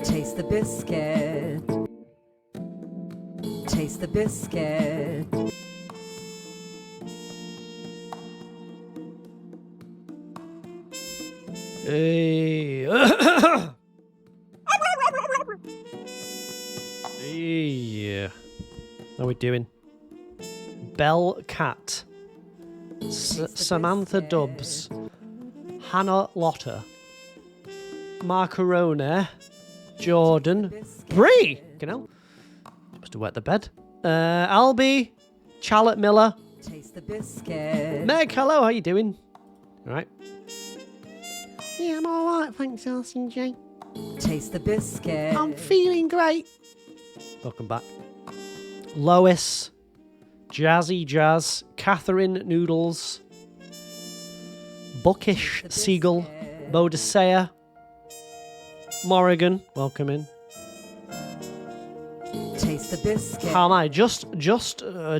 Taste the biscuit. Taste the biscuit. Hey. Hey. How are we doing? Bell Cat. Samantha Dubs. Hannah Lotter. Macaroni. Jordan. Bree! You know? Supposed to wet the bed. Albie. Charlotte Miller. Taste the biscuit. Meg, hello, how you doing? Alright. Yeah, I'm alright, thanks, Alison J. Taste the biscuit. I'm feeling great. Welcome back. Lois. Jazzy Jazz. Catherine Noodles. Bookish Seagull. Bodicea. Morrigan, welcome in. Taste the biscuit. How am I? Just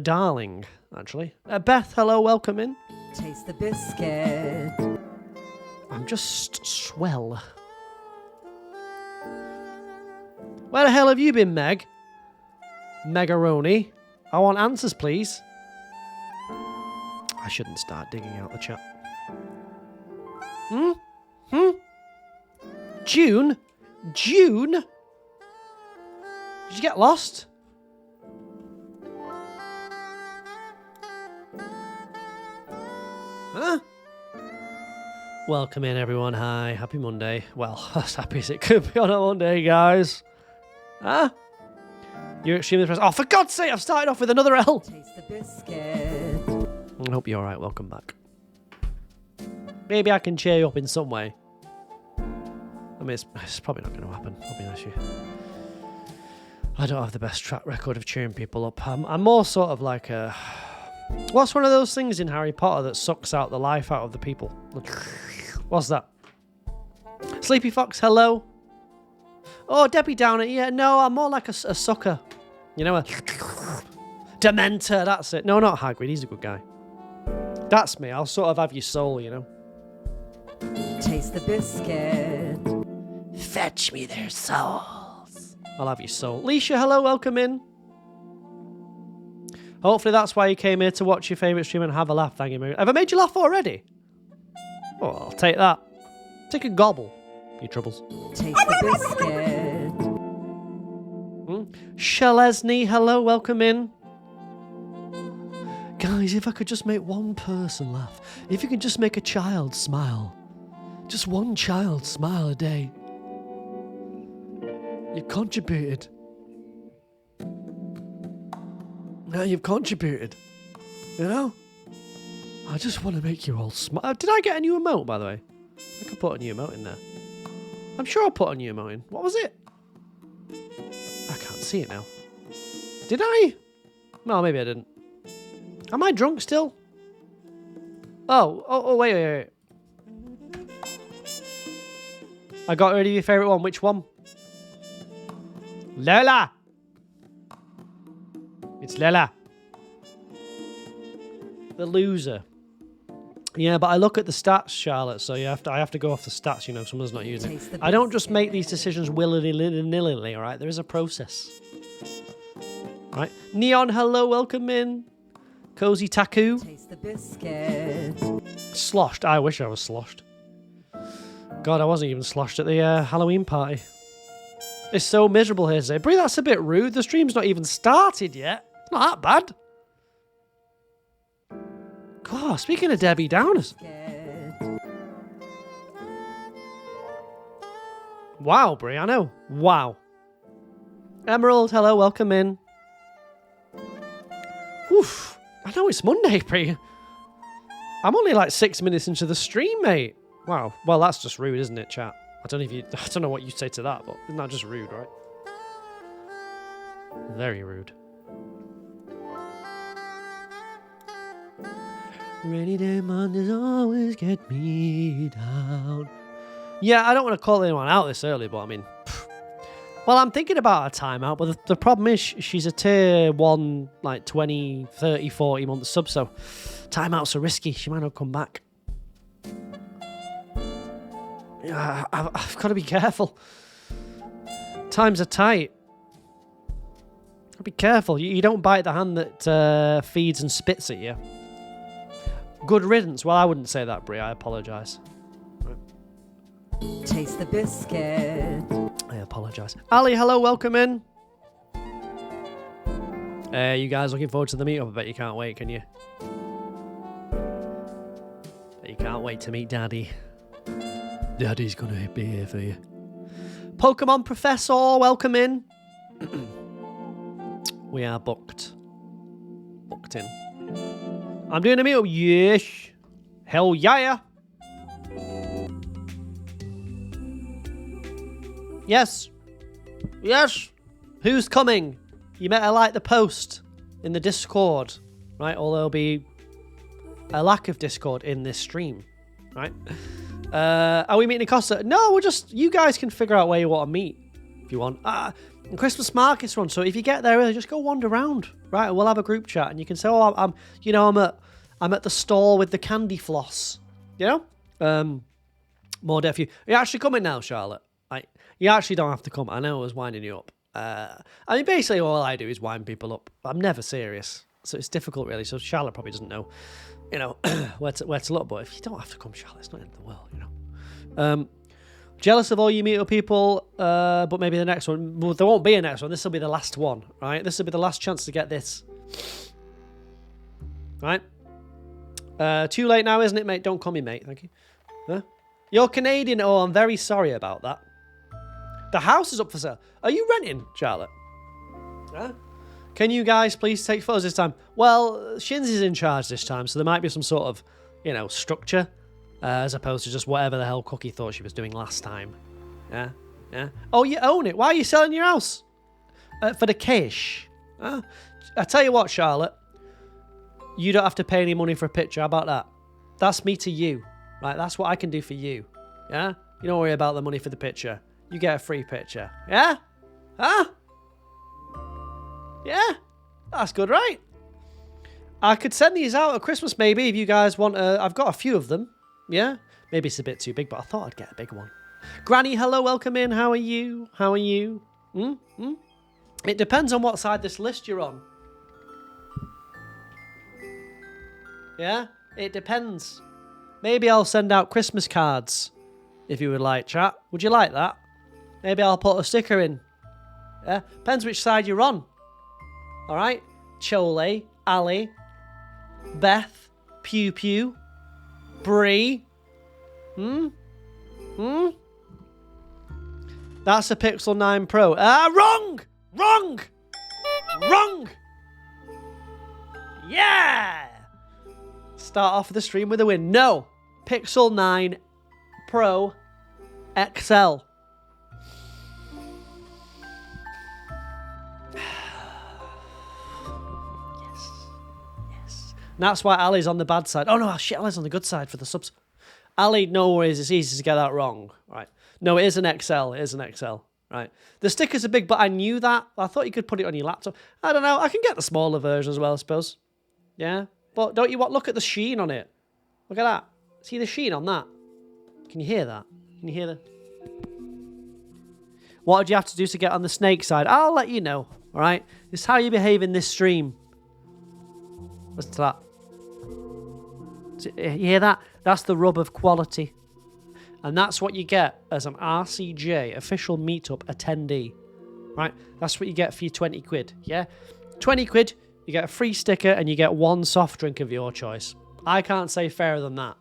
darling, actually. Beth, hello, welcome in. Taste the biscuit. I'm just swell. Where the hell have you been, Meg? Megaroni. I want answers, please. I shouldn't start digging out the chat. June? June? Did you get lost? Huh? Welcome in, everyone. Hi. Happy Monday. Well, as happy as it could be on a Monday, guys. Huh? You're extremely depressed. Oh, for God's sake, I've started off with another L. Taste the biscuit. I hope you're alright. Welcome back. Maybe I can cheer you up in some way. I mean, it's probably not going to happen. I'll be honest with you. I don't have the best track record of cheering people up. I'm more sort of like a... What's one of those things in Harry Potter that sucks out the life out of the people? What's that? Sleepy Fox, hello. Oh, Debbie Downer. Yeah, no, I'm more like a sucker. You know, a Dementor, that's it. No, not Hagrid. He's a good guy. That's me. I'll sort of have your soul, you know. Taste the biscuit. Fetch me their souls. I'll have your soul. Leisha, hello, welcome in. Hopefully that's why you came here to watch your favourite stream and have a laugh. Thank you, Mary. Have I made you laugh already? Oh, I'll take that. Take a gobble, you troubles. Taste the biscuit. Shalesny, hello, welcome in. Guys, if I could just make one person laugh. If you could just make a child smile. Just one child smile a day. You've contributed. Now you've contributed. You know? I just want to make you all smile. Did I get a new emote, by the way? I could put a new emote in there. I'm sure I put a new emote in. What was it? I can't see it now. Did I? No, maybe I didn't. Am I drunk still? Oh, wait. I got rid of your favourite one. Which one? Lola! It's Lola. The loser. Yeah, but I look at the stats, Charlotte, so I have to go off the stats, you know, if someone's not using it. I don't just make these decisions willy-nilly, all right? There is a process. All right? Neon, hello, welcome in. Cozy Taku. Taste the biscuit. Sloshed. I wish I was sloshed. God, I wasn't even sloshed at the Halloween party. It's so miserable here today. Brie, that's a bit rude. The stream's not even started yet. It's not that bad. God, speaking of Debbie Downers. Wow, Brie, I know. Wow. Emerald, hello, welcome in. Oof. I know it's Monday, Brie. I'm only like 6 minutes into the stream, mate. Wow. Well, that's just rude, isn't it, chat? I don't know what you say to that, but isn't that just rude, right? Very rude. Rainy day Mondays always get me down. Yeah, I don't want to call anyone out this early, but I mean... Well, I'm thinking about a timeout, but the problem is she's a tier 1, like 20, 30, 40 month sub, so timeouts are risky. She might not come back. Yeah, I've got to be careful. Times are tight. Be careful. You don't bite the hand that feeds and spits at you. Good riddance. Well, I wouldn't say that, Brie. I apologise. Right. Taste the biscuit. I apologise. Ali, hello. Welcome in. You guys looking forward to the meetup? I bet you can't wait, can you? You can't wait to meet Daddy. Daddy's going to be here for you. Pokemon Professor, welcome in. We are booked. Booked in. I'm doing a meetup. Yes. Hell yeah. Yes. Yes. Who's coming? You better like the post in the Discord, right? Or there'll be a lack of Discord in this stream, right? Are we meeting in Costa? No, we're just, you guys can figure out where you want to meet if you want. Christmas market's run, so if you get there early, just go wander around, right? We'll have a group chat and you can say, oh, I'm at the stall with the candy floss, you know? More deaf you. Are you actually coming now, Charlotte? You actually don't have to come. I know I was winding you up. I mean, basically all I do is wind people up. I'm never serious, so it's difficult really. So Charlotte probably doesn't know, you know, where to look. But if you don't have to come, Charlotte, it's not the end of the world, you know. Jealous of all you meet up people, but maybe the next one. Well, there won't be a next one. This will be the last one, right? This will be the last chance to get this, right? Too late now, isn't it, mate? Don't call me mate, thank you. Huh? You're Canadian. Oh, I'm very sorry about that. The house is up for sale. Are you renting, Charlotte? Huh? Can you guys please take photos this time? Well, Shins is in charge this time, so there might be some sort of, you know, structure, as opposed to just whatever the hell Cookie thought she was doing last time. Yeah? Yeah? Oh, you own it. Why are you selling your house? For the cash. Huh? I tell you what, Charlotte. You don't have to pay any money for a picture. How about that? That's me to you. Right? That's what I can do for you. Yeah? You don't worry about the money for the picture. You get a free picture. Yeah? Huh? Yeah? That's good, right? I could send these out at Christmas maybe if you guys want. I've got a few of them. Yeah? Maybe it's a bit too big, but I thought I'd get a big one. Granny, hello, welcome in. How are you? How are you? It depends on what side this list you're on. Yeah? It depends. Maybe I'll send out Christmas cards if you would like, chat. Would you like that? Maybe I'll put a sticker in. Yeah? Depends which side you're on. Alright? Chole, Ali, Beth, Pew Pew, Bree. That's a Pixel 9 Pro. Wrong! Wrong! Wrong! Yeah! Start off the stream with a win. No! Pixel 9 Pro XL. And that's why Ali's on the bad side. Oh no, shit, Ali's on the good side for the subs. Ali, no worries, it's easy to get that wrong. Right. No, it is an XL. It is an XL. Right. The stickers are big, but I knew that. I thought you could put it on your laptop. I don't know. I can get the smaller version as well, I suppose. Yeah. But don't you want? Look at the sheen on it. Look at that. See the sheen on that? Can you hear that? Can you hear the... What did you have to do to get on the snake side? I'll let you know. All right. This is how you behave in this stream. Listen to that. You hear that? That's the rub of quality. And that's what you get as an RCJ official meetup attendee. Right? That's what you get for your 20 quid. Yeah? 20 quid, you get a free sticker and you get one soft drink of your choice. I can't say fairer than that.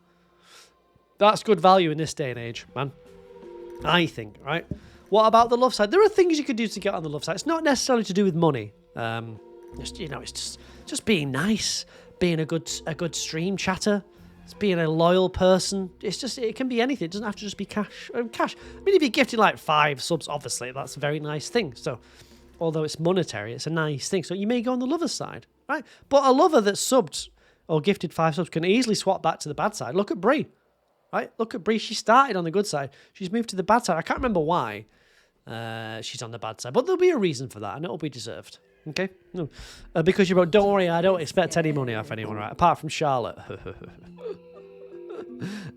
That's good value in this day and age, man. I think, right? What about the love side? There are things you could do to get on the love side. It's not necessarily to do with money. It's just being nice, being a good stream chatter, it's being a loyal person. It can be anything. It doesn't have to just be cash. I mean, if you're gifting like 5 subs, obviously that's a very nice thing. So, although it's monetary, it's a nice thing. So you may go on the lover side, right? But a lover that's subbed or gifted 5 subs can easily swap back to the bad side. Look at Brie, right? Look at Brie. She started on the good side. She's moved to the bad side. I can't remember why she's on the bad side, but there'll be a reason for that, and it'll be deserved. Okay? No. Because you wrote, don't worry, I don't expect any money off anyone, right? Apart from Charlotte.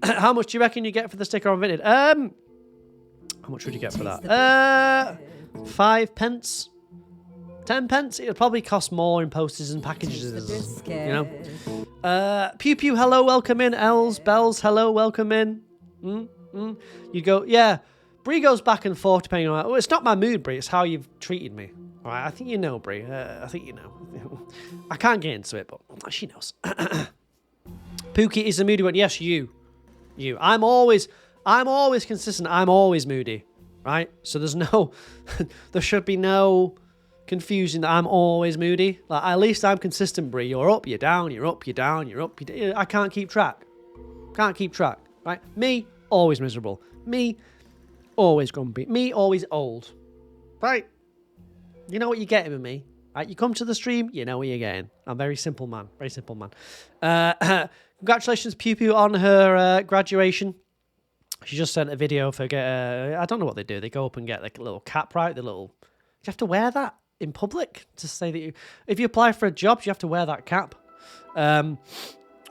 How much do you reckon you get for the sticker on Vinted? How much would you get for that? 5 pence, 10 pence. It would probably cost more in postage and packages, you know. Pew Pew, hello, welcome in. Els, Bells, hello, welcome in. You go, yeah. Brie goes back and forth depending on. Oh, it's not my mood, Brie. It's how you've treated me. All right, I think you know, Brie. I think you know. I can't get into it, but she knows. Pookie is the moody one. Yes, you. I'm always consistent. I'm always moody, right? So there should be no confusion that I'm always moody. Like, at least I'm consistent, Brie. You're up, you're down, you're up, you're down, you're up, you're down. I can't keep track. Right? Me, always miserable. Me, always grumpy. Me, always old. Right? You know what you're getting with me. Right? You come to the stream, you know what you're getting. I'm a very simple man. Congratulations, Pew Pew, on her graduation. She just sent a video for I don't know what they do. They go up and get like a little cap, right? You have to wear that in public to say that if you apply for a job, you have to wear that cap.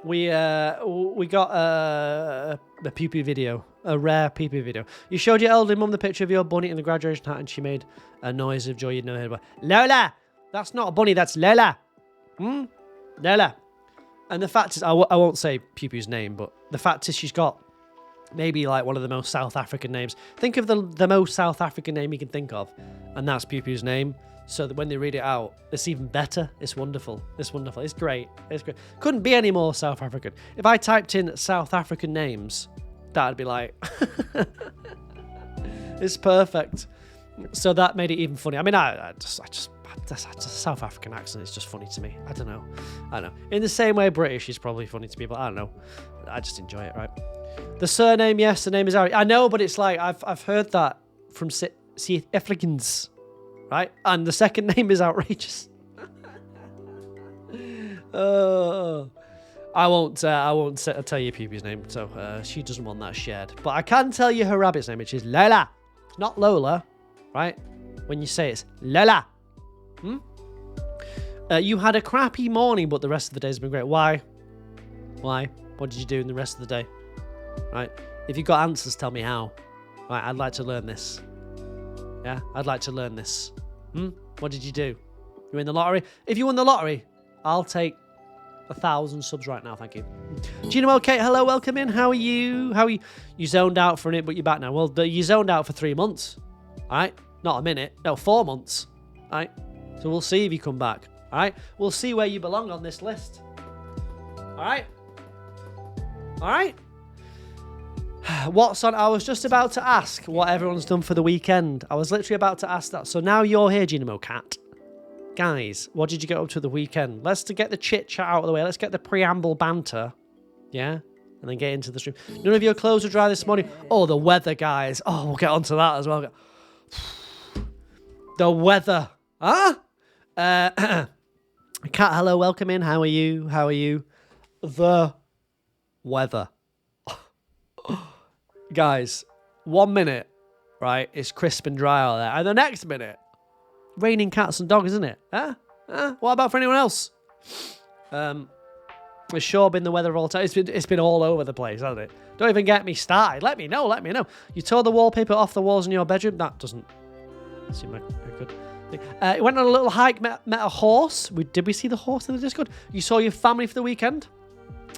We got a Pew Pew video, a rare Pew Pew video. You showed your elderly mum the picture of your bunny in the graduation hat, and she made a noise of joy you'd never heard about. Lola, that's not a bunny, that's Lola. Lola. And the fact is, I won't say Pew Pew's name, but the fact is she's got maybe like one of the most South African names. Think of the most South African name you can think of, and that's Pew Pew's name. So that when they read it out, it's even better. It's wonderful. It's great. Couldn't be any more South African. If I typed in South African names, that'd be like, it's perfect. So that made it even funny. I mean, I just South African accent is just funny to me. I don't know. In the same way British is probably funny to people. I don't know. I just enjoy it, right? The surname, yes, the name is Ari. I know, but it's like I've heard that from South Africans, right? And the second name is outrageous. I won't tell you Pew Pew's name, so she doesn't want that shared. But I can tell you her rabbit's name, which is Lola, not Lola, right? When you say it's Lola. You had a crappy morning, but the rest of the day's been great. Why? What did you do in the rest of the day? Right? If you've got answers, tell me how. Right? I'd like to learn this. Yeah? I'd like to learn this. What did you do? You win the lottery? If you won the lottery, I'll take 1,000 subs right now, thank you. Gino Kate, hello, welcome in. How are you? You zoned out for a minute, but you're back now. Well, you zoned out for 3 months. All right? Not a minute. No, 4 months. All right? So we'll see if you come back. All right? We'll see where you belong on this list. All right? All right? What's on? I was just about to ask what everyone's done for the weekend. I was literally about to ask that. So now you're here, Gino Cat. Guys, what did you get up to the weekend? Let's get the chit chat out of the way. Let's get the preamble banter. Yeah? And then get into the stream. None of your clothes were dry this morning. Oh, the weather, guys. Oh, we'll get onto that as well. The weather. Huh? Cat, hello, welcome in. How are you? The weather. Guys, 1 minute, right, it's crisp and dry out there. And the next minute, raining cats and dogs, isn't it? Huh? What about for anyone else? It's sure been the weather of all time. It's been all over the place, hasn't it? Don't even get me started. Let me know. You tore the wallpaper off the walls in your bedroom? That doesn't seem like a good thing. Went on a little hike, met a horse. Did we see the horse in the Discord? You saw your family for the weekend?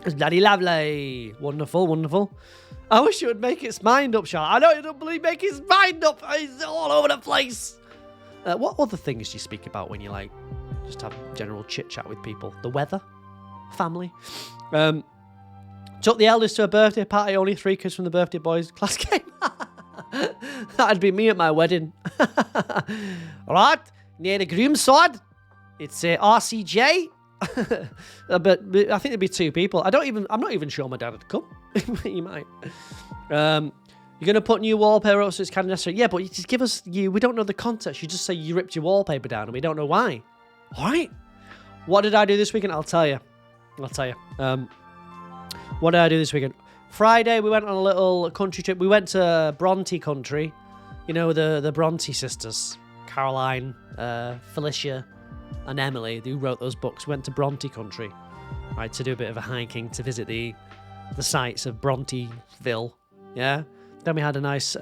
It's bloody lovely. Wonderful. I wish it would make its mind up, Charlotte. I know you don't believe make its mind up. It's all over the place. What other things do you speak about when you like just have general chit chat with people? The weather, family. Took the eldest to a birthday party. Only 3 kids from the birthday boys class came. That'd be me at my wedding. All right, near the groom's side, it's RCJ. But I think there'd be 2 people. I'm not even sure my dad would come. He might. You're going to put new wallpaper up, so it's kind of necessary. Yeah, but you just give us we don't know the context. You just say you ripped your wallpaper down and we don't know why. All right. What did I do this weekend? I'll tell you. What did I do this weekend? Friday, we went on a little country trip. We went to Bronte country. You know, the Bronte sisters. Caroline, Felicia, and Emily, who wrote those books, went to Bronte country, right, to do a bit of a hiking, to visit the sites of Bronteville. Yeah, Then we had a nice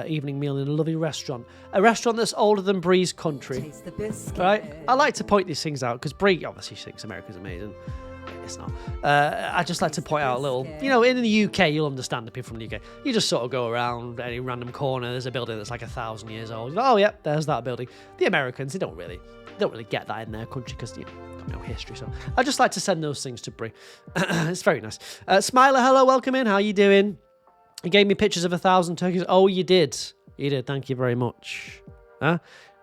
evening meal in a lovely restaurant. A restaurant that's older than Bree's country. Taste the biscuit. Right? I like to point these things out because Bree obviously thinks America's amazing. It's not. I just like to point out a little, you know, in the UK, you'll understand the people from the UK. You just sort of go around any random corner. There's a building that's like 1,000 years old. Oh, yeah, there's that building. The Americans, they don't really get that in their country because, you know, got no history. So I just like to send those things to Bree. It's very nice. Smiler, hello, welcome in. How you doing? You gave me pictures of 1,000 turkeys. Oh, you did. You did. Thank you very much.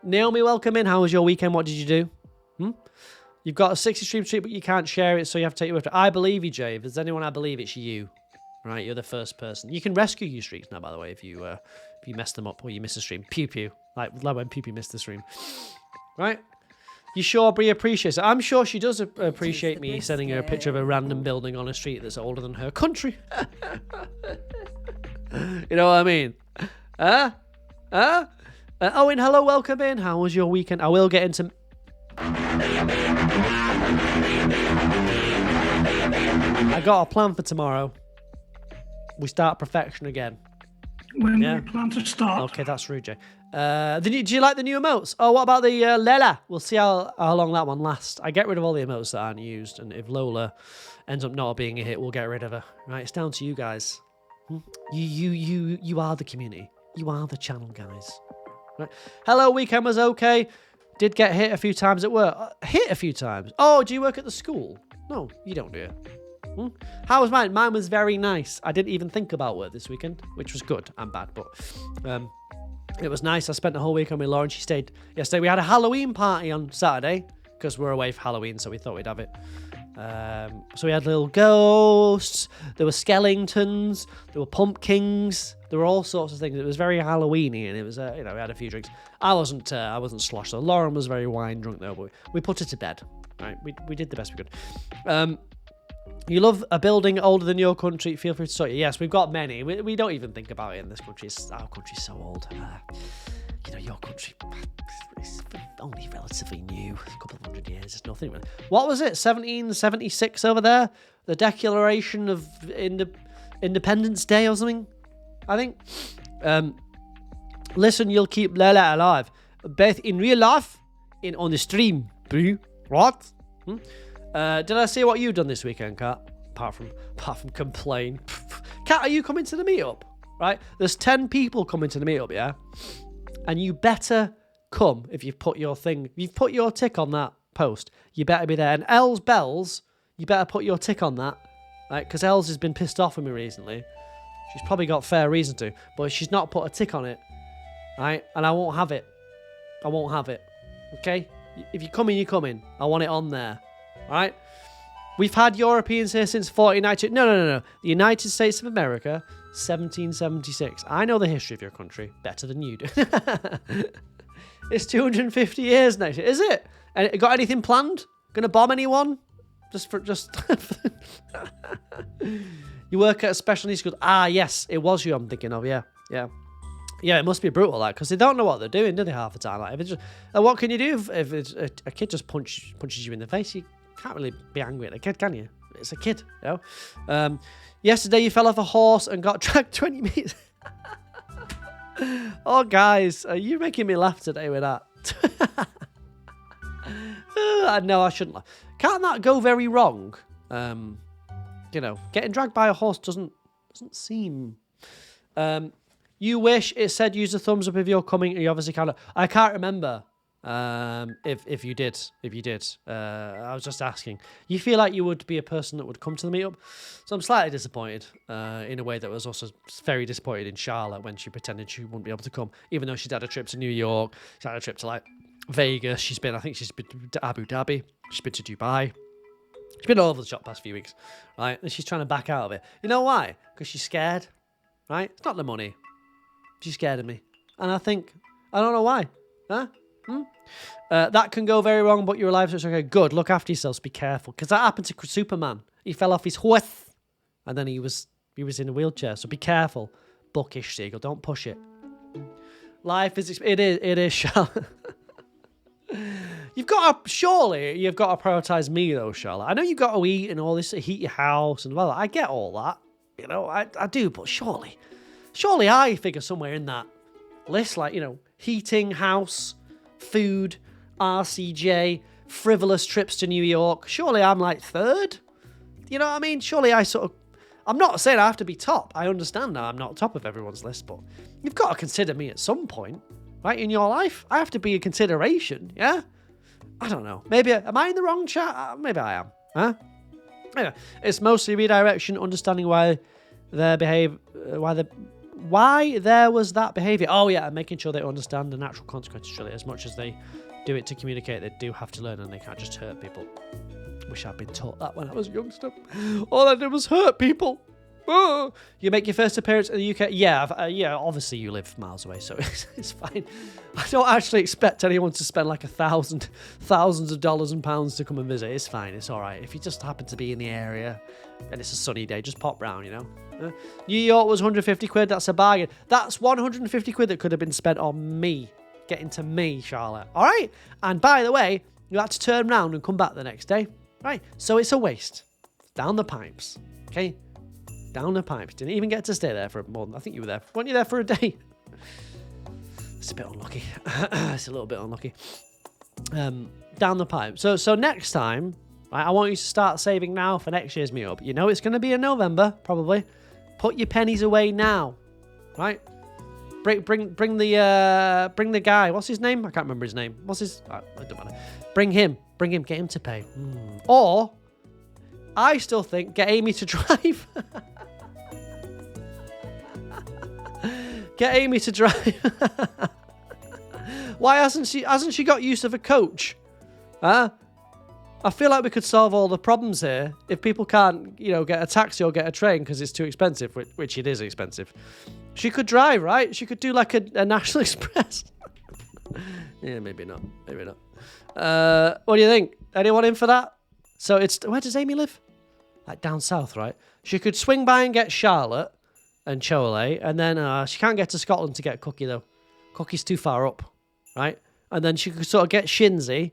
Naomi, welcome in. How was your weekend? What did you do? You've got a 60 stream streak, but you can't share it, so you have to take it with you. I believe you, Jay. If there's anyone I believe, it's you. Right? You're the first person. You can rescue your streaks now, by the way, if you mess them up or you miss a stream. Pew pew. Like when Pew Pew missed the stream. Right? You sure Brie appreciates it? I'm sure she does appreciate me sending her a picture of a random building on a street that's older than her country. You know what I mean? Owen, hello, welcome in. How was your weekend? I will get into... I got a plan for tomorrow. We start perfection again. When do we plan to start? Okay, that's rude, Jay. Do you like the new emotes? Oh, what about the Lela? We'll see how long that one lasts. I get rid of all the emotes that aren't used, and if Lola ends up not being a hit, we'll get rid of her. Right? It's down to you guys. You are the community. You are the channel, guys. Right? Hello, weekend was okay. Did get hit a few times at work. Hit a few times? Oh, do you work at the school? No, you don't, do you? How was mine? Mine was very nice. I didn't even think about work this weekend, which was good and bad, but it was nice. I spent the whole weekend with Lauren. She stayed yesterday. We had a Halloween party on Saturday because we're away for Halloween, so we thought we'd have it. So we had little ghosts, there were skeletons, there were pumpkins, there were all sorts of things. It was very Halloweeny, and it was, we had a few drinks. I wasn't sloshed, though. Lauren was very wine drunk, though, but we put her to bed. Right, we did the best we could. You love a building older than your country, feel free to sort it. Yes, we've got many. We don't even think about it in this country. Our country's so old. Your country is only relatively new. A couple of hundred years, it's nothing really. What was it, 1776 over there? The Declaration of Independence Day or something, I think. Listen, you'll keep Lela alive. Both in real life and on the stream. What? Did I see what you've done this weekend, Kat? Apart from complain. Kat, are you coming to the meetup? Right? There's 10 people coming to the meetup, yeah? And you better come if you've put your tick on that post. You better be there. And Els Bells, you better put your tick on that. Right? Because Els has been pissed off with me recently. She's probably got fair reason to. But she's not put a tick on it. Right? And I won't have it. I won't have it. Okay? If you come in, you come in. I want it on there. Alright? We've had Europeans here since 1492. No. The United States of America, 1776. I know the history of your country better than you do. It's 250 years next year. Is it? And got anything planned? Gonna bomb anyone? Just You work at a special needs school. Ah, yes. It was you I'm thinking of. Yeah. Yeah, it must be brutal, that, because they don't know what they're doing, do they, half the time? Like, if it's just, what can you do if it's a kid just punches you in the face? You can't really be angry at a kid, can you? It's a kid, you know? Yesterday, you fell off a horse and got dragged 20 meters. Oh, guys, are you making me laugh today with that? No, I shouldn't laugh. Can't that go very wrong? Getting dragged by a horse doesn't seem... You wish it said use a thumbs up if you're coming. You obviously can't. I can't remember if you did. I was just asking. You feel like you would be a person that would come to the meetup. So I'm slightly disappointed in a way that was also very disappointed in Charlotte when she pretended she wouldn't be able to come, even though she'd had a trip to New York. She's had a trip to like Vegas. I think she's been to Abu Dhabi. She's been to Dubai. She's been all over the shop past few weeks, right? And she's trying to back out of it. You know why? Because she's scared, right? It's not the money. She's scared of me. And I don't know why. Huh? That can go very wrong, but you're alive, so it's okay. Good. Look after yourselves. Be careful. Because that happened to Superman. He fell off his horse. And then he was in a wheelchair. So be careful. Bookish, Seagull. Don't push it. Life is... It is, Charlotte. You've got to prioritise me, though, Charlotte. I know you've got to eat and all this, heat your house and all that. I get all that. I do, but surely... Surely I figure somewhere in that list, like, you know, heating, house, food, RCJ, frivolous trips to New York. Surely I'm like third. You know what I mean? Surely I sort of... I'm not saying I have to be top. I understand that I'm not top of everyone's list, but you've got to consider me at some point, right, in your life. I have to be a consideration, yeah? I don't know. Maybe, am I in the wrong chat? Maybe I am, huh? Anyway, it's mostly redirection, understanding why there was that behaviour. Oh yeah, and making sure they understand the natural consequences. Really, as much as they do it to communicate, they do have to learn, and they can't just hurt people. Wish I'd been taught that when I was a youngster. All I did was hurt people. Oh. You make your first appearance in the UK? Yeah, yeah. Obviously, you live miles away, so it's fine. I don't actually expect anyone to spend like thousands of dollars and pounds to come and visit. It's fine. It's all right. If you just happen to be in the area and it's a sunny day, just pop round, you know. New York was 150 quid. That's a bargain. That's 150 quid that could have been spent on me, getting to me, Charlotte. All right. And by the way, you had to turn round and come back the next day. Right. So it's a waste. Down the pipes. Okay. Down the pipes. Didn't even get to stay there for more than... I think you were there. Weren't you there for a day? It's a bit unlucky. It's a little bit unlucky. Down the pipe. So next time, right, I want you to start saving now for next year's meetup. You know it's going to be in November, probably. Put your pennies away now. Right? Bring the guy. What's his name? I can't remember his name. What's his... it don't matter. Bring him. Get him to pay. Or, I still think, get Amy to drive. Get Amy to drive. Why hasn't she got use of a coach? Huh? I feel like we could solve all the problems here if people can't, you know, get a taxi or get a train because it's too expensive, which it is expensive. She could drive, right? She could do like a National Express. Yeah, maybe not. Maybe not. What do you think? Anyone in for that? So where does Amy live? Like down south, right? She could swing by and get Charlotte and Chole, and then she can't get to Scotland to get Cookie though. Cookie's too far up, right? And then she could sort of get Shinzy.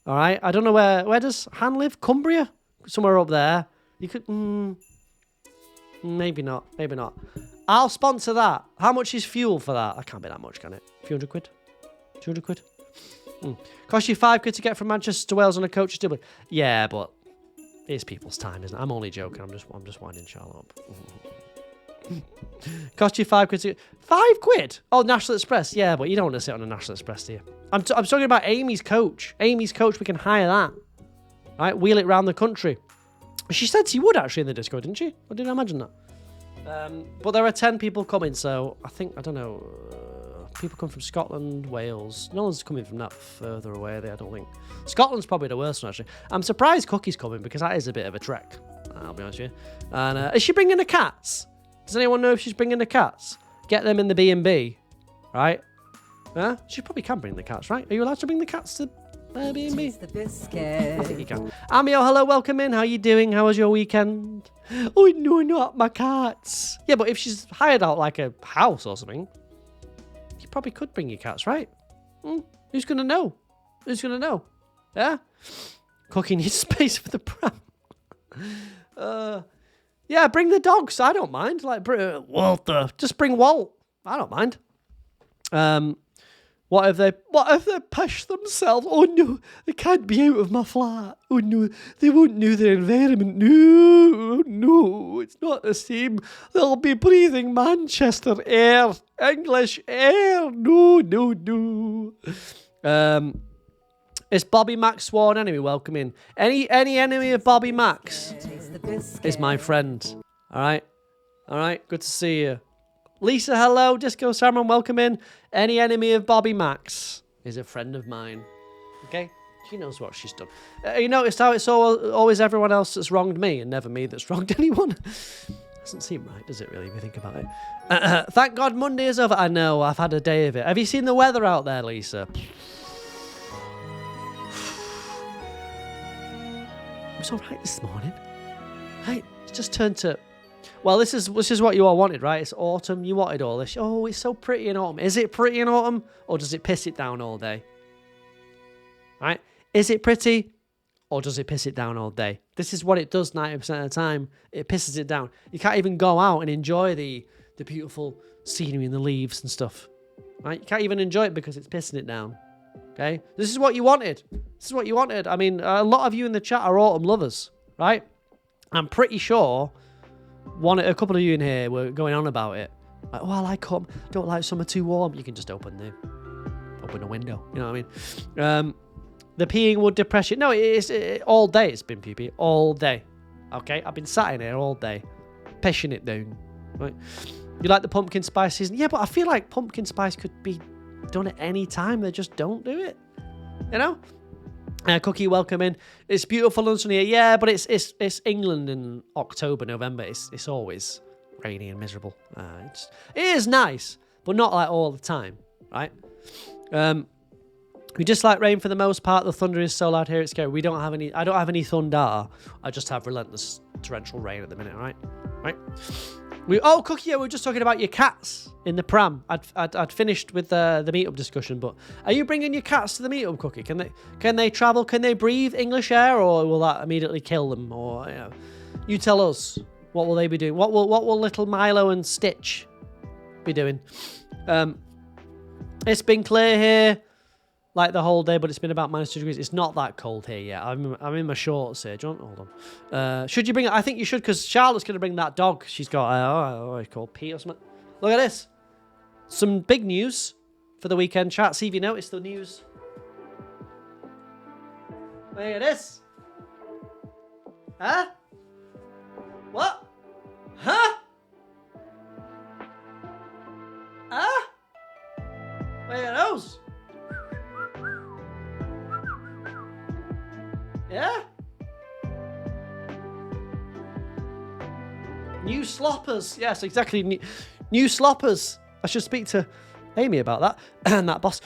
All right. I don't know where does Han live? Cumbria, somewhere up there. You could maybe not. Maybe not. I'll sponsor that. How much is fuel for that? That can't be that much, can it? A few hundred quid. 200 quid. Cost you £5 to get from Manchester to Wales on a coach to Dublin. Yeah, but it's people's time, isn't it? I'm only joking. I'm just winding Charlotte up. Cost you £5 to... £5? Oh, National Express. Yeah, but you don't want to sit on a National Express, do you? I'm talking about Amy's coach. Amy's coach, we can hire that. Right? Wheel it around the country. She said she would actually in the Discord, didn't she? Or did I imagine that? But there are 10 people coming, so I think, I don't know... people come from Scotland, Wales. No one's coming from that further away, I don't think. Scotland's probably the worst one, actually. I'm surprised Cookie's coming because that is a bit of a trek. I'll be honest with you. And is she bringing the cats? Does anyone know if she's bringing the cats? Get them in the B&B, right? She probably can bring the cats, right? Are you allowed to bring the cats to B&B? The biscuit. I think you can. Amio, hello, welcome in. How you doing? How was your weekend? Oh, no, not my cats. Yeah, but if she's hired out like a house or something, you probably could bring your cats, right? Who's going to know? Who's going to know? Yeah? Cookie needs space for the pram. Yeah, bring the dogs. I don't mind. Like, Walter. Just bring Walt. I don't mind. What if they push themselves? Oh no, they can't be out of my flat. Oh no, they won't know their environment. No, it's not the same. They'll be breathing Manchester air, English air. No. Is Bobby Max sworn enemy? Welcome in. Any enemy of Bobby Max is my friend. All right. Good to see you. Lisa, hello. Disco Salmon, welcome in. Any enemy of Bobby Max is a friend of mine. Okay? She knows what she's done. You noticed how it's always everyone else that's wronged me and never me that's wronged anyone? Doesn't seem right, does it really, if you think about it? Thank God Monday is over. I know, I've had a day of it. Have you seen the weather out there, Lisa? It was all right this morning. Right, it's just turned to... Well, this is what you all wanted, right? It's autumn. You wanted all this. Oh, it's so pretty in autumn. Is it pretty in autumn? Or does it piss it down all day? Right? Is it pretty? Or does it piss it down all day? This is what it does 90% of the time. It pisses it down. You can't even go out and enjoy the the beautiful scenery and the leaves and stuff. Right? You can't even enjoy it because it's pissing it down. Okay? This is what you wanted. This is what you wanted. I mean, a lot of you in the chat are autumn lovers, right? I'm pretty sure a couple of you in here were going on about it. Like, oh, I like autumn. Don't like summer too warm. You can just open the window. You know what I mean? The peeing would depress you. No, it's all day. It's been pee all day. Okay, I've been sat in here all day, pissing it down. Right? You like the pumpkin spice season? Yeah, but I feel like pumpkin spice could be done at any time. They just don't do it. You know? Cookie, welcome in. It's beautiful and sunny. Yeah, but it's England in October, November. It's always rainy and miserable. It is nice, but not like all the time, right? We just like rain for the most part. The thunder is so loud here it's scary. We don't have any. I don't have any thunder. I just have relentless torrential rain at the minute. Right. Cookie, we were just talking about your cats in the pram. I'd finished with the meetup discussion, but are you bringing your cats to the meetup, Cookie? Can they travel? Can they breathe English air, or will that immediately kill them? Or you tell us. What will they be doing? What will little Milo and Stitch be doing? It's been clear here like the whole day, but it's been about -2 degrees. It's not that cold here yet. I'm in my shorts here. Hold on. Should you bring it? I think you should, because Charlotte's going to bring that dog. She's got, it's called Pete or something. Look at this. Some big news for the weekend chat. See if you noticed the news. Look at this. Huh? What? Huh? Huh? Look at those. Yeah? New sloppers. Yes, exactly. New sloppers. I should speak to Amy about that. And that boss.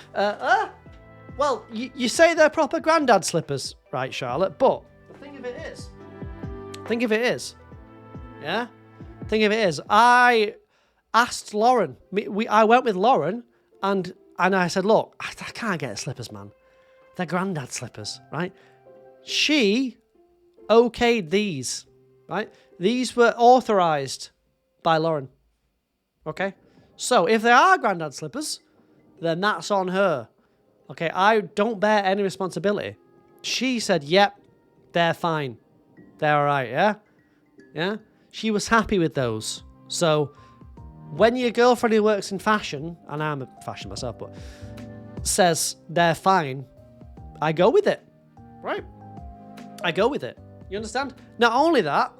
Well, you say they're proper granddad slippers, right, Charlotte? But the thing of it is, yeah? Thing of it is, I asked Lauren. I went with Lauren and I said, look, I can't get slippers, man. They're granddad slippers, right? She okayed these, right? These were authorized by Lauren. Okay? So if they are granddad slippers, then that's on her. Okay? I don't bear any responsibility. She said, yep, they're fine. They're all right, yeah? Yeah? She was happy with those. So when your girlfriend who works in fashion, and I'm a fashion myself, but says they're fine, I go with it. Right? I go with it. You understand? Not only that,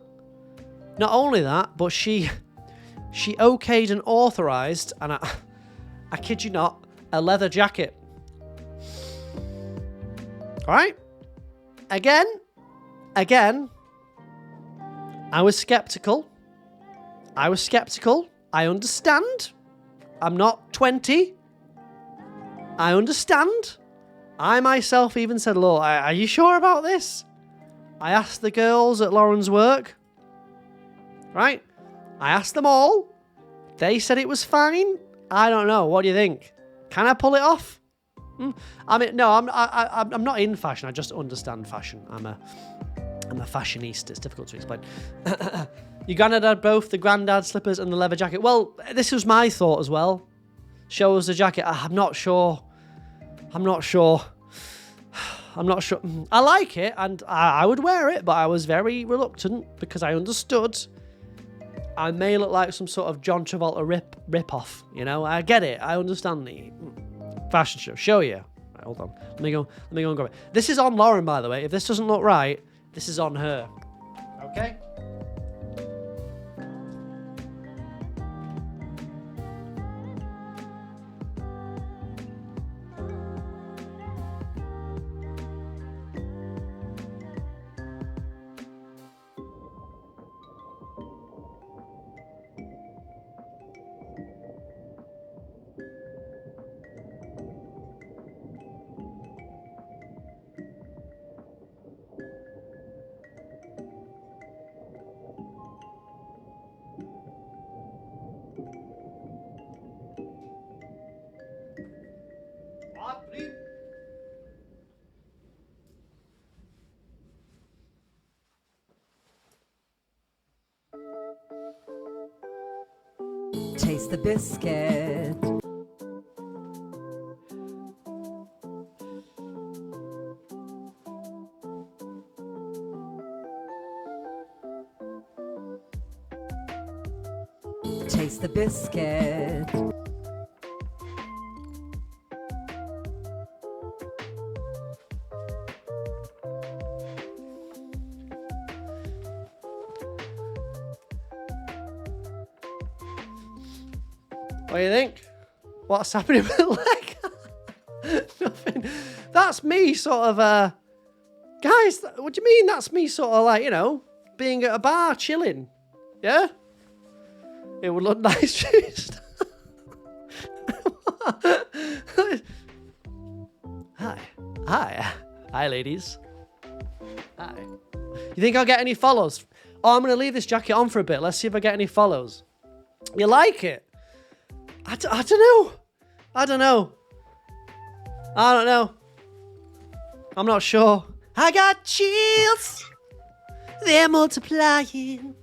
but she okayed and authorized, and I kid you not, a leather jacket. All right? Again, I was skeptical. I understand. I'm not 20. I understand. I myself even said, look, are you sure about this? I asked the girls at Lauren's work. Right? I asked them all. They said it was fine. I don't know. What do you think? Can I pull it off? I mean, no, I'm not in fashion. I just understand fashion. I'm a fashionista. It's difficult to explain. Your granddad had both the granddad slippers and the leather jacket. Well, this was my thought as well. Show us the jacket. I'm not sure. I like it, and I would wear it, but I was very reluctant because I understood I may look like some sort of John Travolta rip-off. You know, I get it. I understand the fashion show. Show you. Right, hold on. Let me go and grab it. This is on Lauren, by the way. If this doesn't look right, this is on her. Okay? the biscuit. Taste the biscuit. What do you think? What's happening with the leg? Nothing. That's me sort of, guys, what do you mean that's me sort of like, you know, being at a bar, chilling? Yeah? It would look nice, just. Hi. Hi. Hi, ladies. Hi. You think I'll get any follows? Oh, I'm going to leave this jacket on for a bit. Let's see if I get any follows. You like it? I don't know. I don't know. I don't know. I'm not sure. I got chills. They're multiplying.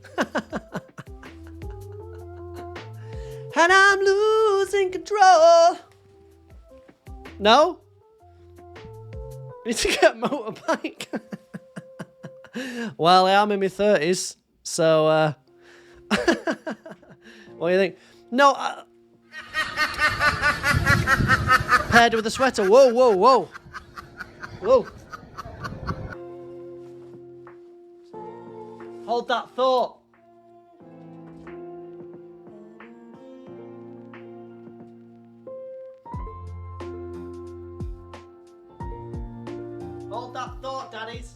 And I'm losing control. No? Need to get a motorbike. Well, I am in my 30s, so what do you think? No, paired with a sweater. Whoa, whoa, whoa. Whoa. Hold that thought. Hold that thought, daddies.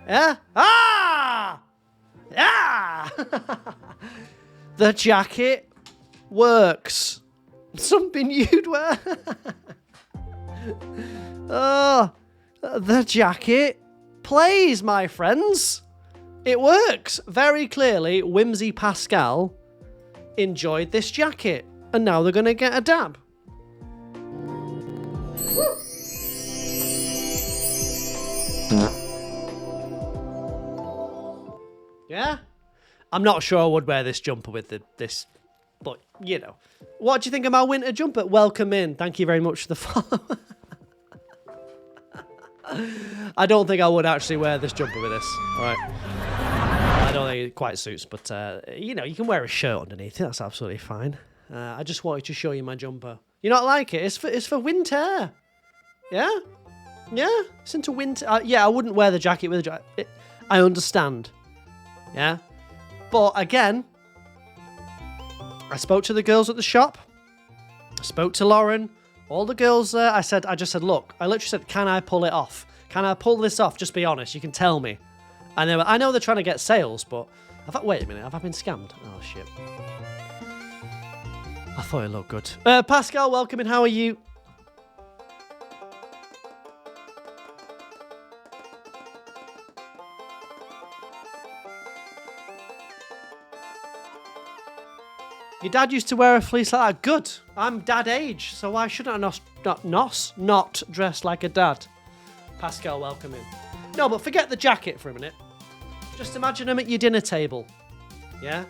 Yeah? Ah! Ah! The jacket works. Something you'd wear. Oh, the jacket plays, my friends. It works. Very clearly, Whimsy Pascal enjoyed this jacket. And now they're going to get a dab. Yeah? I'm not sure I would wear this jumper with this, but, you know. What do you think of my winter jumper? Welcome in. Thank you very much for the follow. I don't think I would actually wear this jumper with this. All right. I don't think it quite suits, but, you know, you can wear a shirt underneath it. That's absolutely fine. I just wanted to show you my jumper. You not like it? It's for winter. Yeah? Yeah? It's into winter. Yeah, I wouldn't wear the jacket with the jacket. I understand. Yeah? But again, I spoke to the girls at the shop. I spoke to Lauren. All the girls there, I just said, look, I literally said, can I pull it off? Can I pull this off? Just be honest. You can tell me. And they were, I know they're trying to get sales, but wait a minute. Have I been scammed? Oh, shit. I thought it looked good. Pascal, welcome in. How are you? Your dad used to wear a fleece like that. Good. I'm dad age, so why shouldn't I not dress like a dad? Pascal, welcome in. No, but forget the jacket for a minute. Just imagine him at your dinner table. Yeah?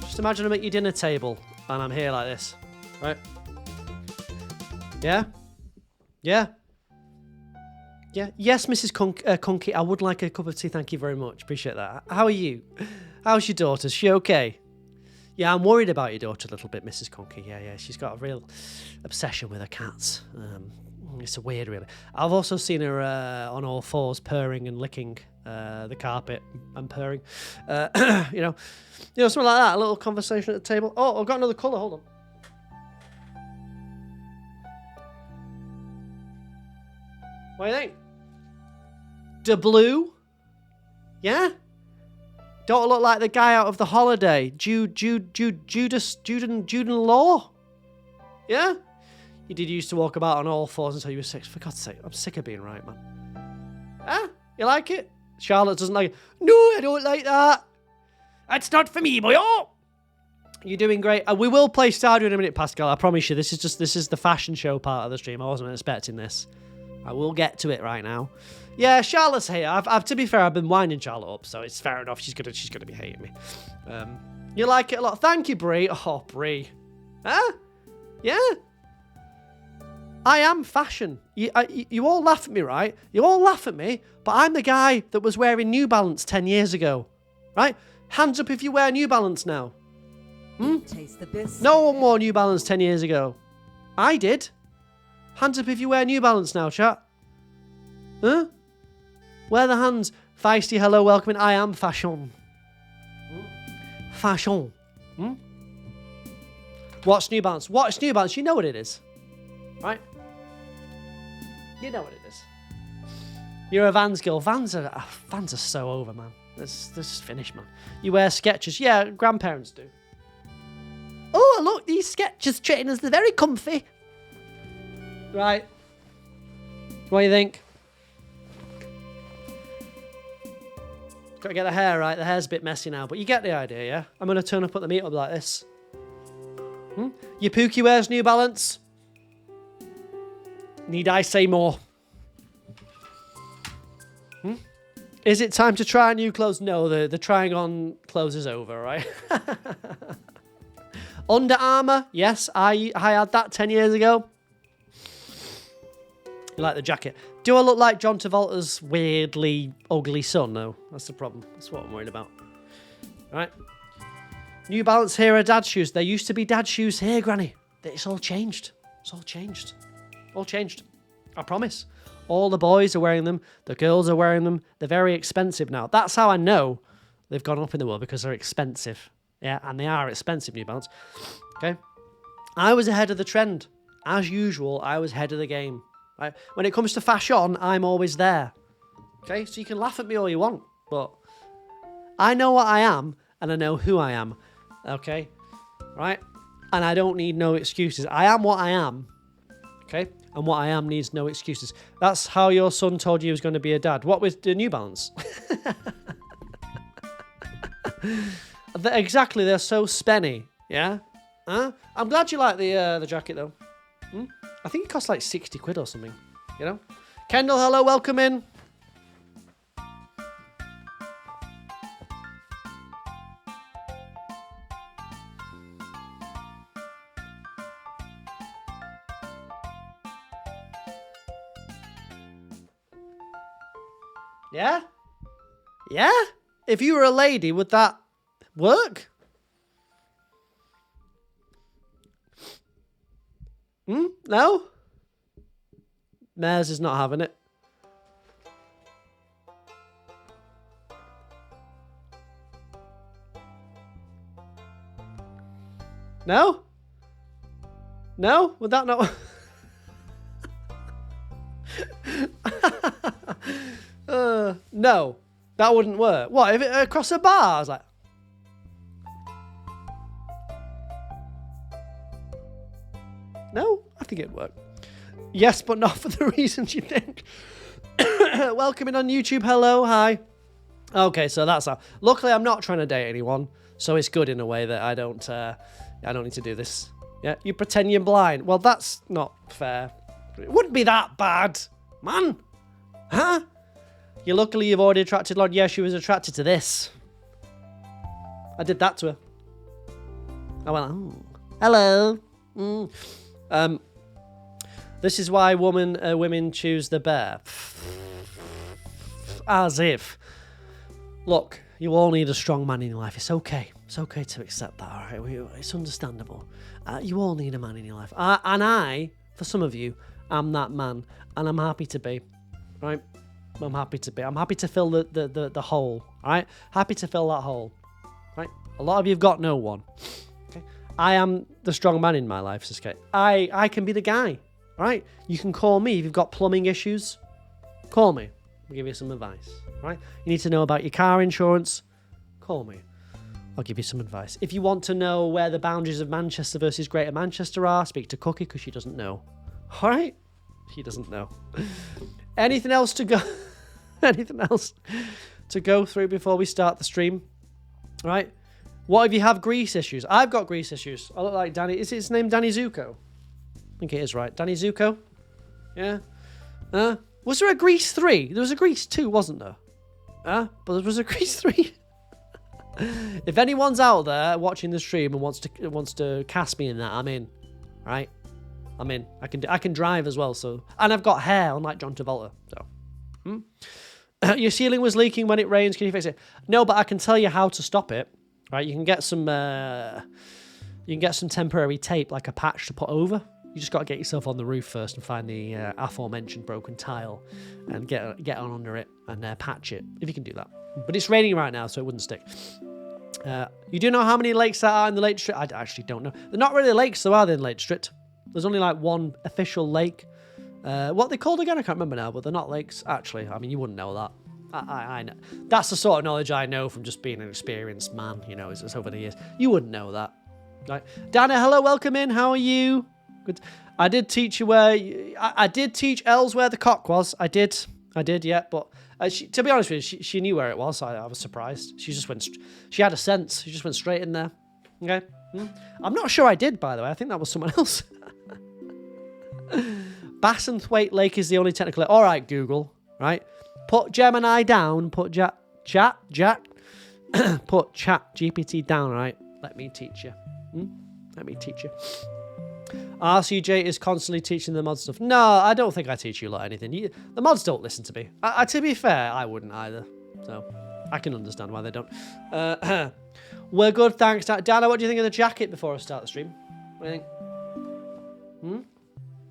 Just imagine him at your dinner table, and I'm here like this. Right? Yeah? Yeah? Yeah? Yes, Mrs. Conky, I would like a cup of tea. Thank you very much. Appreciate that. How are you? How's your daughter? Is she okay? Yeah, I'm worried about your daughter a little bit, Mrs. Conky. Yeah. She's got a real obsession with her cats. It's a weird, really. I've also seen her on all fours purring and licking the carpet and purring. You know, something like that. A little conversation at the table. Oh, I've got another colour. Hold on. What do you think? The blue? Yeah? Don't look like the guy out of The Holiday. Jude Law? Yeah? You did used to walk about on all fours until you were 6. For God's sake, I'm sick of being right, man. Huh? You like it? Charlotte doesn't like it. No, I don't like that. That's not for me, boy. Oh! You're doing great. We will play Stardew in a minute, Pascal. I promise you. This is the fashion show part of the stream. I wasn't expecting this. I will get to it right now. Yeah, Charlotte's here. I've to be fair, I've been winding Charlotte up, so it's fair enough. She's gonna be hating me. You like it a lot. Thank you, Brie. Oh, Brie. Huh? Yeah. I am fashion. You all laugh at me, right? You all laugh at me, but I'm the guy that was wearing New Balance 10 years ago, right? Hands up if you wear New Balance now. Taste the biscuit. No one wore New Balance 10 years ago. I did. Hands up if you wear New Balance now, chat. Huh? Where the hands? Feisty, hello, welcoming. I am fashion. Fashion. What's New Balance? What's New Balance? You know what it is. Right? You know what it is. You're a Vans girl. Vans are so over, man. This is finished, man. You wear Skechers. Yeah, grandparents do. Oh, look, these Skechers trainers, they're very comfy. Right. What do you think? Got to get the hair right. The hair's a bit messy now, but you get the idea, yeah? I'm going to turn up at the meetup like this. Your Pookie wears New Balance. Need I say more? Is it time to try new clothes? No, the trying on clothes is over, right? Under Armour, yes, I had that 10 years ago. You like the jacket. Do I look like John Travolta's weirdly ugly son? No, that's the problem. That's what I'm worried about. Right. New Balance here are dad shoes. There used to be dad shoes here, Granny. It's all changed. It's all changed. All changed. I promise. All the boys are wearing them. The girls are wearing them. They're very expensive now. That's how I know they've gone up in the world, because they're expensive. Yeah, and they are expensive, New Balance. Okay. I was ahead of the trend. As usual, I was ahead of the game. Right? When it comes to fashion, I'm always there. Okay, so you can laugh at me all you want, but I know what I am, and I know who I am. Okay, right? And I don't need no excuses. I am what I am. Okay, and what I am needs no excuses. That's how your son told you he was going to be a dad. What with the New Balance? Exactly, they're so spenny. Yeah. Huh? I'm glad you like the jacket though. I think it costs like 60 quid or something, you know? Kendall, hello, welcome in. Yeah? Yeah? If you were a lady, would that work? No? Mares is not having it. No? No? Would that not... no. That wouldn't work. What, if it across a bar? I was like... No, I think it'd work. Yes, but not for the reasons you think. Welcome in on YouTube. Hello, hi. Okay, so that's how. Luckily, I'm not trying to date anyone, so it's good in a way that I don't need to do this. Yeah, you pretend you're blind. Well, that's not fair. It wouldn't be that bad, man. Huh? Luckily, you've already attracted Lord. Yeah, she was attracted to this. I did that to her. I went, oh, hello. This is why women choose the bear. As if. Look, you all need a strong man in your life. It's okay. It's okay to accept that, all right? It's understandable. You all need a man in your life. And I, for some of you, am that man. And I'm happy to be, right? I'm happy to be. I'm happy to fill the hole. All right, happy to fill that hole. Right, a lot of you've got no one. Okay, I am the strong man in my life, Sasuke. I can be the guy. All right, you can call me if you've got plumbing issues. Call me. I'll give you some advice. Right, you need to know about your car insurance. Call me. I'll give you some advice. If you want to know where the boundaries of Manchester versus Greater Manchester are, speak to Cookie because she doesn't know. All right, she doesn't know. Anything else to go? Anything else to go through before we start the stream? All right. What if you have grease issues? I've got grease issues. I look like Danny. Is his name Danny Zuko? I think it is right. Danny Zuko? Yeah. Was there a Grease 3? There was a Grease 2, wasn't there? But there was a Grease 3. If anyone's out there watching the stream and wants to cast me in that, I'm in. Right? I'm in. I can drive as well, so, and I've got hair, unlike John Travolta. So, your ceiling was leaking when it rains. Can you fix it? No, but I can tell you how to stop it. Right? You can get some temporary tape, like a patch, to put over. You just got to get yourself on the roof first and find the aforementioned broken tile, and get on under it and patch it if you can do that. But it's raining right now, so it wouldn't stick. You do know how many lakes there are in the Lake District? I actually don't know. They're not really lakes, though, are they, in Lake District? There's only like one official lake. What they called again? I can't remember now, but they're not lakes. Actually, I mean, you wouldn't know that. I know. That's the sort of knowledge I know from just being an experienced man, you know, it's over the years. You wouldn't know that. Right. Dana, hello, welcome in. How are you? Good. I did teach you where... I did teach Els where the cock was. I did, yeah, but... to be honest with you, she knew where it was. I was surprised. She just went. She had a sense. She just went straight in there. Okay. I'm not sure I did, by the way. I think that was someone else. Bassenthwaite Lake is the only technical. All right, Google. Right. Put Gemini down. Put Jack. Put Chat GPT down. Right. Let me teach you. Let me teach you. RCJ is constantly teaching the mods stuff. No, I don't think I teach you a lot of anything. The mods don't listen to me. To be fair, I wouldn't either. So, I can understand why they don't. We're good, thanks. Dana, what do you think of the jacket before I start the stream? What do you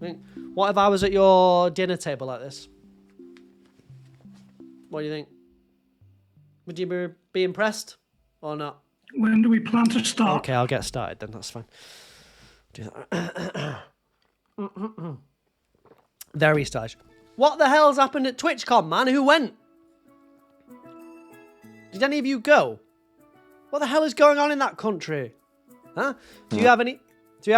think? What if I was at your dinner table like this? What do you think? Would you be impressed or not? When do we plan to start? Okay, I'll get started then. That's fine. Do that. Very stylish. What the hell's happened at TwitchCon, man? Who went? Did any of you go? What the hell is going on in that country? Huh? Do you have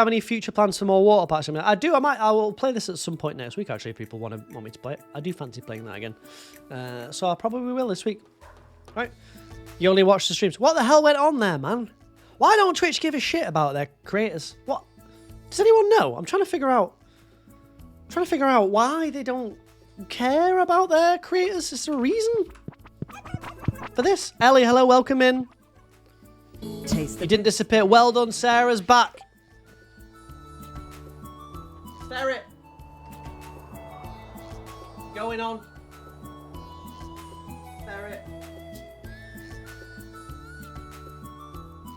any future plans for more water parks? I do. I will play this at some point next week. Actually, if people want me to play it, I do fancy playing that again. So I probably will this week. Right? You only watch the streams. What the hell went on there, man? Why don't Twitch give a shit about their creators? What? Does anyone know? I'm trying to figure out why they don't care about their creators. Is there a reason for this? Ellie, hello, welcome in. Taste You didn't disappear. Well done, Sarah's back. Ferret. Going on. Ferret.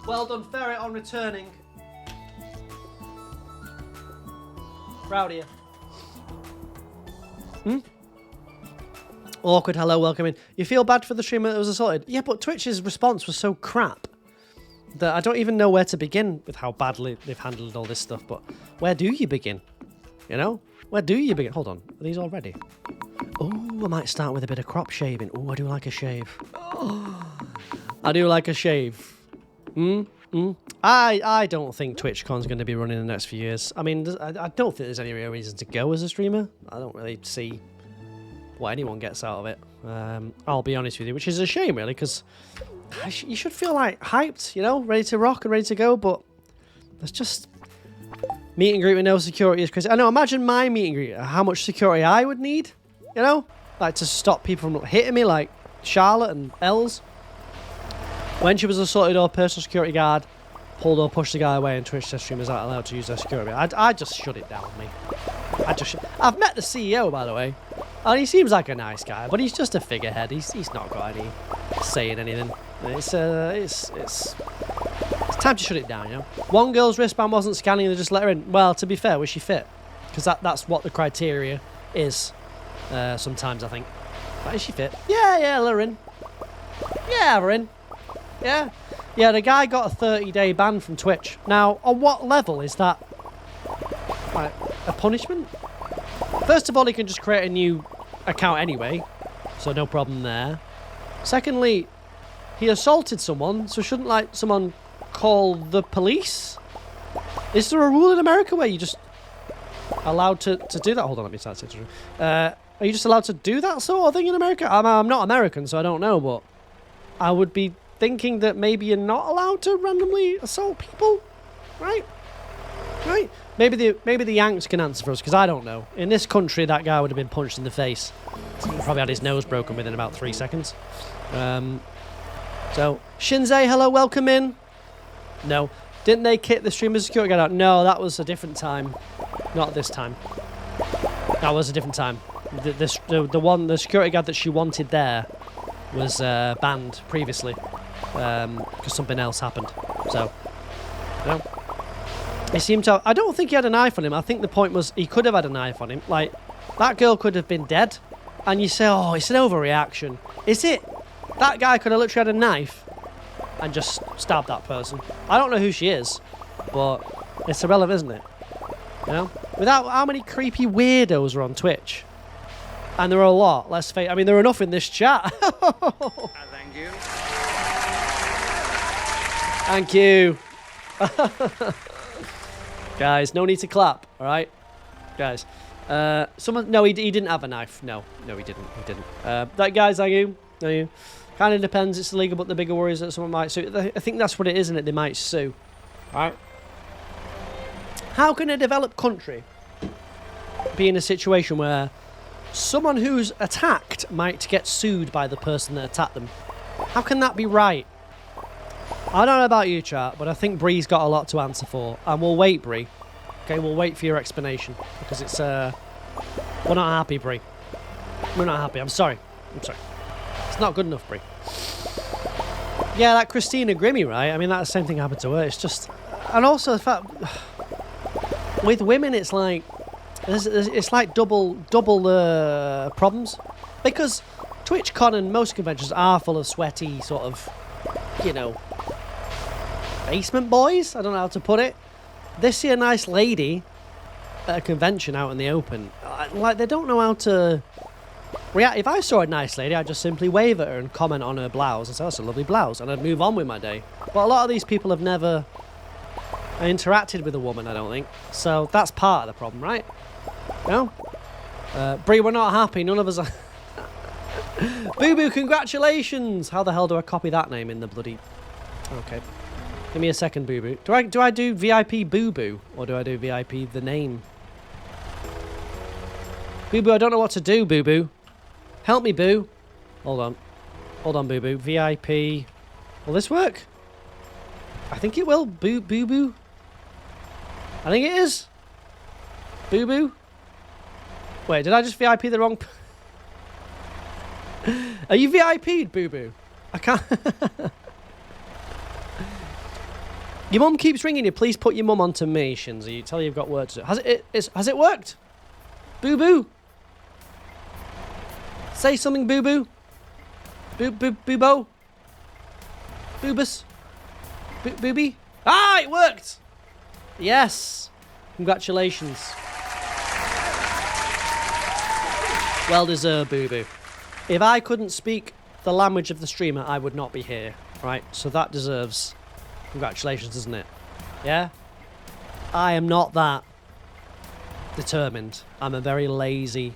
Well done, Ferret, on returning. Proud of you. Awkward, hello, welcome in. You feel bad for the streamer that was assaulted? Yeah, but Twitch's response was so crap that I don't even know where to begin with how badly they've handled all this stuff, but where do you begin? You know? Where do you begin? Hold on, are these all ready? Oh, I might start with a bit of crop shaving. Oh, I do like a shave. Oh, I do like a shave. I don't think TwitchCon's going to be running in the next few years. I mean, I don't think there's any real reason to go as a streamer. I don't really see what anyone gets out of it. I'll be honest with you, which is a shame, really, because you should feel like hyped, you know, ready to rock and ready to go, but there's just meet and greet with no security is crazy. I know, imagine my meet and greet, how much security I would need, you know, like to stop people from hitting me like Charlotte and Els. When she was assaulted, our personal security guard pulled or pushed the guy away, and Twitch test streamers aren't allowed to use their security. I just shut it down, me. I've met the CEO, by the way, and he seems like a nice guy, but he's just a figurehead. He's not got any saying anything. It's time to shut it down, you know. One girl's wristband wasn't scanning, they just let her in. Well, to be fair, was she fit? Because that's what the criteria is. Sometimes I think. Right, is she fit? Yeah, let her in. Yeah, have her in. Yeah. Yeah, the guy got a 30-day ban from Twitch. Now, on what level is that? Like, a punishment? First of all, he can just create a new account anyway, so no problem there. Secondly, he assaulted someone, so shouldn't, like, someone call the police? Is there a rule in America where you just allowed to do that? Hold on, let me start saying. Are you just allowed to do that sort of thing in America? I'm not American, so I don't know, but I would be thinking that maybe you're not allowed to randomly assault people, right? Right? Maybe the Yanks can answer for us, because I don't know. In this country, that guy would have been punched in the face. He probably had his nose broken within about 3 seconds. So, Shinzei, hello, welcome in. No. Didn't they kick the streamer's security guard out? No, that was a different time. Not this time. That was a different time. The security guard that she wanted there was banned previously. Because something else happened. So, you know. He seemed to... I don't think he had a knife on him. I think the point was he could have had a knife on him. Like, that girl could have been dead. And you say, oh, it's an overreaction. Is it? That guy could have literally had a knife and just stabbed that person. I don't know who she is, but it's irrelevant, isn't it? You know? Without how many creepy weirdos are on Twitch? And there are a lot. Let's face... I mean, there are enough in this chat. Thank you. Thank you. Guys, no need to clap, all right? Guys. Someone... No, he didn't have a knife. No, he didn't. That guy's like you. No, you. Kind of depends. It's illegal, but the bigger worry is that someone might sue. I think that's what it is, isn't it? They might sue. All right? How can a developed country be in a situation where someone who's attacked might get sued by the person that attacked them? How can that be right? I don't know about you, chat, but I think Bree's got a lot to answer for. And we'll wait, Bree. Okay, we'll wait for your explanation. Because it's, we're not happy, Bree. We're not happy. I'm sorry. It's not good enough, Bree. Yeah, that Christina Grimmie, right? I mean, that same thing happened to her. It's just... And also, the fact... With women, it's like... It's like double problems. Because TwitchCon and most conventions are full of sweaty, sort of, you know... basement boys? I don't know how to put it. They see a nice lady at a convention out in the open. Like, they don't know how to react. If I saw a nice lady, I'd just simply wave at her and comment on her blouse and say, that's a lovely blouse. And I'd move on with my day. But a lot of these people have never interacted with a woman, I don't think. So that's part of the problem, right? You know? Bree, we're not happy. None of us are... Boo Boo, congratulations! How the hell do I copy that name in the bloody... Okay. Give me a second, Boo Boo. Do I do VIP Boo Boo? Or do I do VIP the name? Boo Boo, I don't know what to do, Boo Boo. Help me, Boo. Hold on. Hold on, Boo Boo. VIP. Will this work? I think it will. Boo Boo. I think it is. Boo Boo. Wait, did I just VIP the wrong... Are you VIP'd, Boo Boo? I can't... Your mum keeps ringing you. Please put your mum onto me, Shinzi. You tell her you've got work to do. Has it worked? Boo Boo. Say something, Boo Boo. Boo-bo. Boobus. Booby. Ah, it worked. Yes. Congratulations. Well deserved, Boo Boo. If I couldn't speak the language of the streamer, I would not be here. Right? So that deserves... Congratulations, isn't it? Yeah? I am not that determined. I'm a very lazy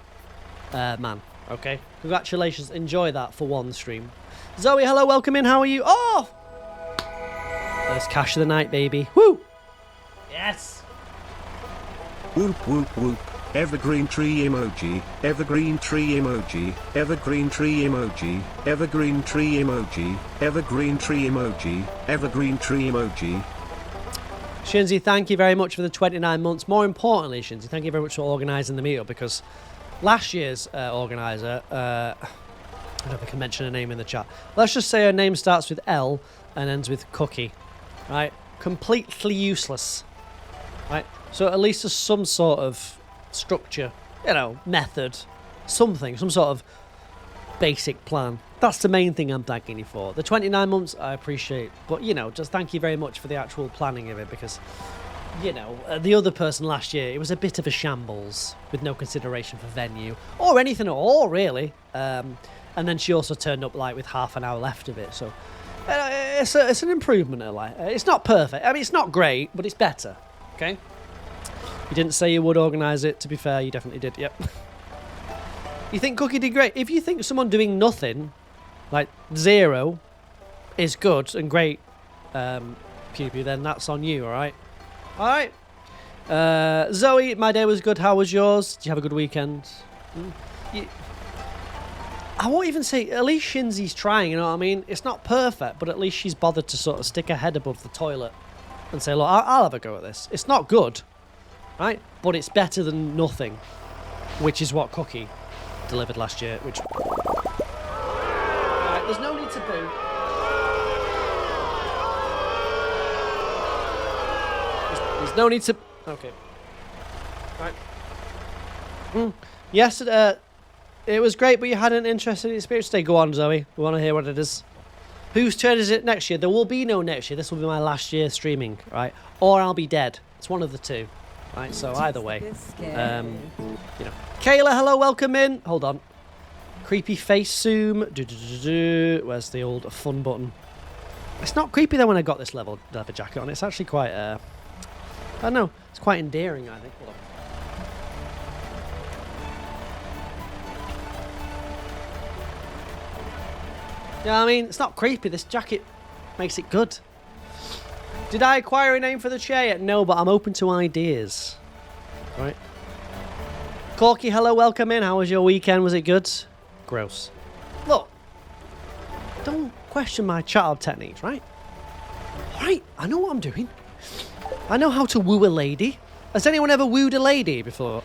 man. Okay? Congratulations. Enjoy that for one stream. Zoe, hello, welcome in. How are you? Oh! There's cash of the night, baby. Woo! Yes! Whoop whoop whoop. Evergreen tree emoji, evergreen tree emoji, evergreen tree emoji, evergreen tree emoji, evergreen tree emoji, evergreen tree emoji. Shinzi, thank you very much for the 29 months. More importantly, Shinzi, thank you very much for organising the meetup, because last year's organiser, I don't know if I can mention her name in the chat. Let's just say her name starts with L and ends with Cookie, right? Completely useless, right? So at least there's some sort of structure, you know, method, something, some sort of basic plan. That's the main thing I'm thanking you for. The 29 months, I appreciate. But, you know, just thank you very much for the actual planning of it because, you know, the other person last year, it was a bit of a shambles with no consideration for venue or anything at all, really. And then she also turned up, like, with half an hour left of it. So it's an improvement in life. It's not perfect. I mean, it's not great, but it's better. Okay? You didn't say you would organise it. To be fair, you definitely did. Yep. You think Cookie did great? If you think someone doing nothing, like 0, is good and great, Pew Pew, then that's on you, alright? Alright. Zoe, my day was good. How was yours? Did you have a good weekend? I won't even say, at least Shinzi's trying, you know what I mean? It's not perfect, but at least she's bothered to sort of stick her head above the toilet and say, look, I'll have a go at this. It's not good, right? But it's better than nothing, which is what Cookie delivered last year, which... Right, there's no need to boo. There's no need to... Okay. Right. Yes, it was great, but you had an interesting experience today. Go on, Zoe. We want to hear what it is. Whose turn is it next year? There will be no next year. This will be my last year streaming, right? Or I'll be dead. It's one of the two, right? So either way, you know. Kayla, hello, welcome in. Hold on. Creepy face zoom. Where's the old fun button? It's not creepy though when I got this leather jacket on. It's actually quite, I don't know. It's quite endearing, I think. Hold on. Yeah, I mean, it's not creepy. This jacket makes it good. Did I acquire a name for the chair yet? No, but I'm open to ideas. Right. Corky, hello, welcome in. How was your weekend? Was it good? Gross. Look, don't question my child techniques, right? Right, I know what I'm doing. I know how to woo a lady. Has anyone ever wooed a lady before?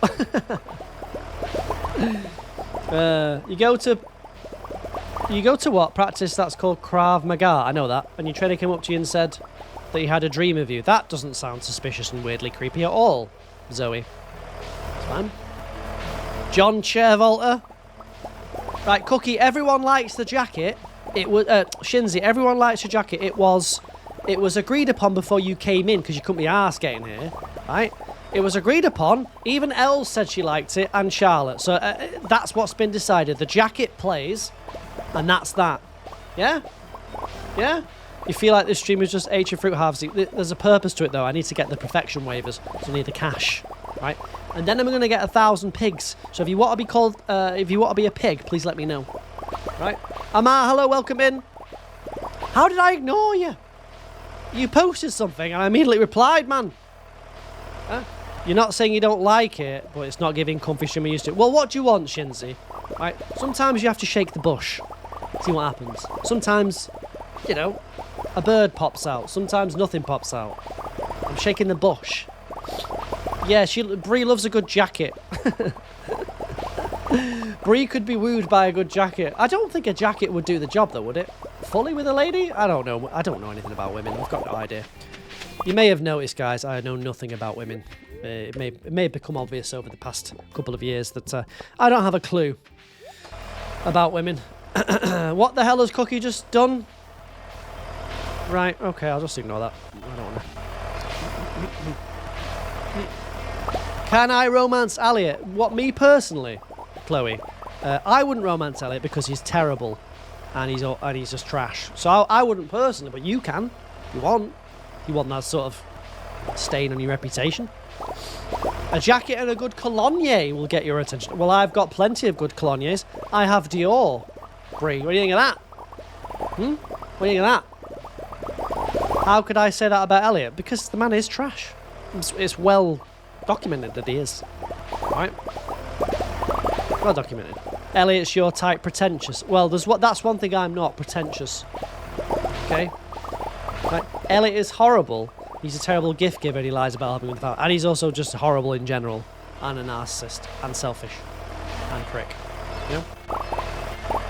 You go to what? Practice that's called Krav Maga. I know that. And your trainer came up to you and said that he had a dream of you. That doesn't sound suspicious and weirdly creepy at all, Zoe. It's fine. John Chairvolter. Right, Cookie, everyone likes the jacket. It was Shinzi, everyone likes your jacket. It was agreed upon before you came in because you couldn't be arsed getting here, right? It was agreed upon. Even Elle said she liked it, and Charlotte. So that's what's been decided. The jacket plays, and that's that. Yeah? Yeah? You feel like this stream is just H and fruit harvesting. There's a purpose to it, though. I need to get the perfection waivers, so I need the cash, right? And then I'm going to get 1,000 pigs. So if you want to be called, if you want to be a pig, please let me know. Right? Amar, hello, welcome in. How did I ignore you? You posted something, and I immediately replied, man. Huh? You're not saying you don't like it, but it's not giving comfy stream we used to. Well, what do you want, Shinzi? Right? Sometimes you have to shake the bush. See what happens. Sometimes, you know, a bird pops out. Sometimes nothing pops out. I'm shaking the bush. Yeah, Bree loves a good jacket. Bree could be wooed by a good jacket. I don't think a jacket would do the job, though, would it? Fully with a lady? I don't know. I don't know anything about women. I've got no idea. You may have noticed, guys, I know nothing about women. It may have become obvious over the past couple of years that I don't have a clue about women. What the hell has Cookie just done? Right, okay, I'll just ignore that. I don't want to. Can I romance Elliot? What, me personally, Chloe? I wouldn't romance Elliot because he's terrible and he's just trash. So I wouldn't personally, but you can. You want. You want that sort of stain on your reputation. A jacket and a good cologne will get your attention. Well, I've got plenty of good colognes. I have Dior. Brie, what do you think of that? What do you think of that? How could I say that about Elliot? Because the man is trash. It's well documented that he is. Right? Well documented. Elliot's your type, pretentious. Well, that's one thing I'm not, pretentious. Okay? Right? Elliot is horrible. He's a terrible gift giver and he lies about helping with the family. And he's also just horrible in general. And a narcissist. And selfish. And prick. You know?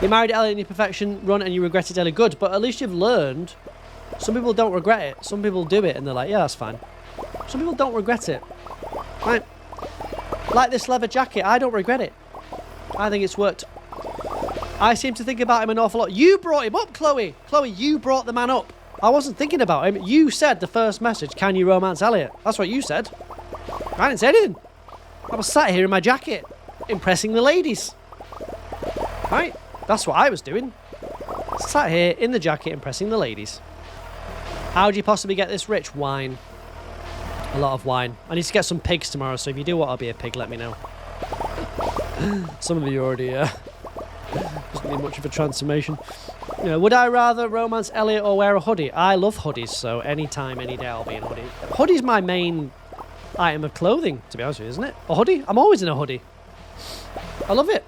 You married Elliot in your perfection run and you regretted Elliot. Good, but at least you've learned. Some people don't regret it. Some people do it and they're like, yeah, that's fine. Some people don't regret it. Right? Like this leather jacket, I don't regret it. I think it's worked I seem to think about him an awful lot. You brought him up, Chloe. Chloe, you brought the man up. I wasn't thinking about him. You said the first message, can you romance Elliot? That's what you said. I didn't say anything. I was sat here in my jacket, impressing the ladies. Right? That's what I was doing. Sat here in the jacket, impressing the ladies. How do you possibly get this rich? Wine. A lot of wine. I need to get some pigs tomorrow, so if you do want to be a pig, let me know. Some of you already, doesn't need much of a transformation. You know, would I rather romance Elliot or wear a hoodie? I love hoodies, so anytime, any day I'll be in a hoodie. Hoodie's my main item of clothing, to be honest with you, isn't it? A hoodie? I'm always in a hoodie. I love it.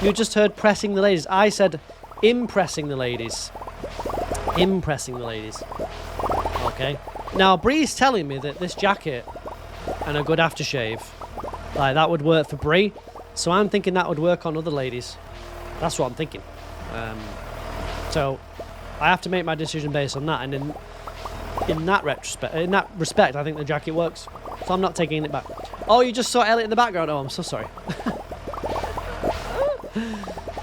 You just heard pressing the ladies. I said impressing the ladies. Impressing the ladies. Okay. Now, Bree's telling me that this jacket and a good aftershave, like, that would work for Bree. So I'm thinking that would work on other ladies. That's what I'm thinking. So I have to make my decision based on that. And in that respect, I think the jacket works. So I'm not taking it back. Oh, you just saw Elliot in the background. Oh, I'm so sorry.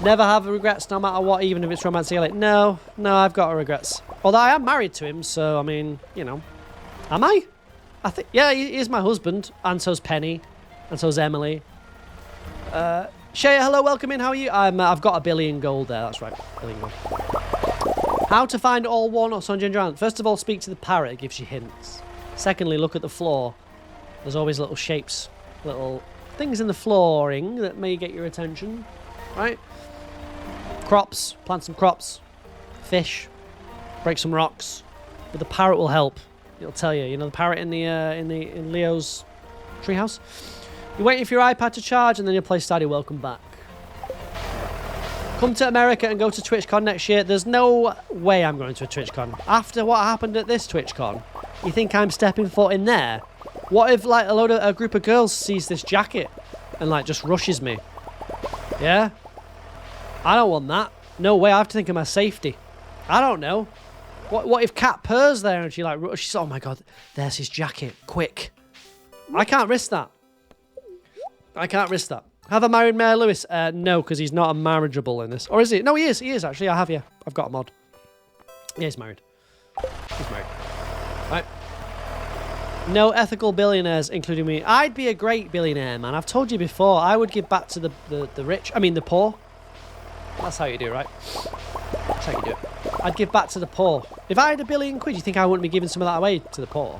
Never have regrets, no matter what, even if it's romancing Elliot. No, I've got regrets. Although I am married to him, so I mean, you know, am I? I think, yeah, he is my husband, and so's Penny, and so's Emily. Shea, hello, welcome in. How are you? I've got $1 billion gold there. That's right, $1 billion gold. How to find all walnuts on Ginger Island? First of all, speak to the parrot. It gives you hints. Secondly, look at the floor. There's always little shapes, little things in the flooring that may get your attention, right? Crops, plant some crops, fish, break some rocks. But the parrot will help. It'll tell you. You know the parrot in Leo's treehouse. You're waiting for your iPad to charge, and then you'll play Stardew. Welcome back. Come to America and go to TwitchCon next year. There's no way I'm going to a TwitchCon. After what happened at this TwitchCon, you think I'm stepping foot in there? What if, like, a group of girls sees this jacket and, like, just rushes me? Yeah? I don't want that. No way. I have to think of my safety. I don't know. What if Cat purrs there and she, like, she's, oh my god, there's his jacket. Quick. I can't risk that. I can't risk that. Have I married Mayor Lewis? No, because he's not a marriageable in this. Or is he? No, he is. He is, actually. I have, yeah. I've got a mod. Yeah, he's married. He's married. Right. No ethical billionaires, including me. I'd be a great billionaire, man. I've told you before. I would give back to the rich. I mean, the poor. That's how you do it, right? That's how you do it. I'd give back to the poor. If I had £1 billion, you think I wouldn't be giving some of that away to the poor?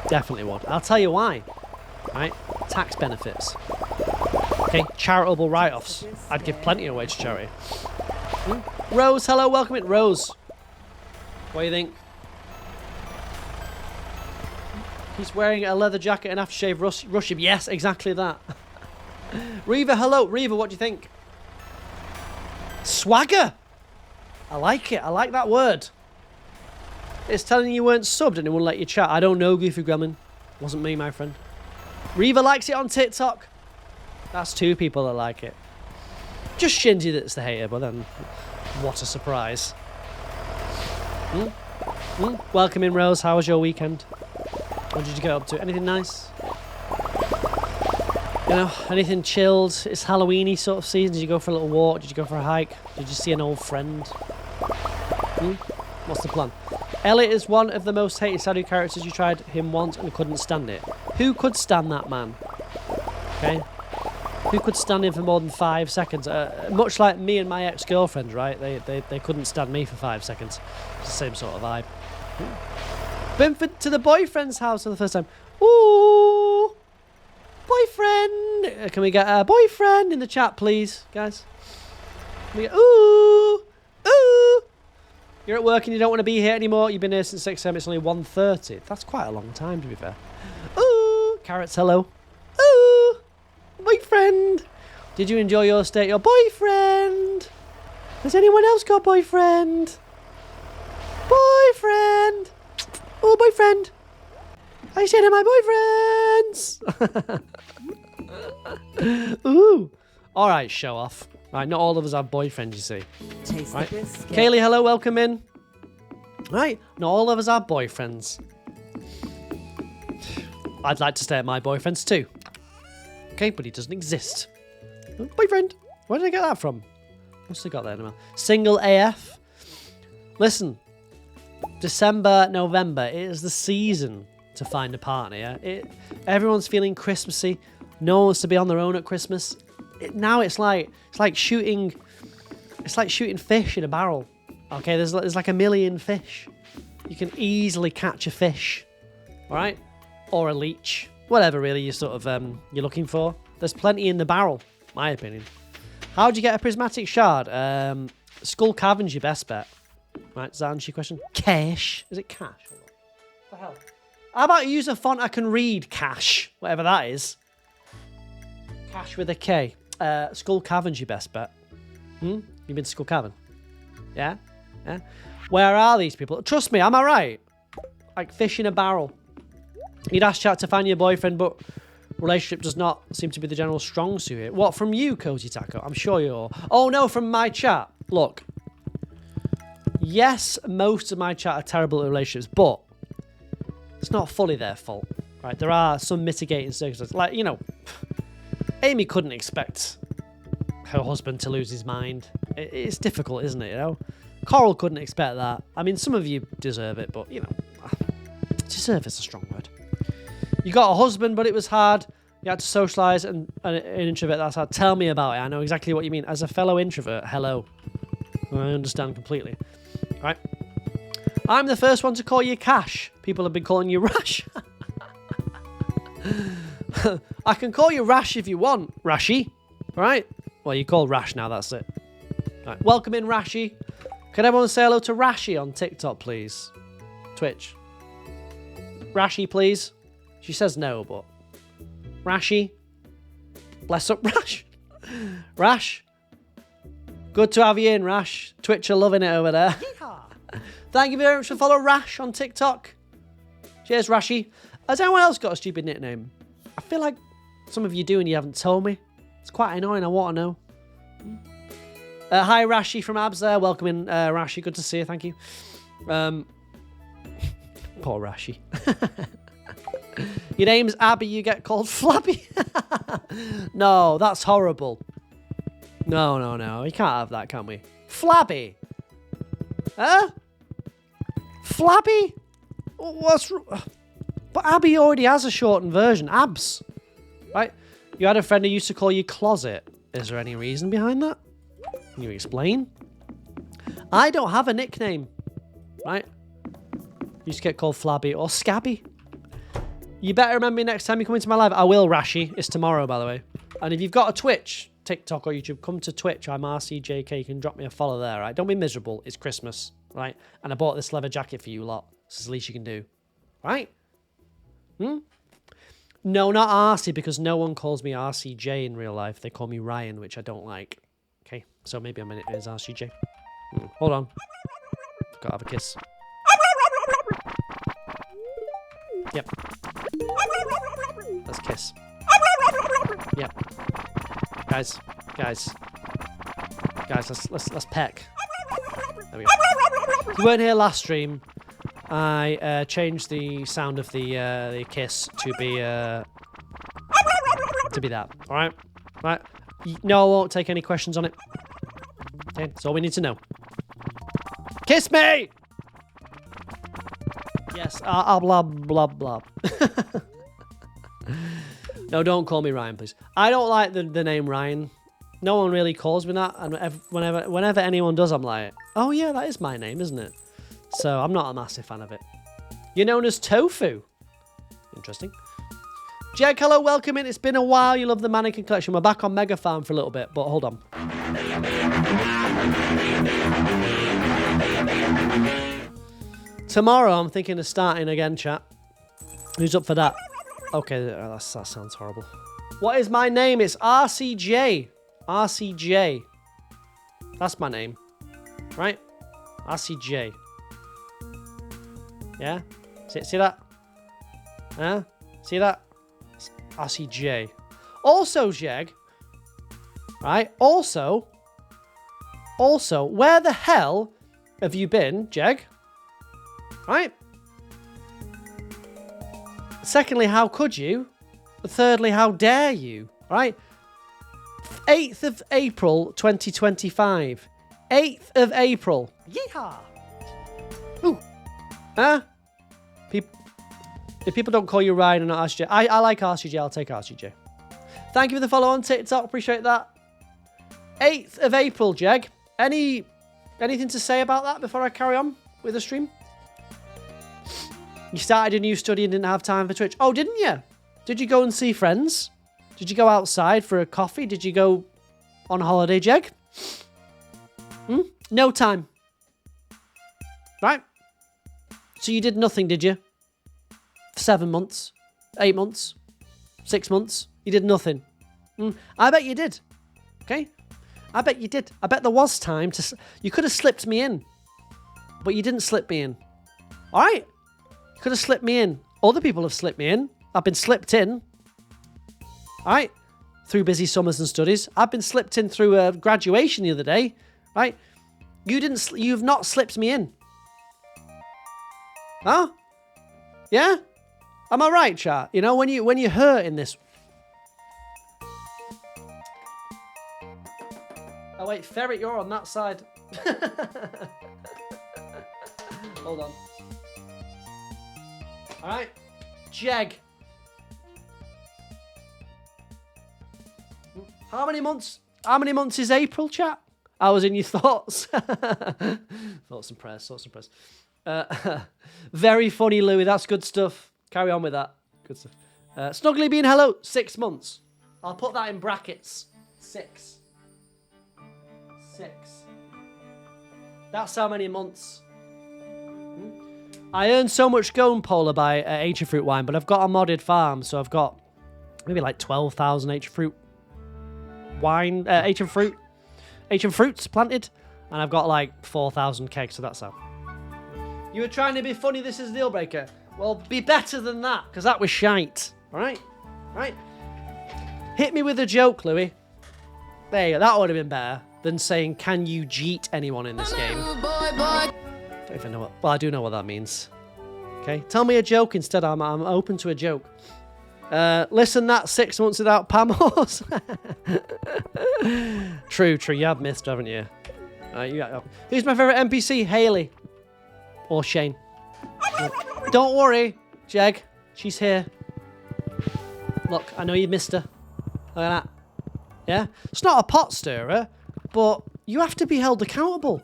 Definitely would. I'll tell you why. Right? Tax benefits. Okay, charitable write-offs. I'd give plenty away to charity. Rose, hello, welcome in. Rose. What do you think? He's wearing a leather jacket and aftershave. Rush him. Yes, exactly that. Reva, hello. Reva, what do you think? Swagger. I like it. I like that word. It's telling you weren't subbed and it won't let you chat. I don't know, Goofy Gremlin. Wasn't me, my friend. Reva likes it on TikTok. That's 2 people that like it. Just Shinji that's the hater, but then what a surprise. Welcome in, Rose. How was your weekend? What did you get up to? Anything nice? You know, anything chilled? It's Halloween-y sort of season. Did you go for a little walk? Did you go for a hike? Did you see an old friend? What's the plan? Elliot is one of the most hated Stardew characters. You tried him once and couldn't stand it. Who could stand that man? Okay? Who could stand him for more than 5 seconds? Much like me and my ex-girlfriend, right? They couldn't stand me for 5 seconds. It's the same sort of vibe. Been to the boyfriend's house for the first time. Ooh! Boyfriend! Can we get a boyfriend in the chat, please, guys? Can we get, ooh! Ooh! You're at work and you don't want to be here anymore. You've been here since 6 a.m. It's only 1:30. That's quite a long time, to be fair. Ooh! Carrots, hello. Ooh! Boyfriend! Did you enjoy your stay at your boyfriend? Has anyone else got boyfriend? Boyfriend! Oh, boyfriend! I said to my boyfriends! Ooh! Alright, show off. Right, not all of us have boyfriends, you see. Taste right. the biscuit. Kaylee, hello, welcome in. Right, not all of us have boyfriends. I'd like to stay at my boyfriend's too. Okay, but he doesn't exist. Boyfriend. Where did I get that from? Must have got that in a while. Single AF. Listen, December, November, it is the season to find a partner. Yeah? Everyone's feeling Christmassy. No one wants to be on their own at Christmas. Now it's like shooting fish in a barrel. Okay, there's like a million fish. You can easily catch a fish, all right, or a leech, whatever really you sort of you're looking for. There's plenty in the barrel, my opinion. How do you get a prismatic shard? Skull Cavern's your best bet. Right, does that answer your question? Cash? Is it cash? What the hell? How about you use a font I can read? Cash, whatever that is. Cash with a K. Skull Cavern's your best bet. You've been to Skull Cavern? Yeah? Yeah? Where are these people? Trust me, am I right? Like fish in a barrel. You'd ask chat to find your boyfriend, but relationship does not seem to be the general strong suit here. What, from you, Cozy Taco? I'm sure you're... Oh, no, from my chat. Look. Yes, most of my chat are terrible at relationships, but it's not fully their fault. Right? There are some mitigating circumstances. Like, you know, Amy couldn't expect her husband to lose his mind. It's difficult, isn't it, you know? Coral couldn't expect that. I mean, some of you deserve it, but, you know, deserve is a strong word. You got a husband, but it was hard. You had to socialise, and an introvert, that's hard. Tell me about it. I know exactly what you mean. As a fellow introvert, hello. I understand completely. Right? I'm the first one to call you Cash. People have been calling you Rash. I can call you Rash if you want, Rashy. Right? Well, you call Rash now, that's it. Right. Welcome in, Rashy. Can everyone say hello to Rashy on TikTok, please? Twitch. Rashy, please. She says no, but... Rashy. Bless up, Rash. Rash. Good to have you in, Rash. Twitch are loving it over there. Thank you very much for following Rash on TikTok. Cheers, Rashy. Has anyone else got a stupid nickname? I feel like some of you do and you haven't told me. It's quite annoying. I want to know. Hi, Rashi from Abs there. Welcome in, Rashi. Good to see you. Thank you. Poor Rashi. Your name's Abby. You get called Flappy. No, that's horrible. No. We can't have that, can we? Flabby. Huh? Flabby? What's... But Abby already has a shortened version. Abs. Right? You had a friend who used to call you Closet. Is there any reason behind that? Can you explain? I don't have a nickname. Right? Used to get called Flabby or Scabby. You better remember me next time you come into my live. I will, Rashi. It's tomorrow, by the way. And if you've got a Twitch, TikTok or YouTube, come to Twitch. I'm RCJK. You can drop me a follow there, right? Don't be miserable. It's Christmas, right? And I bought this leather jacket for you lot. This is the least you can do. Right? No, not RC, because no one calls me RCJ in real life. They call me Ryan, which I don't like. Okay, so maybe a minute is RCJ. Hold on. Gotta have a kiss. Yep. Let's kiss. Yep. Guys, let's peck. There we go. If you weren't here last stream, I changed the sound of the kiss to be that. All right, right. No, I won't take any questions on it. Okay, that's all we need to know. Kiss me. Yes, I'll blah blah blah. No, don't call me Ryan, please. I don't like the name Ryan. No one really calls me that, and whenever anyone does, I'm like, oh yeah, that is my name, isn't it? So I'm not a massive fan of it. You're known as Tofu. Interesting. Jeg, hello, welcome in. It's been a while. You love the mannequin collection. We're back on Mega Farm for a little bit, but hold on. Tomorrow, I'm thinking of starting again, chat. Who's up for that? Okay, that sounds horrible. What is my name? It's RCJ. RCJ. That's my name. Right? RCJ. Yeah? See that? Huh? See that? It's RCJ. Also, Jeg. Right? Also, where the hell have you been, Jeg? Right? Secondly, how could you? Thirdly, how dare you? Right? 8th of April 2025. 8th of April. Yeehaw! Ooh. Huh? If people don't call you Ryan and not RCJ, I like RCJ, I'll take RCJ. Thank you for the follow on TikTok, appreciate that. 8th of April, Jeg. Anything to say about that before I carry on with the stream? You started a new study and didn't have time for Twitch. Oh, didn't you? Did you go and see friends? Did you go outside for a coffee? Did you go on holiday, Jeg? No time. Right? So you did nothing, did you? 7 months? 8 months? 6 months? You did nothing. I bet you did. Okay? I bet you did. I bet there was time to... You could have slipped me in. But you didn't slip me in. Alright? You could have slipped me in. Other people have slipped me in. I've been slipped in. Alright? Through busy summers and studies. I've been slipped in through a graduation the other day. Right? You've not slipped me in. Huh? Yeah? Am I right, chat? You know, when you hurt in this... Oh wait, Ferret, you're on that side. Hold on. Alright. Jeg. How many months is April, chat? I was in your thoughts. Thoughts and prayers. Very funny, Louis. That's good stuff. Carry on with that. Good stuff. Snuggly Bean, hello. 6 months. I'll put that in brackets. 6. That's how many months. I earn so much Gone Polar by Ancient Fruit wine, but I've got a modded farm, so I've got maybe like 12,000 Ancient Fruit wine, Ancient Fruits planted, and I've got like 4,000 kegs, so that's how. You were trying to be funny, this is a deal breaker. Well, be better than that, because that was shite. Alright? Right? Hit me with a joke, Louis. There you go, that would have been better than saying, can you jeet anyone in this game? Don't even know what... Well, I do know what that means. Okay? Tell me a joke instead, I'm open to a joke. Listen, that's 6 months without Pamos. True, you have missed, haven't you? Who's my favourite NPC? Haley. Or Shane. Don't worry, Jeg. She's here. Look, I know you missed her. Look at that. Yeah? It's not a pot stirrer, but you have to be held accountable.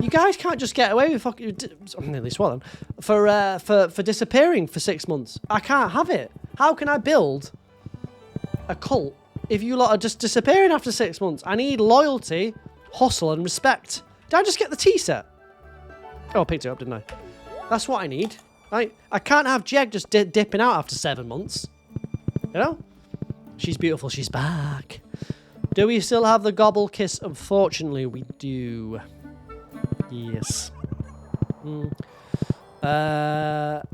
You guys can't just get away with fucking... I'm nearly swallowed. For disappearing for 6 months. I can't have it. How can I build a cult if you lot are just disappearing after 6 months? I need loyalty, hustle, and respect. Did I just get the tea set? Oh, I picked it up, didn't I? That's what I need. Right? I can't have Jeg just dipping out after 7 months. You know? She's beautiful. She's back. Do we still have the gobble kiss? Unfortunately, we do. Yes.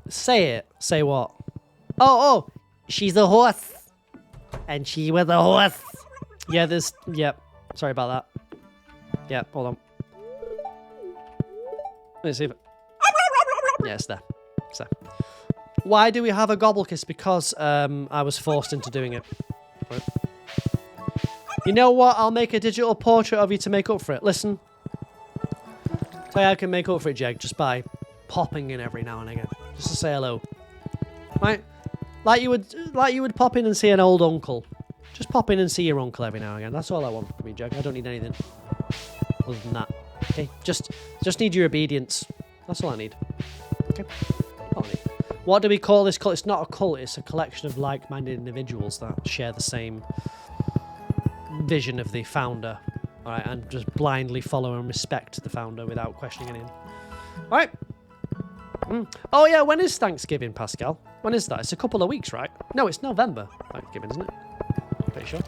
Say it. Say what? Oh, she's a horse. And she was a horse. Yeah, yep. Sorry about that. Yeah, hold on. Let's see if yeah, it's there. It's there. Why do we have a gobble kiss? Because I was forced into doing it. Right. You know what? I'll make a digital portrait of you to make up for it. Listen. Tell you I can make up for it, Jeg, just by popping in every now and again. Just to say hello. Right? Like you would pop in and see an old uncle. Just pop in and see your uncle every now and again. That's all I want from you, Jeg. I don't need anything other than that. Okay? Just need your obedience. That's all I need. Okay? All I need. What do we call this cult? It's not a cult, it's a collection of like-minded individuals that share the same vision of the founder. Alright, and just blindly follow and respect the founder without questioning him. Alright. Oh yeah, when is Thanksgiving, Pascal? When is that? It's a couple of weeks, right? No, it's November. Thanksgiving, isn't it? Pretty sure.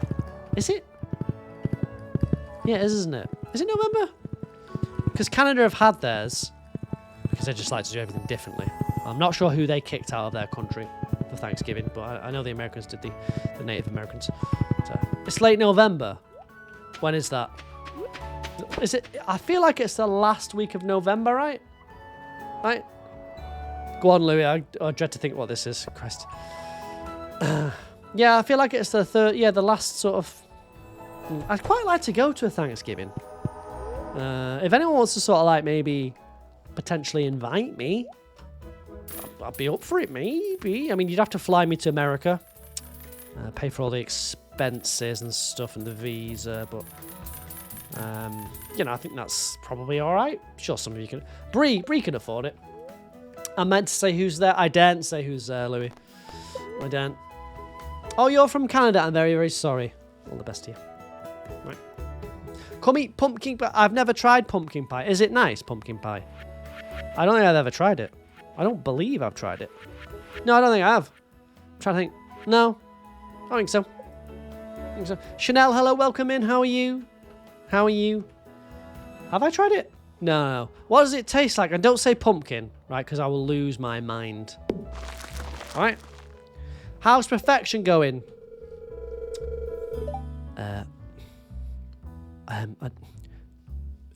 Is it? Yeah, it is, isn't it? Is it November? Because Canada have had theirs. Because they just like to do everything differently. I'm not sure who they kicked out of their country for Thanksgiving, but I know the Americans did the Native Americans. So, it's late November. When is that? Is it? I feel like it's the last week of November, right? Right? Go on, Louis. I dread to think what this is. Christ. Yeah, I feel like it's the third. Yeah, the last sort of I'd quite like to go to a Thanksgiving. If anyone wants to sort of like maybe potentially invite me, I'd be up for it, maybe. I mean, you'd have to fly me to America, pay for all the expenses and stuff and the visa, but you know, I think that's probably all right. Sure, some of you can. Bree can afford it. I meant to say who's there. I daren't say who's there, Louis. I daren't. Oh, you're from Canada. I'm very, very sorry. All the best to you. Right. Come eat pumpkin pie. I've never tried pumpkin pie. Is it nice, pumpkin pie? I don't think I've ever tried it. I don't believe I've tried it. No, I don't think I have. I'm trying to think. No. I don't think so. Chanel, hello, welcome in. How are you? How are you? Have I tried it? No. What does it taste like? And don't say pumpkin, right? Because I will lose my mind. All right. How's perfection going?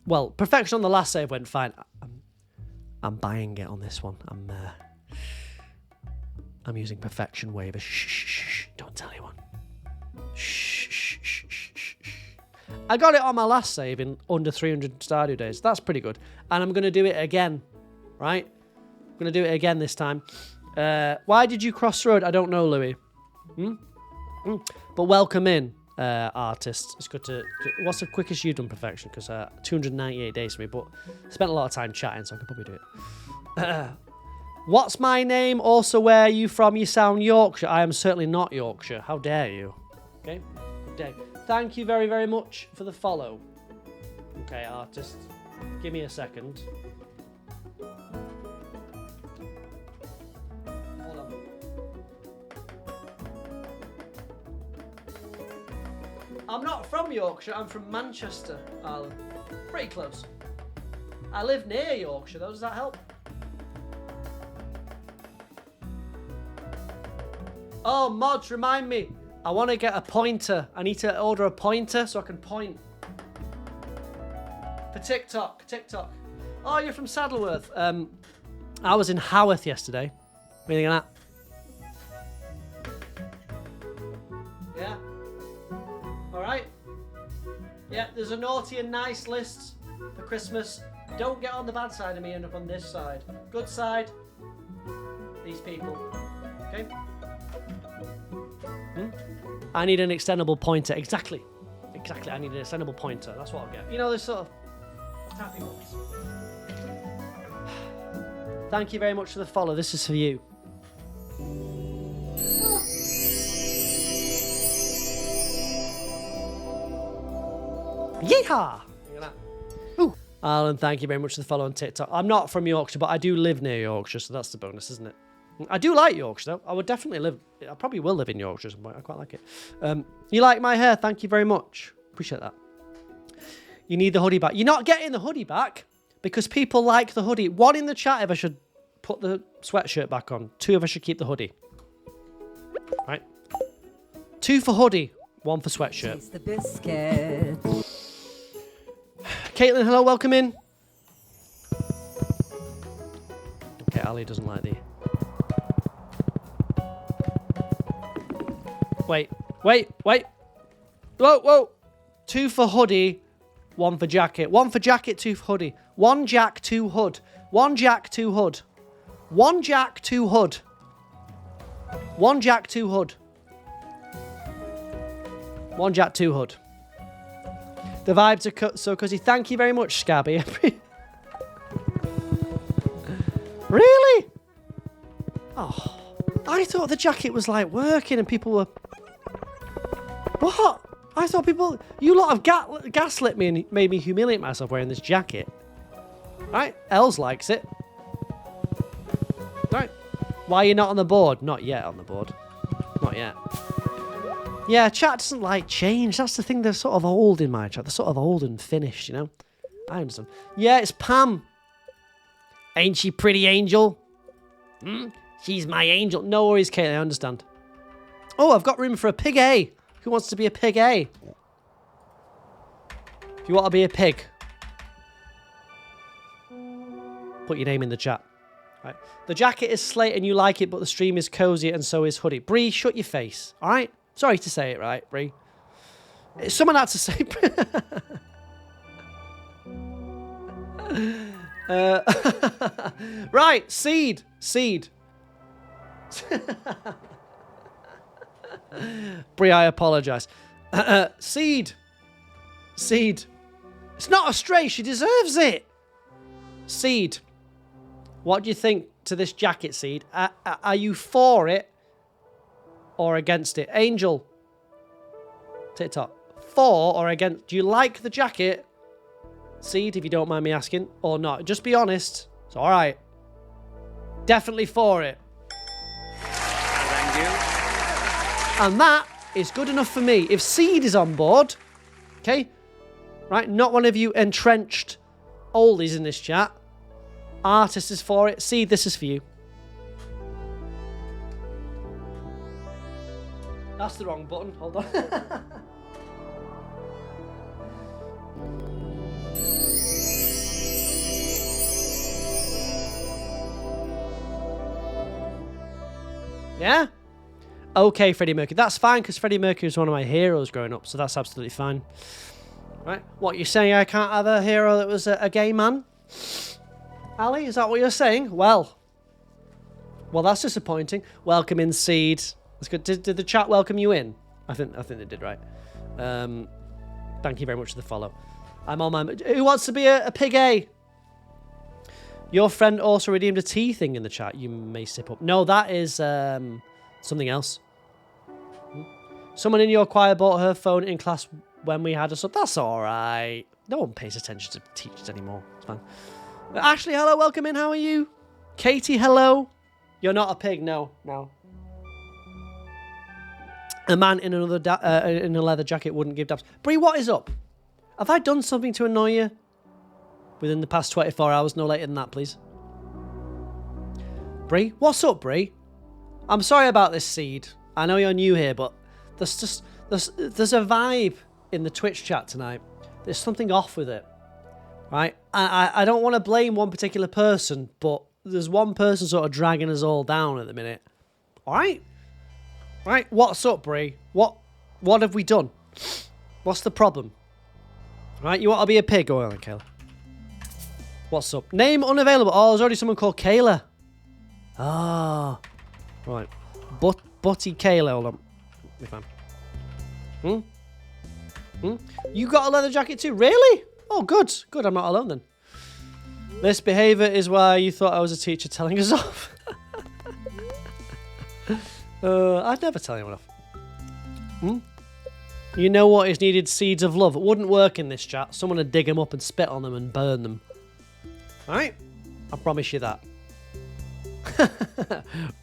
Well, perfection on the last save went fine. I'm buying it on this one. I'm using perfection waiver. Shh. Don't tell anyone. Shh. I got it on my last save in under 300 Stardew days. That's pretty good. And I'm going to do it again, right? I'm going to do it again this time. Why did you cross the road? I don't know, Louis. But welcome in, artist. It's good to... What's the quickest you've done perfection? Because 298 days for me, but I spent a lot of time chatting, so I could probably do it. What's my name? Also, where are you from? You sound Yorkshire. I am certainly not Yorkshire. How dare you? Okay? How dare you? Thank you very, very much for the follow. Okay, artist. Give me a second. Hold on. I'm not from Yorkshire. I'm from Manchester, Ireland. Pretty close. I live near Yorkshire, though. Does that help? Oh, mods, remind me. I want to get a pointer. I need to order a pointer so I can point. For TikTok. Oh, you're from Saddleworth. I was in Haworth yesterday. What do you think of that? Yeah. All right. Yeah, there's a naughty and nice list for Christmas. Don't get on the bad side of me, end up on this side. Good side. These people. Okay? I need an extendable pointer. Exactly. I need an extendable pointer. That's what I'll get. You know, this sort of happy ones. Thank you very much for the follow. This is for you. Yeehaw! Look at that. Ooh. Alan, thank you very much for the follow on TikTok. I'm not from Yorkshire, but I do live near Yorkshire, so that's the bonus, isn't it? I do like Yorkshire, though. I would definitely live... I probably will live in Yorkshire at some point. I quite like it. You like my hair? Thank you very much. Appreciate that. You need the hoodie back. You're not getting the hoodie back because people like the hoodie. One in the chat if I should put the sweatshirt back on. 2 if I should keep the hoodie. Right? 2 for hoodie. 1 for sweatshirt. Taste the biscuit. Caitlin, hello. Welcome in. Okay, Ali doesn't like the... Wait. Whoa. 2 for hoodie, 1 for jacket. 1 for jacket, 2 for hoodie. 1 jack, 2 hood. 1 jack, 2 hood. 1 jack, 2 hood. 1 jack, 2 hood. 1 jack, 2 hood. The vibes are so cozy. Thank you very much, Scabby. Really? Oh, I thought the jacket was like working and people were... What? I thought people... You lot have gaslit me and made me humiliate myself wearing this jacket. Right? Els likes it. Right. Why are you not on the board? Not yet on the board. Not yet. Yeah, chat doesn't like change. That's the thing. They're sort of old in my chat. They're sort of old and finished, you know? I understand. Yeah, it's Pam. Ain't she pretty, Angel? She's my angel. No worries, Kate. I understand. Oh, I've got room for a pig A. Who wants to be a pig A? If you want to be a pig, put your name in the chat. Right. The jacket is slate and you like it, but the stream is cozy and so is hoodie. Bree, shut your face. All right? Sorry to say it, right, Bree? Someone had to say. Right, seed. Brie, I apologise. Seed. It's not a stray. She deserves it. Seed. What do you think to this jacket, Seed? Are you for it or against it? Angel. TikTok. For or against? Do you like the jacket, Seed, if you don't mind me asking, or not? Just be honest. It's all right. Definitely for it. Thank you. And that is good enough for me. If Seed is on board, okay, right, not one of you entrenched oldies in this chat. Artist is for it. Seed, this is for you. That's the wrong button. Hold on. Yeah? Okay, Freddie Mercury. That's fine, because Freddie Mercury was one of my heroes growing up, so that's absolutely fine. Right? What, you're saying I can't have a hero that was a gay man? Ali, is that what you're saying? Well, that's disappointing. Welcome in, Seed. That's good. Did the chat welcome you in? I think they did, right? Thank you very much for the follow. I'm on my... Who wants to be a pig A? Your friend also redeemed a tea thing in the chat. You may sip up. No, that is something else. Someone in your choir bought her phone in class when we had a sub. That's all right. No one pays attention to teachers anymore. It's fine. Ashley, hello. Welcome in. How are you? Katie, hello. You're not a pig. No. A man in in a leather jacket wouldn't give dabs. Brie, what is up? Have I done something to annoy you? Within the past 24 hours, no later than that, please. Brie? What's up, Brie? I'm sorry about this, Seed. I know you're new here, but there's a vibe in the Twitch chat tonight. There's something off with it, right? I don't want to blame one particular person, but there's one person sort of dragging us all down at the minute. All right? Right? What's up, Brie? What have we done? What's the problem? Right? You want to be a pig? Go on, Kayla. What's up? Name unavailable. Oh, there's already someone called Kayla. Ah. Right. Butty Kayla. Hold on. Be fine. You got a leather jacket too? Really? Oh, good. Good. I'm not alone then. This behaviour is why you thought I was a teacher telling us off. I'd never tell anyone off. You know what is needed? Seeds of love. It wouldn't work in this chat. Someone would dig them up and spit on them and burn them. Alright? I promise you that.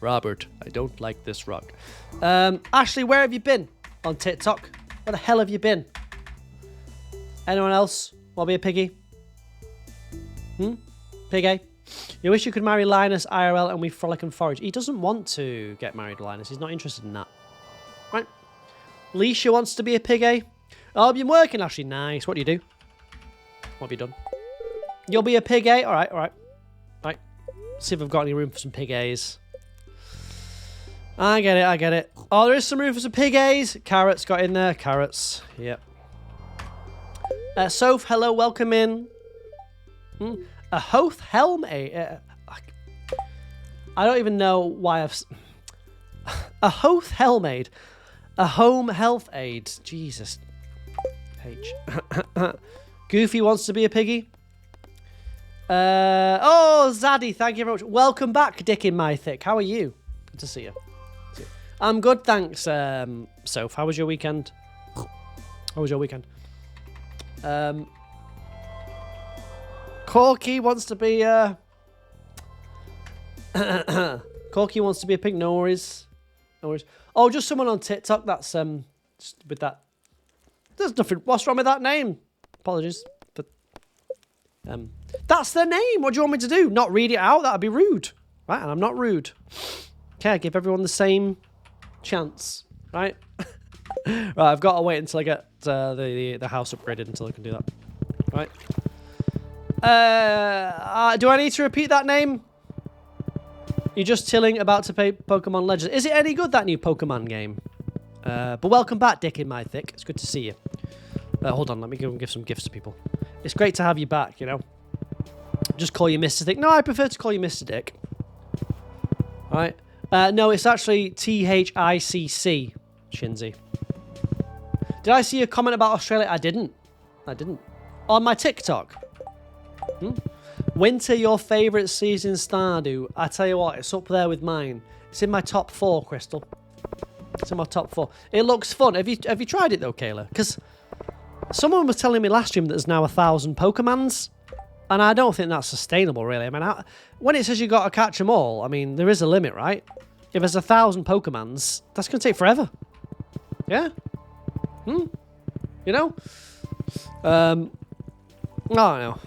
Robert, I don't like this rug. Ashley, where have you been? On TikTok? Where the hell have you been? Anyone else want to be a piggy? Piggy? You wish you could marry Linus IRL and we frolic and forage. He doesn't want to get married, Linus. He's not interested in that. Right? Leisha wants to be a piggy. Oh, I've been working, Ashley. Nice. What do you do? What have you done? You'll be a pig A? Alright. Right. See if I've got any room for some pig A's. I get it. Oh, there is some room for some pig A's. Carrots got in there. Carrots. Yep. Soph, hello. Welcome in. A Hoth Helm A. I don't even know why I've... A Hoth Helmaid. A Home Health Aid. Jesus. H. Goofy wants to be a piggy. Oh, Zaddy, thank you very much. Welcome back, Dick in my thick. How are you? Good to see you. I'm good, thanks, Soph. How was your weekend? Corky wants to be Corky wants to be a pig. No worries. Oh, just someone on TikTok that's just with that. There's nothing. What's wrong with that name? Apologies, but that's their name. What do you want me to do? Not read it out? That'd be rude, right? And I'm not rude. Okay, I give everyone the same chance, right? Right, I've got to wait until I get the house upgraded until I can do that. Right. Do I need to repeat that name? You're just chilling, about to play Pokemon Legends. Is it any good, that new Pokemon game? But welcome back, Dick in my thick. It's good to see you. Hold on, let me go and give some gifts to people. It's great to have you back, you know. Just call you Mr. Dick. No, I prefer to call you Mr. Dick. All right. No, it's actually THICC, Shinzy. Did I see a comment about Australia? I didn't. On my TikTok. Winter, your favourite season, Stardew. I tell you what, it's up there with mine. It's in my top 4, Crystal. It's in my top 4. It looks fun. Have you tried it though, Kayla? Because someone was telling me last stream that there's now 1,000 Pokemons. And I don't think that's sustainable, really. I mean, when it says you got to catch them all, I mean, there is a limit, right? If there's 1,000 Pokemons, that's going to take forever. Yeah? You know? I don't know.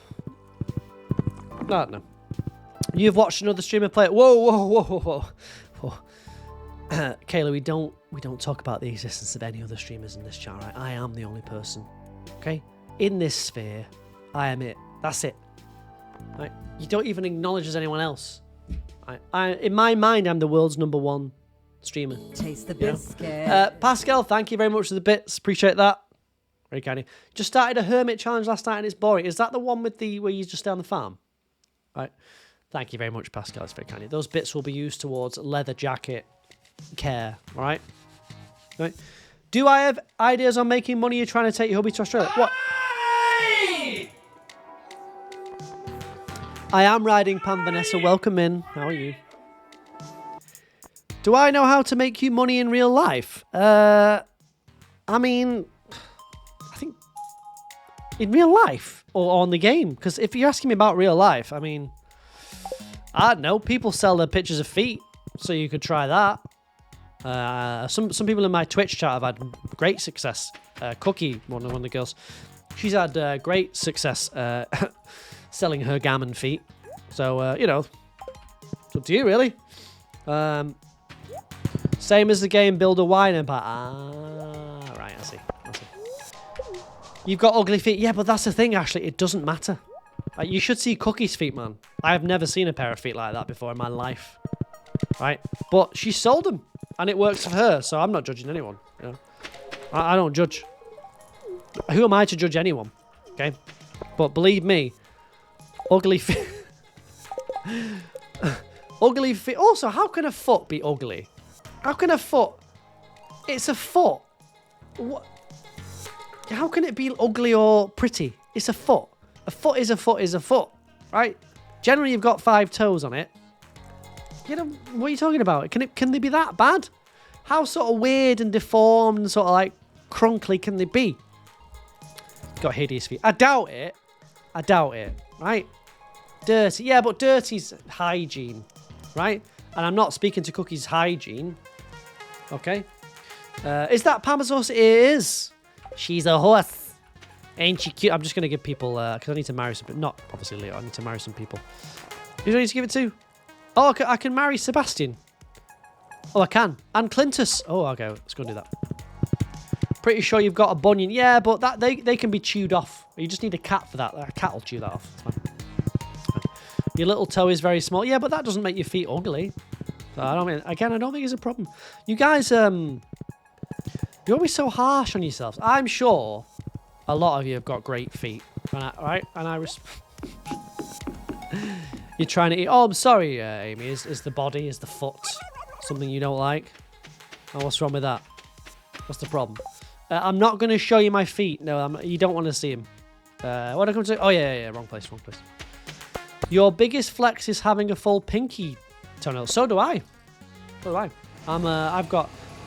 I don't know. You've watched another streamer play it. Whoa. Kayla, we don't talk about the existence of any other streamers in this chat, right? I am the only person. Okay? In this sphere, I am it. That's it. Right? You don't even acknowledge there's anyone else. In my mind, I'm the world's #1 streamer. Taste the biscuit. Pascal, thank you very much for the bits. Appreciate that. Very kind of you. Just started a hermit challenge last night and it's boring. Is that the one with where you just stay on the farm? Right. Thank you very much, Pascal. It's very kind of you. Those bits will be used towards leather jacket care. All right. Right. Do I have ideas on making money? You're trying to take your hobby to Australia? What? I am riding Pan Vanessa. Welcome in. How are you? Do I know how to make you money in real life? I mean, I think in real life or on the game. Because if you're asking me about real life, I mean, I don't know. People sell their pictures of feet, so you could try that. Some people in my Twitch chat have had great success. Cookie, one of the girls, she's had great success selling her gammon feet. So, you know, it's up to you, really. Same as the game Build a Wine Empire. Right, I see. You've got ugly feet. Yeah, but that's the thing, Ashley. It doesn't matter. You should see Cookie's feet, man. I have never seen a pair of feet like that before in my life. Right? But she sold them. And it works for her, so I'm not judging anyone. You know? I don't judge. Who am I to judge anyone? Okay? But believe me, ugly feet... ugly feet... Also, how can a foot be ugly? How can a foot... It's a foot. What? How can it be ugly or pretty? It's a foot. A foot is a foot is a foot. Right? Generally, you've got 5 toes on it. You know, what are you talking about? Can they be that bad? How sort of weird and deformed and sort of like crunkly can they be? Got hideous feet. I doubt it. Right? Dirty. Yeah, but dirty's hygiene. Right? And I'm not speaking to Cookie's hygiene. Okay? Is that Pamazos? It is. She's a horse. Ain't she cute? I'm just going to give people... because I need to marry some... Not obviously Leo. I need to marry some people. Who do I need to give it to? Oh, I can marry Sebastian. Oh, I can. And Clintus. Oh, okay. Let's go and do that. Pretty sure you've got a bunion. Yeah, but that they can be chewed off. You just need a cat for that. A cat will chew that off. It's fine. Your little toe is very small. Yeah, but that doesn't make your feet ugly. So I don't think it's a problem. You guys, you're always so harsh on yourselves. I'm sure a lot of you have got great feet. Right? And I You're trying to eat... Oh, I'm sorry, Amy. Is the body, is the foot something you don't like? Oh, what's wrong with that? What's the problem? I'm not going to show you my feet. No, you don't want to see them. What I come to... Oh, yeah. Wrong place. Your biggest flex is having a full pinky toenail. So do I.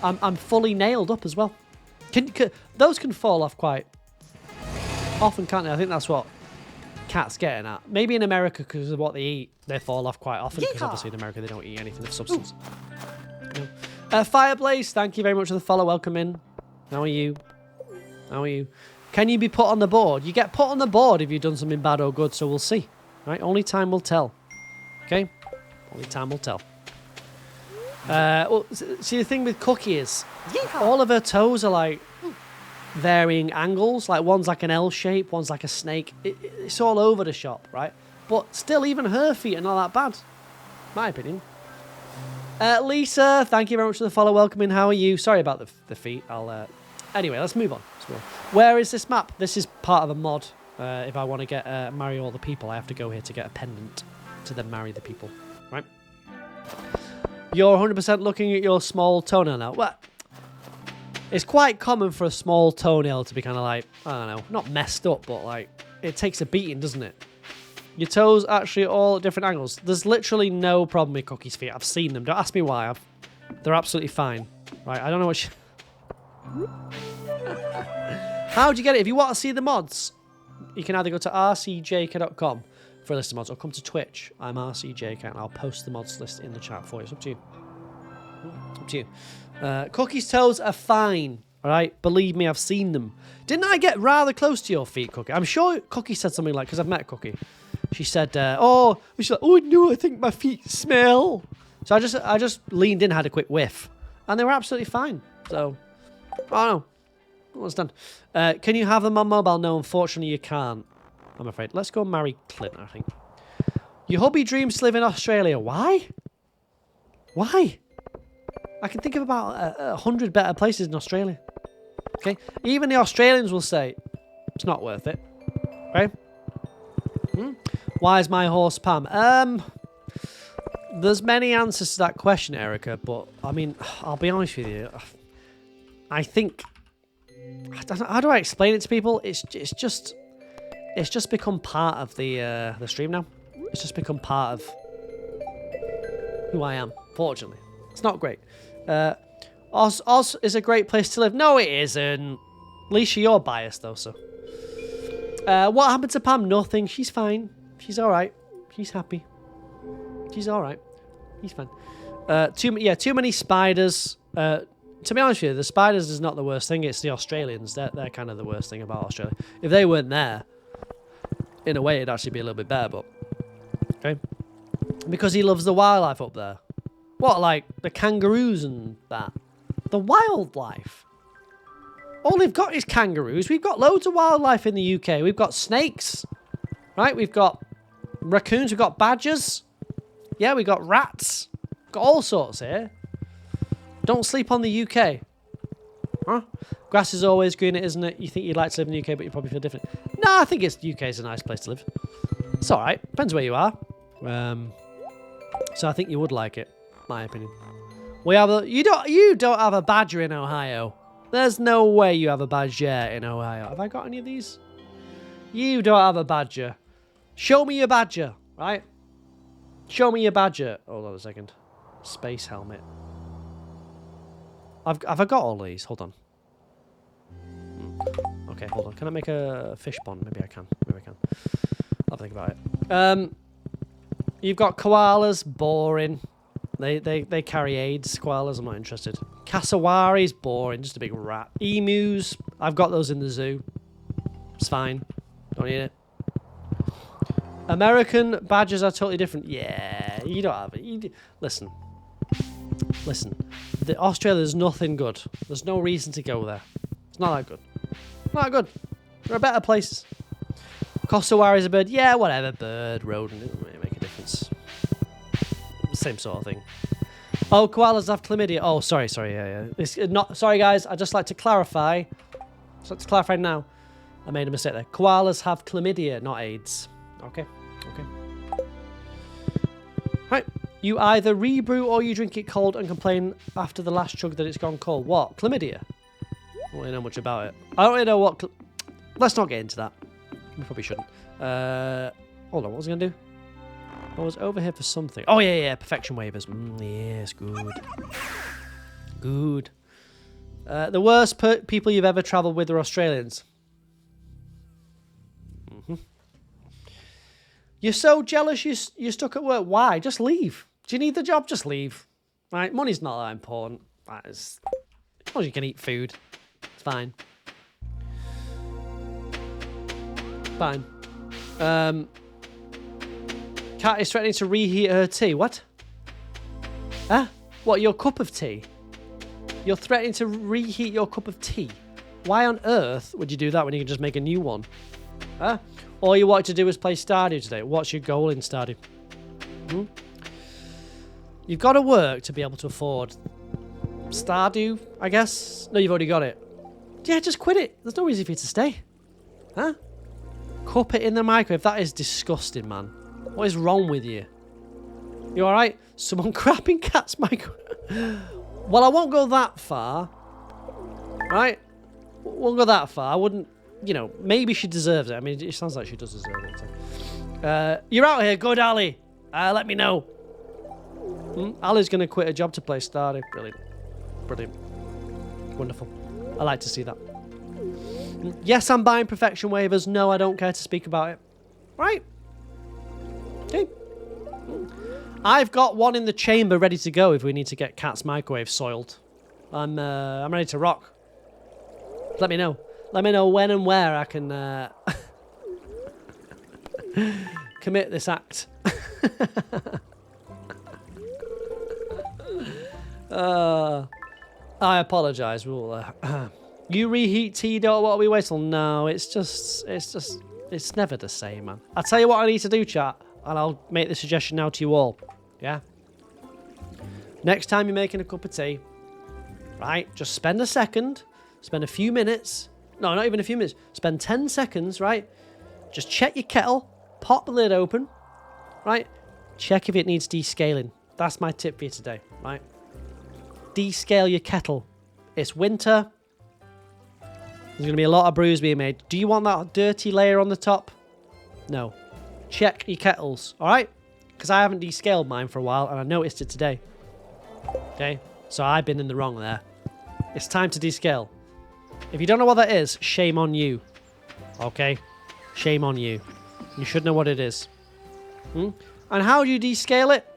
I'm fully nailed up as well. Those can fall off quite often, can't they? I think that's what cats getting at. Maybe in America, because of what they eat, they fall off quite often. Because obviously in America they don't eat anything of substance. Fireblaze, thank you very much for the follow. Welcome in. How are you? Can you be put on the board? You get put on the board if you've done something bad or good. So we'll see. Right? Only time will tell. Okay? Only time will tell. Well, see, the thing with Cookie is all of her toes are like varying angles. Like one's like an L shape, one's like a snake. It's all over the shop, right? But still, even her feet are not that bad. My opinion. Lisa, thank you very much for the follow. Welcome in. How are you? Sorry about the feet. Anyway, let's move on. Cool. Where is this map? This is part of a mod. If I want to get marry all the people, I have to go here to get a pendant to then marry the people. Right? You're 100% looking at your small toenail now. Well, it's quite common for a small toenail to be kind of like, I don't know, not messed up, but like, it takes a beating, doesn't it? Your toes actually all at different angles. There's literally no problem with Cookie's feet. I've seen them. Don't ask me why. They're absolutely fine. Right, I don't know what How'd you get it? If you want to see the mods, you can either go to rcjk.com for a list of mods or come to Twitch. I'm rcjk and I'll post the mods list in the chat for you. It's up to you. Up to you. Cookie's toes are fine. Alright? Believe me, I've seen them. Didn't I get rather close to your feet, Cookie? I'm sure Cookie said something like, because I've met Cookie. She said, oh no, I think my feet smell. So I just leaned in, had a quick whiff. And they were absolutely fine. So, I don't know. Understand. Can you have them on mobile? No, unfortunately you can't. I'm afraid. Let's go marry Clinton, I think. Your hubby dreams to live in Australia. Why? Why? I can think of about 100 better places in Australia. Okay? Even the Australians will say, it's not worth it. Okay? Why is my horse Pam? There's many answers to that question, Erica, but, I mean, I'll be honest with you. I think... I don't know, how do I explain it to people? It's just become part of the stream now. It's just become part of who I am, fortunately. It's not great. Oz is a great place to live. No, it isn't. Alicia, you're biased, though, so... what happened to Pam? Nothing. She's fine. She's alright. She's happy. She's alright. He's fine. Too many spiders. To be honest with you, the spiders is not the worst thing. It's the Australians. They're kind of the worst thing about Australia. If they weren't there, in a way, it'd actually be a little bit better, but... Okay? Because he loves the wildlife up there. What, like the kangaroos and that? The wildlife? All they've got is kangaroos. We've got loads of wildlife in the UK. We've got snakes. Right? We've got raccoons. We've got badgers. Yeah, we've got rats. Got all sorts here. Don't sleep on the UK. Huh? Grass is always greener, isn't it? You think you'd like to live in the UK, but you probably feel different. No, I think UK is a nice place to live. It's alright. Depends where you are. So I think you would like it, my opinion. You don't have a badger in Ohio. There's no way you have a badger in Ohio. Have I got any of these? You don't have a badger. Show me your badger, right? Show me your badger. Hold on a second. Space helmet. Have I got all these? Hold on. Okay, hold on. Can I make a fish pond? Maybe I can. I'll think about it. You've got koalas. Boring. They carry AIDS. Koalas, I'm not interested. Cassowaries. Boring. Just a big rat. Emus. I've got those in the zoo. It's fine. Don't need it. American badgers are totally different. Yeah, you don't have it. Listen. Australia is nothing good. There's no reason to go there. It's not that good. Not that good. There are better places. Cassowary is a bird. Yeah, whatever. Bird, rodent. It doesn't really make a difference. Same sort of thing. Oh, koalas have chlamydia. Oh, sorry. Yeah. It's not. Sorry, guys. I'd just like to clarify. Now. I made a mistake there. Koalas have chlamydia, not AIDS. Okay. Right. You either rebrew or you drink it cold and complain after the last chug that it's gone cold. What? Chlamydia? I don't really know much about it. I don't really know what... Let's not get into that. We probably shouldn't. Hold on, what was I going to do? I was over here for something. Oh, yeah. Perfection waivers. Yes, good. Good. The worst people you've ever travelled with are Australians. You're so jealous you're stuck at work. Why? Just leave. Do you need the job? Just leave. Right? Money's not that important. As long as you can eat food. It's fine. Fine. Cat is threatening to reheat her tea. What? Huh? What, your cup of tea? You're threatening to reheat your cup of tea? Why on earth would you do that when you can just make a new one? Huh? All you wanted to do was play Stardew today. What's your goal in Stardew? You've got to work to be able to afford Stardew, I guess? No, you've already got it. Yeah, just quit it. There's no reason for you to stay. Huh? Cup it in the microwave. That is disgusting, man. What is wrong with you? You alright? Someone crapping cat's microwave. Well, I won't go that far. Right? Won't go that far. I wouldn't, you know, maybe she deserves it. I mean, it sounds like she does deserve it. So. You're out here. Good, Ali. Let me know. Ali's going to quit her job to play Stardew. Brilliant. Brilliant. Wonderful. I like to see that. Yes, I'm buying perfection waivers. No, I don't care to speak about it. Right. Okay. I've got one in the chamber ready to go if we need to get Cat's microwave soiled. I'm ready to rock. Let me know. Let me know when and where I can commit this act. I apologise, ruler. You reheat tea, don't want to be wasteful. No, it's never the same, man. I'll tell you what I need to do, chat, and I'll make the suggestion now to you all. Yeah? Next time you're making a cup of tea, right, just spend a second, spend a few minutes, no, not even a few minutes, spend 10 seconds, right? Just check your kettle, pop the lid open, right? Check if it needs descaling. That's my tip for you today, right? Descale your kettle. It's winter. There's going to be a lot of brews being made. Do you want that dirty layer on the top? No. Check your kettles, all right? Because I haven't descaled mine for a while, and I noticed it today. Okay? So I've been in the wrong there. It's time to descale. If you don't know what that is, shame on you. Okay? Shame on you. You should know what it is. And how do you descale it?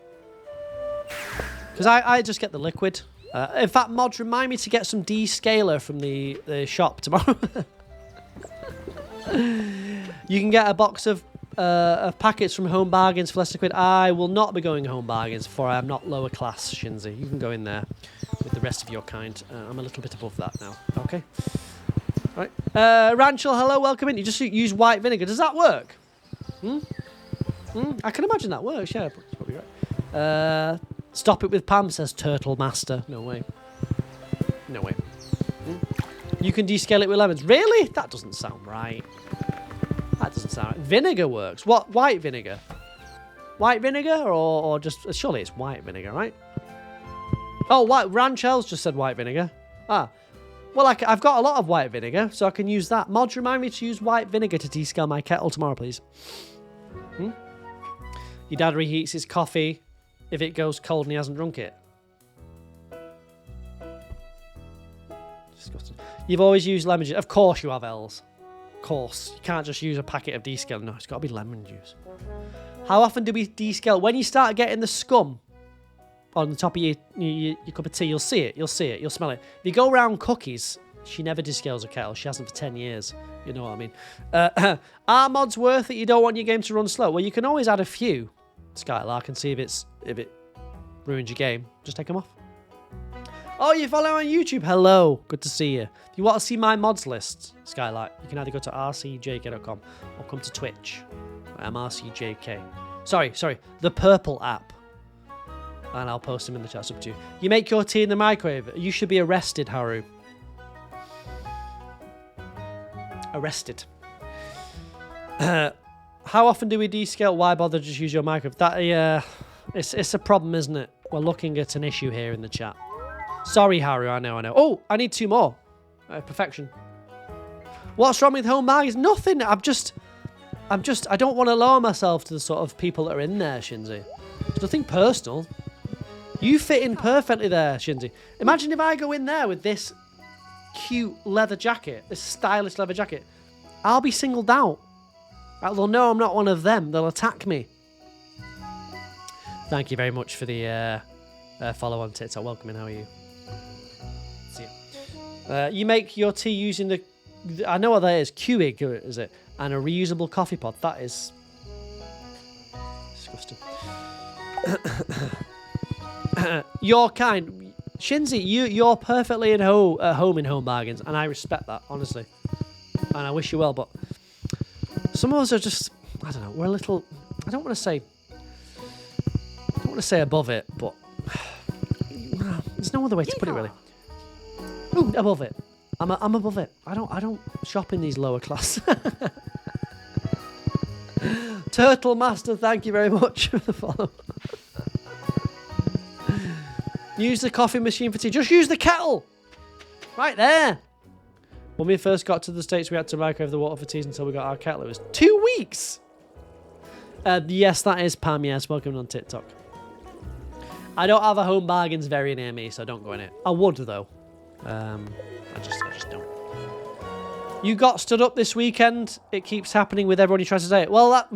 Because I just get the liquid. In fact, mods, remind me to get some descaler from the shop tomorrow. You can get a box of packets from Home Bargains for less than £1. I will not be going Home Bargains, for I am not lower class, Shinzi. You can go in there with the rest of your kind. I'm a little bit above that now. Okay. Right. Ranchel, hello, welcome in. You just use white vinegar. Does that work? I can imagine that works. Yeah, that's probably right. Stop it with Pam, says Turtle Master. No way. No way. You can descale it with lemons. Really? That doesn't sound right. That doesn't sound right. Vinegar works. What? White vinegar? White vinegar or just... Surely it's white vinegar, right? Oh, white. Ranchel's just said white vinegar. Ah. Well, I've got a lot of white vinegar, so I can use that. Mods, remind me to use white vinegar to descale my kettle tomorrow, please. Your dad reheats his coffee if it goes cold and he hasn't drunk it. Disgusting. You've always used lemon juice. Of course you have, Els. Of course. You can't just use a packet of descale. No, it's got to be lemon juice. How often do we descale? When you start getting the scum on the top of your cup of tea, you'll see it. You'll see it. You'll smell it. If you go around cookies, she never descales a kettle. She hasn't for 10 years. You know what I mean. Are mods worth it? You don't want your game to run slow? Well, you can always add a few. Skylark, and see if it ruins your game. Just take them off. Oh, you follow on YouTube? Hello, good to see you. If you want to see my mods list, Skylark, you can either go to rcjk.com or come to Twitch. I'm rcjk. Sorry, the purple app. And I'll post them in the chat. It's up to you. You make your tea in the microwave. You should be arrested, Haru. Arrested. How often do we descale? Why bother? Just use your microwave. That it's a problem, isn't it? We're looking at an issue here in the chat. Sorry, Haru. I know. Oh, I need 2 more. Perfection. What's wrong with Home Bargains? Nothing. I don't want to lower myself to the sort of people that are in there, Shinzi. It's nothing personal. You fit in perfectly there, Shinzi. Imagine if I go in there with this cute leather jacket, this stylish leather jacket. I'll be singled out. They'll know I'm not one of them. They'll attack me. Thank you very much for the follow on TikTok. Welcome in. How are you? See ya. You make your tea using the... I know what that is. Keurig, is it? And a reusable coffee pod. That is... disgusting. You're kind. Shinzi, you're perfectly at home in Home Bargains. And I respect that, honestly. And I wish you well, but... some of us are just, I don't know, we're a little, I don't want to say above it, but there's no other way to put it, really. Ooh, above it. I'm above it. I don't shop in these lower class. Turtle Master, thank you very much for the follow. Use the coffee machine for tea. Just use the kettle. Right there. When we first got to the States, we had to microwave the water for teas until we got our kettle. It was 2 weeks. Yes, that is Pam. Yes, welcome on TikTok. I don't have a Home Bargains very near me, so don't go in it. I would, though. I just don't. You got stood up this weekend. It keeps happening with everyone who tries to say it. Well, that...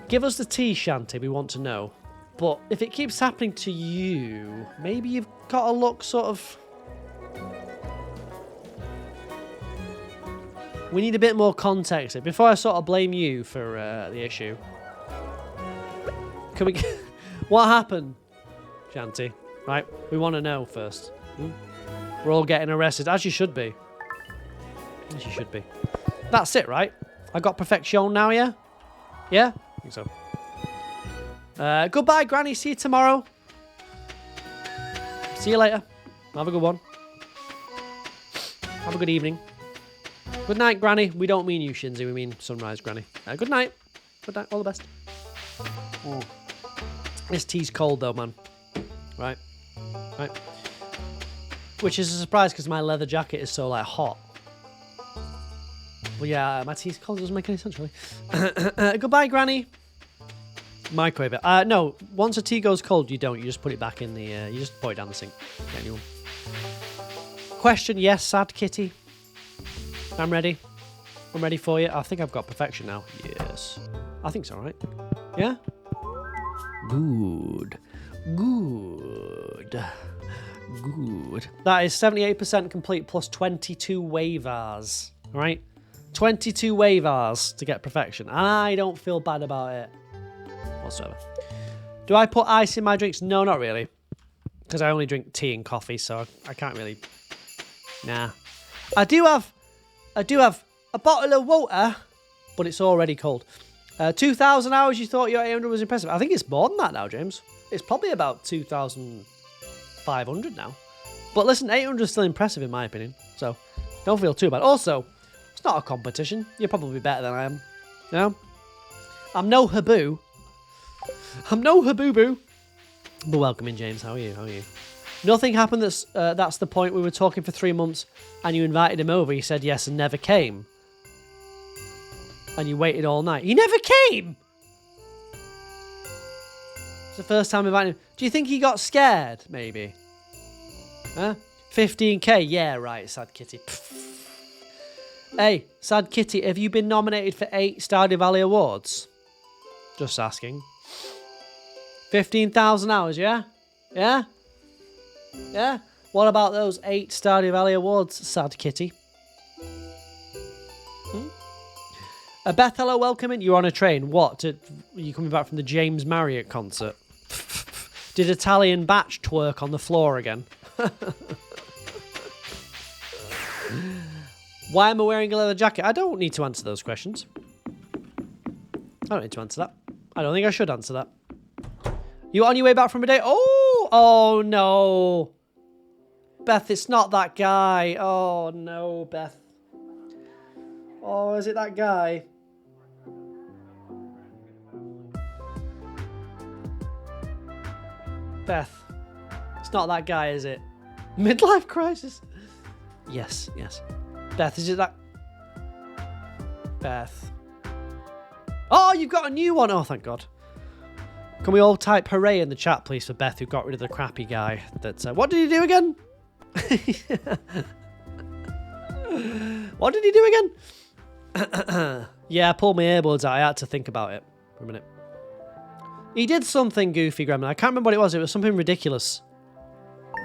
Give us the tea, Shanty. We want to know. But if it keeps happening to you, maybe you've got to look sort of... We need a bit more context here before I sort of blame you for the issue. Can we... What happened, Shanty? Right, we want to know first. We're all getting arrested, as you should be. As you should be. That's it, right? I got perfection now, yeah? Yeah? I think so. Goodbye, Granny. See you tomorrow. See you later. Have a good one. Have a good evening. Good night, Granny. We don't mean you, Shinzy. We mean sunrise, Granny. Good night. Good night. All the best. Oh. This tea's cold, though, man. Right. Right. Which is a surprise because my leather jacket is so, like, hot. Well, yeah, my tea's cold. It doesn't make any sense, really. Goodbye, Granny. Microwave it. No, once a tea goes cold, you don't. You just put it back in the... you just pour it down the sink. Get a new one. Question, yes, sad kitty. I'm ready. I'm ready for you. I think I've got perfection now. Yes. I think so, right? Yeah? Good. Good. Good. That is 78% complete plus 22 wavers. Right? 22 wavers to get perfection. I don't feel bad about it whatsoever. Do I put ice in my drinks? No, not really. Because I only drink tea and coffee, so I can't really... Nah. I do have a bottle of water, but it's already cold. 2,000 hours, you thought your 800 was impressive. I think it's more than that now, James. It's probably about 2,500 now. But listen, 800 is still impressive in my opinion, so don't feel too bad. Also, it's not a competition. You're probably better than I am. You know? I'm no Haboo. I'm no Haboo-boo. But welcome in, James. How are you? How are you? Nothing happened. That's the point. We were talking for 3 months and you invited him over. He said yes and never came. And you waited all night. He never came! It's the first time inviting him. Do you think he got scared, maybe? Huh? 15k? Yeah, right, Sad Kitty. Hey, Sad Kitty, have you been nominated for 8 Stardew Valley Awards? Just asking. 15,000 hours, yeah? Yeah? Yeah? What about those 8 Stardew Valley Awards, Sad Kitty? Beth, hello, welcome in. You're on a train. What? Are you coming back from the James Marriott concert? Did Italian Batch twerk on the floor again? Why am I wearing a leather jacket? I don't need to answer those questions. I don't need to answer that. I don't think I should answer that. You on your way back from a date? Oh no. Beth, it's not that guy. Oh no, Beth. Oh, is it that guy? Beth, it's not that guy, is it? Midlife crisis? Yes, yes. Beth, is it that? Beth. Oh, you've got a new one. Oh, thank God. Can we all type hooray in the chat, please, for Beth, who got rid of the crappy guy? What did he do again? What did he do again? Yeah, I pulled my earbuds out. I had to think about it for a minute. He did something goofy, Gremlin. I can't remember what it was. It was something ridiculous.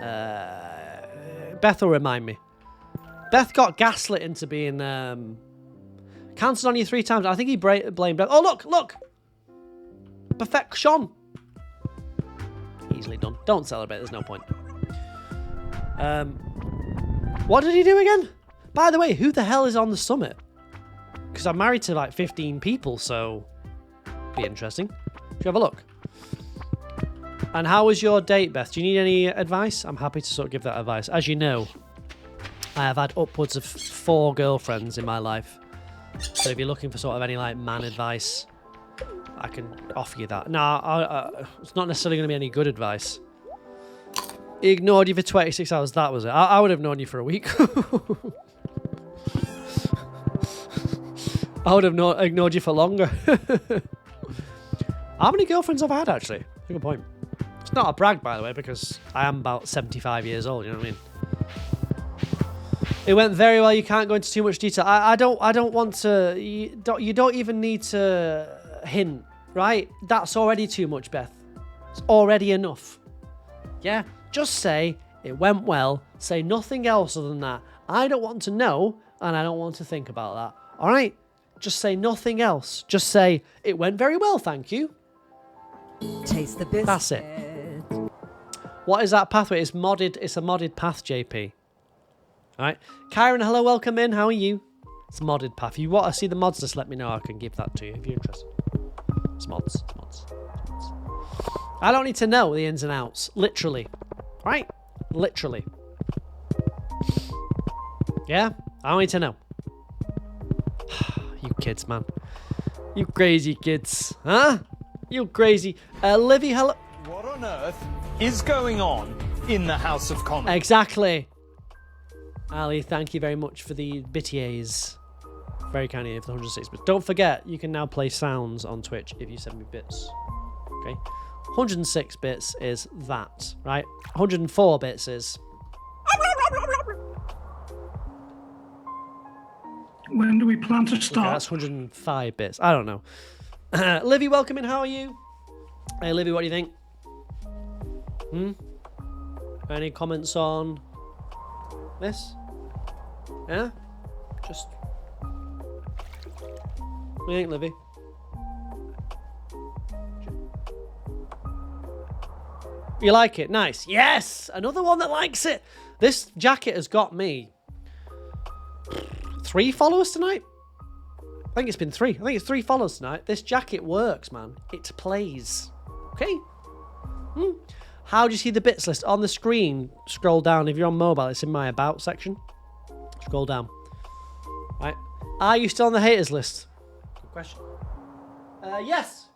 Beth will remind me. Beth got gaslit into being cancelled on you 3 times. I think he blamed Beth. Oh, look! Perfection. Easily done. Don't celebrate. There's no point. What did he do again? By the way, who the hell is on the summit? Because I'm married to like 15 people, so be interesting. Should we have a look? And how was your date, Beth? Do you need any advice? I'm happy to sort of give that advice. As you know, I have had upwards of 4 girlfriends in my life. So if you're looking for sort of any like man advice, I can offer you that. No, it's not necessarily going to be any good advice. He ignored you for 26 hours. That was it. I would have known you for a week. I would have ignored you for longer. How many girlfriends have I had, actually? That's a good point. It's not a brag, by the way, because I am about 75 years old, you know what I mean? It went very well. You can't go into too much detail. I don't want to... You don't even need to hint, right? That's already too much, Beth. It's already enough. Yeah? Just say, it went well. Say nothing else other than that. I don't want to know, and I don't want to think about that. All right? Just say nothing else. Just say, it went very well, thank you. Taste the biscuit. That's it. What is that pathway? It's modded. It's a modded path, JP. All right. Kyron, hello, welcome in. How are you? It's a modded path. If you want to see the mods, just let me know. I can give that to you if you're interested. It's mods. It's mods. It's mods. I don't need to know the ins and outs. Literally. Right? Literally. Yeah? I don't need to know. You kids, man. You crazy kids. Huh? You crazy. Livy, hello. What on earth is going on in the House of Commons? Exactly. Ali, thank you very much for the bitiers. Very kind of you for the 106 bits. Don't forget, you can now play sounds on Twitch if you send me bits. Okay? 106 bits is that, right? 104 bits is... When do we plan to Okay, start? that's 105 bits. I don't know. Livy, welcome in. How are you? Hey, Livy, what do you think? Any comments on this? Yeah? Just... What do you think, Livy? You like it? Nice. Yes! Another one that likes it. This jacket has got me 3 followers tonight? I think it's been 3. I think it's 3 followers tonight. This jacket works, man. It plays. Okay? How do you see the bits list? On the screen, scroll down. If you're on mobile, it's in my About section. Scroll down. Right. Are you still on the haters list? Good question. Yes.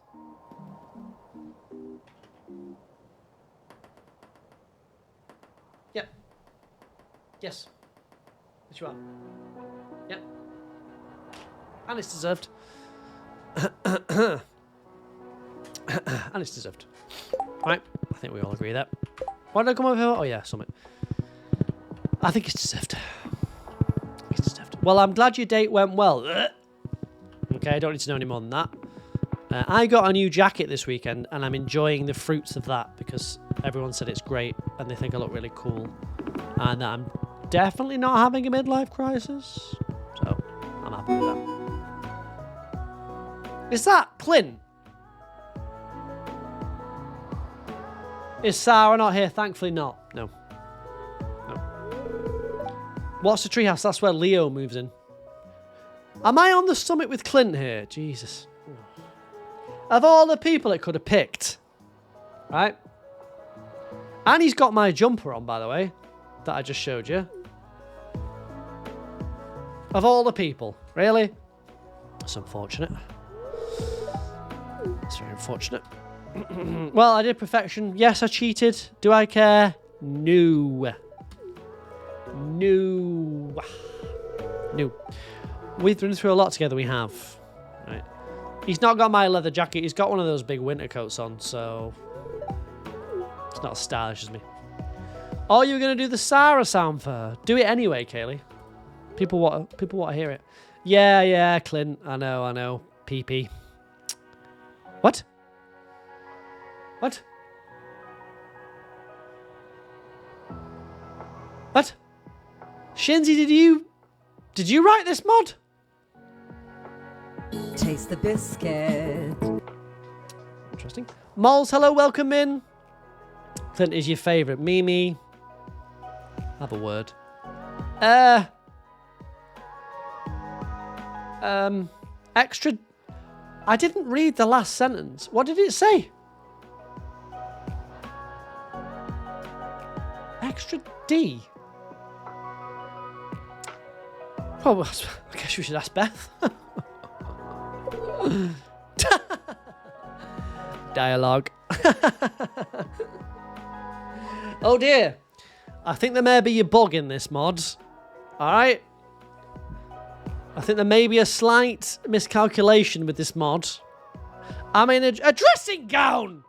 Yep. Yes. Yes, you are. Yep. And it's deserved. And it's deserved. Right. I think we all agree that. Why did I come over here? Oh, yeah, Summit. I think it's deserved. It's deserved. Well, I'm glad your date went well. Okay, I don't need to know any more than that. I got a new jacket this weekend, and I'm enjoying the fruits of that because everyone said it's great, and they think I look really cool. And that I'm definitely not having a midlife crisis. So, I'm happy with that. Is that Clint? Is Sarah not here? Thankfully not. No. No. What's the treehouse? That's where Leo moves in. Am I on the summit with Clint here? Jesus. Of all the people it could have picked. Right? And he's got my jumper on, by the way. That I just showed you. Of all the people. Really? That's unfortunate. It's very unfortunate. Well, I did perfection. Yes, I cheated. Do I care? No. No. No. We've been through a lot together, we have. Right. He's not got my leather jacket. He's got one of those big winter coats on, so... It's not as stylish as me. Oh, you were going to do the Sarah sound for her. Do it anyway, Kaylee. People want to hear it. Yeah, Clint. I know. PP. What? What? What? Shinzi, did you write this mod? Taste the biscuit. Interesting. Moles, hello, welcome in. Clint is your favourite. Mimi. Have a word. Extra. I didn't read the last sentence. What did it say? extra D? Oh, well, I guess we should ask Beth. Dialogue. Oh dear. I think there may be a bug in this mod. Alright? I think there may be a slight miscalculation with this mod. I'm in a dressing gown!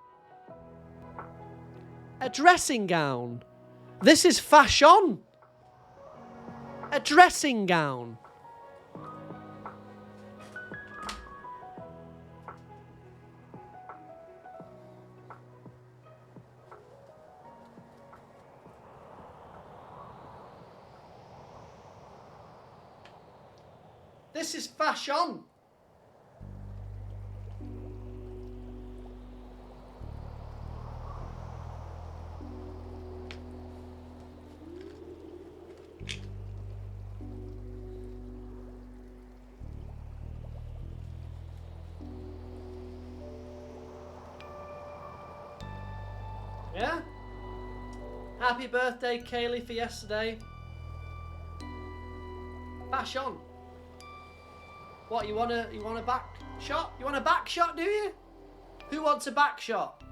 A dressing gown. This is fashion. A dressing gown. This is fashion. Yeah? Happy birthday, Kaylee, for yesterday. Fashion. What, you want a back shot? You want a back shot, do you? Who wants a back shot?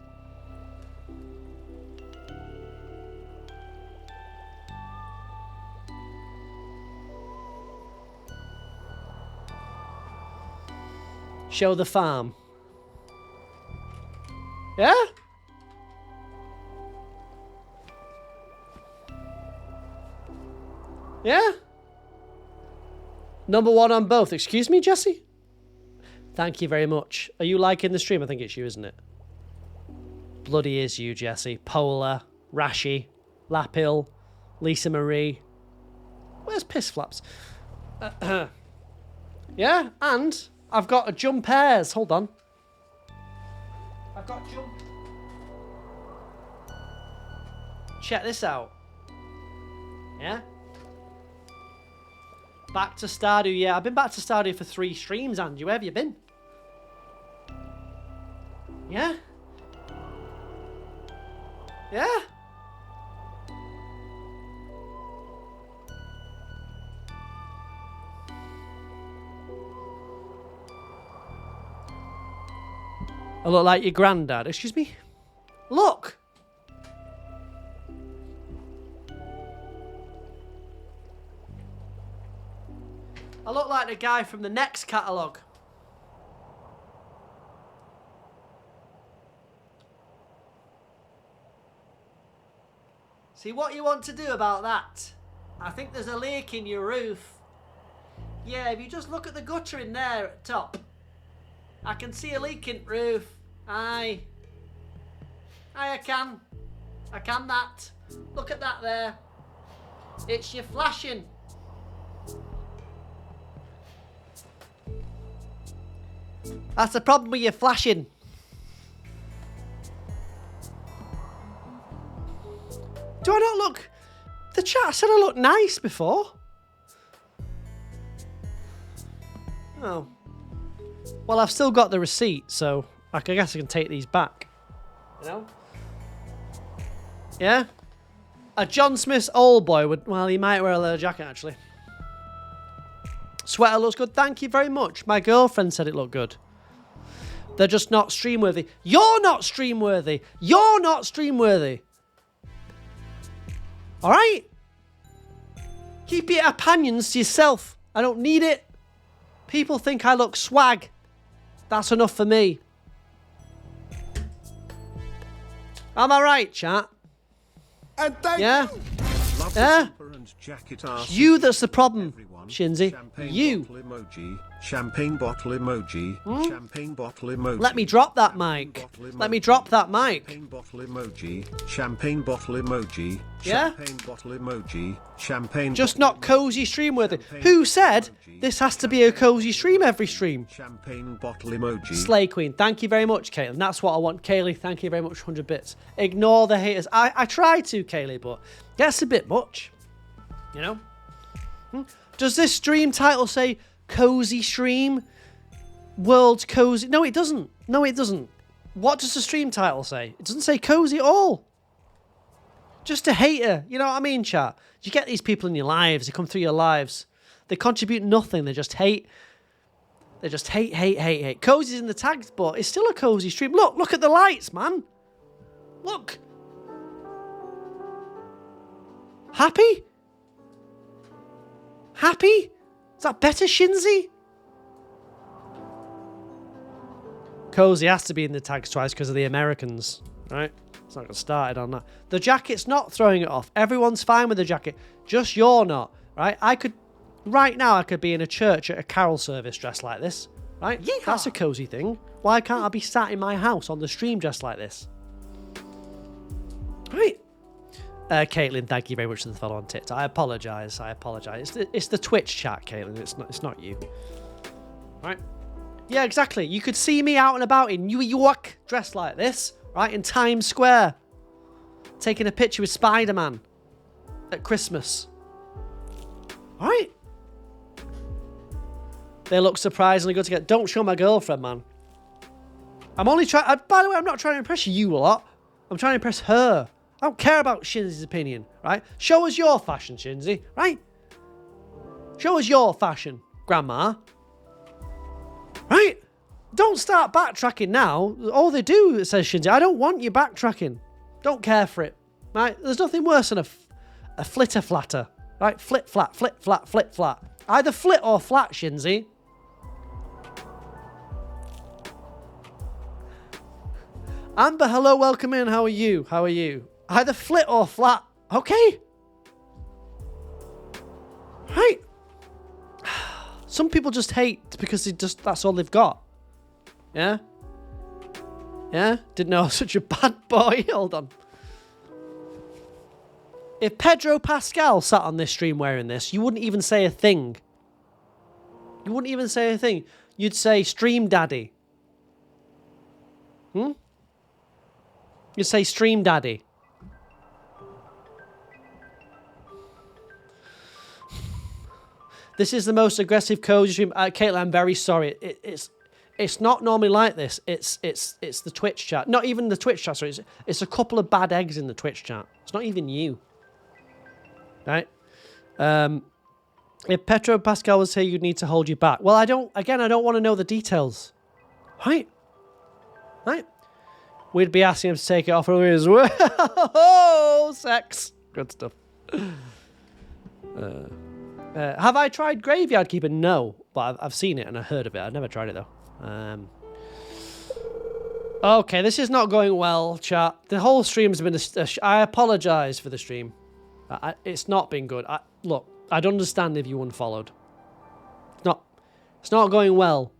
Show the farm. Yeah? Yeah? Number one on both. Excuse me, Jesse? Thank you very much. Are you liking the stream? I think it's you, isn't it? Bloody is you, Jesse. Polar, Rashi, Lapil, Lisa Marie. Where's Piss Flaps? Yeah, and I've got a jump airs. Hold on. I've got jump. Check this out. Yeah? Back to Stardew, yeah. I've been back to Stardew for 3 streams, Andrew. Where have you been? Yeah? Yeah? I look like your granddad. Excuse me? Look! I look like the guy from the next catalogue. See what you want to do about that? I think there's a leak in your roof. Yeah, if you just look at the gutter in there at the top. I can see a leak in the roof. Aye. Aye, I can. I can that. Look at that there. It's your flashing. That's the problem with your flashing. Do I not look... The chat said I looked nice before. Oh. Well, I've still got the receipt, so I guess I can take these back. You know? Yeah? A John Smith's old boy would... Well, he might wear a leather jacket, actually. Sweater looks good. Thank you very much. My girlfriend said it looked good. They're just not stream worthy. You're not stream worthy. You're not stream worthy. Alright? Keep your opinions to yourself. I don't need it. People think I look swag. That's enough for me. Am I right, chat? And thank Yeah? you. Love the Yeah? zipper and jacket arse. You that's the problem, Everyone. Shinzy. Champagne You. bottle emoji. Champagne bottle emoji. Champagne bottle emoji. Let me drop that mic. Let me drop that mic. Champagne bottle emoji. Champagne bottle emoji. Yeah? Champagne bottle emoji. Champagne. Just not cozy stream worthy. Who said this has to be a cozy stream every stream? Champagne bottle emoji. Slay Queen, thank you very much, Caitlin. That's what I want. Kaylee, thank you very much, 100 bits. Ignore the haters. I try to, Kaylee, but that's a bit much. You know? Does this stream title say cozy stream? World's cozy? No, it doesn't. No, it doesn't. What does the stream title say? It doesn't say cozy at all. Just a hater. You know what I mean, chat? You get these people in your lives. They come through your lives. They contribute nothing. They just hate. They just hate. Cozy's in the tags, but it's still a cozy stream. Look at the lights, man. Look. Happy? Happy? Is that better, Shinzy? Cozy has to be in the tags twice because of the Americans, right? It's not got started on that. The jacket's not throwing it off. Everyone's fine with the jacket. Just you're not, right? Right now I could be in a church at a carol service dressed like this, right? Yeehaw! That's a cozy thing. Why can't I be sat in my house on the stream dressed like this? Right. Caitlin, thank you very much for the follow on tits. I apologise. It's the Twitch chat, Caitlin. It's not you. Right? Yeah, exactly. You could see me out and about in New York dressed like this, right? In Times Square. Taking a picture with Spider-Man at Christmas. Alright? They look surprisingly good together. Don't show my girlfriend, man. I'm only trying... By the way, I'm not trying to impress you a lot. I'm trying to impress her. I don't care about Shinzy's opinion, right? Show us your fashion, Shinzy, right? Show us your fashion, Grandma. Right? Don't start backtracking now. All they do, says Shinzy, I don't want you backtracking. Don't care for it, right? There's nothing worse than a flitter-flatter, right? Flit-flat, flit-flat, flit-flat. Either flit or flat, Shinzy. Amber, hello, welcome in. How are you? How are you? Either flit or flat. Okay. Right. Some people just hate because that's all they've got. Yeah? Yeah? Didn't know I was such a bad boy. Hold on. If Pedro Pascal sat on this stream wearing this, you wouldn't even say a thing. You wouldn't even say a thing. You'd say Stream Daddy. You'd say Stream Daddy. This is the most aggressive cozy stream. Caitlin, I'm very sorry. It's not normally like this. It's the Twitch chat. Not even the Twitch chat. Sorry, it's a couple of bad eggs in the Twitch chat. It's not even you. Right? If Petro Pascal was here, you'd need to hold you back. Well, I don't want to know the details. Right? Right? We'd be asking him to take it off as well. Oh, sex. Good stuff. Have I tried Graveyard Keeper? No, but I've seen it and I've heard of it. I've never tried it though. Okay, this is not going well, chat. The whole stream's been I apologise for the stream. It's not been good. Look, I'd understand if you unfollowed. It's not going well.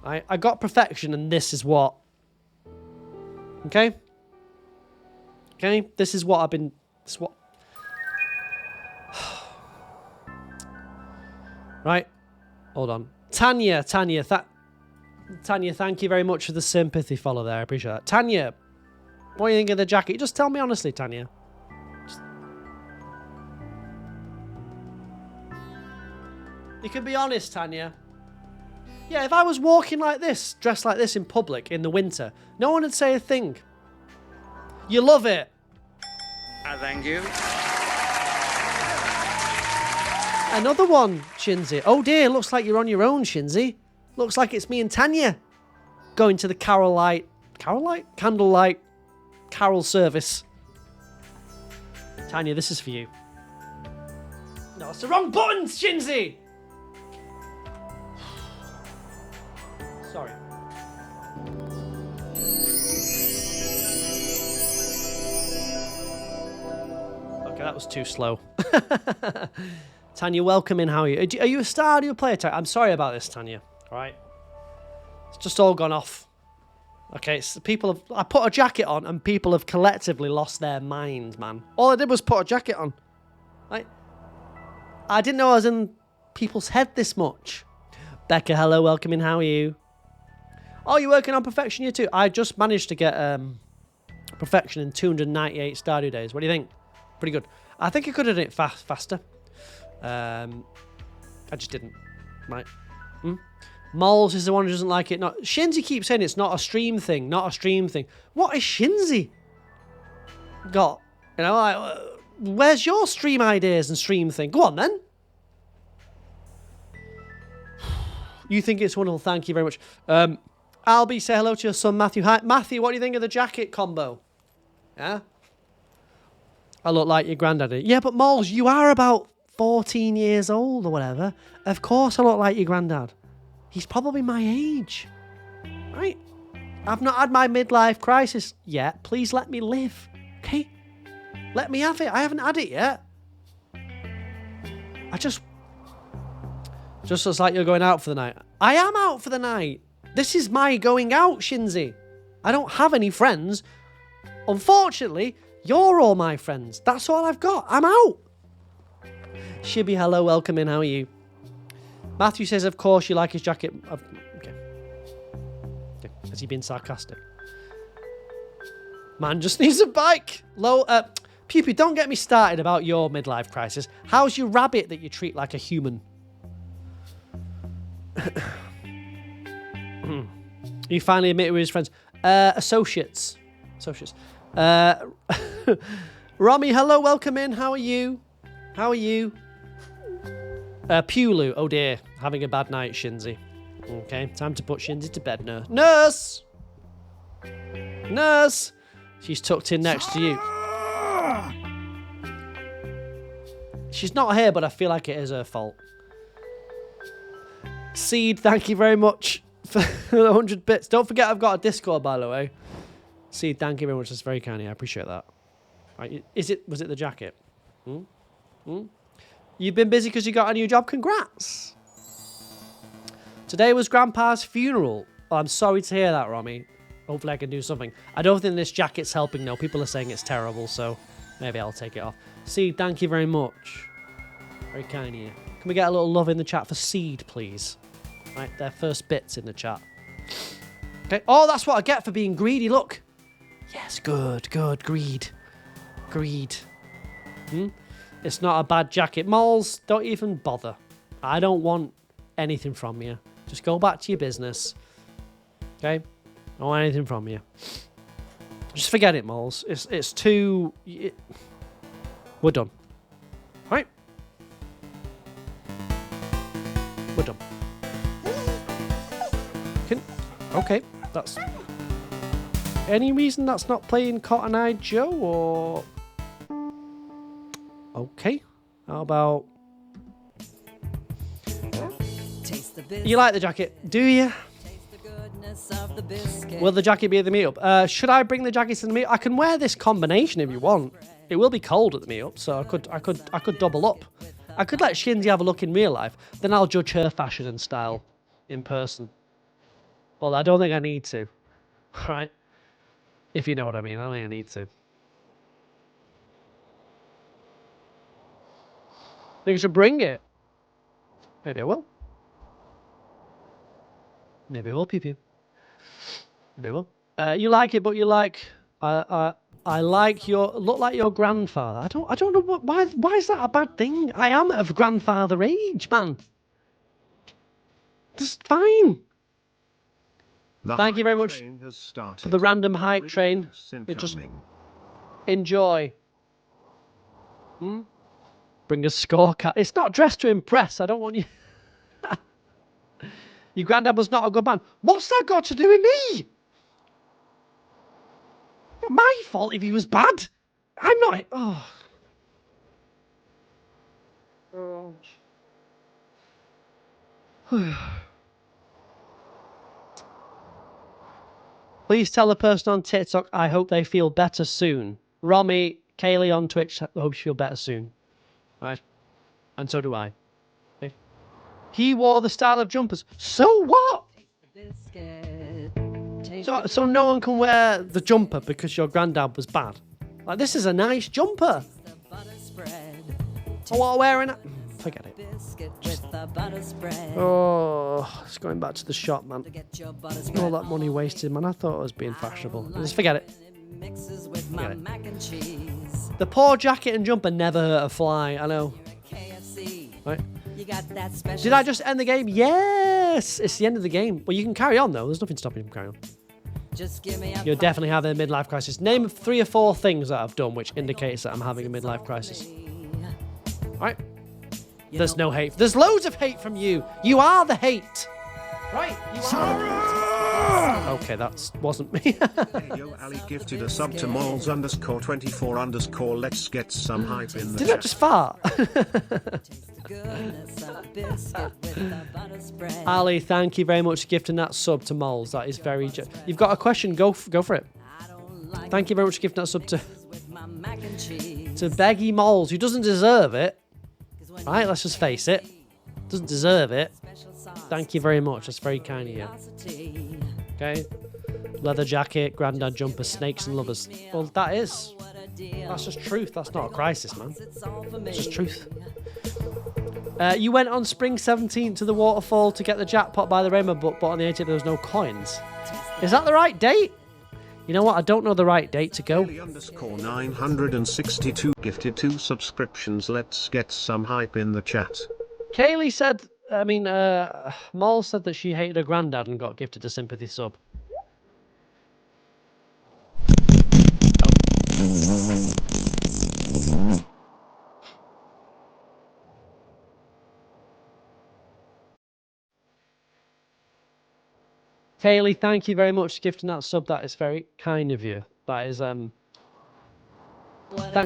I got perfection and this is what. Okay? Okay? This is what I've been... This is what... Right? Hold on. Tanya, thank you very much for the sympathy follow there. I appreciate that. Tanya, what do you think of the jacket? Just tell me honestly, Tanya. You can be honest, Tanya. Yeah, if I was walking like this, dressed like this in public in the winter, no one would say a thing. You love it. Thank you. Another one, Shinzy. Oh dear, looks like you're on your own, Shinzy. Looks like it's me and Tanya going to the candlelight carol service. Tanya, this is for you. No, it's the wrong button, Shinzy! Sorry. Okay, that was too slow. Tanya, welcome in. How are you? Are you a Stardew player? I'm sorry about this, Tanya. All right. It's just all gone off. Okay, it's I put a jacket on and people have collectively lost their minds, man. All I did was put a jacket on. Right? I didn't know I was in people's head this much. Becca, hello, welcome in. How are you? Oh, you're working on perfection here too? I just managed to get perfection in 298 Stardew days. What do you think? Pretty good. I think I could have done it faster. I just didn't. Right. Moles is the one who doesn't like it. Not Shinzy keeps saying it's not a stream thing. Not a stream thing. What is Shinzy got You know, like, where's your stream ideas and stream thing? Go on, then. You think it's wonderful. Thank you very much. Albie, say hello to your son, Matthew. Hi, Matthew, what do you think of the jacket combo? Yeah? I look like your granddaddy. Yeah, but Moles, you are about 14 years old or whatever. Of course I look like your granddad. He's probably my age. Right? I've not had my midlife crisis yet. Please let me live. Okay? Let me have it. I haven't had it yet. Just looks like you're going out for the night. I am out for the night. This is my going out, Shinzi. I don't have any friends. Unfortunately, you're all my friends. That's all I've got. I'm out. Shibby, hello, welcome in. How are you? Matthew says, of course, you like his jacket. Okay. Has he been sarcastic? Man just needs a bike. Pew Pew, don't get me started about your midlife crisis. How's your rabbit that you treat like a human? He finally admitted with his friends. Associates. Romy, hello, welcome in. How are you? Pulu, oh dear, having a bad night, Shinzi. Okay, time to put Shinzi to bed now. Nurse! She's tucked in next to you. She's not here, but I feel like it is her fault. Seed, thank you very much for the 100 bits. Don't forget I've got a Discord, by the way. Seed, thank you very much. That's very kind of you. I appreciate that. Right, was it the jacket? You've been busy because you got a new job. Congrats. Today was Grandpa's funeral. Oh, I'm sorry to hear that, Romy. Hopefully I can do something. I don't think this jacket's helping, though. People are saying it's terrible, so maybe I'll take it off. Seed, thank you very much. Very kind of you. Can we get a little love in the chat for Seed, please? Right, their first bits in the chat. Okay. Oh, that's what I get for being greedy. Look. Yes, good. Greed. It's not a bad jacket. Moles, don't even bother. I don't want anything from you. Just go back to your business. Okay? I don't want anything from you. Just forget it, Moles. It's too... We're done. Right? We're done. Okay, that's... Any reason that's not playing Cotton Eye Joe, or... Okay. How about... Taste the biscuit. You like the jacket, do you? Taste the goodness of the biscuit. Will the jacket be at the meetup? Should I bring the jacket to the meetup? I can wear this combination if you want. It will be cold at the meetup, so I could double up. I could let Shinzi have a look in real life, then I'll judge her fashion and style in person. Well, I don't think I need to. Right? If you know what I mean, I don't think I need to. Think I should bring it? Maybe I will. Maybe I will, Pew. Maybe I will. You like it, but you like... I like your... Look like your grandfather. I don't know why is that a bad thing? I am of grandfather age, man. Just fine. Thank you very much for the random hype train. It just... Enjoy. Bring a scorecard. It's not dressed to impress. I don't want you... Your granddad was not a good man. What's that got to do with me? Not my fault if he was bad. I'm not... Oh. Please tell the person on TikTok I hope they feel better soon. Romy, Kaylee on Twitch, I hope you feel better soon. Right? And so do I. Okay. He wore the style of jumpers. So what? So no one can wear the jumper because your granddad was bad. Like, this is a nice jumper. I want to wear it. Forget it. Oh, it's going back to the shop, man. All that money wasted, man. I thought it was being fashionable. Just forget it. Forget it. The poor jacket and jumper never hurt a fly. I know. Right. Did I just end the game? Yes! It's the end of the game. Well, you can carry on, though. There's nothing stopping you from carrying on. Just give me a You're definitely having a midlife crisis. Name 3 or 4 things that I've done which indicates that I'm having a midlife crisis. Right? There's no hate. There's loads of hate from you. You are the hate. Right? You are. Okay, that wasn't me. Hey yo, Ali gifted a sub to moles_24_. Let's get some hype in the Did chat. I just fart? goodness of the biscuit with the butter spread. Ali, thank you very much for gifting that sub to Moles. That is very... You've got a question. Go for it. I don't like Thank you very much for gifting that sub to with my mac and cheese. Beggy Moles, who doesn't deserve it. 'Cause when Right, let's just face it. Doesn't deserve it. special sauce, Thank you very much. That's very kind of you. velocity. Okay? Leather jacket, granddad jumper, snakes and lovers. Well, that is. What a deal. That's just truth. That's not a crisis, man. It's all for me. It's just truth. You went on spring 17th to the waterfall to get the jackpot by the rainbow, but on the 18th there was no coins. Is that the right date? You know what? I don't know the right date to go. Kaylee_962 gifted 2 subscriptions. Let's get some hype in the chat. Kaylee said, Moll said that she hated her granddad and got gifted a sympathy sub. Kaylee, thank you very much for gifting that sub. That is very kind of you. That is, thanks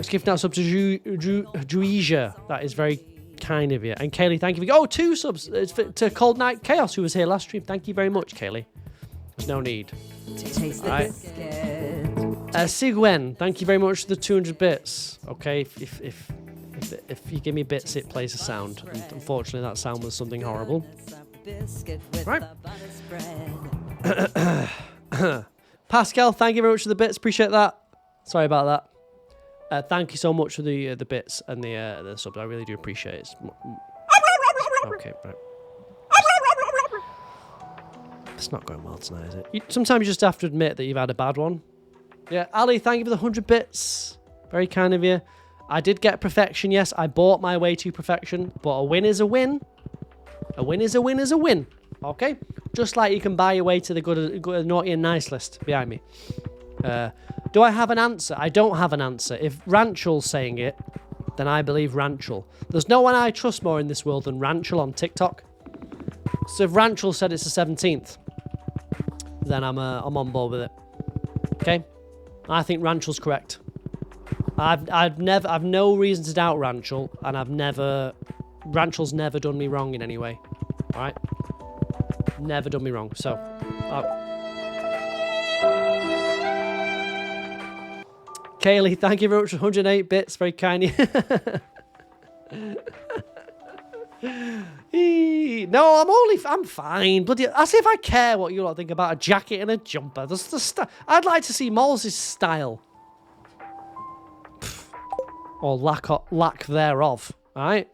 for gifting that sub to Juija. That is very kind of you. And Kaylee, thank you for... Oh, 2 subs to Cold Night Chaos, who was here last stream. Thank you very much, Kaylee. There's no need. Taste the Alright. biscuit. Sigwen, thank you very much for the 200 bits. Okay, if you give me bits, it plays a sound. And unfortunately, that sound was something horrible. Biscuit with Right. the butter spread. Pascal, thank you very much for the bits. Appreciate that. Sorry about that. Thank you so much for the bits and the subs. I really do appreciate it. Okay, right. It's not going well tonight, is it? Sometimes you just have to admit that you've had a bad one. Yeah, Ali, thank you for the 100 bits. Very kind of you. I did get perfection, yes. I bought my way to perfection, but a win is a win. A win is a win is a win. Okay? Just like you can buy your way to the good, naughty and nice list behind me. Do I have an answer? I don't have an answer. If Ranchel's saying it, then I believe Ranchel. There's no one I trust more in this world than Ranchel on TikTok. So if Ranchel said it's the 17th, then I'm on board with it. Okay? I think Ranchel's correct. I've no reason to doubt Ranchel, and Ranchel's never done me wrong in any way. All right? Never done me wrong. So, Kaylee, thank you very much for 108 bits. Very kind of you. No, I'm fine. Bloody, as if I care what you lot think about a jacket and a jumper. I'd like to see Moles' style. Or lack thereof. Alright?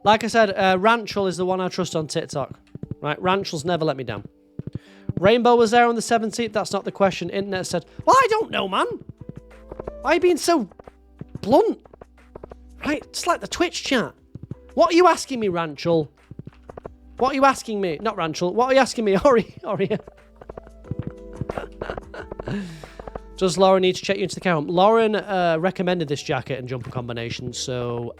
Like I said, Ranchel is the one I trust on TikTok. Right? Ranchel's never let me down. Rainbow was there on the 17th. That's not the question. Internet said, well, I don't know, man. Why are you being so blunt? Right? It's like the Twitch chat. What are you asking me, Ranchel? What are you asking me? Not Ranchel. What are you asking me, Ori? Does Lauren need to check you into the account? Lauren recommended this jacket and jumper combination, so...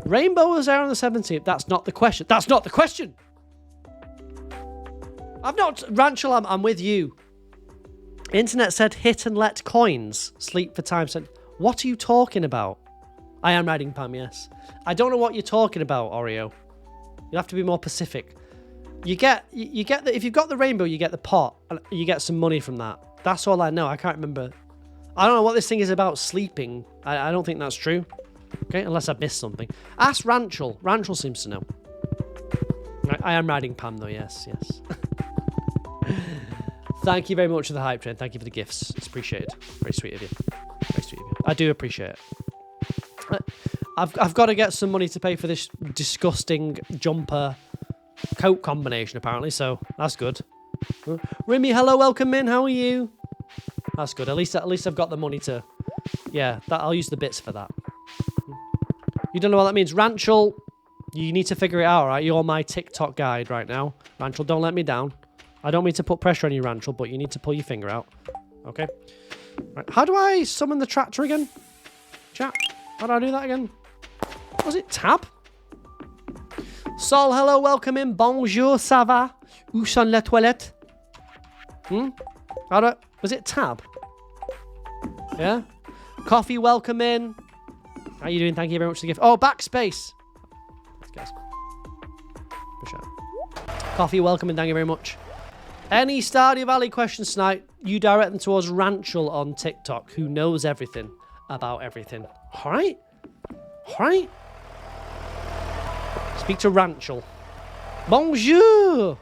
Rainbow was there on the 17th. That's not the question. That's not the question! I've not... Ranchel, I'm with you. Internet said hit and let coins. Sleep for time said... What are you talking about? I am riding Pam, yes. I don't know what you're talking about, Oreo. You'll have to be more specific. You get the, if you've got the rainbow, you get the pot, and you get some money from that. That's all I know. I can't remember. I don't know what this thing is about sleeping. I don't think that's true. Okay, unless I missed something. Ask Ranchel. Ranchel seems to know. I am riding Pam though, yes. Thank you very much for the hype train. Thank you for the gifts. It's appreciated. Very sweet of you. Very sweet of you. I do appreciate it. I've got to get some money to pay for this disgusting jumper coat combination apparently, so that's good. Remy, hello, welcome in. How are you? That's good. At least I've got the money to. Yeah, I'll use the bits for that. You don't know what that means, Ranchel. You need to figure it out, right? You're my TikTok guide right now. Ranchel, don't let me down. I don't mean to put pressure on you, Ranchel, but you need to pull your finger out. Okay? Right. How do I summon the tractor again? Chat. How do I do that again? Was it tab? Sol, hello, welcome in. Bonjour, ça va? Où sont les toilettes? How do I... Was it tab? Yeah? Coffee, welcome in. How you doing? Thank you very much for the gift. Oh, backspace. Guys. For sure. Coffee, welcome in. Thank you very much. Any Stardew Valley questions tonight, you direct them towards Ranchel on TikTok, who knows everything about everything. All right? All right? Speak to Ranchel. Bonjour.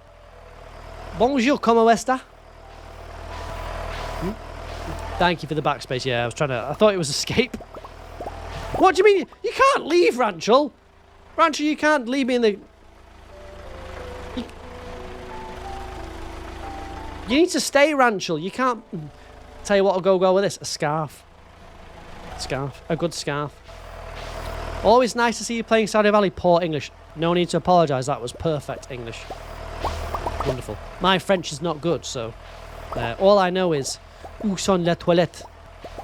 Bonjour, ¿cómo está? Thank you for the backspace. Yeah, I thought it was escape. What do you mean? You can't leave, Ranchel. Ranchel, you can't leave me in the... You need to stay, Ranchel. You can't... Tell you what, I'll go with this. A scarf. Scarf. A good scarf. Always nice to see you playing Stardew Valley. Poor English. No need to apologise. That was perfect English. Wonderful. My French is not good, so... all I know is... Où sont les toilettes?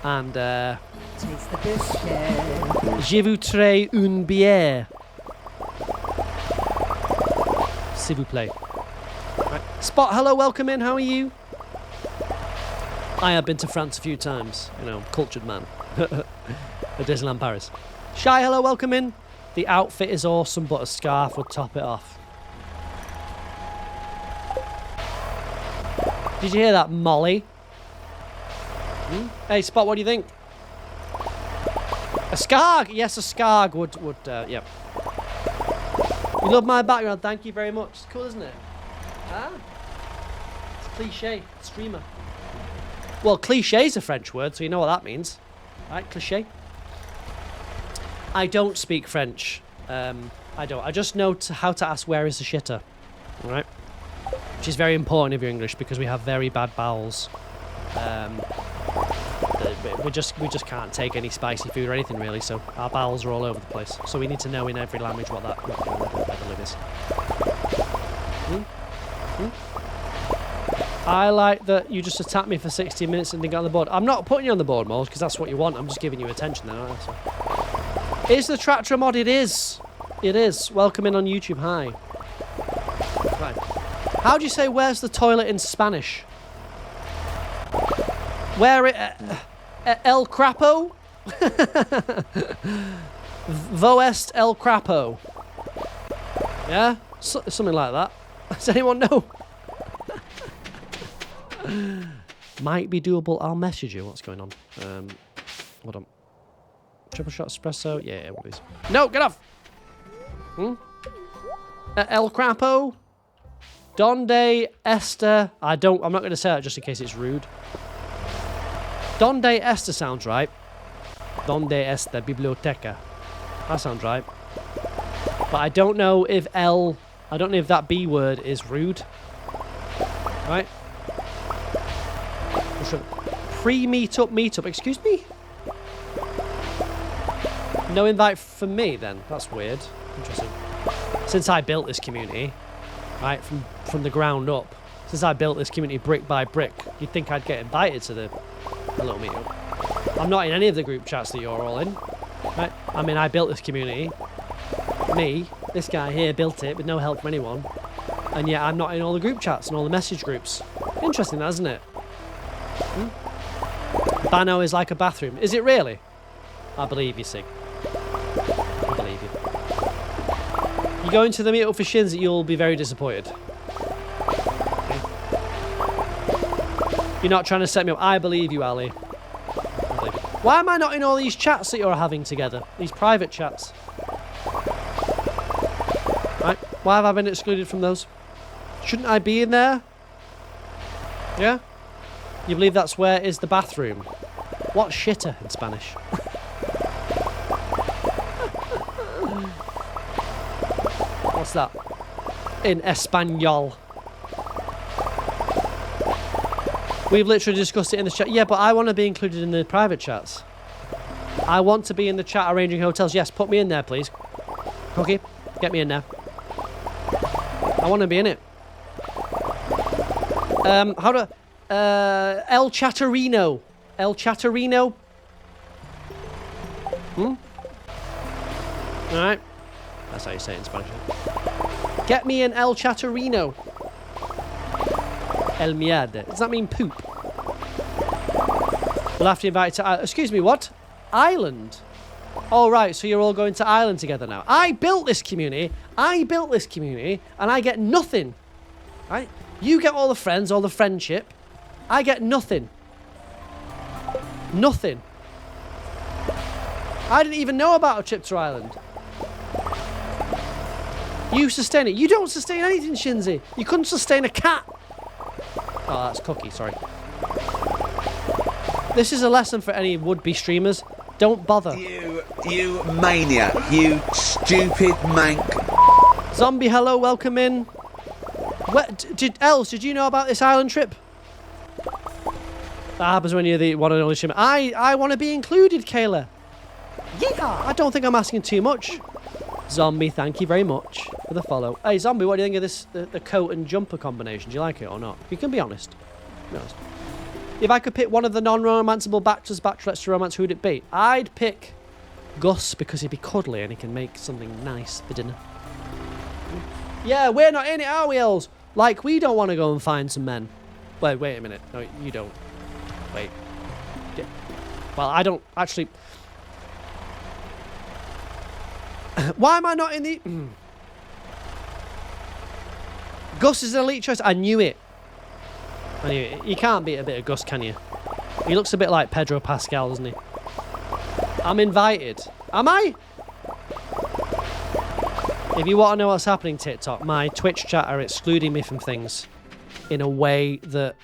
And, Taste the biscuit. Je voudrais une bière. S'il vous plaît. Right. Spot, hello, welcome in. How are you? I have been to France a few times. You know, cultured man. At Disneyland Paris. Shy, hello, welcome in. The outfit is awesome, but a scarf would top it off. Did you hear that, Molly? Hey, Spot, what do you think? A scarg! Yes, a scarg would, yep. You love my background, thank you very much. It's cool, isn't it? Ah. It's cliche. Streamer. Well, cliché is a French word, so you know what that means. Right, cliché. I don't speak French. I don't. I just know how to ask where is the shitter. Alright? Which is very important if you're English, because we have very bad bowels. We just can't take any spicy food or anything really, so our bowels are all over the place. So we need to know in every language what that level is. I like that you just attacked me for 60 minutes and didn't get on the board. I'm not putting you on the board, Moles, because that's what you want. I'm just giving you attention then, aren't I? So. Is the tractor a mod? It is. It is. Welcome in on YouTube. Hi. Right. How do you say where's the toilet in Spanish? Where it... El Crapo? Voest El Crapo. Yeah? Something like that. Does anyone know? Might be doable. I'll message you. What's going on? Hold on. Triple shot espresso? Yeah, one of these. No, get off! El Crapo? Donde Esta... I'm not going to say that just in case it's rude. Donde Esta sounds right. Donde Esta Biblioteca. That sounds right. But I don't know if I don't know if that B word is rude. Right? Pre-meetup. Excuse me? No invite for me then? That's weird. Interesting. Since I built this community, right, from the ground up, since I built this community brick by brick, you'd think I'd get invited to the little meetup. I'm not in any of the group chats that you're all in. Right? I mean, I built this community. Me, this guy here, built it with no help from anyone. And yet I'm not in all the group chats and all the message groups. Interesting, that, isn't it? Bano is like a bathroom. Is it really? I believe you, Sig. I believe you. You go into the meetup for shins, you'll be very disappointed. Okay. You're not trying to set me up. I believe you, Ali. I believe you. Why am I not in all these chats that you're having together? These private chats. Right? Why have I been excluded from those? Shouldn't I be in there? Yeah? You believe that's where is the bathroom? What's shitter in Spanish? What's that? In Espanol. We've literally discussed it in the chat. Yeah, but I want to be included in the private chats. I want to be in the chat arranging hotels. Yes, put me in there, please. Okay. Get me in there. I want to be in it. How do... El Chatterino. El Chatterino. Alright. That's how you say it in Spanish. Get me an El Chatterino. El Miade. Does that mean poop? We'll have to invite you to... excuse me, what? Ireland? All right, so you're all going to Ireland together now. I built this community. And I get nothing. Right? You get all the friends, all the friendship. I get nothing. Nothing. I didn't even know about a trip to Ireland. You sustain it. You don't sustain anything, Shinzi. You couldn't sustain a cat. Oh, that's Cookie, sorry. This is a lesson for any would-be streamers. Don't bother. You maniac. You stupid mank. Zombie, hello, welcome in. Did you know about this island trip? That happens when you're the one and only streamer. I want to be included, Kayla. Yeah, I don't think I'm asking too much. Zombie, thank you very much for the follow. Hey, Zombie, what do you think of this, the coat and jumper combination? Do you like it or not? You can be honest. Be honest. If I could pick one of the non-romanceable bachelorettes to romance, who would it be? I'd pick Gus because he'd be cuddly and he can make something nice for dinner. Yeah, we're not in it, are we, Els? Like, we don't want to go and find some men. Wait a minute. No, you don't. Wait. Yeah. Well, I don't actually... Why am I not in the... Gus is an elite choice. I knew it. You can't beat a bit of Gus, can you? He looks a bit like Pedro Pascal, doesn't he? I'm invited. Am I? If you want to know what's happening, TikTok, my Twitch chat are excluding me from things in a way that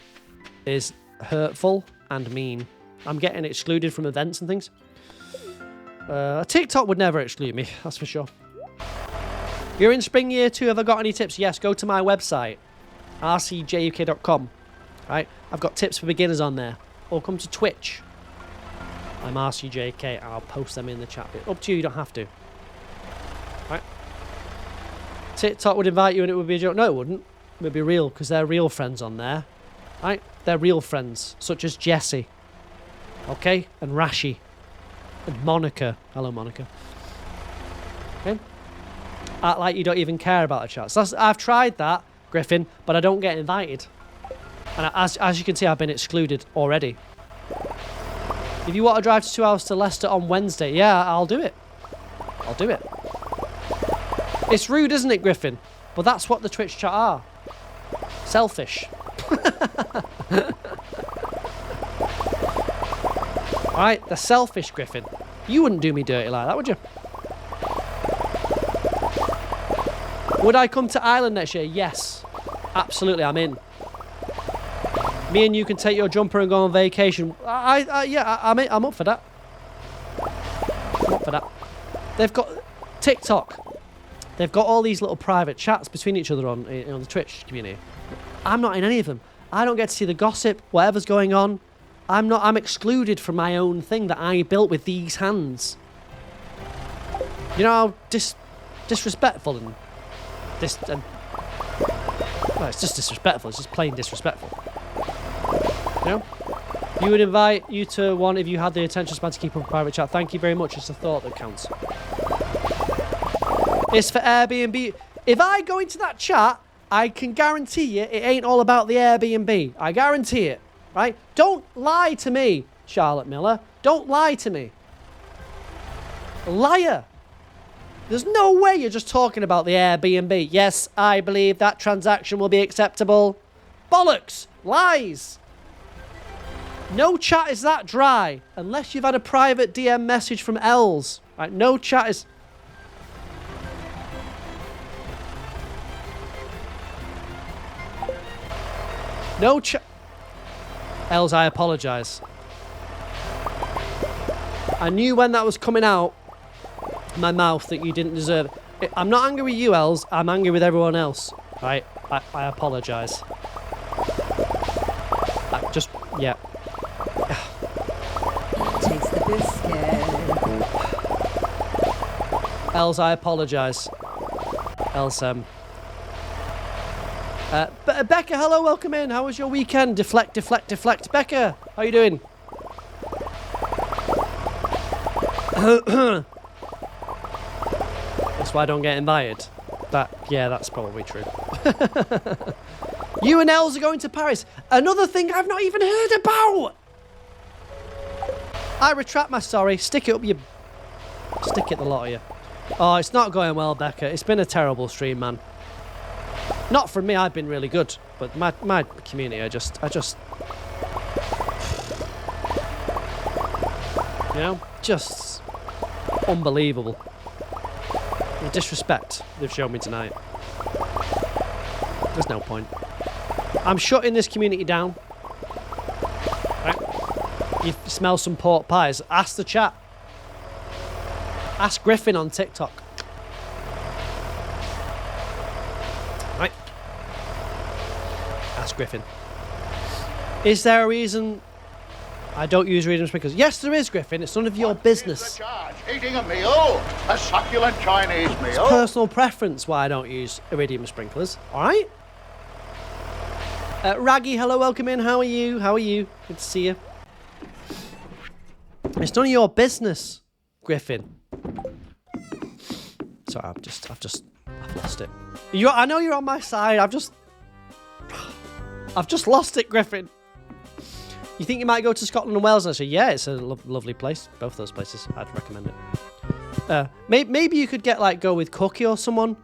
is hurtful and mean. I'm getting excluded from events and things. TikTok would never exclude me, that's for sure. You're in spring year 2. Have I got any tips? Yes, go to my website, rcjuk.com. Right, I've got tips for beginners on there. Or come to Twitch. I'm RCJK and I'll post them in the chat. Up to you, you don't have to. Right. TikTok would invite you and it would be a joke. No, it wouldn't. It would be real because they're real friends on there. Right? They're real friends, such as Jesse. Okay? And Rashi. And Monica. Hello, Monica. Okay? Act like you don't even care about the chat. So I've tried that, Griffin, but I don't get invited. And as you can see, I've been excluded already. If you want to drive to 2 hours to Leicester on Wednesday, yeah, I'll do it. I'll do it. It's rude, isn't it, Griffin? But that's what the Twitch chat are. Selfish. Alright, they're selfish, Griffin. You wouldn't do me dirty like that, would you? Would I come to Ireland next year? Yes. Absolutely, I'm in. Me and you can take your jumper and go on vacation. I'm up for that. I'm up for that. They've got TikTok. They've got all these little private chats between each other on the Twitch community. I'm not in any of them. I don't get to see the gossip, whatever's going on. I'm excluded from my own thing that I built with these hands. You know how disrespectful and well, it's just disrespectful. It's just plain disrespectful. You know? You would invite you to one if you had the attention span to keep up a private chat. Thank you very much. It's the thought that counts. It's for Airbnb. If I go into that chat, I can guarantee you it ain't all about the Airbnb. I guarantee it. Right? Don't lie to me, Charlotte Miller. Don't lie to me. Liar. There's no way you're just talking about the Airbnb. Yes, I believe that transaction will be acceptable. Bollocks. Lies. No chat is that dry. Unless you've had a private DM message from Els. Right? No chat is... No chat... Els, I apologise. I knew when that was coming out my mouth that you didn't deserve it. I'm not angry with you, Els. I'm angry with everyone else. Right? I apologise. Just, yeah. Taste the biscuit. Els, I apologise. else. Becca, hello, welcome in. How was your weekend? Deflect, deflect, deflect. Becca, how you doing? That's why I don't get invited. Yeah, that's probably true. You and Els are going to Paris. Another thing I've not even heard about. I retract my sorry. Stick it up your... Stick it, the lot of you. Oh, it's not going well, Becca. It's been a terrible stream, man. Not from me, I've been really good. But my community, I just... You know? Just... Unbelievable. The disrespect they've shown me tonight. There's no point. I'm shutting this community down. Right? You smell some pork pies. Ask the chat. Ask Griffin on TikTok. Right? Ask Griffin. Is there a reason I don't use iridium sprinklers? Yes, there is, Griffin. It's none of your business. Eating a meal, a succulent Chinese meal. It's personal preference why I don't use iridium sprinklers. All right? Raggy, hello, welcome in. How are you? How are you? Good to see you. It's none of your business, Griffin. Sorry, I've lost it. I know you're on my side. I've just lost it, Griffin. You think you might go to Scotland and Wales? And I say, yeah, it's a lovely place. Both those places, I'd recommend it. Maybe you could go with Cookie or someone,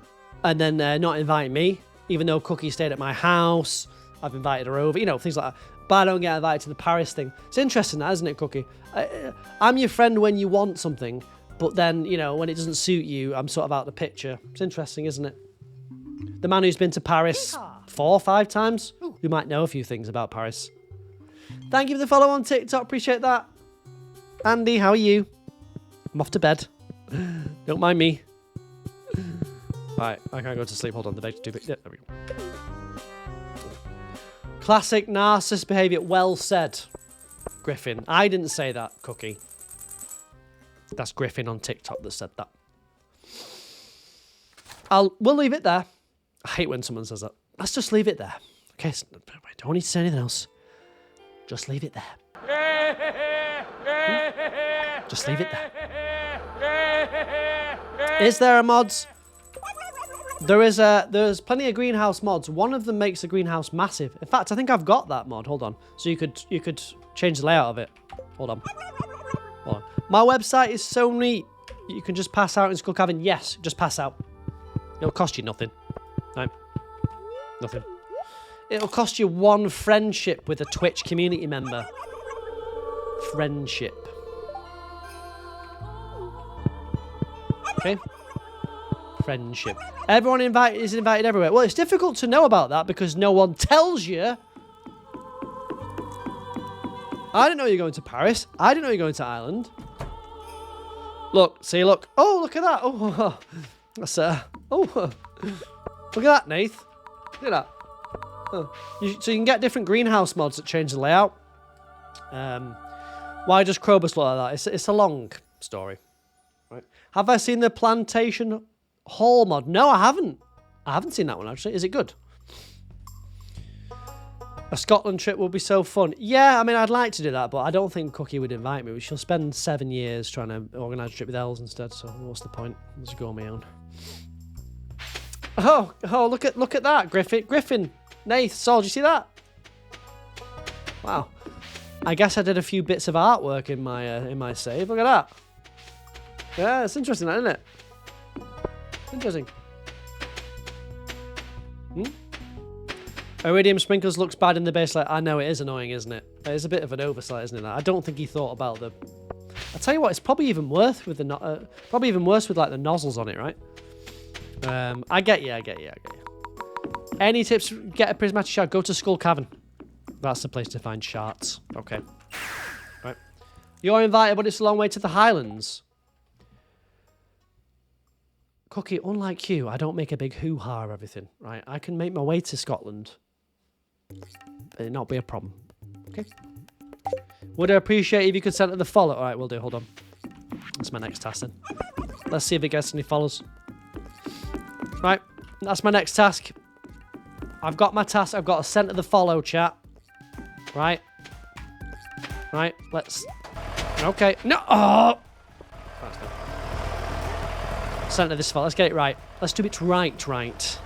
and then not invite me, even though Cookie stayed at my house. I've invited her over, you know, things like that. But I don't get invited to the Paris thing. It's interesting, that, isn't it, Cookie? I'm your friend when you want something, but then, you know, when it doesn't suit you, I'm sort of out the picture. It's interesting, isn't it? The man who's been to Paris 4 or 5 times, who might know a few things about Paris. Thank you for the follow on TikTok. Appreciate that. Andy, how are you? I'm off to bed. Don't mind me. Right, I can't go to sleep. Hold on, the bed's too big. Yeah, there we go. Classic narcissist behaviour. Well said, Griffin. I didn't say that, Cookie. That's Griffin on TikTok that said that. We'll leave it there. I hate when someone says that. Let's just leave it there. Okay, so don't need to say anything else. Just leave it there. Just leave it there. Is there a mods? There's plenty of greenhouse mods. One of them makes the greenhouse massive. In fact, I think I've got that mod. Hold on. So you could change the layout of it. Hold on. My website is so neat. You can just pass out in Skull Cavern. Yes, just pass out. It'll cost you nothing. Right? Nothing. It'll cost you 1 friendship with a Twitch community member. Friendship. Okay? Friendship. Everyone is invited everywhere. Well, it's difficult to know about that because no one tells you. I didn't know you're going to Paris. I didn't know you're going to Ireland. Look, see, look. Oh, look at that. Oh, that's look at that, Nath. Look at that. Oh. So you can get different greenhouse mods that change the layout. Why does Krobus look like that? It's a long story. Right? Have I seen the Plantation Hall mod? No, I haven't. I haven't seen that one, actually. Is it good? A Scotland trip would be so fun. Yeah, I mean, I'd like to do that, but I don't think Cookie would invite me. She'll spend 7 years trying to organise a trip with Els instead, so what's the point? I'll just go on my own. Oh, look at that, Griffin. Nath, Sol, did you see that? Wow. I guess I did a few bits of artwork in my save. Look at that. Yeah, it's interesting, isn't it? Interesting. Iridium sprinkles looks bad in the base light. I know, it is annoying, isn't it? It is a bit of an oversight, isn't it? I don't think he thought about the... I'll tell you what, it's probably even worse with the like the nozzles on it, right? I get you. Any tips? Get a prismatic shard. Go to Skull Cavern. That's the place to find shards. Okay. Right. You're invited, but it's a long way to the Highlands. Cookie, unlike you, I don't make a big hoo-ha of everything, right? I can make my way to Scotland. It'd not be a problem. Okay. Would I appreciate if you could send it the follow? All right, we'll do. Hold on. That's my next task then. Let's see if it gets any follows. Right. That's my next task. I've got my task. I've got to center the follow, chat. Right. Right. Let's... Okay. No! Oh! Center this follow. Let's get it right. Let's do it right.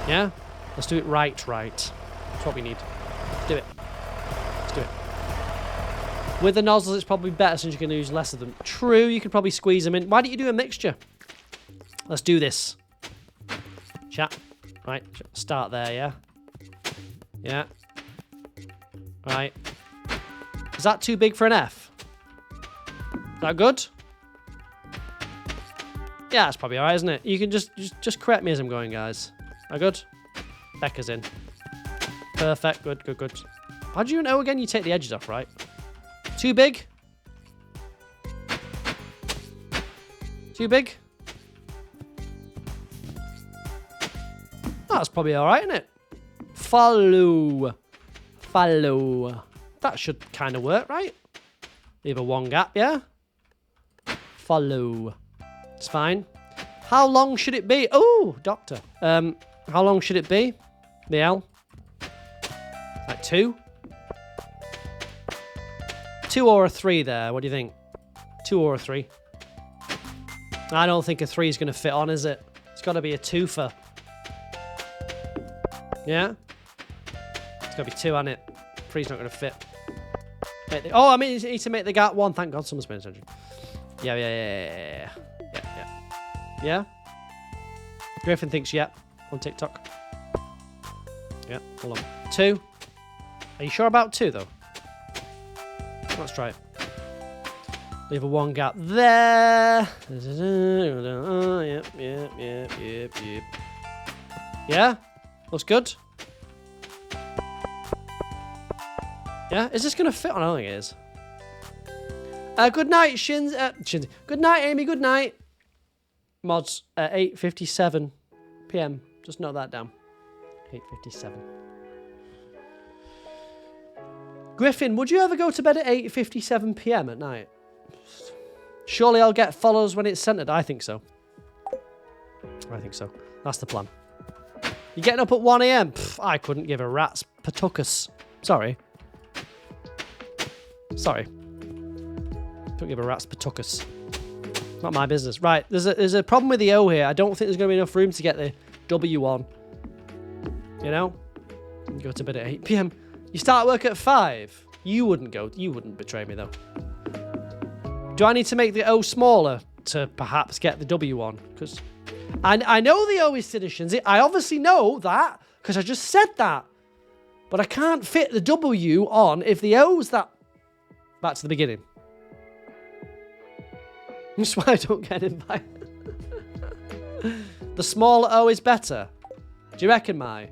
Yeah? Let's do it right. That's what we need. Do it. Let's do it. With the nozzles, it's probably better since you can use less of them. True, you could probably squeeze them in. Why don't you do a mixture? Let's do this. Chat. Right, start there, yeah? Yeah. Right. Is that too big for an F? Is that good? Yeah, that's probably alright, isn't it? You can just correct me as I'm going, guys. Are good? Becca's in. Perfect, good. How do you know again? You take the edges off, right? Too big? Too big? That's probably alright, isn't it? Follow. That should kind of work, right? Leave a one gap, yeah? Follow. It's fine. How long should it be? Oh, doctor. How long should it be? The L? Like 2? 2 or a 3 there. What do you think? 2 or a 3? I don't think a 3 is going to fit on, is it? It's got to be a 2 for... Yeah? It's got to be 2 on it. 3's not going to fit. Oh, I mean, you need to make the gap 1. Thank God someone's paying attention. Yeah. Yeah? Griffin thinks yeah on TikTok. Yeah, hold on. 2. Are you sure about 2, though? Let's try it. Leave a 1 gap there. Yep. Yeah? Looks good? Yeah? Is this going to fit? I don't think it is. Good night, Shinzi. Good night, Amy. Good night. Mods at 8:57 p.m. Just note that down. 8:57. Griffin, would you ever go to bed at 8:57 p.m. at night? Surely I'll get follows when it's centered. I think so. That's the plan. You're getting up at 1 a.m. I couldn't give a rat's patuckus. Sorry. Don't give a rat's patuckus. Not my business. Right, there's a problem with the O here. I don't think there's going to be enough room to get the W on. You know? You go to bed at 8 p.m. You start work at 5. You wouldn't betray me, though. Do I need to make the O smaller to perhaps get the W on? Because I know the O is citizens. I obviously know that because I just said that. But I can't fit the W on if the O's that... Back to the beginning. That's why I don't get invited. The smaller O is better. Do you reckon, Mai?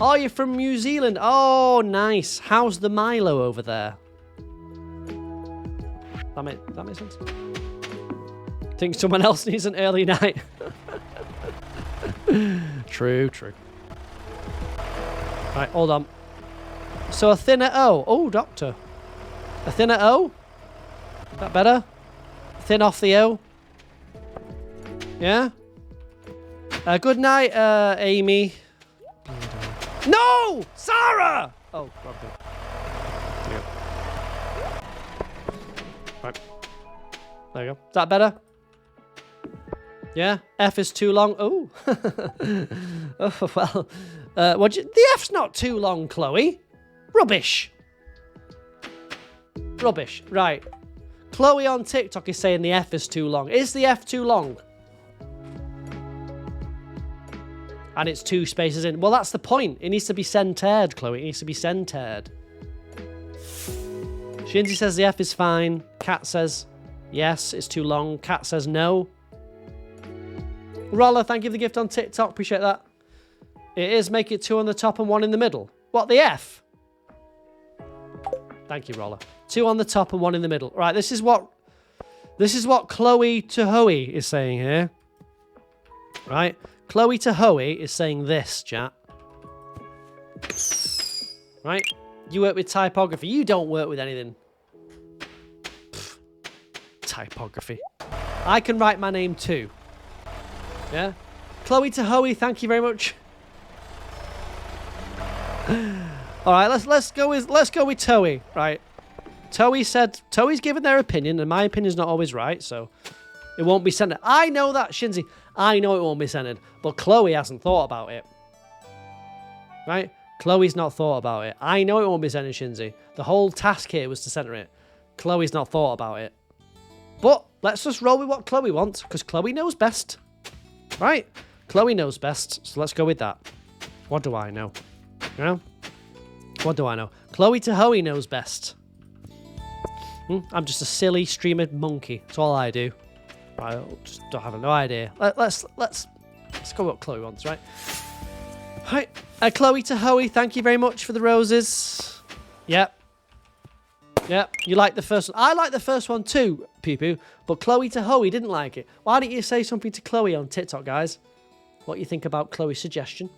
Oh, you're from New Zealand. Oh, nice. How's the Milo over there? That makes sense. Think someone else needs an early night. True. Right, hold on. So a thinner O. Oh, doctor. A thinner O? Is that better? Thin off the O? Yeah? Good night, Amy. No! Sarah! Oh, okay. There you go. Right. There you go. Is that better? Yeah? F is too long. Oh. Oh, well. The F's not too long, Chloe. Rubbish. Right. Chloe on TikTok is saying the F is too long. Is the F too long? And it's 2 spaces in. Well, that's the point. It needs to be centered, Chloe. It needs to be centered. Shinzi says the F is fine. Kat says yes, it's too long. Kat says no. Roller, thank you for the gift on TikTok. Appreciate that. It is. Make it 2 on the top and 1 in the middle. What, the F? Thank you, Roller. 2 on the top and 1 in the middle. Right, this is what Chloe Tahoe is saying here. Right? Chloe Tahoe is saying this, chat. Right? You work with typography. You don't work with anything. Pfft. Typography. I can write my name too. Yeah? Chloe Tahoe, thank you very much. All right, let's go with Toey. Right, Toey's given their opinion, and my opinion's not always right, so it won't be centered. I know that, Shinzi. I know it won't be centered, but Chloe hasn't thought about it. Right? Chloe's not thought about it. I know it won't be centered, Shinzi. The whole task here was to center it. Chloe's not thought about it. But let's just roll with what Chloe wants, because Chloe knows best. Right? Chloe knows best, so let's go with that. What do I know? You know? What do I know? Chloe Tahoe knows best. I'm just a silly streamer monkey. That's all I do. I just don't have no idea. Let's go with what Chloe wants, right? Hi, Chloe Tahoe, thank you very much for the roses. Yep. Yep, you like the first one. I like the first one too, Poo-Poo, but Chloe Tahoe didn't like it. Why don't you say something to Chloe on TikTok, guys? What you think about Chloe's suggestion?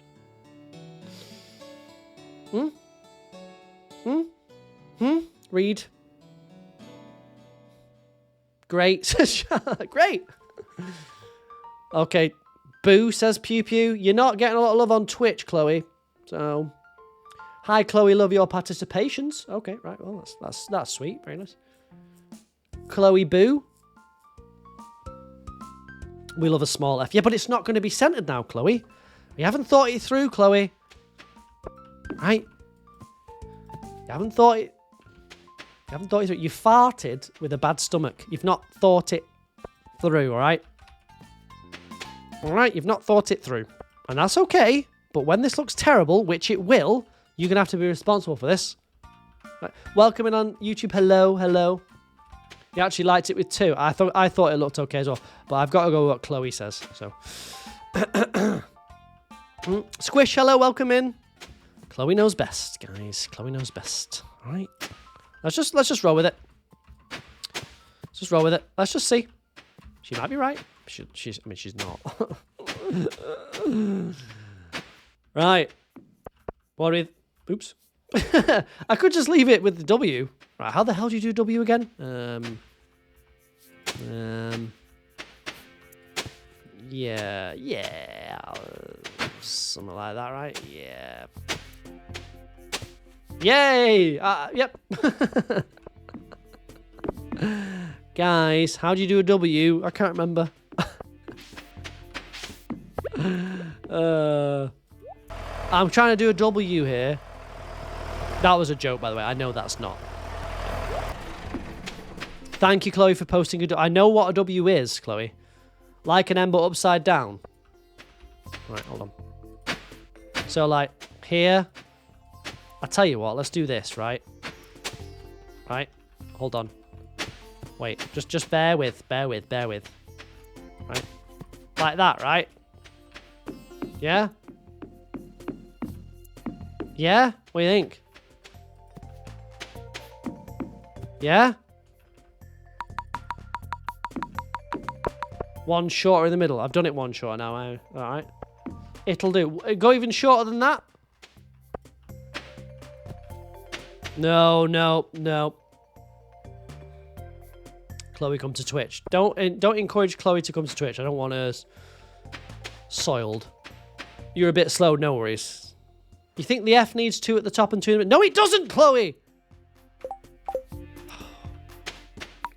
Read. Great. Great. Okay. Boo, says Pew Pew. You're not getting a lot of love on Twitch, Chloe. So, hi, Chloe. Love your participations. Okay, right. Well, that's sweet. Very nice. Chloe Boo. We love a small F. Yeah, but it's not going to be centered now, Chloe. You haven't thought it through, Chloe. Right? You haven't thought it. You haven't thought it through. You farted with a bad stomach. You've not thought it through, all right? All right, you've not thought it through. And that's okay. But when this looks terrible, which it will, you're going to have to be responsible for this. Right. Welcome in on YouTube. Hello, hello. You actually liked it with 2. I thought it looked okay as well. But I've got to go with what Chloe says. So, Squish, hello, welcome in. Chloe knows best, guys. Chloe knows best. All right. Let's just roll with it. Let's just roll with it. Let's just see. She might be right. She's not. Right. What with? Oops. I could just leave it with the W. Right. How the hell do you do W again? Yeah. Something like that, right? Yeah. Yay! Yep. Guys, how do you do a W? I can't remember. I'm trying to do a W here. That was a joke, by the way. I know that's not. Thank you, Chloe, for posting a W. I know what a W is, Chloe. Like an M, but upside down. Right, hold on. So, like, here. I'll tell you what. Let's do this, right? Right? Hold on. Wait. Just bear with. Right? Like that, right? Yeah? Yeah? What do you think? Yeah? One shorter in the middle. I've done it one shorter now. Alright. It'll do. Go even shorter than that. No. Chloe, come to Twitch. Don't encourage Chloe to come to Twitch. I don't want her soiled. You're a bit slow, no worries. You think the F needs 2 at the top and 2 in the middle? No, it doesn't, Chloe!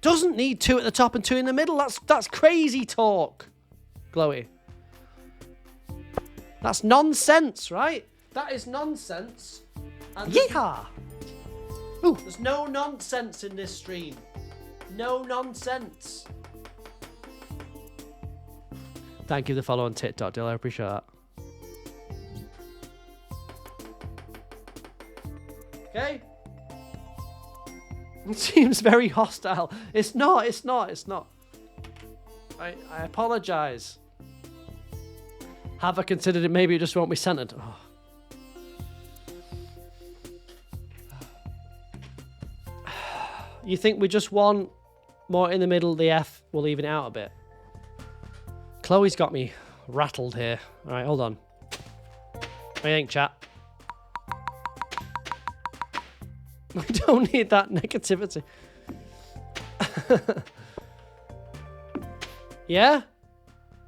Doesn't need 2 at the top and 2 in the middle. That's crazy talk, Chloe. That's nonsense, right? That is nonsense. And yeehaw! Ooh, there's no nonsense in this stream. No nonsense. Thank you for the follow on TikTok, Dill. I appreciate that. Okay. It seems very hostile. It's not. I apologize. Have I considered it? Maybe it just won't be centered. Oh. You think we just want more in the middle, the F will even it out a bit? Chloe's got me rattled here. All right, hold on. What do you think, chat? We don't need that negativity. Yeah?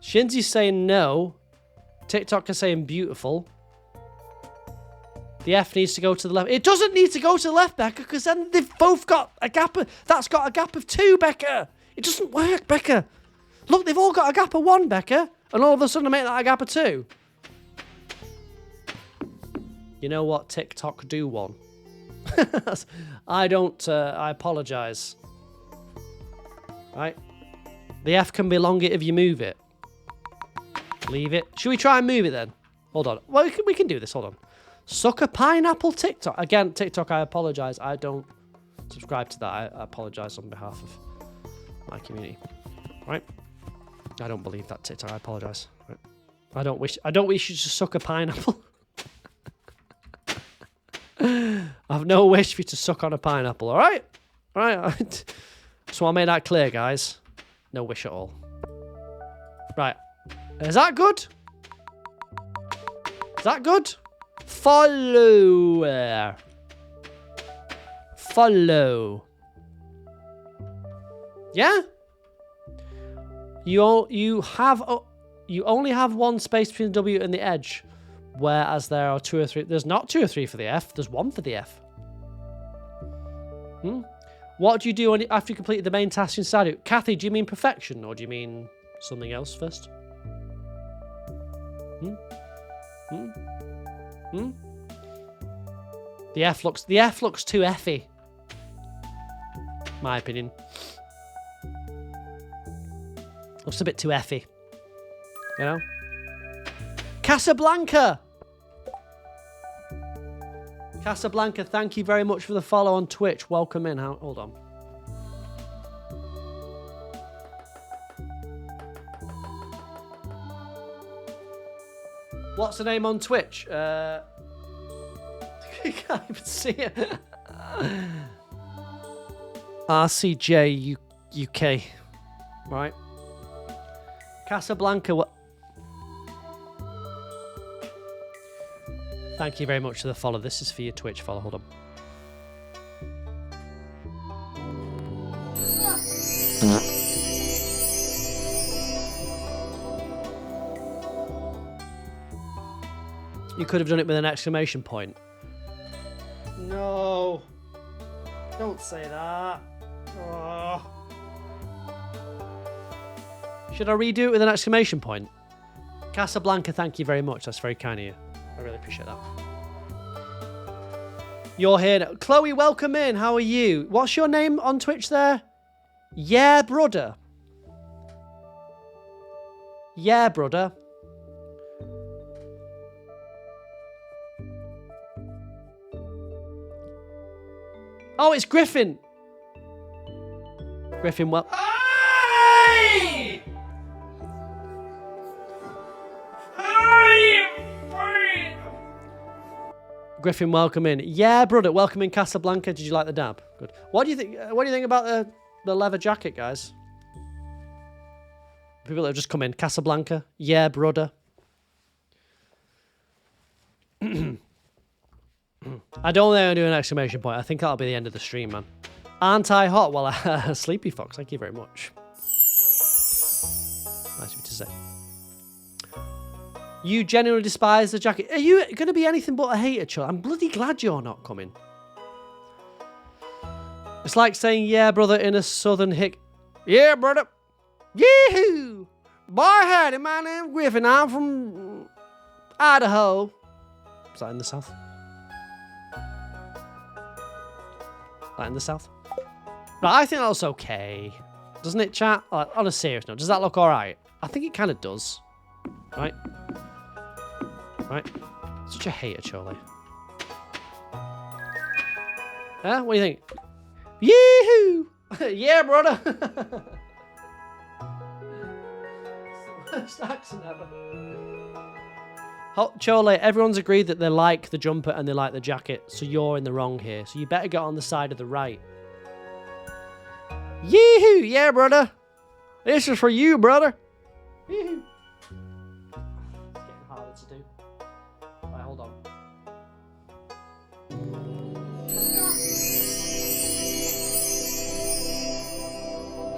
Shinzi's saying no. TikTok is saying beautiful. The F needs to go to the left. It doesn't need to go to the left, Becca, because then they've both got a gap of... That's got a gap of 2, Becca. It doesn't work, Becca. Look, they've all got a gap of 1, Becca. And all of a sudden I make that a gap of 2. You know what? TikTok do one. I don't... I apologise. Right? The F can be longer if you move it. Leave it. Should we try and move it then? Hold on. Well, we can do this. Hold on. Suck a pineapple TikTok. Again, TikTok, I apologise. I don't subscribe to that. I apologise on behalf of my community. Right? I don't believe that TikTok. I apologise. Right. I don't wish you to suck a pineapple. I have no wish for you to suck on a pineapple, alright? Alright? So I made that clear, guys. No wish at all. Right. Is that good? Is that good? Follow. Follow. Yeah? You only have 1 space between the W and the edge, whereas there are 2 or 3. There's not 2 or 3 for the F. There's 1 for the F. What do you do after you completed the main task in Stardew? Kathy, do you mean perfection, or do you mean something else first? The F looks too Effy. My opinion. Looks a bit too Effy. You know? Casablanca! Casablanca, thank you very much for the follow on Twitch. Welcome in. Hold on. What's the name on Twitch? You can't even see it. RCJ UK. Right. Casablanca. What? Thank you very much for the follow. This is for your Twitch follow. Hold on. You could have done it with an exclamation point. No. Don't say that. Oh. Should I redo it with an exclamation point? Casablanca, thank you very much. That's very kind of you. I really appreciate that. You're here now. Chloe, welcome in. How are you? What's your name on Twitch there? Yeah, brother. Yeah, brother. Oh, it's Griffin. Griffin, well... Hey! Griffin, welcome in. Yeah, brother, welcome in Casablanca. Did you like the dab? Good. What do you think? What do you think about the leather jacket, guys? People that have just come in. Casablanca. Yeah, brother. I don't think I'll do an exclamation point. I think that'll be the end of the stream, man. Aren't I hot? Well, Sleepy Fox, thank you very much. Nice of you to say. You genuinely despise the jacket. Are you going to be anything but a hater, Chull? I'm bloody glad you're not coming. It's like saying, yeah, brother, in a southern hick. Yeah, brother. Yee-hoo! Boy, howdy, my name's Griffin. I'm from Idaho. Is that in the south? Is that in the south? Right, I think that looks okay. Doesn't it, chat? Like, on a serious note, does that look alright? I think it kind of does. Right? Right? Such a hater, Charlie. Huh? What do you think? Yee-hoo! Yeah, brother! Worst accent ever. Chole, everyone's agreed that they like the jumper and they like the jacket, so you're in the wrong here. So you better get on the side of the right. Yee-hoo! Yeah, brother! This is for you, brother! Yee-hoo! It's getting harder to do. Right, hold on.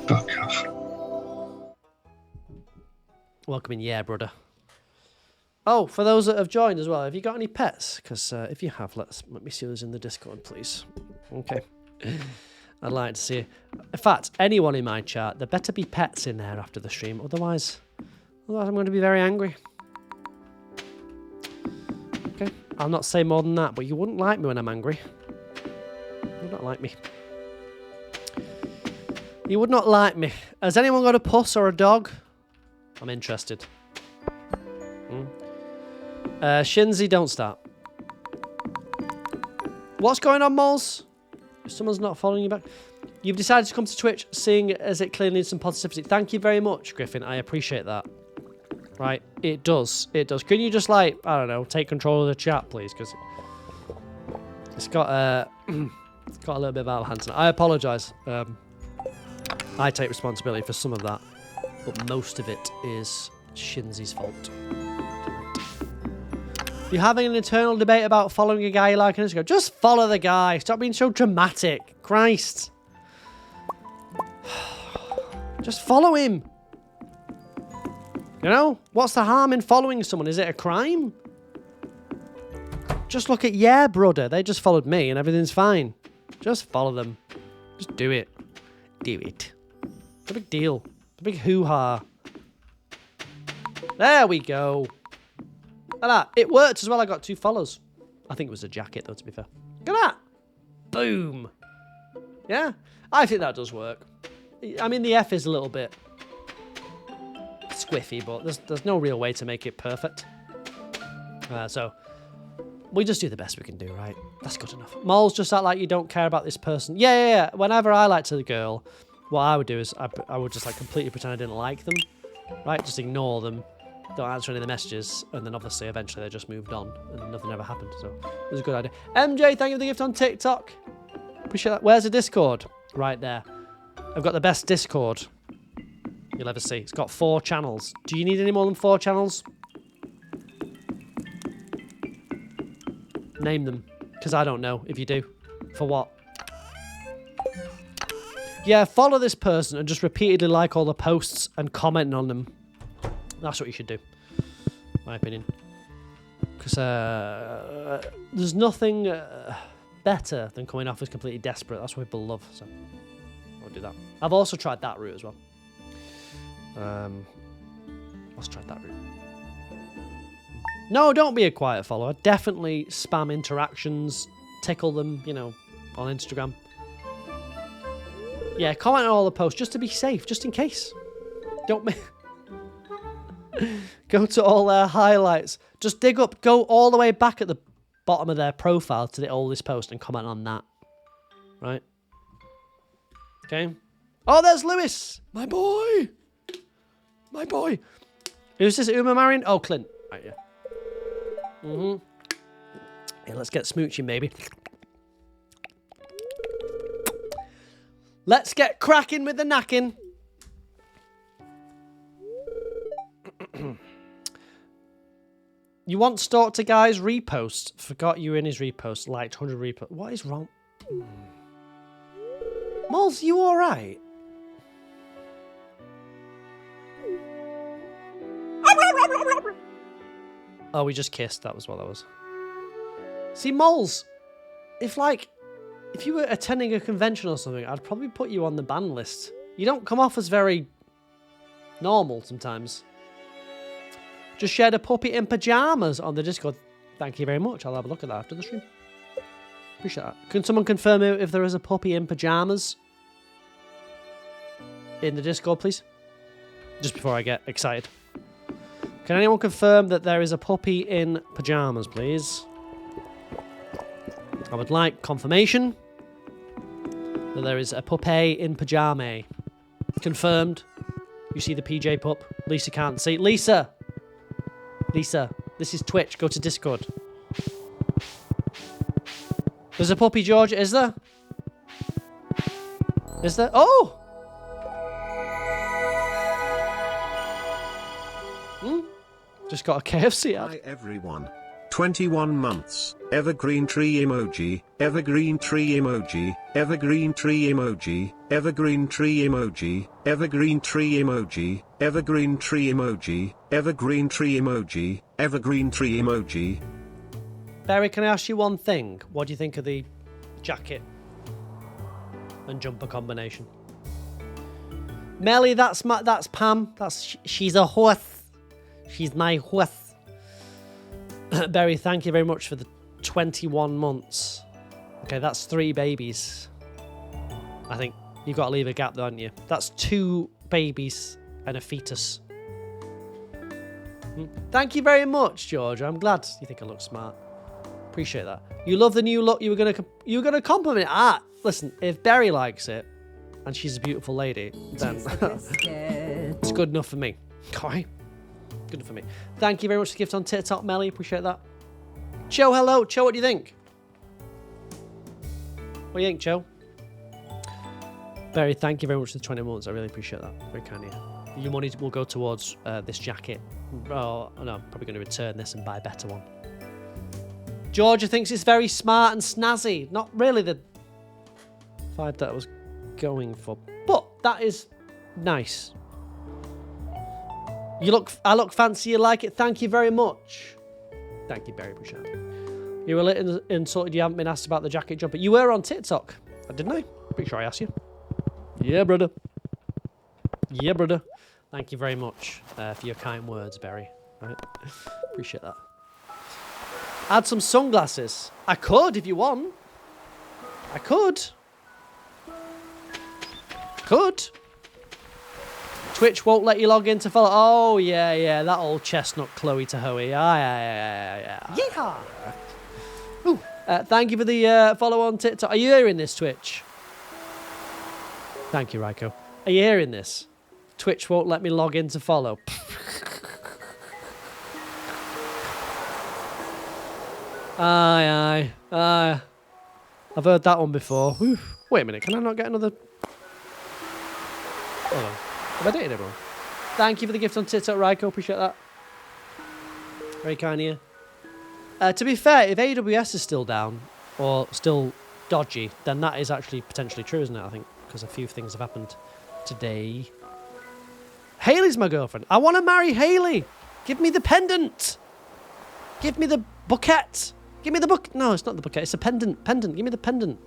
Fuck off. Welcome in, yeah, brother. Oh, for those that have joined as well, have you got any pets? Because if you have, let me see those in the Discord, please. Okay. I'd like to see it. In fact, anyone in my chat, there better be pets in there after the stream. Otherwise I'm going to be very angry. Okay. I'll not say more than that, but you wouldn't like me when I'm angry. You would not like me. You would not like me. Has anyone got a puss or a dog? I'm interested. Shinzy, don't start. What's going on, Moles? If someone's not following you back. You've decided to come to Twitch, seeing as it clearly needs some positivity. Thank you very much, Griffin. I appreciate that. Right, it does. It does. Can you just, like, I don't know, take control of the chat, please? Because it's got it's got a little bit out of hand tonight. I apologise. I take responsibility for some of that, but most of it is Shinzy's fault. You're having an internal debate about following a guy you like on Instagram. Just follow the guy. Stop being so dramatic. Christ. Just follow him. You know? What's the harm in following someone? Is it a crime? Just look at Yeah Brother. They just followed me and everything's fine. Just follow them. Just do it. Do it. It's a big deal. It's a big hoo-ha. There we go. Look at that. It worked as well. I got 2 follows. I think it was a jacket, though, to be fair. Look at that. Boom. Yeah? I think that does work. I mean, the F is a little bit squiffy, but there's no real way to make it perfect. So, we just do the best we can do, right? That's good enough. Moles, just act like you don't care about this person. Yeah. Whenever I like to the girl, what I would do is I would just, like, completely pretend I didn't like them. Right? Just ignore them. Don't answer any of the messages, and then obviously eventually they just moved on and nothing ever happened. So it was a good idea. MJ, thank you for the gift on TikTok. Appreciate that. Where's the Discord? Right there. I've got the best Discord you'll ever see. It's got 4 channels. Do you need any more than 4 channels? Name them, because I don't know if you do. For what? Yeah, follow this person and just repeatedly like all the posts and comment on them. That's what you should do, my opinion. Because there's nothing better than coming off as completely desperate. That's what people love, so I'll do that. I've also tried that route as well. Let's try that route. No, don't be a quiet follower. Definitely spam interactions, tickle them, you know, on Instagram. Yeah, comment on all the posts just to be safe, just in case. Don't go to all their highlights. Just dig up, go all the way back at the bottom of their profile to the oldest post and comment on that. Right? Okay. Oh, there's Lewis! My boy! My boy! Who's this? Uma marrying? Oh, Clint. Right, yeah. Yeah, let's get smooching, baby. Let's get cracking with the knacking. You want Stalk to Guy's repost? Forgot you were in his repost. Liked 100 repost. What is wrong? Moles, you alright? Oh, we just kissed. That was what that was. See, Moles, if you were attending a convention or something, I'd probably put you on the ban list. You don't come off as very normal sometimes. Just shared a puppy in pajamas on the Discord. Thank you very much. I'll have a look at that after the stream. Appreciate that. Can someone confirm if there is a puppy in pajamas in the Discord, please? Just before I get excited. Can anyone confirm that there is a puppy in pajamas, please? I would like confirmation that there is a puppy in pajama. Confirmed. You see the PJ pup. Lisa can't see. Lisa, this is Twitch. Go to Discord. There's a puppy, George. Is there? Is there? Oh! Just got a KFC ad. Hi everyone. 21 months. Evergreen tree emoji. Evergreen tree emoji. Evergreen tree emoji. Evergreen tree emoji. Evergreen tree emoji. Evergreen tree emoji. Evergreen tree emoji. Evergreen tree emoji. Barry, can I ask you one thing? What do you think of the jacket and jumper combination? Melly, that's Pam. She's a horse. She's my horse. Barry, thank you very much for the 21 months. Okay, that's 3 babies. I think you've got to leave a gap though, haven't you? That's 2 babies and a fetus. Thank you very much, George. I'm glad you think I look smart. Appreciate that. You love the new look. You were gonna compliment it. Listen, if Barry likes it and she's a beautiful lady, then it's good enough for me. Okay, good enough for me. Thank you very much for the gift on TikTok, Melly. Appreciate that. Cho, hello. Cho, what do you think? What do you think, Cho? Barry, thank you very much for the 20 months. I really appreciate that. Very kind of you. Your money will go towards this jacket. Oh, no, I'm probably going to return this and buy a better one. Georgia thinks it's very smart and snazzy. Not really the vibe that I was going for, but that is nice. I look fancy. You like it? Thank you very much. Thank you, Barry. Appreciate it. You were a little insulted. You haven't been asked about the jacket jumper. You were on TikTok, didn't I? Pretty sure I asked you. Yeah, brother. Yeah, brother. Thank you very much for your kind words, Barry. Right? Appreciate that. Add some sunglasses. I could if you want. I could. Twitch won't let you log in to follow. Oh, yeah. That old chestnut Chloe Tahoe. Yeah. Yeehaw. Ooh. Thank you for the follow on TikTok. Are you hearing this, Twitch? Thank you, Ryko. Are you hearing this? Twitch won't let me log in to follow. Aye. I've heard that one before. Whew. Wait a minute, can I not get another... Hold on. Have I dated everyone? Thank you for the gift on TikTok, Ryko. Appreciate that. Very kind of you. To be fair, if AWS is still down, or still dodgy, then that is actually potentially true, isn't it? I think, because a few things have happened today. Hayley's my girlfriend. I want to marry Hayley. Give me the pendant. Give me the bouquet. Give me the book. No, it's not the bouquet. It's a pendant. Give me the pendant.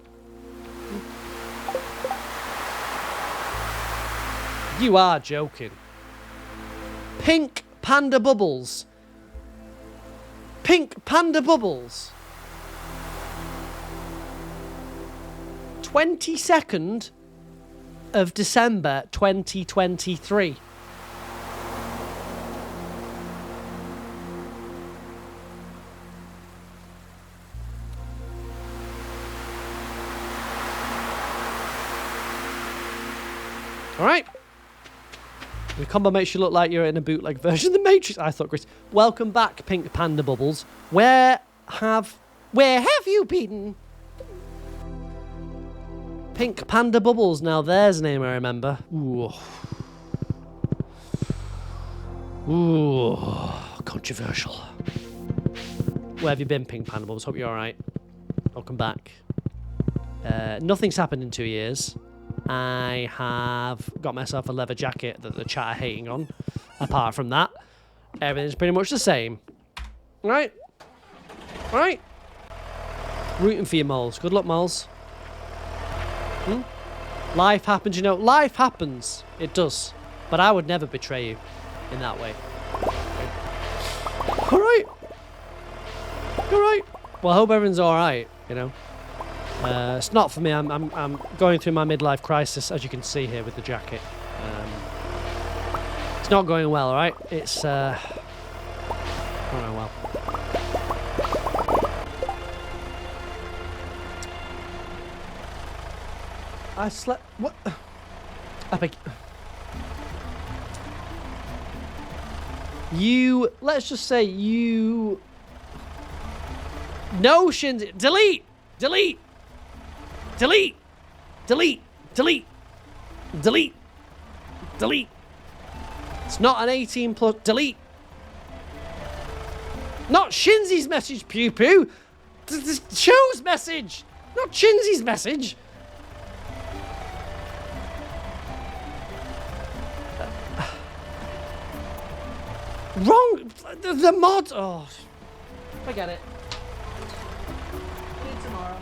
You are joking. Pink panda bubbles. Pink panda bubbles. 22nd of December 2023. All right. The combo makes you look like you're in a bootleg version of the Matrix. I thought, Chris. Welcome back, Pink Panda Bubbles. Where have you been? Pink Panda Bubbles. Now there's a name I remember. Ooh, controversial. Where have you been, Pink Panda Bubbles? Hope you're all right. Welcome back. Nothing's happened in 2 years. I have got myself a leather jacket that the chat are hating on. Apart from that, everything's pretty much the same. Right? Right? Rooting for you, moles. Good luck, moles. Life happens, you know. Life happens. It does. But I would never betray you in that way. All right. All right. Well, I hope everyone's all right, you know. It's not for me. I'm going through my midlife crisis, as you can see here with the jacket. It's not going well, all right? It's not going well. I slept. What? I beg. You. Let's just say you. Notions. Delete. Delete. Delete! Delete! Delete! Delete! Delete! It's not an 18 plus. Delete! Not Shinzi's message, Pew Pew. The show's message, not Shinzi's message. Wrong. The mod. Oh, forget it. See you tomorrow.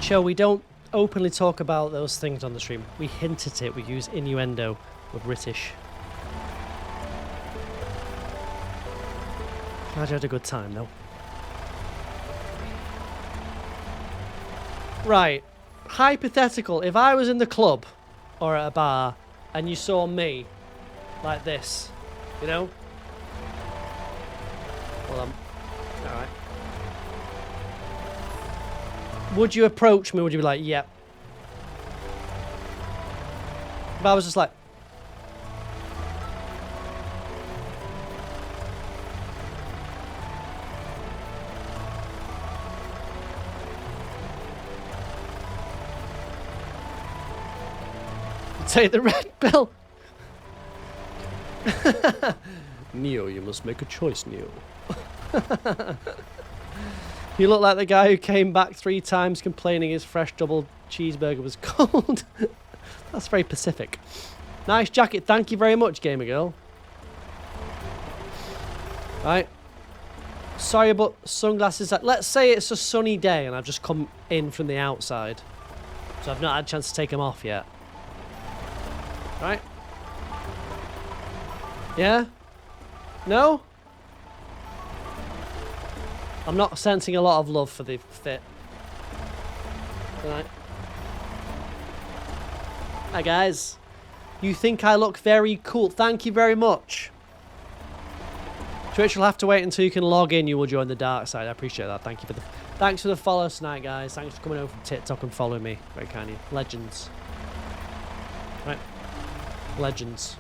Joe, we don't openly talk about those things on the stream. We hint at it. We use innuendo. We're British. Glad you had a good time, though. Right. Hypothetical. If I was in the club or at a bar and you saw me like this, you know? Well, alright. Would you approach me? Would you be like, yep? But I was just like... Take the red pill. Neo, you must make a choice, Neo. You look like the guy who came back 3 times complaining his fresh double cheeseburger was cold. That's very Pacific. Nice jacket. Thank you very much, Gamer Girl. Right. Sorry about sunglasses. Let's say it's a sunny day and I've just come in from the outside. So I've not had a chance to take them off yet. Right? Yeah? No? I'm not sensing a lot of love for the fit. Right. Hi guys. You think I look very cool. Thank you very much. Twitch will have to wait until you can log in. You will join the dark side. I appreciate that. Thank you for the... Thanks for the follow tonight, guys. Thanks for coming over from TikTok and following me. Very kind of you. Legends. Right. Legends.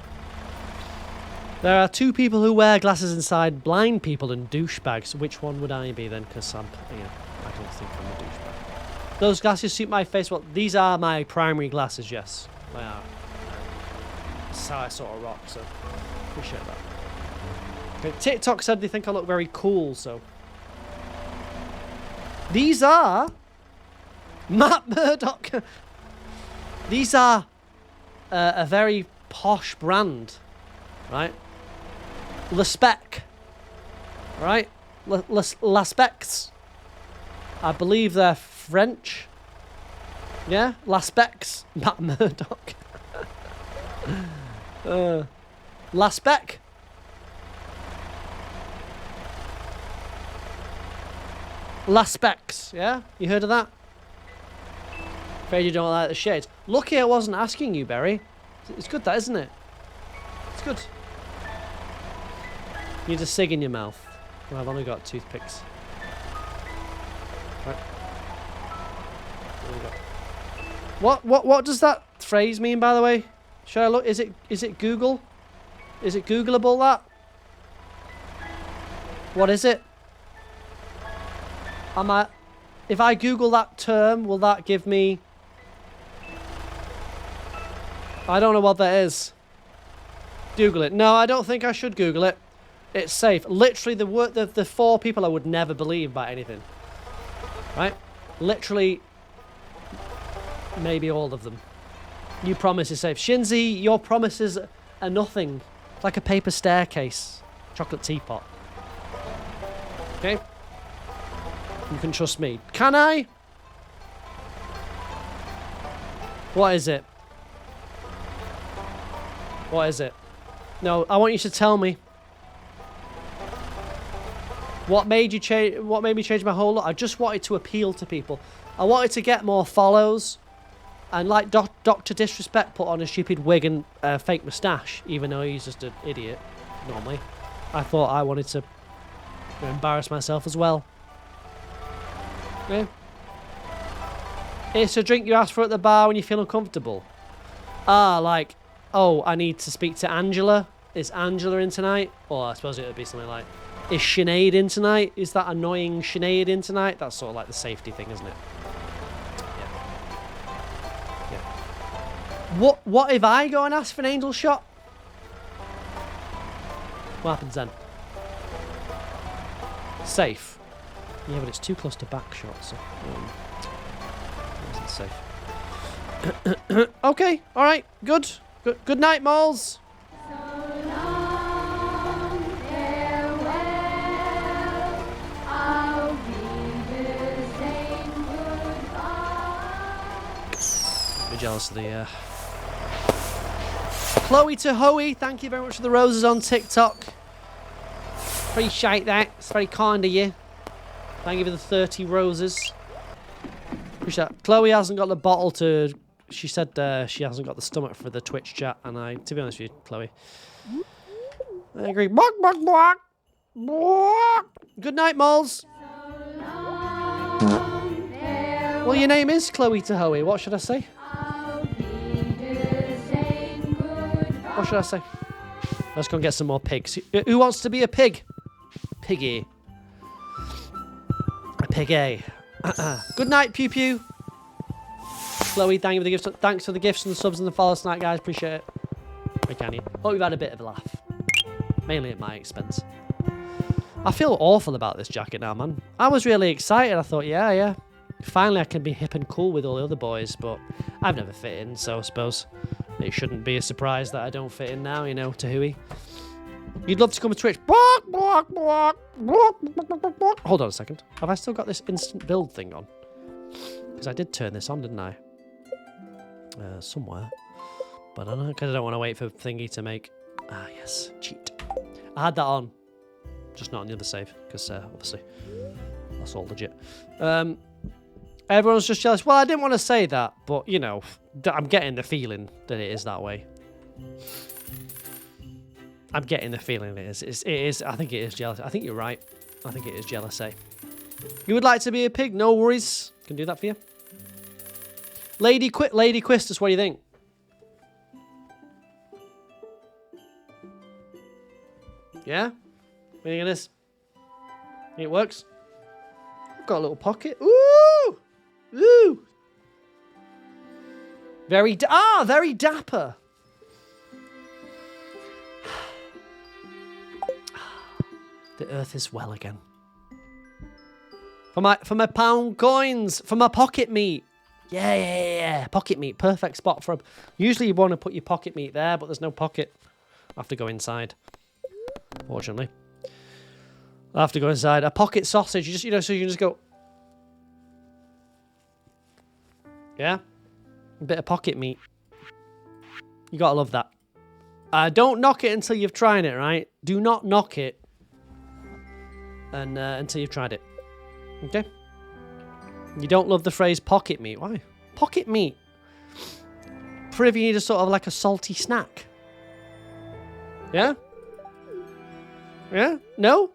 There are 2 people who wear glasses inside, blind people and douchebags. Which one would I be then? Because I don't think I'm a douchebag. Those glasses suit my face. Well, these are my primary glasses, yes. They are. That's how I sort of rock, so appreciate that. Okay, TikTok said they think I look very cool, so. These are Matt Murdoch. These are a very posh brand, right? Le Spec, right? La Specs. I believe they're French. Yeah, La Specs. Matt Murdoch. Last spec. Last specs, yeah? You heard of that? Afraid you don't like the shades. Lucky I wasn't asking you, Berry. It's good that, isn't it? It's good. You need a cig in your mouth. Well, I've only got toothpicks. Right. There we go. What does that phrase mean, by the way? Should I look? Is it Google? Is it Googleable, that? What is it? If I Google that term, will that give me... I don't know what that is. Google it. No, I don't think I should Google it. It's safe. Literally, the 4 people I would never believe by anything. Right? Literally, maybe all of them. You promise is safe. Shinzi, your promises are nothing. It's like a paper staircase. Chocolate teapot. Okay? You can trust me. Can I? What is it? What is it? No, I want you to tell me. What made you change? What made me change my whole look? I just wanted to appeal to people. I wanted to get more follows. And like Dr. Disrespect put on a stupid wig and a fake moustache, even though he's just an idiot, normally. I thought I wanted to embarrass myself as well. Yeah. It's a drink you ask for at the bar when you feel uncomfortable. Ah, like, oh, I need to speak to Angela. Is Angela in tonight? Or I suppose it would be something like, is Sinead in tonight? Is that annoying Sinead in tonight? That's sort of like the safety thing, isn't it? Yeah. What if I go and ask for an angel shot? What happens then? Safe. Yeah, but it's too close to back shot, so isn't safe. Okay, alright, good. Good night, Moles. Be jealous of the Chloe to Hoey, thank you very much for the roses on TikTok. Appreciate that. It's very kind of you. Thank you for the 30 roses. Appreciate that. Chloe hasn't got the bottle to... She said she hasn't got the stomach for the Twitch chat, and to be honest with you, Chloe, I agree. Bark, bark, bark. Bark. Good night, moles. Well, your name is Chloe Tahoe. What should I say? What should I say? Let's go and get some more pigs. Who wants to be a pig? Piggy. A piggy. Good night, Pew Pew. Chloe, thank you for the gifts. Thanks for the gifts and the subs and the follows tonight, guys. Appreciate it. Where can you? Hope you've had a bit of a laugh. Mainly at my expense. I feel awful about this jacket now, man. I was really excited. I thought, yeah. Finally, I can be hip and cool with all the other boys, but I've never fit in, so I suppose it shouldn't be a surprise that I don't fit in now, you know, Tahooey. You'd love to come to Twitch. Hold on a second. Have I still got this instant build thing on? Because I did turn this on, didn't I? Somewhere. But I don't know, because I don't want to wait for Thingy to make... Ah, yes. Cheat. I had that on. Just not on the other save, because obviously that's all legit. Everyone's just jealous. Well, I didn't want to say that, but, you know, I'm getting the feeling that it is that way. I'm getting the feeling it is. I think it is jealous. I think you're right. I think it is jealousy. You would like to be a pig? No worries. Can do that for you. Lady Quistus, what do you think? Yeah? What do you think of this? Think it works? I've got a little pocket. Ooh! Ooh! Very dapper. The earth is well again. For my pound coins, for my pocket meat. Yeah. Pocket meat, perfect spot for 'em. Usually you want to put your pocket meat there, but there's no pocket. I have to go inside. Fortunately. I have to go inside. A pocket sausage, so you can just go. Yeah? A bit of pocket meat. You gotta love that. Don't knock it until you've tried it, right? Do not knock it and until you've tried it. Okay? You don't love the phrase pocket meat. Why? Pocket meat. For if you need a sort of like a salty snack. Yeah? Yeah? No?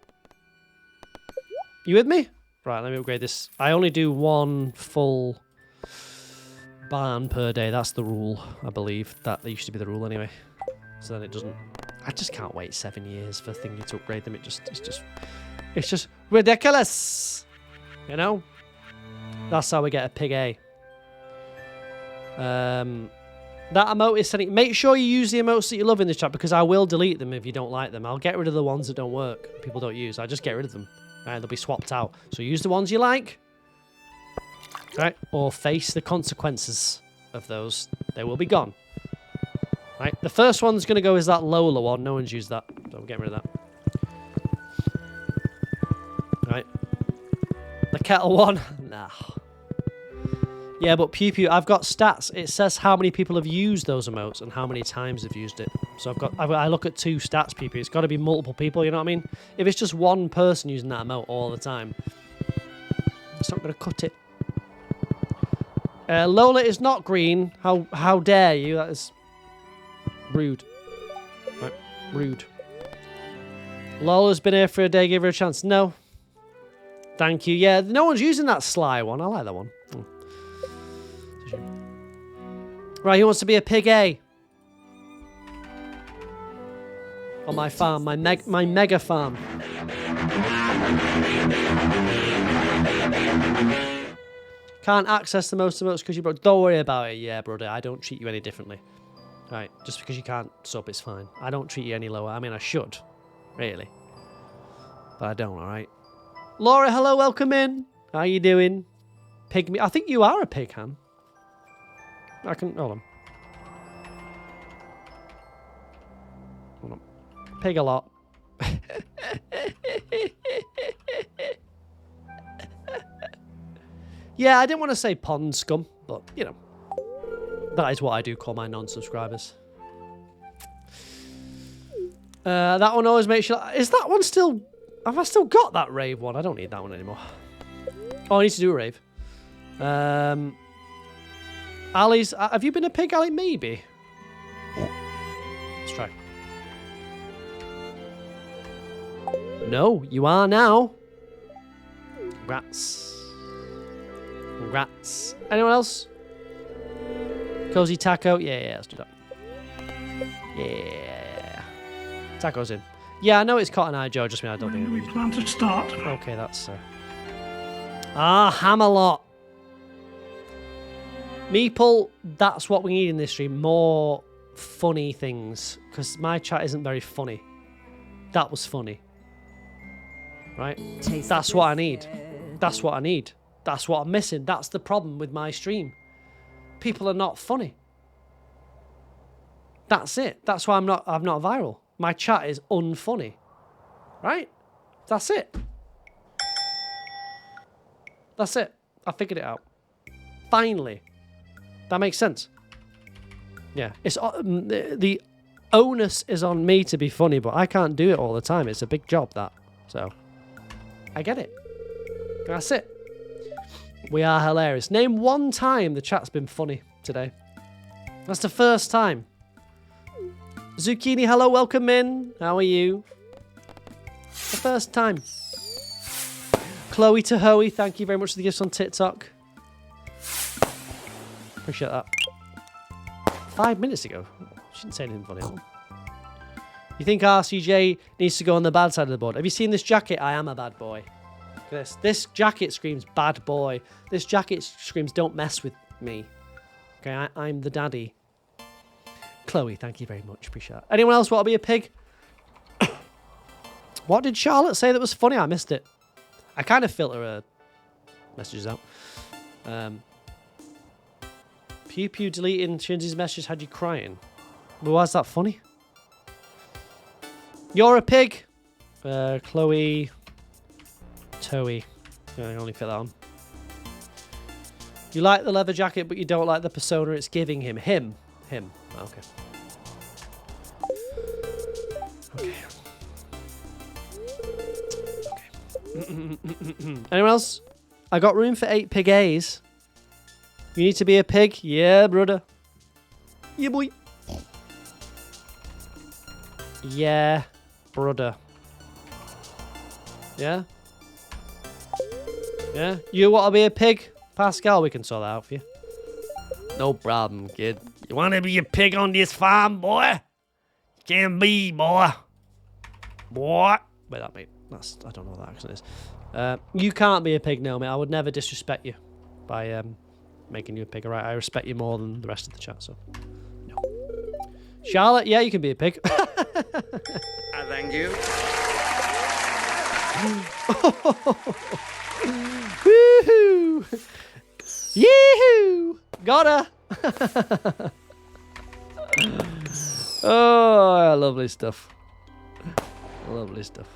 You with me? Right, let me upgrade this. I only do 1 full barn per day. That's the rule, I believe. That used to be the rule anyway. So then it doesn't... I just can't wait 7 years for thingy to upgrade them. It's just ridiculous. You know? That's how we get a pig A. That emote is setting... Make sure you use the emotes that you love in this chat, because I will delete them if you don't like them. I'll get rid of the ones that don't work, people don't use. I just get rid of them. Right, they'll be swapped out. So use the ones you like. Right? Or face the consequences of those. They will be gone. Right? The first one's going to go is that Lola one. No one's used that. So I'm getting rid of that. Right? The kettle one. Nah. Yeah, but Pew Pew, I've got stats. It says how many people have used those emotes and how many times they've used it. So I look at 2 stats, Pew Pew. It's got to be multiple people, you know what I mean? If it's just one person using that emote all the time, it's not going to cut it. Lola is not green. How dare you? That is rude. Right, rude. Lola's been here for a day. Give her a chance. No. Thank you. Yeah, no one's using that Sly one. I like that one. Right, who wants to be a pig A? On my farm, my mega farm. Can't access the most emotes because you broke. Don't worry about it, yeah, brother. I don't treat you any differently. Right, just because you can't sub, it's fine. I don't treat you any lower. I mean, I should, really, but I don't. All right. Laura, hello, welcome in. How you doing? Pig me. I think you are a pig, Han. I can... Hold on. Hold on. Pig a lot. Yeah, I didn't want to say pond scum, but, you know. That is what I do call my non-subscribers. That one always makes sure... Is that one still... Have I still got that rave one? I don't need that one anymore. Oh, I need to do a rave. Ali's... have you been a pig, Ali? Maybe. Let's try. No, you are now. Congrats. Congrats. Anyone else? Cozy Taco? Yeah, let's do that. Yeah. Taco's in. Yeah, I know it's Cotton Eye Joe, just me, I don't think... We plan to start. Okay, that's... Hammerlot. Meeple, that's what we need in this stream. More funny things. Because my chat isn't very funny. That was funny. Right? That's what I need. That's what I need. That's what I'm missing. That's the problem with my stream. People are not funny. That's it. That's why I'm not viral. My chat is unfunny. Right? That's it. That's it. I figured it out. Finally. That makes sense. Yeah. It's the onus is on me to be funny, but I can't do it all the time. It's a big job, that. So, I get it. That's it. We are hilarious. Name one time the chat's been funny today. That's the first time. Zucchini, hello, welcome in. How are you? The first time. Chloe Tahoe, thank you very much for the gifts on TikTok. Appreciate that. 5 minutes ago. Shouldn't say anything funny. You think RCJ needs to go on the bad side of the board? Have you seen this jacket? I am a bad boy. Look at this. This jacket screams bad boy. This jacket screams don't mess with me. Okay, I'm the daddy. Chloe, thank you very much. Appreciate that. Anyone else want to be a pig? What did Charlotte say that was funny? I missed it. I kind of filter her messages out. Pew Pew deleting Shinzi's message had you crying. Well, why's that funny? You're a pig. Chloe. Toey. I only fit that on. You like the leather jacket, but you don't like the persona it's giving him. Him. Okay. Anyone else? I got room for 8 pig A's. You need to be a pig? Yeah, brother. Yeah, boy. Yeah, brother. Yeah? Yeah? You want to be a pig? Pascal, we can sort that out for you. No problem, kid. You want to be a pig on this farm, boy? You can be, boy. Boy. Wait, that, mate. That's, I don't know what that accent is. You can't be a pig now, mate. I would never disrespect you by making you a pig, alright? I respect you more than the rest of the chat, so... No. Charlotte, yeah, you can be a pig. Thank you. Woohoo! Yee-hoo! Got her! Oh, lovely stuff. Lovely stuff.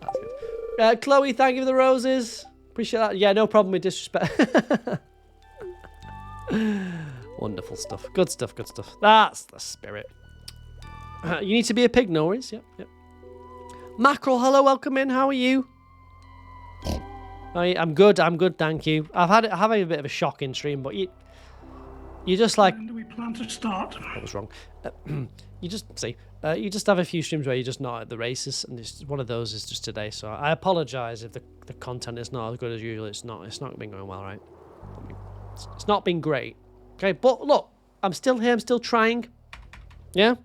That's good. Chloe, thank you for the roses. Appreciate that. Yeah, no problem with disrespect. Wonderful stuff. Good stuff, good stuff. That's the spirit. You need to be a pig, no worries. Yep, yep. Mackerel, hello, welcome in. How are you? I'm good, thank you. I've had a bit of a shocking stream, but you just like... When do we plan to start? That was wrong. You just you just have a few streams where you're just not at the races, and one of those is just today. So I apologise if the content is not as good as usual. It's not been going well, right? It's not been great. Okay, but look, I'm still here. I'm still trying. Yeah,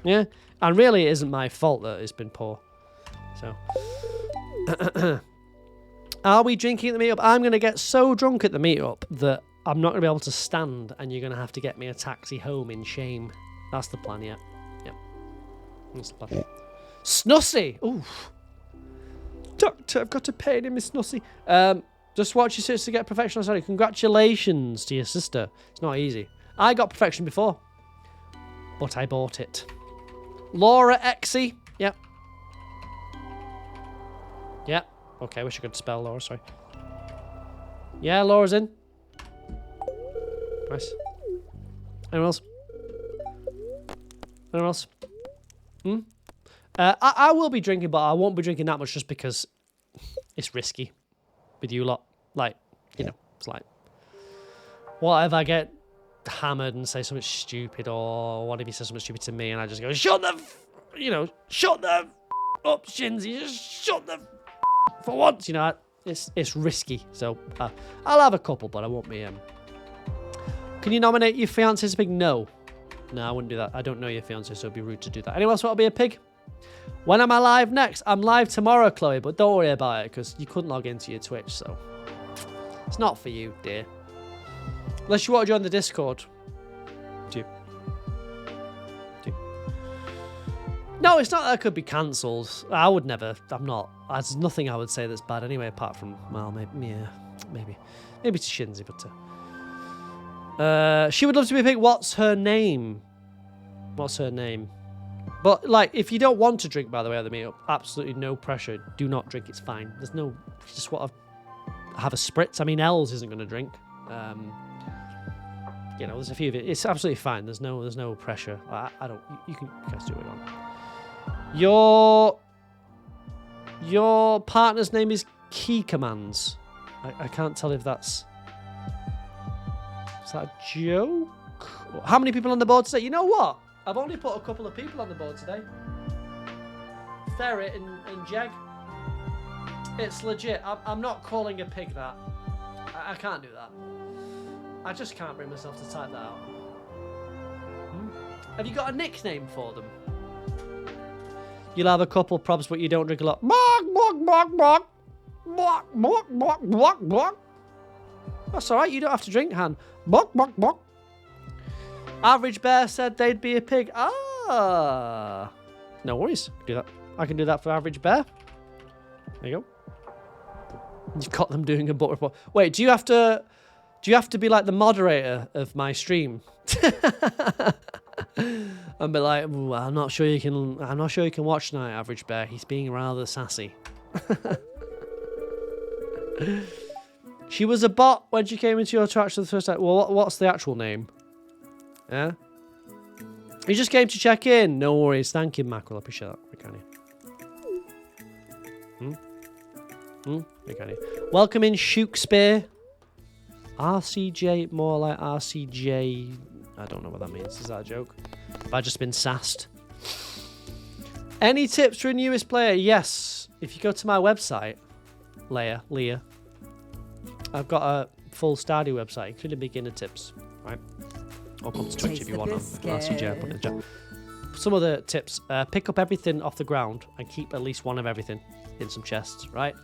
yeah. And really, it isn't my fault that it's been poor. So, are we drinking at the meetup? I'm gonna get so drunk at the meetup that I'm not going to be able to stand, and you're going to have to get me a taxi home in shame. That's the plan, yeah. Yeah. That's the plan. Snussy! Ooh. Doctor, I've got a pain in my snussy. Just watch your sister get perfection. Sorry, congratulations to your sister. It's not easy. I got perfection before, but I bought it. Laura Exy. Yep. Yeah. Okay, wish I could spell Laura, sorry. Yeah, Laura's in. Nice. Anyone else? Anyone else? I will be drinking, but I won't be drinking that much just because it's risky with you lot. Like, you know, it's like, what if I get hammered and say something stupid, or what if he says something stupid to me and I just go, shut the up, Shinzy, just shut the for once, you know, it's risky. So I'll have a couple, but I won't be Can you nominate your fiance as a pig? No. No, I wouldn't do that. I don't know your fiance, so it'd be rude to do that. Anyone else want to be a pig? When am I live next? I'm live tomorrow, Chloe, but don't worry about it, because you couldn't log into your Twitch, so... It's not for you, dear. Unless you want to join the Discord. Do you? No, it's not that it could be cancelled. I would never. I'm not. There's nothing I would say that's bad anyway, apart from, well, maybe, yeah, maybe to Shinzy, but... she would love to be a pig. What's her name? What's her name? But, like, if you don't want to drink, by the way, at the meetup, absolutely no pressure. Do not drink. It's fine. There's no... If you just want to have a spritz. I mean, Els isn't going to drink. You know, there's a few of it. It's absolutely fine. There's no pressure. I don't... You can guys do what you want. Your partner's name is Key Commands. I can't tell if that's... Is that a joke? How many people on the board today? You know what? I've only put a couple of people on the board today. Ferret and Jag. It's legit. I'm not calling a pig that. I can't do that. I just can't bring myself to type that out. Have you got a nickname for them? You'll have a couple probs, but you don't drink a lot. That's alright, you don't have to drink, Han. Average Bear said they'd be a pig. Ah. No worries. Do that. I can do that for Average Bear. There you go. You've got them doing a book report. Wait, do you have to be like the moderator of my stream? And be like, I'm not sure you can watch tonight, Average Bear. He's being rather sassy. She was a bot when she came into your Twitch for the first time. Well, what's the actual name? Yeah? You just came to check in. No worries. Thank you, Mackerel. I appreciate that. Can you? Welcome in Shukespeare. RCJ, more like RCJ. I don't know what that means. Is that a joke? Have I just been sassed? Any tips for a newest player? Yes. If you go to my website, Leah, I've got a full Stardew website, including beginner tips. Right? Or come to Twitch if you want. RCJ, I'll put it in the chat. Some other tips. Pick up everything off the ground and keep at least one of everything in some chests, right?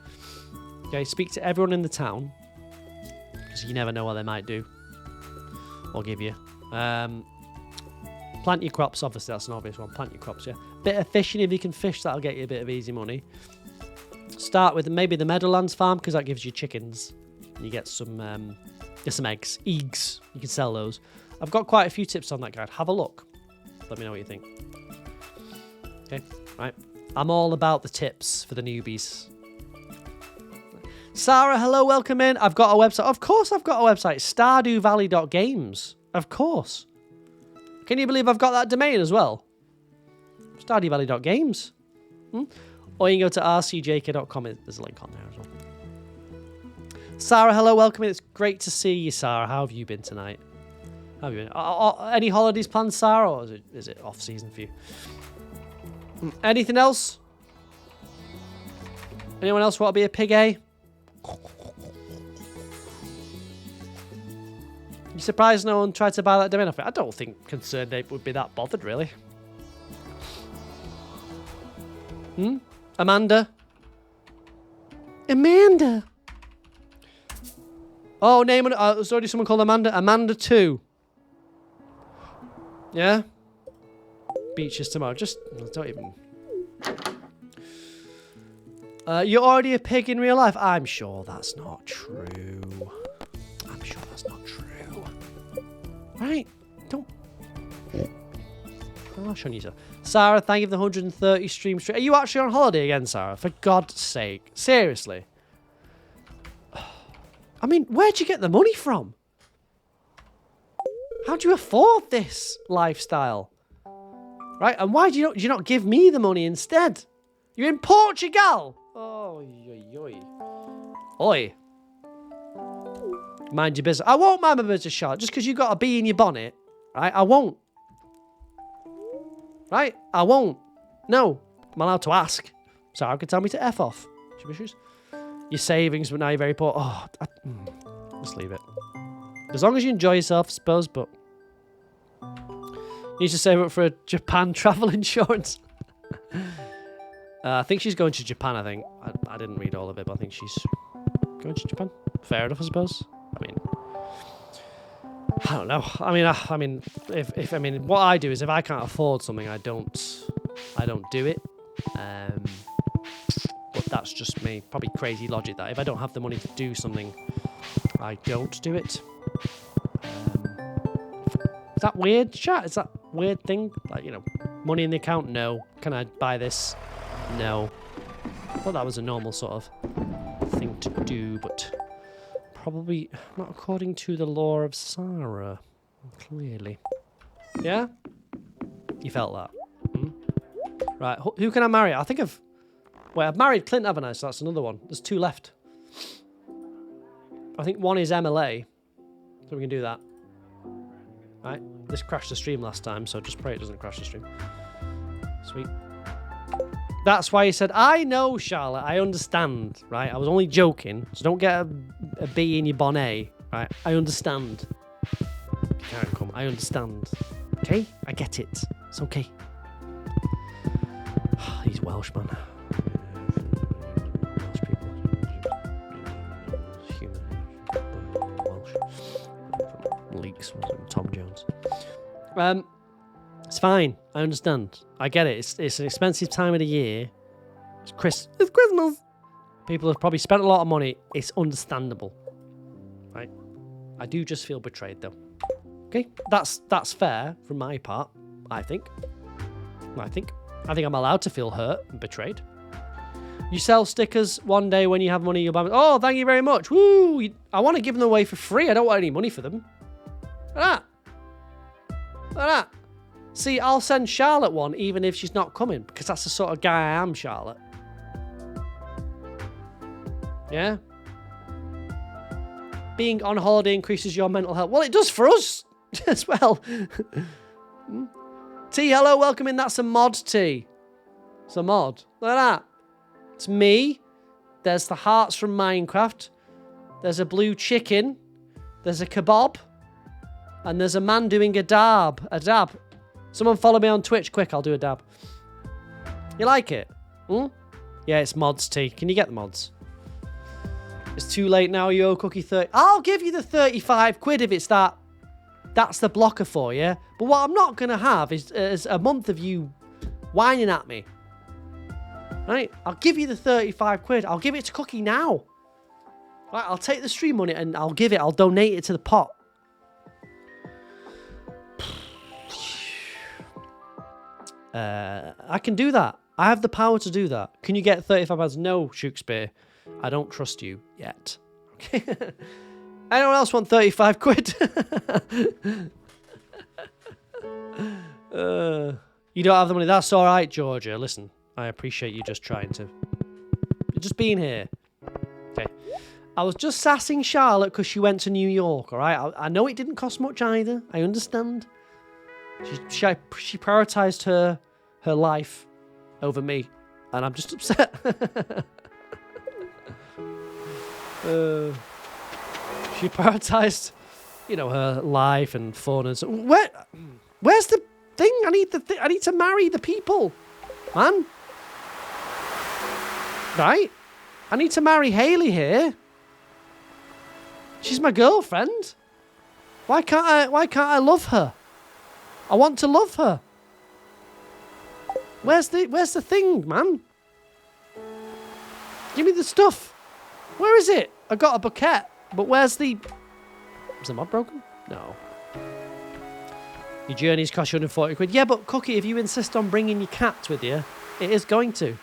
Okay, speak to everyone in the town, because you never know what they might do or give you. Plant your crops, obviously that's an obvious one. Plant your crops, yeah. Bit of fishing, if you can fish, that'll get you a bit of easy money. Start with maybe the Meadowlands farm, because that gives you chickens. You get some eggs. Eggs. You can sell those. I've got quite a few tips on that guide. Have a look. Let me know what you think. Okay, right. I'm all about the tips for the newbies. Sarah, hello, welcome in. I've got a website. Of course I've got a website. StardewValley.games. Of course. Can you believe I've got that domain as well? StardewValley.games. Or you can go to rcjk.com. There's a link on there as well. Sarah, hello, welcome in. It's great to see you, Sarah. How have you been tonight? How have you been? Any holidays planned, Sarah, or is it off season for you? Anything else? Anyone else want to be a pig, eh? You surprised no one tried to buy that domain off it? I don't think Concerned Ape would be that bothered, really. Amanda? Amanda! Oh, name it. There's already someone called Amanda. Amanda 2. Yeah? Beaches tomorrow. Just don't even... you're already a pig in real life? I'm sure that's not true. I'm sure that's not true. Right? Don't... Gosh on yourself. Sarah, thank you for the 130 stream straight. Are you actually on holiday again, Sarah? For God's sake. Seriously. I mean, where'd you get the money from? How do you afford this lifestyle? Right? And why do you not give me the money instead? You're in Portugal! Oh, oi. Mind your business. I won't mind my business, Charlotte, just because you got a bee in your bonnet. Right? I won't. Right? I won't. No. I'm allowed to ask. Sarah can tell me to F off. Your savings, but now you're very poor. Oh, let's leave it. As long as you enjoy yourself, I suppose, but... You need to save up for a Japan travel insurance. I think she's going to Japan, I think. I didn't read all of it, but I think she's going to Japan. Fair enough, I suppose. I mean... I don't know. I mean, if what I do is if I can't afford something, I don't do it. But that's just me. Probably crazy logic that if I don't have the money to do something, I don't do it. Is that weird, chat? Is that weird thing? Like, money in the account? No. Can I buy this? No. I thought that was a normal sort of thing to do, but probably not according to the law of Sarah. Clearly. Yeah? You felt that? Right, who can I marry? I think I've married Clint, haven't I? So that's another one. There's 2 left. I think one is MLA. So we can do that. Right, this crashed the stream last time, so just pray it doesn't crash the stream. Sweet. That's why he said, I know, Charlotte, I understand, right? I was only joking, so don't get a bee in your bonnet, right? I understand. You can't come, I understand. Okay? I get it. It's okay. These Welsh, man. Welsh people. Welsh. Leaks from Tom Jones. It's fine. I understand. I get it. It's an expensive time of the year. It's Christmas. People have probably spent a lot of money. It's understandable. Right? I do just feel betrayed though. Okay? That's fair from my part, I think. I think I'm allowed to feel hurt and betrayed. You sell stickers one day when you have money, you'll buy them. Oh, thank you very much. Woo! I want to give them away for free. I don't want any money for them. Look at that. Look at that. See, I'll send Charlotte one even if she's not coming, because that's the sort of guy I am, Charlotte. Yeah? Being on holiday increases your mental health. Well, it does for us as well. T, hello, welcome in. That's a mod, T. It's a mod. Look at that. It's me. There's the hearts from Minecraft. There's a blue chicken. There's a kebab. And there's a man doing a dab. A dab. Someone follow me on Twitch. Quick, I'll do a dab. You like it? Hmm? Yeah, it's mods, T. Can you get the mods? It's too late now, yo, Cookie 30. I'll give you the 35 quid if it's that. That's the blocker for you. But what I'm not going to have is a month of you whining at me. Right? I'll give you the 35 quid. I'll give it to Cookie now. Right, I'll take the stream money and I'll donate it to the pot. I can do that. I have the power to do that. Can you get 35 pounds? No, Shakespeare. I don't trust you yet. Okay. Anyone else want 35 quid? You don't have the money. That's all right, Georgia. Listen, I appreciate you just trying to... just being here. Okay. I was just sassing Charlotte because she went to New York, all right? I know it didn't cost much either. I understand. She prioritised her life over me, and I'm just upset. She prioritised, her life and fun and so. Where's the thing? I need to marry the people, man. Right? I need to marry Hayley here. She's my girlfriend. Why can't I love her? I want to love her. Where's the thing, man? Give me the stuff. Where is it? I got a bouquet, but where's the... Is the mod broken? No. Your journeys cost you 140 quid. Yeah, but Cookie, if you insist on bringing your cat with you, it is going to.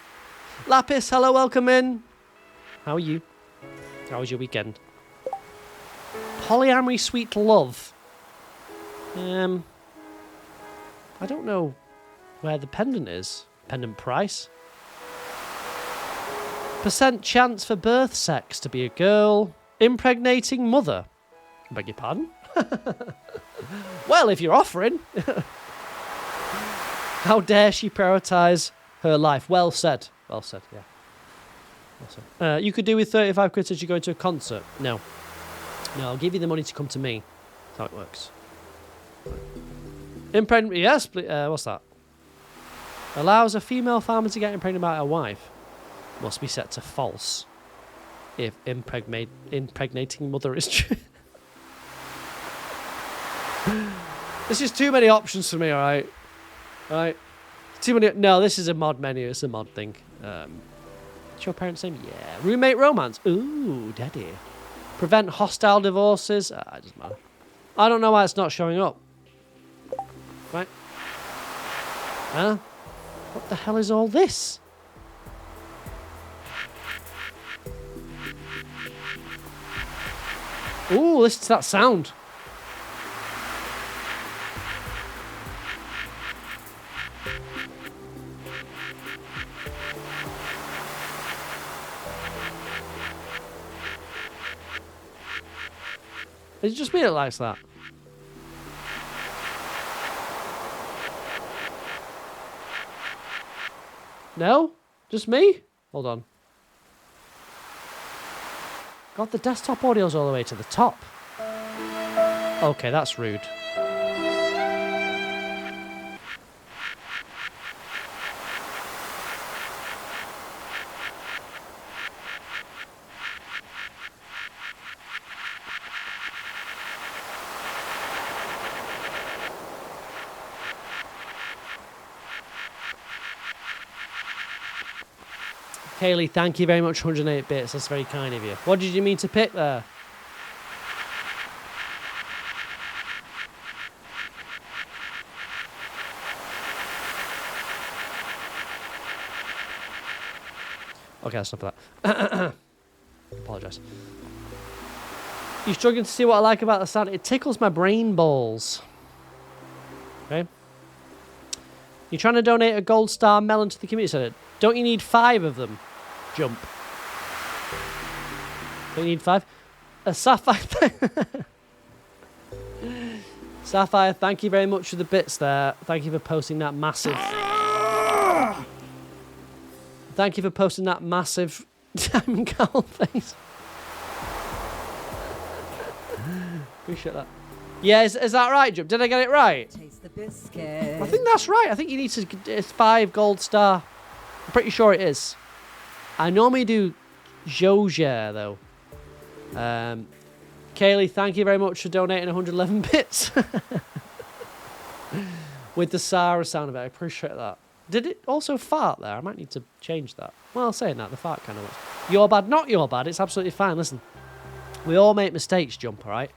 Lapis, hello, welcome in. How are you? How was your weekend? Polyamory sweet love. I don't know where the pendant is. Pendant price. Percent chance for birth sex to be a girl. Impregnating mother. Beg your pardon? Well, if you're offering. How dare she prioritise her life? Well said. Well said, yeah. Well said. You could do with 35 quid as you go to a concert. No. No, I'll give you the money to come to me. That's how it works. Yes, please. What's that? Allows a female farmer to get impregnated by her wife. Must be set to false. If impregnating mother is true. There's just too many options for me, alright? Alright? Too many. No, this is a mod menu. It's a mod thing. What's your parents' name? Yeah. Roommate romance. Ooh, daddy. Prevent hostile divorces. It doesn't matter. I don't know why it's not showing up. Right? Huh? What the hell is all this? Ooh, listen to that sound. Is it just me that likes that? No? Just me? Hold on. God, the desktop audio's all the way to the top. Okay, that's rude. Kaylee, thank you very much, 108 bits. That's very kind of you. What did you mean to pick there? Okay, that's enough of that. Apologise. You struggling to see what I like about the sound? It tickles my brain balls. Okay. You're trying to donate a gold star melon to the community centre. Don't you need 5 of them? Jump. Don't need 5. Sapphire. Sapphire, thank you very much for the bits there. Thank you for posting that massive. Thank you for posting that massive diamond cowl face. Appreciate that. Yeah, is that right, Jump? Did I get it right? Taste the biscuit. I think that's right. I think you need to. It's 5 gold star. I'm pretty sure it is. I normally do Joja though. Kaylee, thank you very much for donating 111 bits. With the Sarah sound of it, I appreciate that. Did it also fart there? I might need to change that. Well, saying that, the fart kind of was. Your bad, not your bad. It's absolutely fine. Listen, we all make mistakes, Jump, all right?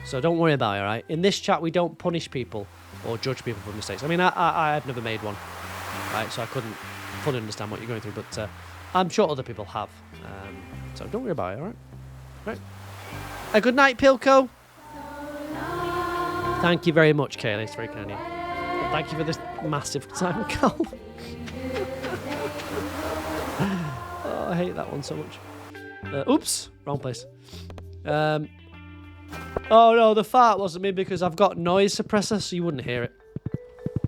So don't worry about it, all right? In this chat, we don't punish people or judge people for mistakes. I mean, I've never made one, right? So I couldn't fully understand what you're going through, but I'm sure other people have. So don't worry about it, all right? Right. A good night, Pilco. Thank you very much, Kaylee. It's very kind of you. Thank you for this massive time call. Oh, I hate that one so much. Oops, wrong place. Oh no, the fart wasn't me because I've got noise suppressor, so you wouldn't hear it.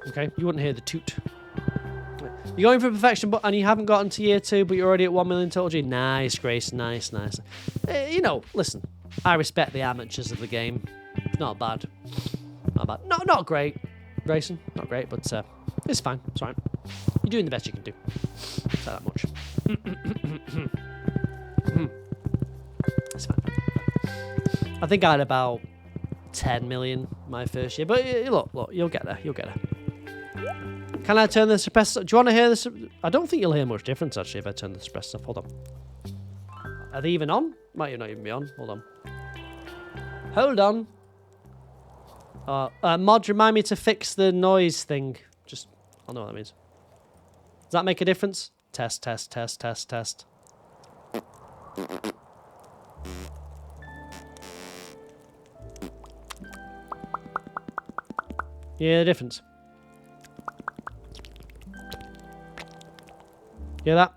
Okay, you wouldn't hear the toot. You're going for perfection, and you haven't gotten to year 2, but you're already at 1 million total G. Nice, Grace. Nice. You know, listen. I respect the amateurs of the game. It's not bad. Not bad. Not great, Grayson. Not great, but it's fine. It's fine. You're doing the best you can do. Say that much. It's fine. I think I had about 10 million my first year, but look, you'll get there. You'll get there. Can I turn the suppressor? Do you want to hear this? I don't think you'll hear much difference actually if I turn the suppressor off. Hold on. Are they even on? Might not even be on. Hold on. Hold on. Mod, remind me to fix the noise thing. Just, I don't know what that means. Does that make a difference? Test. Yeah, the difference. Hear that?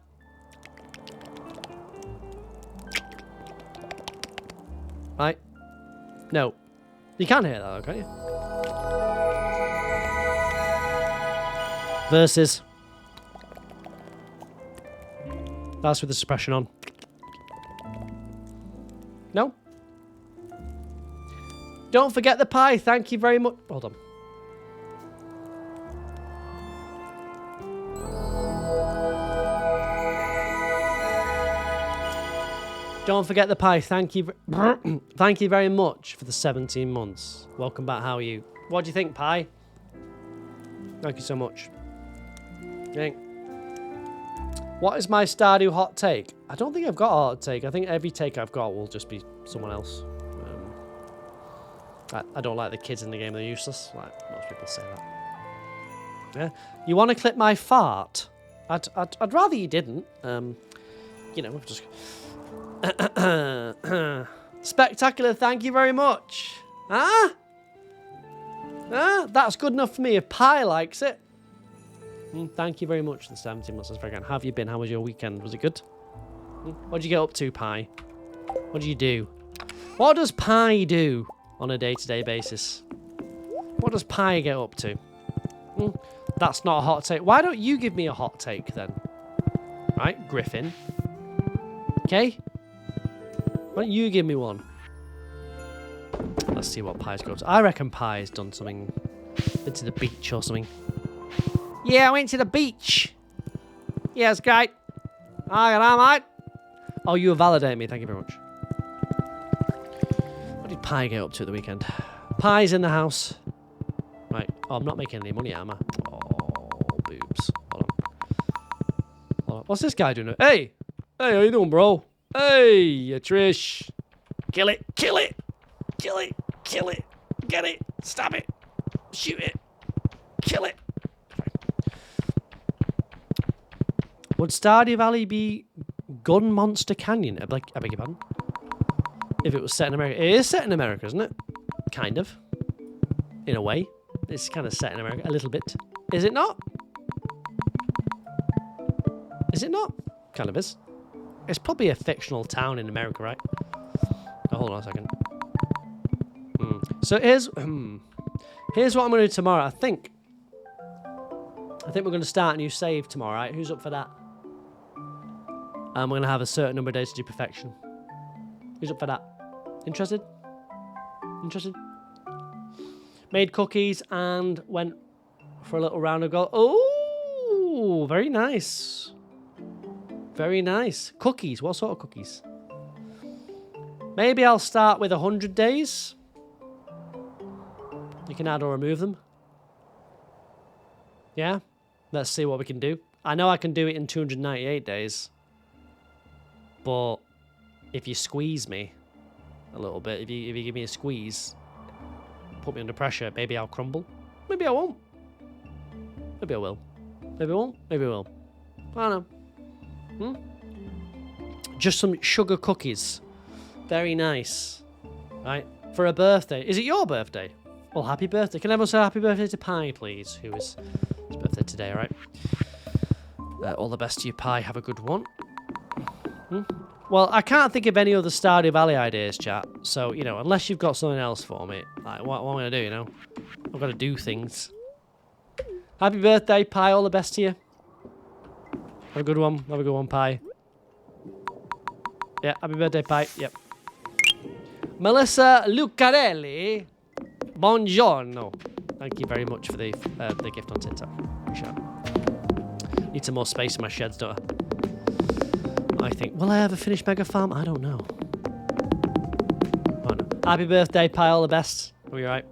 Right? No. You can hear that, can't you? Versus. That's with the suppression on. No? Don't forget the pie. Thank you very much. Hold on. Don't forget the pie. Thank you. Thank you very much for the 17 months. Welcome back. How are you? What do you think, pie? Thank you so much. Okay. What is my Stardew hot take? I don't think I've got a hot take. I think every take I've got will just be someone else. I don't like the kids in the game. They're useless. Like most people say that. Yeah. You want to clip my fart? I'd rather you didn't. You know, just. Spectacular, thank you very much. That's good enough for me. If Pie likes it. Thank you very much for the 17 months. That's very kind. How have you been? How was your weekend? Was it good? What did you get up to, Pie? What do you do? What does Pie do on a day-to-day basis? What does Pie get up to? That's not a hot take. Why don't you give me a hot take then? Right, Griffin. Okay? Why don't you give me one? Let's see what Pie's got. I reckon Pie's done something. Been to the beach or something. Yeah, I went to the beach. Yeah, it's great. Alright, mate. Oh, you validate me. Thank you very much. What did Pie get up to at the weekend? Pie's in the house. Right. Oh, I'm not making any money, am I? Oh, boobs. Hold on. What's this guy doing? Hey! Hey, how you doing, bro? Hey, Trish. Kill it. Kill it. Kill it. Kill it. Get it. Stab it. Shoot it. Kill it. Would Stardew Valley be Gun Monster Canyon? I beg your pardon? If it was set in America. It is set in America, isn't it? Kind of. In a way. It's kind of set in America. A little bit. Is it not? Is it not? Kind of is. It's probably a fictional town in America, right? Oh, hold on a second. So here's what I'm going to do tomorrow. I think we're going to start a new save tomorrow, right? Who's up for that? And we're going to have a certain number of days to do perfection. Who's up for that? Interested? Interested? Made cookies and went for a little round of golf. Oh, very nice. Very nice. Cookies. What sort of cookies? Maybe I'll start with 100 days. You can add or remove them. Yeah? Let's see what we can do. I know I can do it in 298 days. But if you squeeze me a little bit, if you give me a squeeze, put me under pressure, maybe I'll crumble. Maybe I won't. Maybe I will. Maybe I won't. Maybe I will. I don't know. Just some sugar cookies. Very nice. Right? For a birthday. Is it your birthday? Well, happy birthday. Can everyone say happy birthday to Pi, please? Who is his birthday today, all right? All the best to you, Pi. Have a good one. Well, I can't think of any other Stardew Valley ideas, chat. So, you know, unless you've got something else for me, like, what am I going to do, you know? I've got to do things. Happy birthday, Pi. All the best to you. Have a good one. Have a good one, Pi. Yeah, happy birthday, Pi. Yep. Melissa Lucarelli. Buongiorno. Thank you very much for the gift on TikTok. Appreciate it. Need some more space in my sheds, don't I? I think. Will I ever finish Mega Farm? I don't know. Oh, no. Happy birthday, Pi. All the best. Are we alright?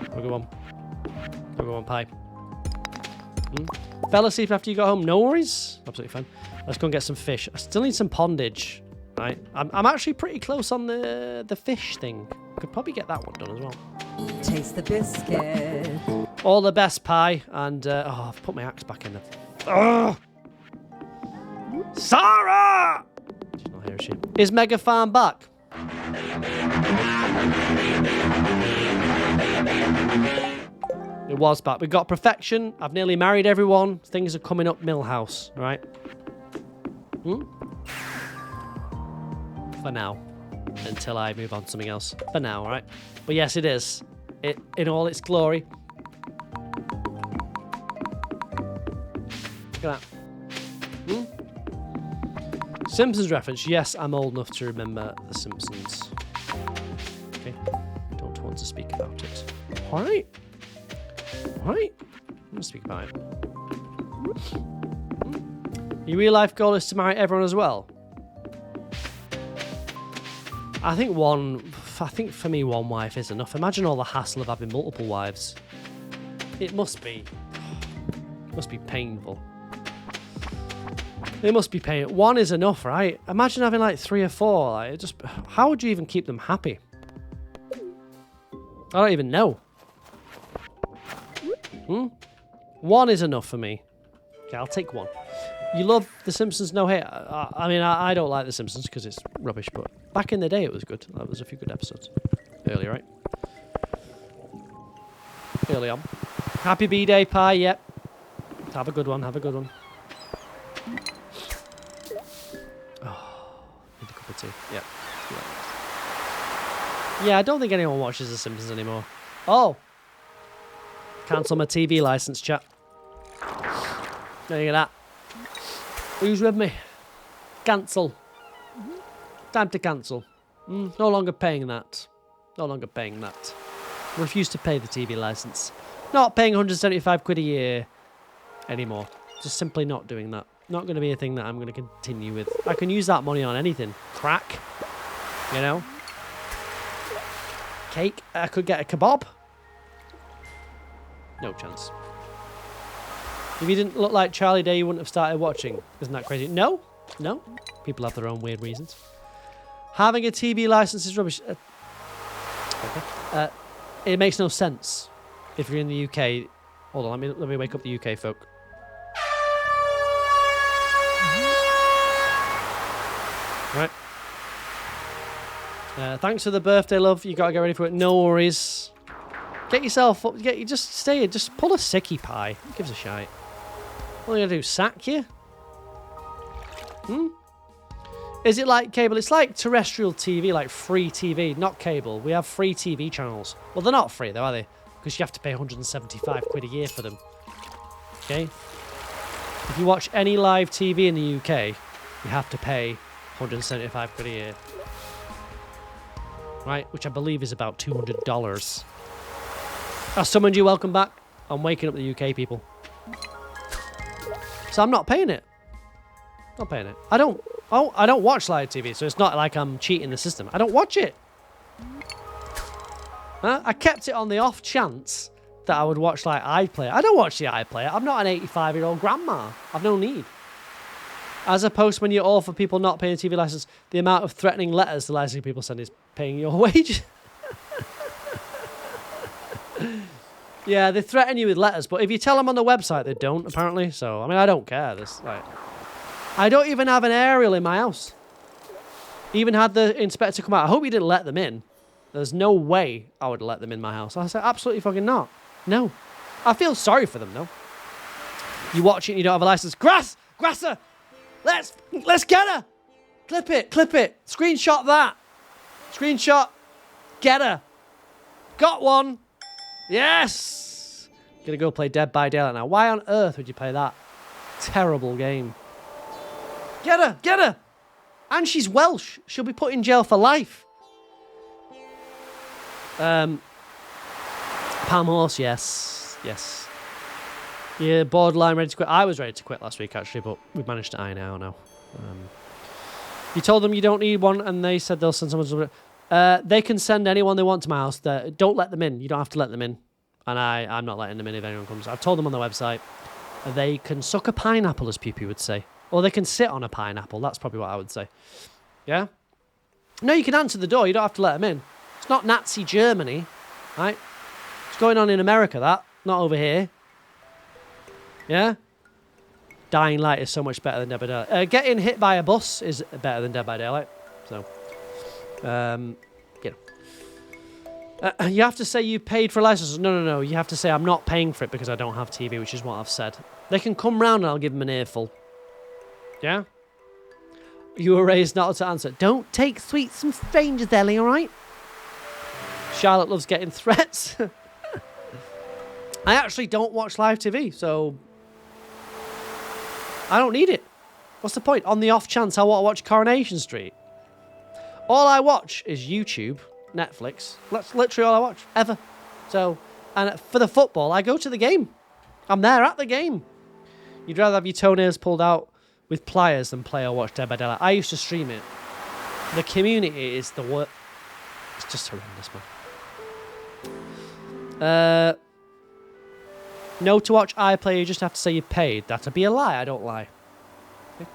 Have a good one. Have a good one, Pi. Fell asleep after you got home. No worries. Absolutely fine. Let's go and get some fish. I still need some pondage. Right? I'm actually pretty close on the fish thing. Could probably get that one done as well. Taste the biscuit. All the best, Pi. And, I've put my axe back in there. Ugh! Sarah! She's not here, is she? Is Mega Farm back? It was back. We got perfection. I've nearly married everyone. Things are coming up Millhouse, right? For now. Until I move on to something else. For now, right? But yes, it is. It in all its glory. Look at that. Simpsons reference. Yes, I'm old enough to remember The Simpsons. Okay. Don't want to speak about it. Alright. Alright. I'm going to speak about it. Your real life goal is to marry everyone as well? I think for me one wife is enough. Imagine all the hassle of having multiple wives. It must be painful. It must be painful. One is enough, right? Imagine having like 3 or 4. Like, how would you even keep them happy? I don't even know. One is enough for me. Okay, I'll take one. You love The Simpsons? No hate. I mean, I don't like The Simpsons because it's rubbish, but back in the day it was good. There was a few good episodes. Early, right? Early on. Happy B-Day, Pi, yep. Have a good one, have a good one. Oh, need a cup of tea. Yep. Yeah, I don't think anyone watches The Simpsons anymore. Oh! Cancel my TV license, chat. There you go, that. Who's with me? Cancel. Time to cancel. No longer paying that. No longer paying that. Refuse to pay the TV license. Not paying 175 quid a year anymore. Just simply not doing that. Not going to be a thing that I'm going to continue with. I can use that money on anything. Crack. You know? Cake. I could get a kebab. No chance. If you didn't look like Charlie Day, you wouldn't have started watching. Isn't that crazy? No. No. People have their own weird reasons. Having a TV license is rubbish. It makes no sense if you're in the UK. Hold on, let me wake up the UK folk. Right. Thanks for the birthday, love. You gotta get ready for it. No worries. Get yourself up. Just stay. Just pull a sickie, Pi. Who gives a shite? What are you gonna do? Sack you? Is it like cable? It's like terrestrial TV, like free TV, not cable. We have free TV channels. Well, they're not free though, are they? Because you have to pay 175 quid a year for them. Okay? If you watch any live TV in the UK, you have to pay 175 quid a year. Right? Which I believe is about $200. I summoned you, welcome back. I'm waking up the UK people. So I'm not paying it. Not paying it. I don't watch live TV, so it's not like I'm cheating the system. I don't watch it. Huh? I kept it on the off chance that I would watch like iPlayer. I don't watch the iPlayer. I'm not an 85-year-old grandma. I've no need. As opposed when you're all for people not paying a TV license, the amount of threatening letters the licensing people send is paying your wages. Yeah, they threaten you with letters, but if you tell them on the website, they don't, apparently. So, I mean, I don't care. I don't even have an aerial in my house. Even had the inspector come out. I hope he didn't let them in. There's no way I would let them in my house. I said, absolutely fucking not. No. I feel sorry for them, though. You watch it and you don't have a license. Grasser! Let's get her! Clip it. Screenshot that. Screenshot. Get her. Got one. Yes! Gonna go play Dead by Daylight now. Why on earth would you play that terrible game? Get her! And she's Welsh. She'll be put in jail for life. Palm Horse, yes. Yeah, borderline ready to quit. I was ready to quit last week, actually, but we've managed to iron it out now. You told them you don't need one, and they said they'll send someone to... they can send anyone they want to my house. Don't let them in. You don't have to let them in. And I'm not letting them in if anyone comes. I've told them on the website. They can suck a pineapple, as Pew would say. Or they can sit on a pineapple. That's probably what I would say. Yeah? No, you can answer the door. You don't have to let them in. It's not Nazi Germany. Right? It's going on in America, that. Not over here. Yeah? Dying Light is so much better than Dead by Daylight. Getting hit by a bus is better than Dead by Daylight. So... you have to say you paid for a license. No. You have to say I'm not paying for it because I don't have TV, which is what I've said. They can come round and I'll give them an earful. Yeah? You were raised not to answer. Don't take sweets from strangers, Ellie, alright? Charlotte loves getting threats. I actually don't watch live TV, so... I don't need it. What's the point? On the off chance I want to watch Coronation Street. All I watch is YouTube, Netflix. That's literally all I watch, ever. So, and for the football, I go to the game. I'm there at the game. You'd rather have your toenails pulled out with pliers than play or watch Dead by Daylight. I used to stream it. The community is the worst. It's just horrendous, man. No to watch iPlayer, you just have to say you paid. That'd be a lie, I don't lie. Okay.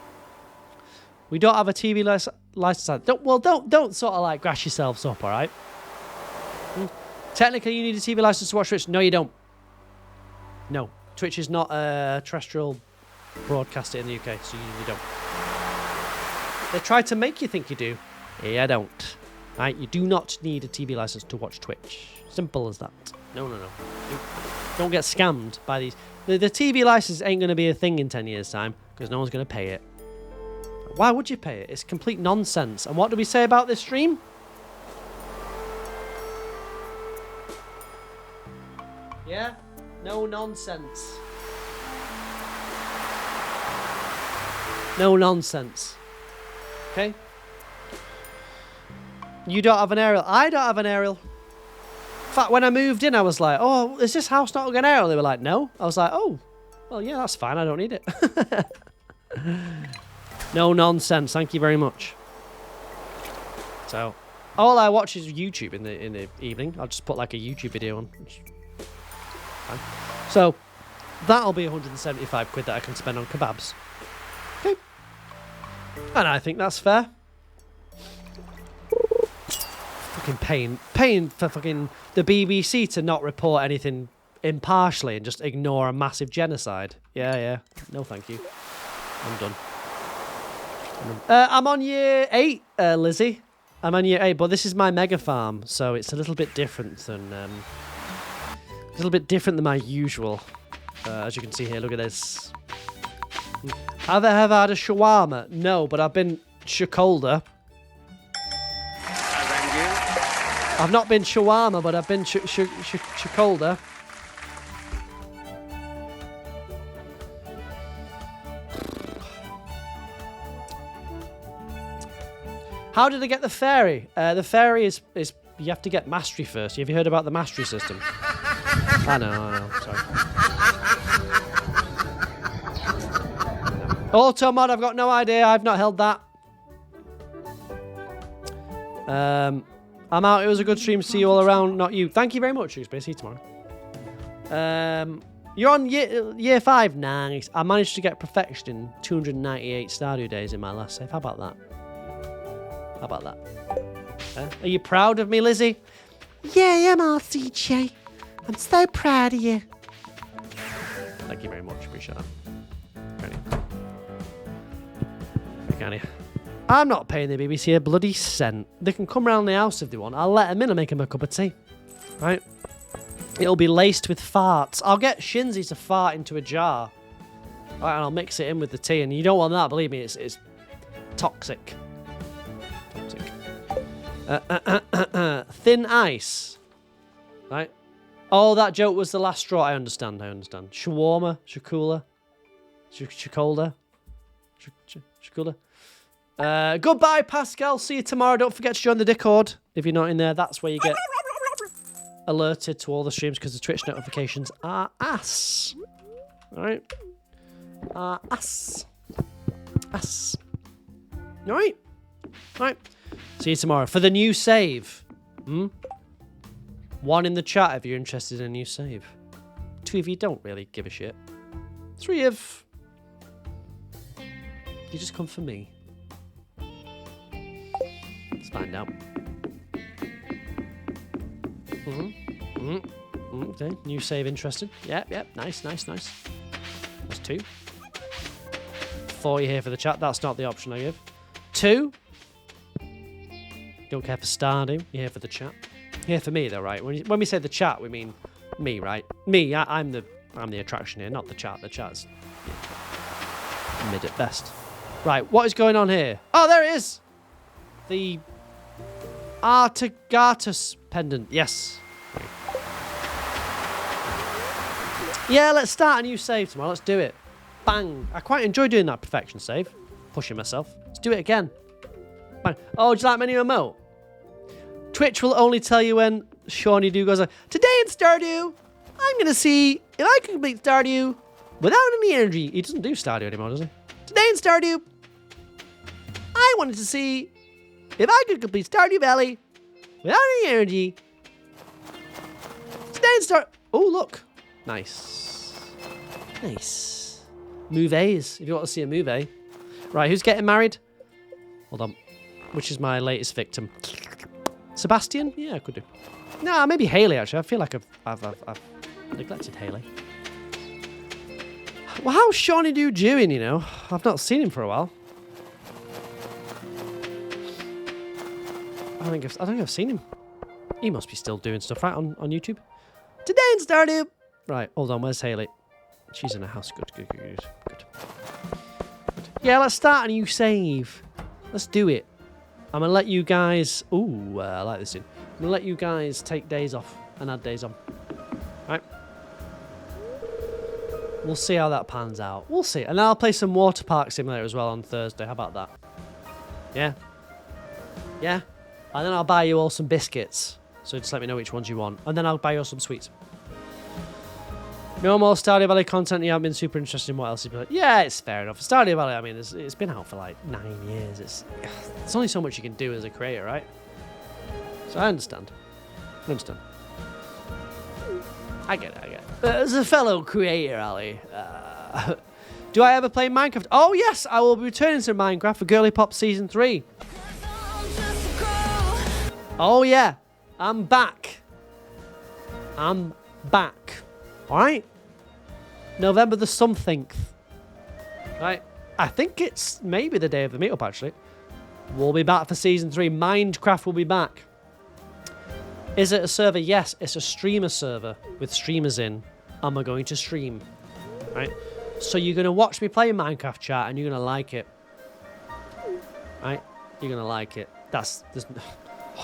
We don't have a TV license. Don't sort of like grass yourselves up, alright? Technically, you need a TV license to watch Twitch. No, you don't. No. Twitch is not a terrestrial broadcaster in the UK, so you don't. They try to make you think you do. Yeah, don't. Right? You do not need a TV license to watch Twitch. Simple as that. No. Don't get scammed by these. The TV license ain't going to be a thing in 10 years' time because no one's going to pay it. Why would you pay it? It's complete nonsense. And what do we say about this stream? Yeah? No nonsense. No nonsense. Okay? You don't have an aerial. I don't have an aerial. In fact, when I moved in, I was like, oh, is this house not got an aerial? They were like, no. I was like, oh, well, yeah, that's fine. I don't need it. No nonsense. Thank you very much. So, all I watch is YouTube in the evening. I'll just put like a YouTube video on. Fine. So, that'll be 175 quid that I can spend on kebabs. Okay. And I think that's fair. Fucking paying for fucking the BBC to not report anything impartially and just ignore a massive genocide. Yeah. No, thank you. I'm done. I'm on year 8, Lizzie. I'm on year 8, but this is my mega farm, so it's a little bit different than my usual. As you can see here, look at this. Have I ever had a shawarma? No, but I've been Chocolda. Thank you. I've not been shawarma, but I've been Chocolda. How did I get the fairy? The fairy is you have to get mastery first. Have you heard about the mastery system? I know. Sorry. Auto mod, I've got no idea. I've not held that. I'm out. It was a good stream. See you all around. Not you. Thank you very much. See you tomorrow. You're on year 5. Nice. I managed to get perfection in 298 Stardew days in my last save. How about that? Are you proud of me, Lizzie? Yeah, I am, RCJ. I'm so proud of you. Thank you very much. Appreciate that. Can you? I'm not paying the BBC a bloody cent. They can come round the house if they want. I'll let them in and make them a cup of tea. Right? It'll be laced with farts. I'll get Shinzy to fart into a jar. Right, and I'll mix it in with the tea. And you don't want that, believe me. It's toxic. Thin ice. Right? Oh, that joke was the last straw. I understand. Shawarma. Shakula. Shakolda. Shakolda. Goodbye, Pascal. See you tomorrow. Don't forget to join the Discord. If you're not in there, that's where you get alerted to all the streams because the Twitch notifications are ass. Alright? Ass. Alright? Right. See you tomorrow for the new save. 1 in the chat if you're interested in a new save. 2 if you don't really give a shit. 3 if you just come for me. Let's find out. Okay, new save interested. Yep. Nice. That's 2. 4 you here for the chat. That's not the option I give. 2. Don't care for Stardew. You're here for the chat. You're here for me though, right? When we say the chat, we mean me, right? Me. I'm the attraction here, not the chat. The chat's mid at best. Right. What is going on here? Oh, there it is. The Artigatus pendant. Yes. Yeah, let's start a new save tomorrow. Let's do it. Bang. I quite enjoy doing that perfection save. Pushing myself. Let's do it again. Bang. Oh, do you like my new emote? Twitch will only tell you when Shawnee Do goes like, today in Stardew, I'm going to see if I can complete Stardew without any energy. He doesn't do Stardew anymore, does he? Today in Stardew, I wanted to see if I could complete Stardew Valley without any energy. Today in Stardew. Oh, look. Nice. Movies, if you want to see a movie. Right, who's getting married? Hold on. Which is my latest victim? Sebastian? Yeah, I could do. Nah, maybe Haley, actually. I feel like I've neglected Haley. Well, how's Shawnee Do doing, you know? I've not seen him for a while. I don't think I've seen him. He must be still doing stuff, right, on YouTube? Today in Stardew. Right, hold on, where's Haley? She's in a house. Good. Yeah, let's start a new save. Let's do it. I'm going to let you guys... Ooh, I like this scene. I'm going to let you guys take days off and add days on. Right? We'll see how that pans out. We'll see. And I'll play some Water Park Simulator as well on Thursday. How about that? Yeah? Yeah? And then I'll buy you all some biscuits. So just let me know which ones you want. And then I'll buy you all some sweets. No more Stardew Valley content. You haven't been super interested in what else you've been like. Yeah, it's fair enough. Stardew Valley, I mean, it's been out for like 9 years. It's only so much you can do as a creator, right? So I understand. I get it. As a fellow creator, Ali, do I ever play Minecraft? Oh, yes, I will be returning to Minecraft for Girly Pop Season 3. Oh, yeah, I'm back. Alright? November the something. Right? I think it's maybe the day of the meetup, actually. We'll be back for Season 3. Minecraft will be back. Is it a server? Yes, it's a streamer server with streamers in. And we're going to stream. Right? So you're going to watch me play Minecraft, chat, and you're going to like it. Right? You're gonna like it.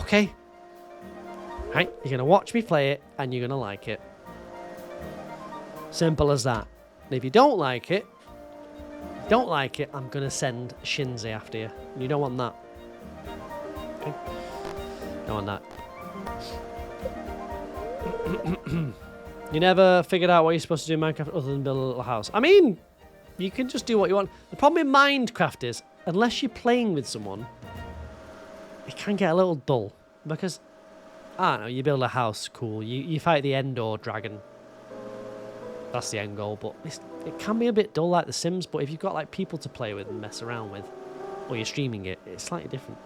Okay. Right? You're gonna watch me play it, and you're gonna like it. Simple as that. And if you don't like it, I'm gonna send Shinzi after you. You don't want that. Okay? Don't want that. You never figured out what you're supposed to do in Minecraft other than build a little house. I mean, you can just do what you want. The problem in Minecraft is, unless you're playing with someone, it can get a little dull. Because, I don't know, you build a house, cool. You fight the Endor dragon. That's the end goal, but it can be a bit dull like The Sims, but if you've got like people to play with and mess around with, or you're streaming it, it's slightly different.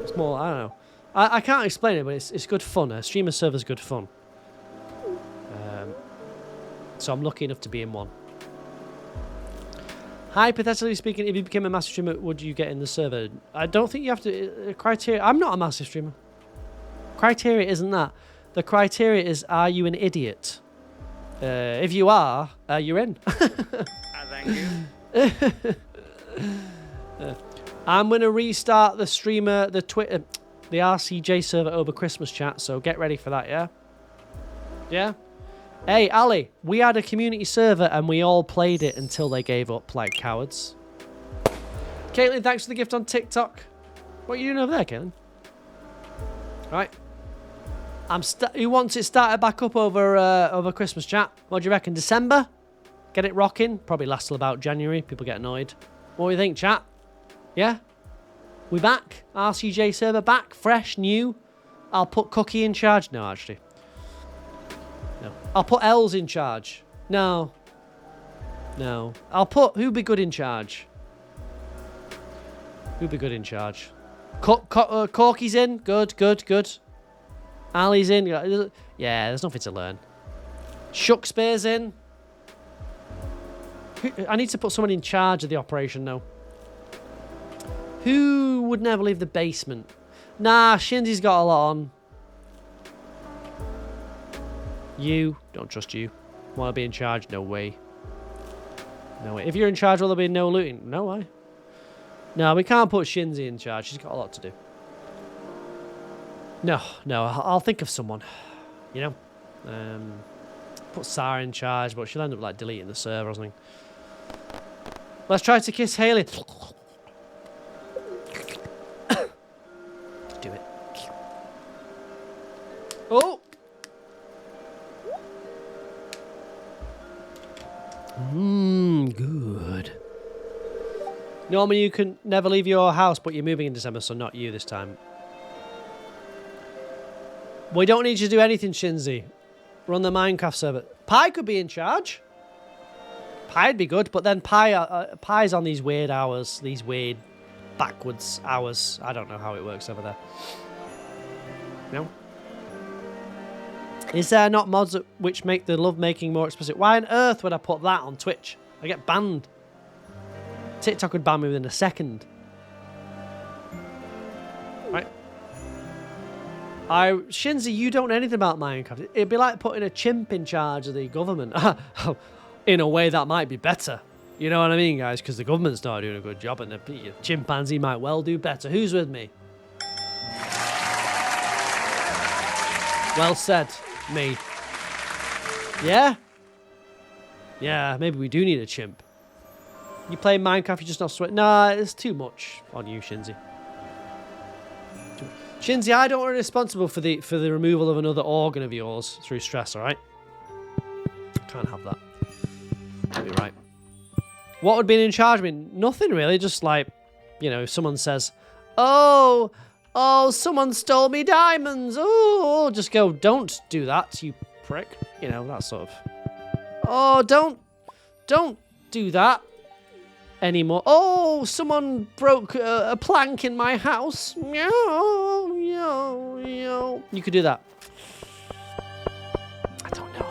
It's more, I don't know. I can't explain it, but it's good fun. A streamer server's good fun. So I'm lucky enough to be in one. Hypothetically speaking, if you became a massive streamer, would you get in the server? I don't think you have to... criteria... I'm not a massive streamer. Criteria isn't that. The criteria is, are you an idiot? If you are, you're in. Thank you. I'm going to restart the streamer, the RCJ server over Christmas chat, so get ready for that, yeah? Yeah? Hey, Ali, we had a community server and we all played it until they gave up like cowards. Caitlin, thanks for the gift on TikTok. What are you doing over there, Caitlin? Right. Who wants it started back up over Christmas chat? What do you reckon? December? Get it rocking? Probably lasts till about January. People get annoyed. What do you think, chat? Yeah? We back? RCJ server back? Fresh? New? I'll put Cookie in charge. No, actually. No. I'll put Els in charge. No. No. I'll put... Who'd be good in charge? Who'd be good in charge? Corky's in. Good, good, good. Ali's in. Yeah, there's nothing to learn. Shuckspear's in. I need to put someone in charge of the operation now. Who would never leave the basement? Nah, Shinzi's got a lot on. You. Don't trust you. Want to be in charge? No way. No way. If you're in charge, will there be no looting? No way. No, we can't put Shinzi in charge. She's got a lot to do. No, I'll think of someone. You know? Put Sarah in charge, but she'll end up like deleting the server or something. Let's try to kiss Haley. Do it. Oh! Good. Normally you can never leave your house, but you're moving in December, so not you this time. We don't need you to do anything, Shinzi. Run the Minecraft server. Pi could be in charge. Pi'd be good, but then Pi's on these weird hours, these weird backwards hours. I don't know how it works over there. No? Is there not mods which make the lovemaking more explicit? Why on earth would I put that on Twitch? I get banned. TikTok would ban me within a second. Right? Shinzi, you don't know anything about Minecraft. It'd be like putting a chimp in charge of the government. In a way, that might be better. You know what I mean, guys? Because the government's not doing a good job, and the chimpanzee might well do better. Who's with me? Well said, me. Yeah? Yeah, maybe we do need a chimp. You play Minecraft, you're just not sweating. Nah, it's too much on you, Shinzi. Shinzi, I don't want to be responsible for the removal of another organ of yours through stress, alright? Can't have that. That'd be right. What would be in charge of me? Nothing really, just like, you know, if someone says, oh, someone stole me diamonds. Oh, just go, don't do that, you prick. You know, that sort of. Oh, don't do that anymore. Oh, someone broke a plank in my house. Meow, meow, meow. You could do that. I don't know.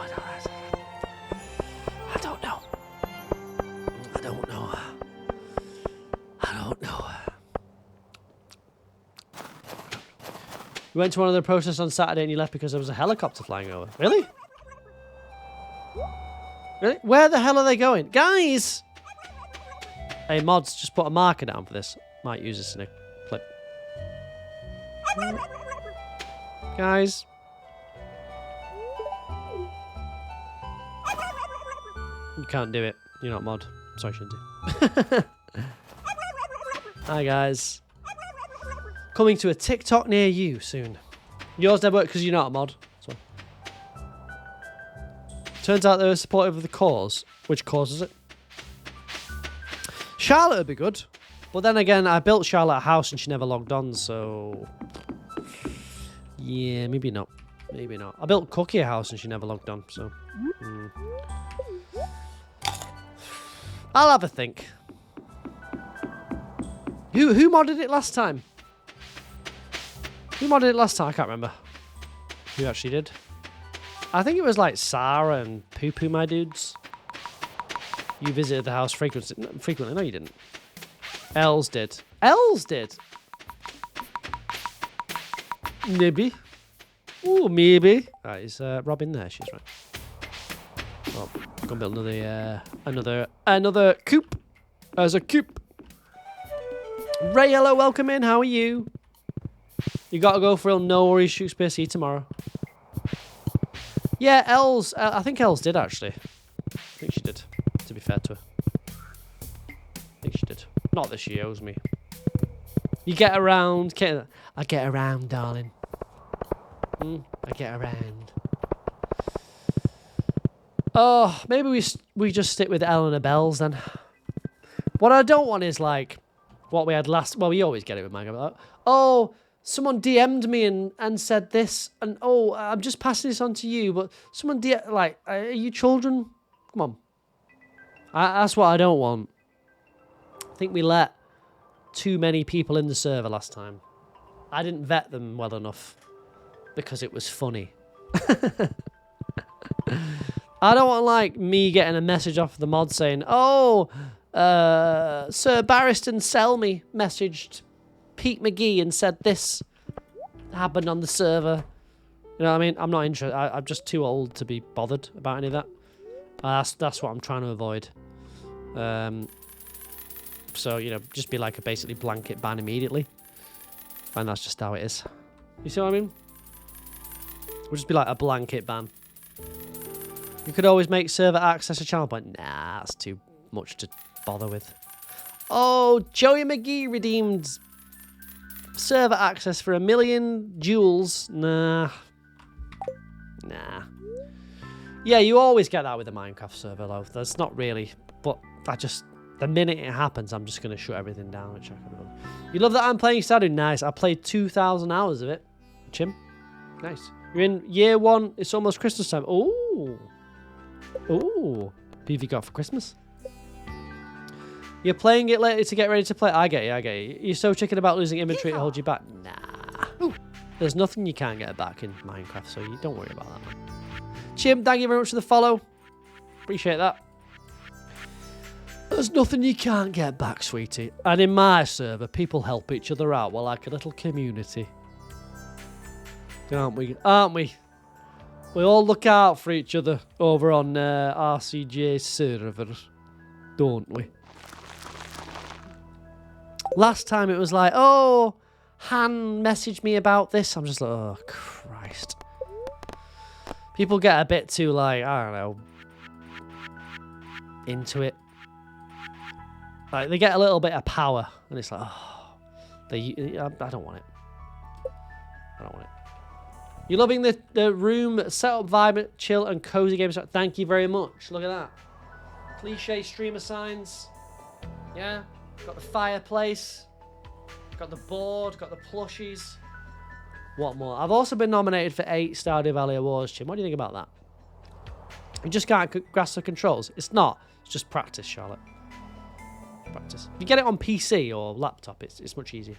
We went to one of the protests on Saturday and you left because there was a helicopter flying over. Really? Really? Where the hell are they going? Guys! Hey, mods, just put a marker down for this. Might use this in a clip. Guys. You can't do it. You're not mod. Sorry, Shinty. Hi, guys. Coming to a TikTok near you soon. Yours never worked because you're not a mod. So. Turns out they were supportive of the cause. Which cause is it? Charlotte would be good. But then again, I built Charlotte a house and she never logged on, so... Yeah, maybe not. Maybe not. I built Cookie a house and she never logged on, so... I'll have a think. Who modded it last time? Who modded it last time? I can't remember. Who actually did? I think it was like Sarah and Poo Poo My Dudes. You visited the house frequently. No, you didn't. Els did. Els did? Maybe. Ooh, maybe. Right, is Robin there? She's right. Oh, gonna build another coop. As a coop. Ray, hello, welcome in. How are you? You gotta go for real. No worries. Shoot Space. See you tomorrow. Yeah, Els. I think Els did actually. I think she did. To be fair to her. I think she did. Not that she owes me. You get around. I get around, darling. I get around. Oh, maybe we just stick with Eleanor Bells then. What I don't want is like what we had last. Well, we always get it with Minecraft. Oh, someone DM'd me and said this, and oh, I'm just passing this on to you. But someone like, are you children? Come on. That's what I don't want. I think we let too many people in the server last time. I didn't vet them well enough because it was funny. I don't want like me getting a message off the mod saying, "Oh, Sir Barristan Sell Me messaged Pete McGee and said this happened on the server." You know what I mean? I'm not interested. I'm just too old to be bothered about any of that. That's what I'm trying to avoid. So, you know, just be like a basically blanket ban immediately. And that's just how it is. You see what I mean? We'll just be like a blanket ban. You could always make server access a channel point. Nah, that's too much to bother with. Oh, Joey McGee redeemed server access for 1 million jewels. Nah. Yeah, you always get that with a Minecraft server, though. That's not really... But the minute it happens, I'm just going to shut everything down. Which I can. You love that I'm playing Stardew? Nice. I played 2,000 hours of it. Chim. Nice. You're in year 1. It's almost Christmas time. Ooh. Ooh. Who have you got for Christmas? You're playing it later to get ready to play. I get you. You're so chicken about losing inventory to hold you back. Nah. There's nothing you can't get back in Minecraft, so you don't worry about that, man. Chim, thank you very much for the follow. Appreciate that. There's nothing you can't get back, sweetie. And in my server, people help each other out. We're like a little community. Aren't we? We all look out for each other over on RCJ server. Don't we? Last time it was like, oh, Han messaged me about this. I'm just like, oh, Christ. People get a bit too, like, I don't know, into it. Like, they get a little bit of power, and it's like, oh, I don't want it. I don't want it. You're loving the room setup, vibe, chill, and cozy games. Thank you very much. Look at that. Cliche streamer signs. Yeah. Got the fireplace. Got the board. Got the plushies. What more? I've also been nominated for 8 Stardew Valley Awards, Jim. What do you think about that? You just can't grasp the controls. It's not. It's just practice, Charlotte. Practice. If you get it on PC or laptop, it's much easier.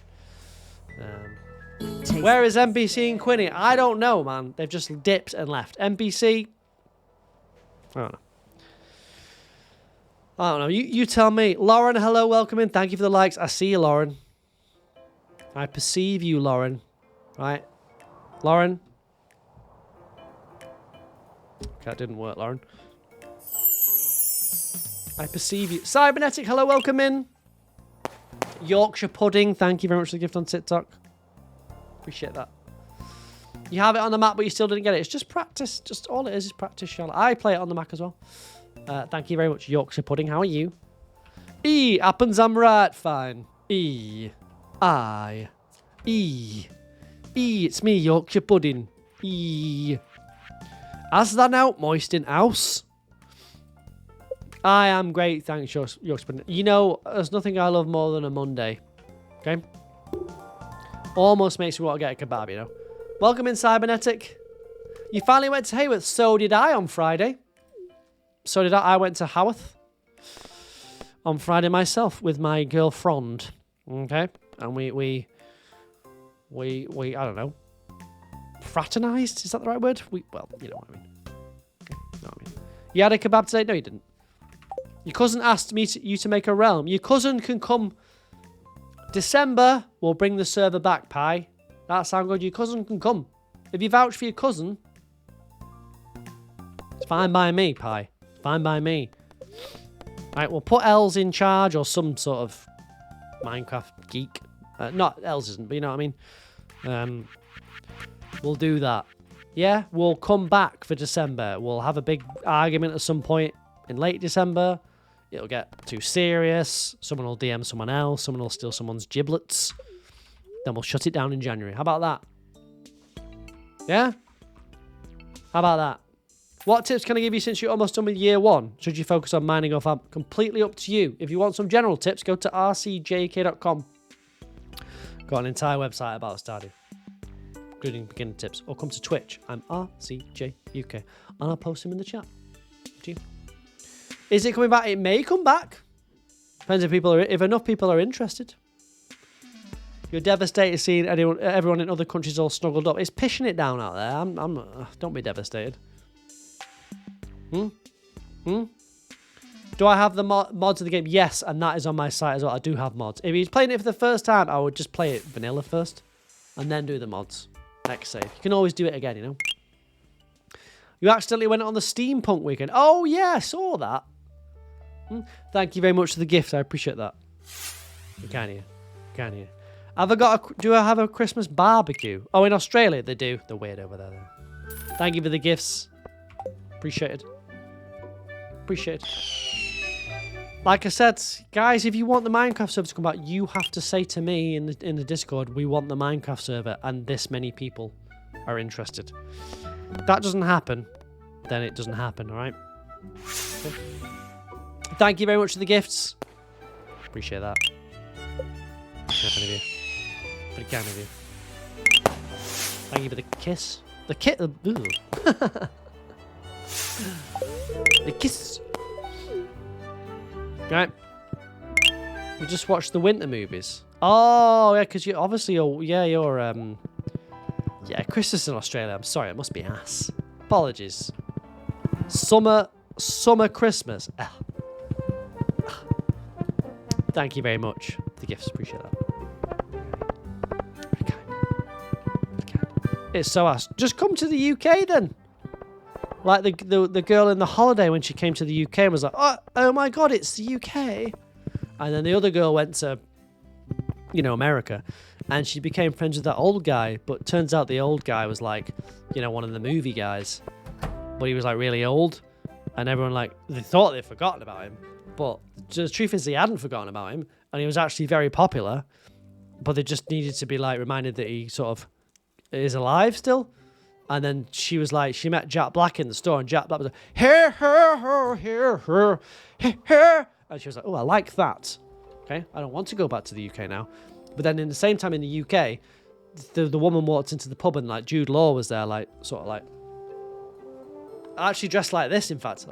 Where is NBC and Quinny? I don't know, man. They've just dipped and left. NBC? I don't know. I don't know. You tell me. Lauren, hello, welcome in. Thank you for the likes. I see you, Lauren. I perceive you, Lauren. Right? Lauren? Okay, that didn't work, Lauren. I perceive you. Cybernetic, hello, welcome in. Yorkshire pudding. Thank you very much for the gift on TikTok. Appreciate that. You have it on the Mac, but you still didn't get it. It's just practice. Just all it is practice, Charlotte. I play it on the Mac as well. Thank you very much, Yorkshire pudding. How are you? E. Happens I'm right. Fine. E. I. E. E. It's me, Yorkshire pudding. E. As that out, moist in house. I am great, thanks, Yorkshire pudding. You know, there's nothing I love more than a Monday. Okay? Almost makes me want to get a kebab, you know. Welcome in, Cybernetic. You finally went to Hayworth. So did I on Friday. So did I. I went to Haworth on Friday myself with my girlfriend. Okay? And we I don't know, fraternized? Is that the right word? Well, you know what I mean. Okay, you know what I mean. You had a kebab today? No, you didn't. Your cousin asked you to make a realm. Your cousin can come December. We'll bring the server back, Pie. That sound good? Your cousin can come. If you vouch for your cousin, it's fine by me, Pie. Fine by me. Right, we'll put Els in charge or some sort of Minecraft geek. Not Els isn't, but you know what I mean. We'll do that. Yeah, we'll come back for December. We'll have a big argument at some point in late December. It'll get too serious. Someone will DM someone else. Someone will steal someone's giblets. Then we'll shut it down in January. How about that? Yeah? How about that? What tips can I give you since you're almost done with year one? Should you focus on mining or farm? Completely up to you. If you want some general tips, go to rcjk.com. Got an entire website about Stardew, including beginner tips. Or come to Twitch. I'm RCJUK. And I'll post them in the chat. Up to you. Is it coming back? It may come back. Depends if enough people are interested. You're devastated seeing everyone in other countries all snuggled up. It's pissing it down out there. Don't be devastated. Do I have the mods of the game? Yes, and that is on my site as well. I do have mods. If he's playing it for the first time, I would just play it vanilla first, and then do the mods. Next save. You can always do it again, you know. You accidentally went on the steampunk weekend. Oh yeah, I saw that. Thank you very much for the gift. I appreciate that. Can you? Do I have a Christmas barbecue? Oh, in Australia they do. They're weird over there. Thank you for the gifts. Appreciate it. Like I said, guys, if you want the Minecraft server to come back, you have to say to me in the Discord, we want the Minecraft server, and this many people are interested. If that doesn't happen, then it doesn't happen, all right? Okay. Thank you very much for the gifts. Appreciate that. Pretty kind of you. Thank you for the kiss. The kiss. The kiss. Right. We just watched the winter movies. Oh, yeah, because you're Christmas in Australia. I'm sorry, it must be ass. Apologies. Summer Christmas. Thank you very much for the gifts. Appreciate that. It's so ass. Just come to the UK then. Like the girl in The Holiday when she came to the UK and was like, oh my god, it's the UK. And then the other girl went to, America. And she became friends with that old guy. But turns out the old guy was like, one of the movie guys. But he was like really old. And everyone they thought they'd forgotten about him. But the truth is they hadn't forgotten about him. And he was actually very popular. But they just needed to be reminded that he sort of is alive still. And then she was she met Jack Black in the store, and Jack Black was like, here, here. And she was like, oh, I like that. Okay, I don't want to go back to the UK now. But then in the same time in the UK, the woman walked into the pub and Jude Law was there, actually dressed like this, in fact.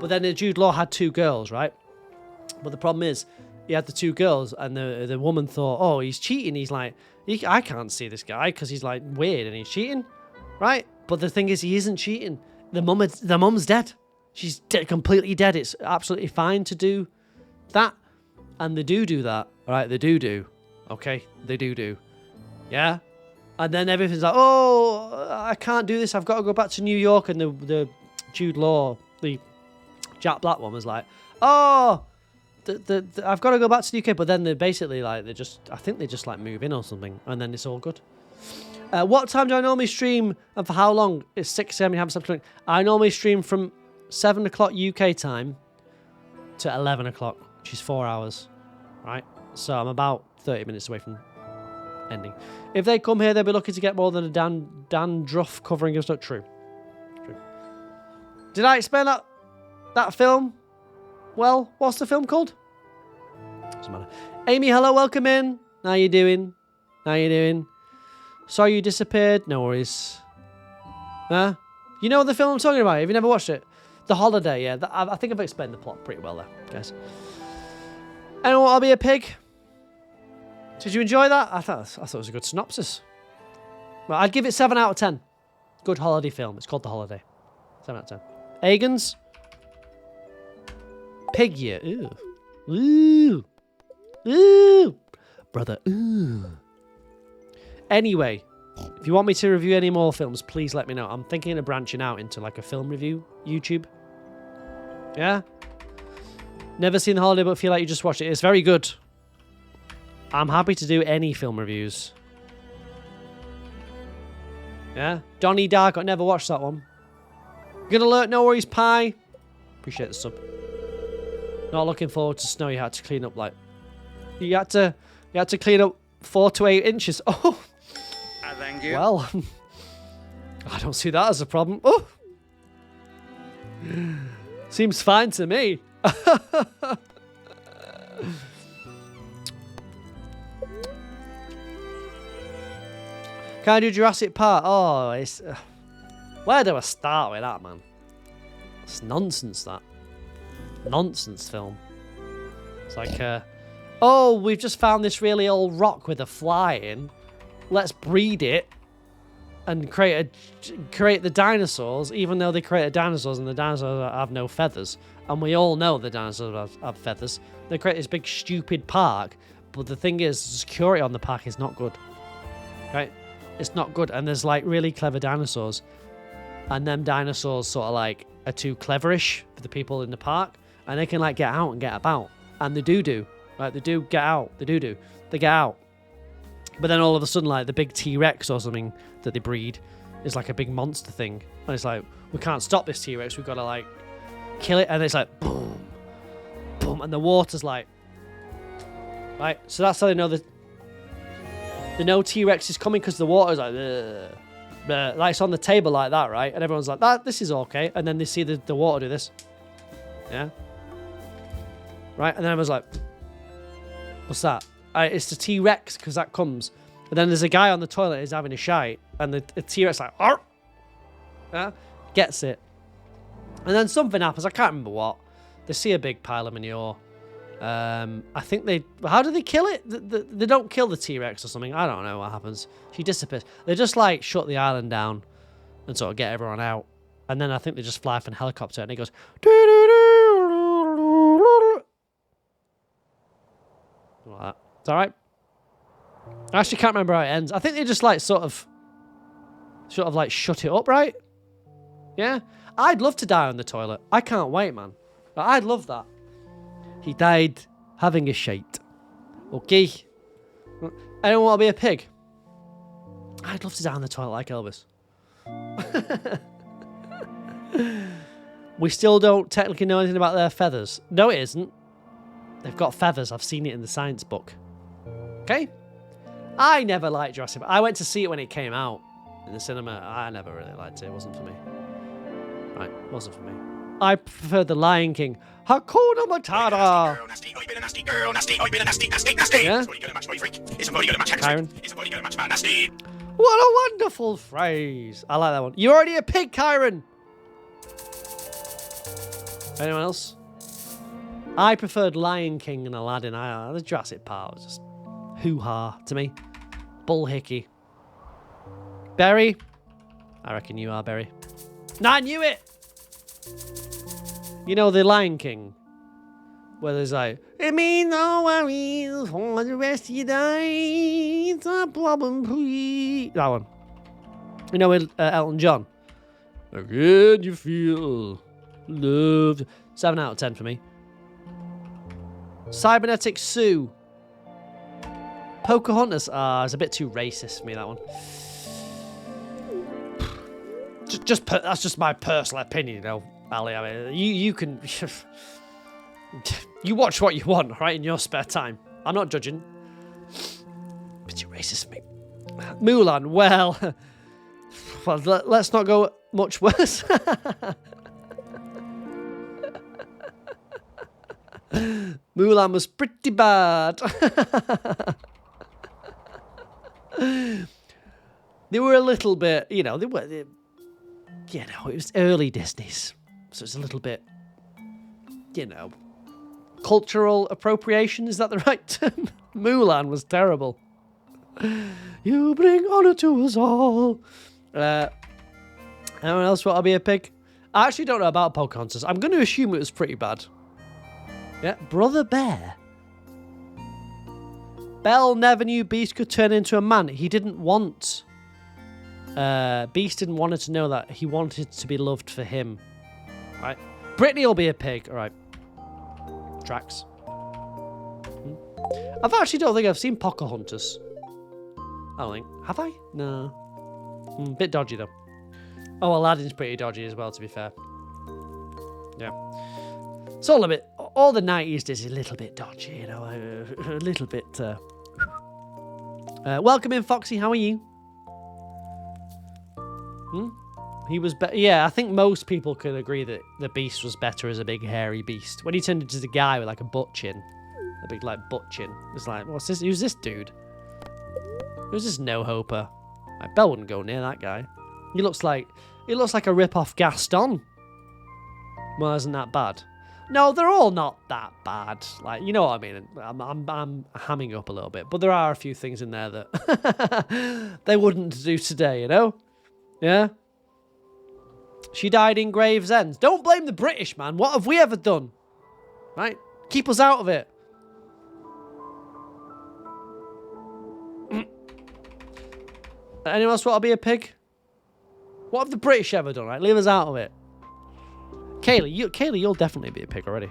But then Jude Law had two girls, right? But the problem is, he had the two girls, and the woman thought, oh, he's cheating. He's I can't see this guy because he's weird and he's cheating. Right, but the thing is, he isn't cheating. The mum's dead. She's completely dead. It's absolutely fine to do that, and they do that. All right, they do. Okay, they do. Yeah, and then everything's oh, I can't do this. I've got to go back to New York. And the Jude Law, the Jack Black one was oh, I've got to go back to the UK, but then they're basically like I think they just like move in or something, and then it's all good. What time do I normally stream, and for how long? It's 6 a.m. You have something. I normally stream from 7 o'clock UK time to 11 o'clock, which is 4 hours, right? So I'm about 30 minutes away from ending. If they come here, they'll be lucky to get more than a dandruff covering. It's not true. Did I explain that film? Well, what's the film called? Doesn't matter. Amy, hello, welcome in. How you doing? Sorry you disappeared. No worries. Huh? You know the film I'm talking about? Have you never watched it? The Holiday, yeah. I think I've explained the plot pretty well there, guys. Anyone want to be a pig? Did you enjoy that? I thought it was a good synopsis. Well, I'd give it 7 out of 10. Good holiday film. It's called The Holiday. 7 out of 10. Agans? Pig year. Ooh. Ooh. Ooh. Brother. Ooh. Anyway, if you want me to review any more films, please let me know. I'm thinking of branching out into like a film review YouTube. Yeah? Never seen The Holiday, but feel like you just watched it. It's very good. I'm happy to do any film reviews. Yeah? Donnie Darko. Never watched that one. Good alert. No worries, Pie. Appreciate the sub. Not looking forward to snow. You had to clean up like... You had to clean up 4 to 8 inches. Oh. Thank you. Well, I don't see that as a problem. Oh. Seems fine to me. Can I do Jurassic Park? Oh, it's... where do I start with that, man? It's nonsense, that. Nonsense film. It's like, oh, we've just found this really old rock with a fly in. Let's breed it and create the dinosaurs, even though they created dinosaurs and the dinosaurs have no feathers. And we all know the dinosaurs have feathers. They create this big stupid park, but the thing is, the security on the park is not good. Right? It's not good. And there's like really clever dinosaurs. And them dinosaurs sort of like are too cleverish for the people in the park. And they can like get out and get about. And they do. Right? They do get out. They get out. But then all of a sudden, like, the big T-Rex or something that they breed is like a big monster thing. And it's like, we can't stop this T-Rex. We've got to, like, kill it. And it's like, boom, boom. And the water's like, right? So that's how they know they know T-Rex is coming because the water's like, like, it's on the table like that, right? And everyone's like, this is okay. And then they see the water do this. Yeah? Right? And then everyone's like, what's that? It's the T-Rex, because that comes. And then there's a guy on the toilet who's having a shite, and the T-Rex like, arr! Yeah, gets it. And then something happens, I can't remember what. They see a big pile of manure. I think how do they kill it? They don't kill the T-Rex or something. I don't know what happens. She disappears. They just like shut the island down and sort of get everyone out. And then I think they just fly from a helicopter, and it goes... like that. It's alright. I actually can't remember how it ends. I think they just like sort of like shut it up, right? Yeah? I'd love to die on the toilet. I can't wait, man. But I'd love that. He died having a shite. Okay. Anyone want to be a pig? I'd love to die on the toilet like Elvis. We still don't technically know anything about their feathers. No, it isn't. They've got feathers. I've seen it in the science book. Okay? I never liked Jurassic Park. I went to see it when it came out in the cinema. I never really liked it. It wasn't for me. Right, it wasn't for me. I prefer The Lion King. Hakuna Matata. Yeah? Kyron? What a wonderful phrase. I like that one. You're already a pig, Kyron. Anyone else? I preferred Lion King and Aladdin. The Jurassic Park was just hoo-ha to me. Bullhickey. Berry? I reckon you are, Berry. No, I knew it! You know the Lion King? Where there's like, it means no worries for the rest of your day. It's a problem, please. That one. You know with Elton John? Again, you feel loved. 7 out of 10 for me. Cybernetic Sue. Pocahontas. It's a bit too racist for me, that one. That's just my personal opinion, you know, Ali. I mean, you can... you watch what you want, right, in your spare time. I'm not judging. A bit too racist for me. Mulan, well... well, let's not go much worse. Mulan was pretty bad. They were a little bit, you know, it was early Disney's, so it's a little bit, you know, cultural appropriation. Is that the right term? Mulan was terrible. You bring honor to us all. Anyone else want to be a pig? I actually don't know about Pocahontas. I'm going to assume it was pretty bad. Yeah, Brother Bear. Belle never knew Beast could turn into a man. He didn't want... Beast didn't want her to know that. He wanted to be loved for him. Right? Brittany will be a pig. Alright. Tracks. I actually don't think I've seen Pocahontas. I don't think. Have I? No. Bit dodgy, though. Oh, Aladdin's pretty dodgy as well, to be fair. Yeah. It's all a bit... All the 90s is a little bit dodgy, you know. A little bit... welcome in, Foxy. How are you? He was better. Yeah, I think most people could agree that the Beast was better as a big hairy beast. When he turned into the guy with like a butt chin, a big like butt chin, it's like, what's this? Who's this dude? Who's this no-hoper? Like, Belle wouldn't go near that guy. He looks like a rip-off Gaston. Well, isn't that bad? No, they're all not that bad. Like, you know what I mean? I'm hamming up a little bit, but there are a few things in there that they wouldn't do today, you know? Yeah? She died in Gravesend. Don't blame the British, man. What have we ever done? Right? Keep us out of it. Anyone else want to be a pig? What have the British ever done? Right? Leave us out of it. Kaylee, you'll definitely be a pig already.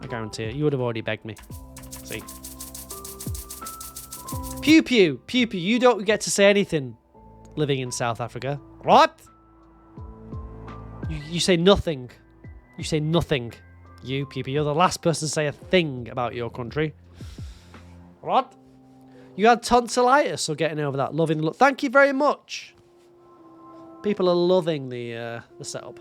I guarantee it. You would have already begged me. See? Pew pew. Pew pew. You don't get to say anything living in South Africa. What? You say nothing. You say nothing. You, Pew pew. You're the last person to say a thing about your country. What? You had tonsillitis, so getting over that. Loving the look. Thank you very much. People are loving the setup.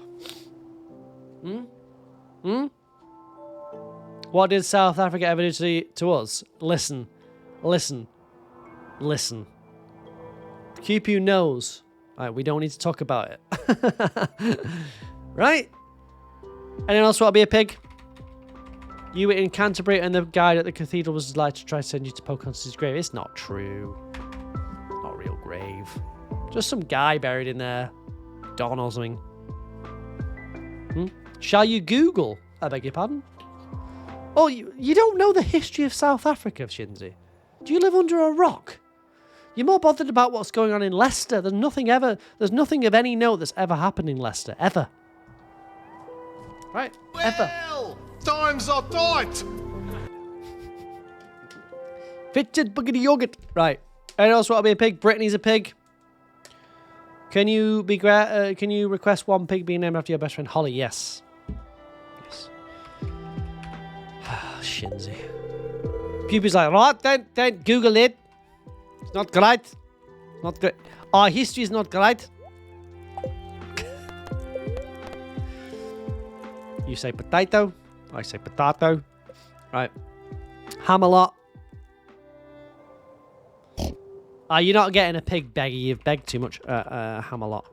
What did South Africa ever do to us? Listen. QPU knows. Right, we don't need to talk about it. Right? Anyone else want to be a pig? You were in Canterbury and the guide at the cathedral was like to try to send you to Pocahontas' grave. It's not true. Not a real grave. Just some guy buried in there. Don or something. Shall you Google? I beg your pardon? Oh, you don't know the history of South Africa, Shinzi? Do you live under a rock? You're more bothered about what's going on in Leicester. There's nothing of any note that's ever happened in Leicester. Ever. Right? Ever. Times are tight. Fitted buggity yogurt. Right. Anyone else want to be a pig? Brittany's a pig. Can you request one pig being named after your best friend Holly? Yes. Yes. Shinzy. Puby's like, right, don't Google it. It's not great. Not great. Our history is not great. You say potato. I say potato. Right. Hammerlot. You're not getting a pig, Beggy. You've begged too much. Hammerlot.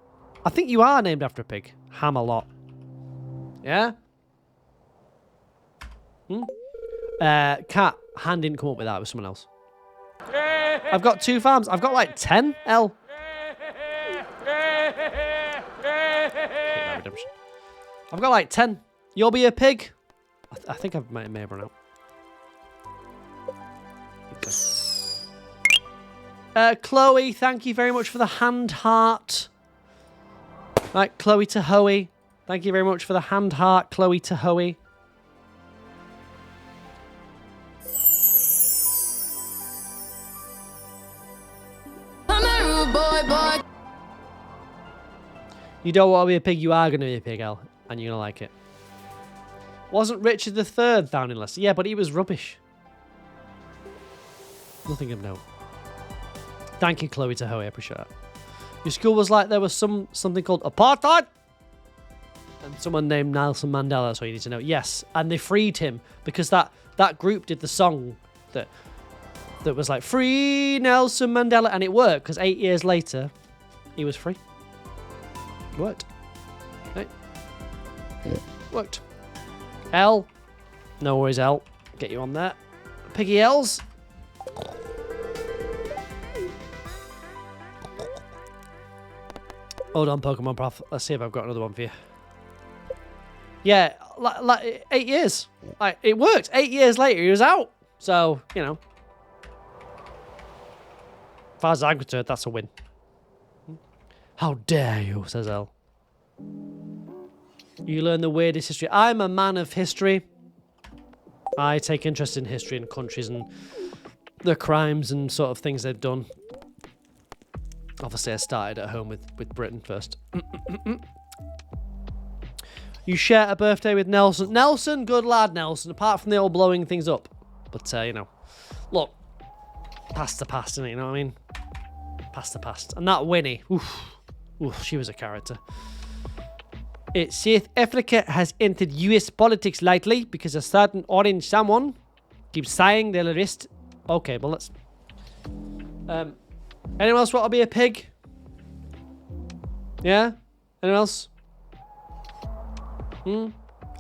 I think you are named after a pig. Hammerlot. Yeah? Cat. Han didn't come up with that. It was someone else. I've got 2 farms. I've got like 10 L. I've got like 10. You'll be a pig. I think I may have run out. Chloe, thank you very much for the hand heart. Right, Chloe Tahoe. Thank you very much for the hand heart, Chloe Tahoe. You don't want to be a pig, you are going to be a pig, El. And you're going to like it. Wasn't Richard III down in Leicester? Yeah, but he was rubbish. Nothing of note. Thank you, Chloe Tahoe. I appreciate that. Your school was like there was something called apartheid? And someone named Nelson Mandela, that's what you need to know. Yes, and they freed him because that group did the song that was like, Free Nelson Mandela, and it worked because 8 years later, he was free. Worked. Right? Worked. L. No worries, L. Get you on there. Piggy L's. Hold on, Pokemon Prof. Let's see if I've got another one for you. Yeah, like 8 years. Like, it worked. 8 years later, he was out. So, you know. As far as I'm concerned, that's a win. How dare you, says L. You learn the weirdest history. I'm a man of history. I take interest in history and countries and the crimes and sort of things they've done. Obviously, I started at home with Britain first. You share a birthday with Nelson. Nelson, good lad, Nelson, apart from the old blowing things up. But, you know, look, past the past, innit? You know what I mean? Past the past. And that Winnie, oof, she was a character. It says Africa has entered US politics lately because a certain orange someone keeps saying they'll arrest. Okay, well, let's... anyone else want to be a pig? Yeah? Anyone else?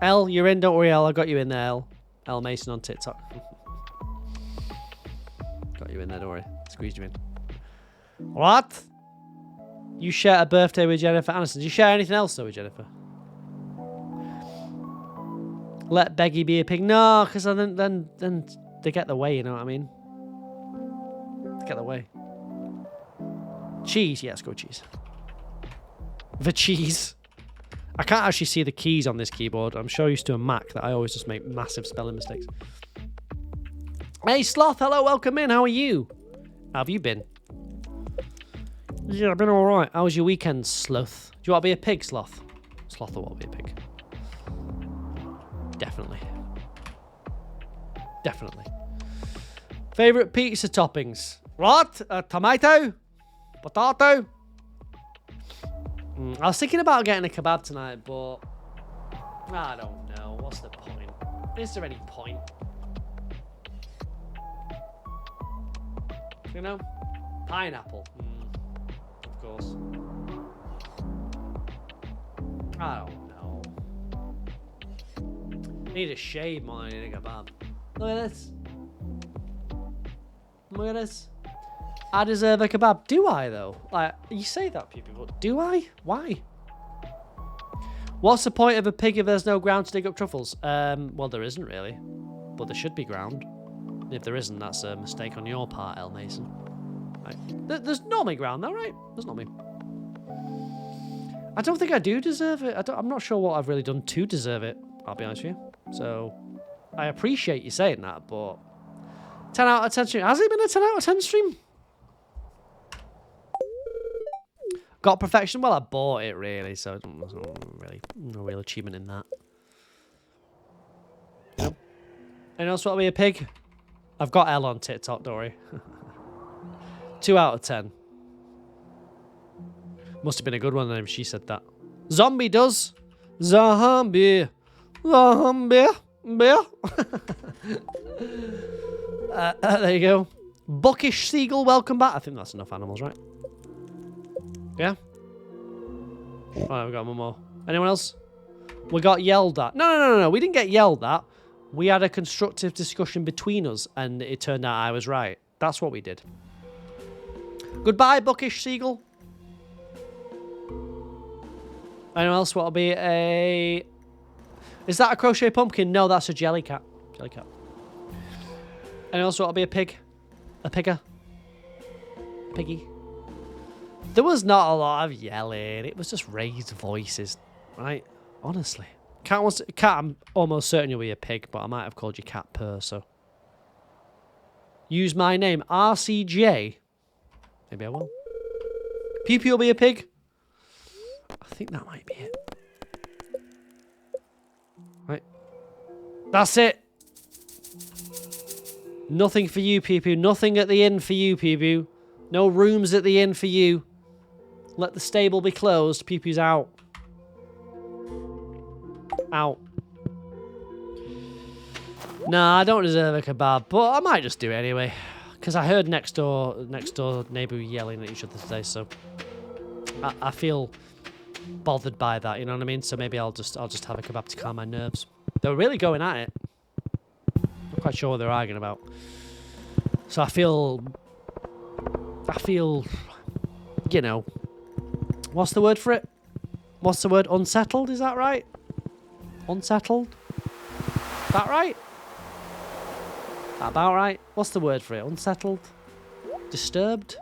L, you're in. Don't worry, L. I got you in there, L. L Mason on TikTok. Got you in there, don't worry. Squeezed you in. What? You share a birthday with Jennifer Aniston. Do you share anything else, though, with Jennifer? Let Beggy be a pig. No, because then they get the way, you know what I mean? They get the way. Cheese. Yeah, let's go cheese. The cheese. I can't actually see the keys on this keyboard. I'm so used to a Mac that I always just make massive spelling mistakes. Hey, Sloth. Hello, welcome in. How are you? How have you been? Yeah, I've been alright. How was your weekend, Sloth? Do you want to be a pig, Sloth? Sloth will want to be a pig. Definitely. Definitely. Favourite pizza toppings? What? Tomato? Potato? I was thinking about getting a kebab tonight, but I don't know. What's the point? Is there any point? You know? Pineapple. Of course. I don't know. I need a shave more than I need a kebab. Look at this. Look at this. I deserve a kebab. Do I, though? Like, you say that, people, but do I? Why? What's the point of a pig if there's no ground to dig up truffles? Well, there isn't, really. But there should be ground. If there isn't, that's a mistake on your part, L. Mason. Right. There's normally ground, though, right? There's not me. I don't think I do deserve it. I'm not sure what I've really done to deserve it, I'll be honest with you. So, I appreciate you saying that, but... 10 out of 10 stream. Has it been a 10 out of 10 stream? Got perfection? Well, I bought it, really, so there's no real achievement in that. Nope. Anyone else want to be a pig? I've got L on TikTok, don't worry. 2 out of 10. Must have been a good one then if she said that. Zombie does. Zombie. Zombie. Bear. There you go. Buckish Seagull, welcome back. I think that's enough animals, right? Yeah? Alright, we've got one more. Anyone else? We got yelled at. No. We didn't get yelled at. We had a constructive discussion between us, and it turned out I was right. That's what we did. Goodbye, Buckish Seagull. Anyone else want to be a... Is that a crochet pumpkin? No, that's a jelly cat. Jelly cat. Anyone else want to be a pig? A pigger? Piggy? There was not a lot of yelling. It was just raised voices, right? Honestly. Cat, I'm almost certain you'll be a pig, but I might have called you Cat Purr, so... Use my name, RCJ. Maybe I will. PP will be a pig. I think that might be it. Right. That's it. Nothing for you, Pew-Pew. Nothing at the inn for you, Pew-Pew. No rooms at the inn for you. Let the stable be closed. Pew-Pew's out. Out. Nah, I don't deserve a kebab, but I might just do it anyway. Because I heard next door neighbour yelling at each other today, so I feel bothered by that, you know what I mean? So maybe I'll just have a kebab to calm my nerves. They were really going at it. Not quite sure what they're arguing about. So I feel, you know, what's the word for it? What's the word? Unsettled, is that right? Unsettled? Is that right? That about right? What's the word for it? Unsettled? Disturbed?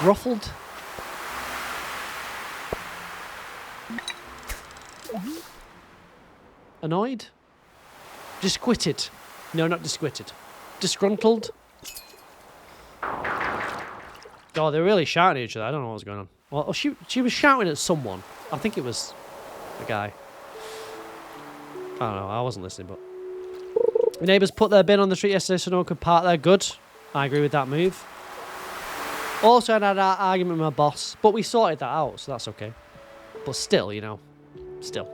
Ruffled? Annoyed? Disquitted? No, not disquitted. Disgruntled? Oh, they're really shouting at each other. I don't know what was going on. Well, she was shouting at someone. I think it was a guy. I don't know. I wasn't listening, but... The neighbours put their bin on the street yesterday so no one could park there. Good. I agree with that move. Also, I had an argument with my boss, but we sorted that out, so that's okay. But still, you know. Still.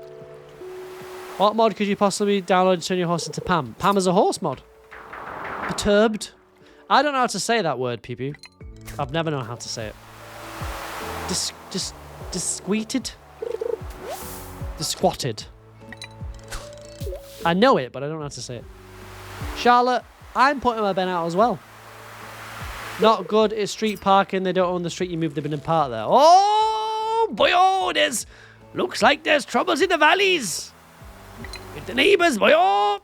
What mod could you possibly download to turn your horse into Pam? Pam is a horse mod. Perturbed. I don't know how to say that word, Pew-Pew. I've never known how to say it. Disquieted? Disquatted. I know it, but I don't know how to say it. Charlotte, I'm putting my bin out as well. Not good, it's street parking. They don't own the street, you move the bin and park there. Oh, boy, oh, looks like there's troubles in the valleys. With the neighbours, boy, oh.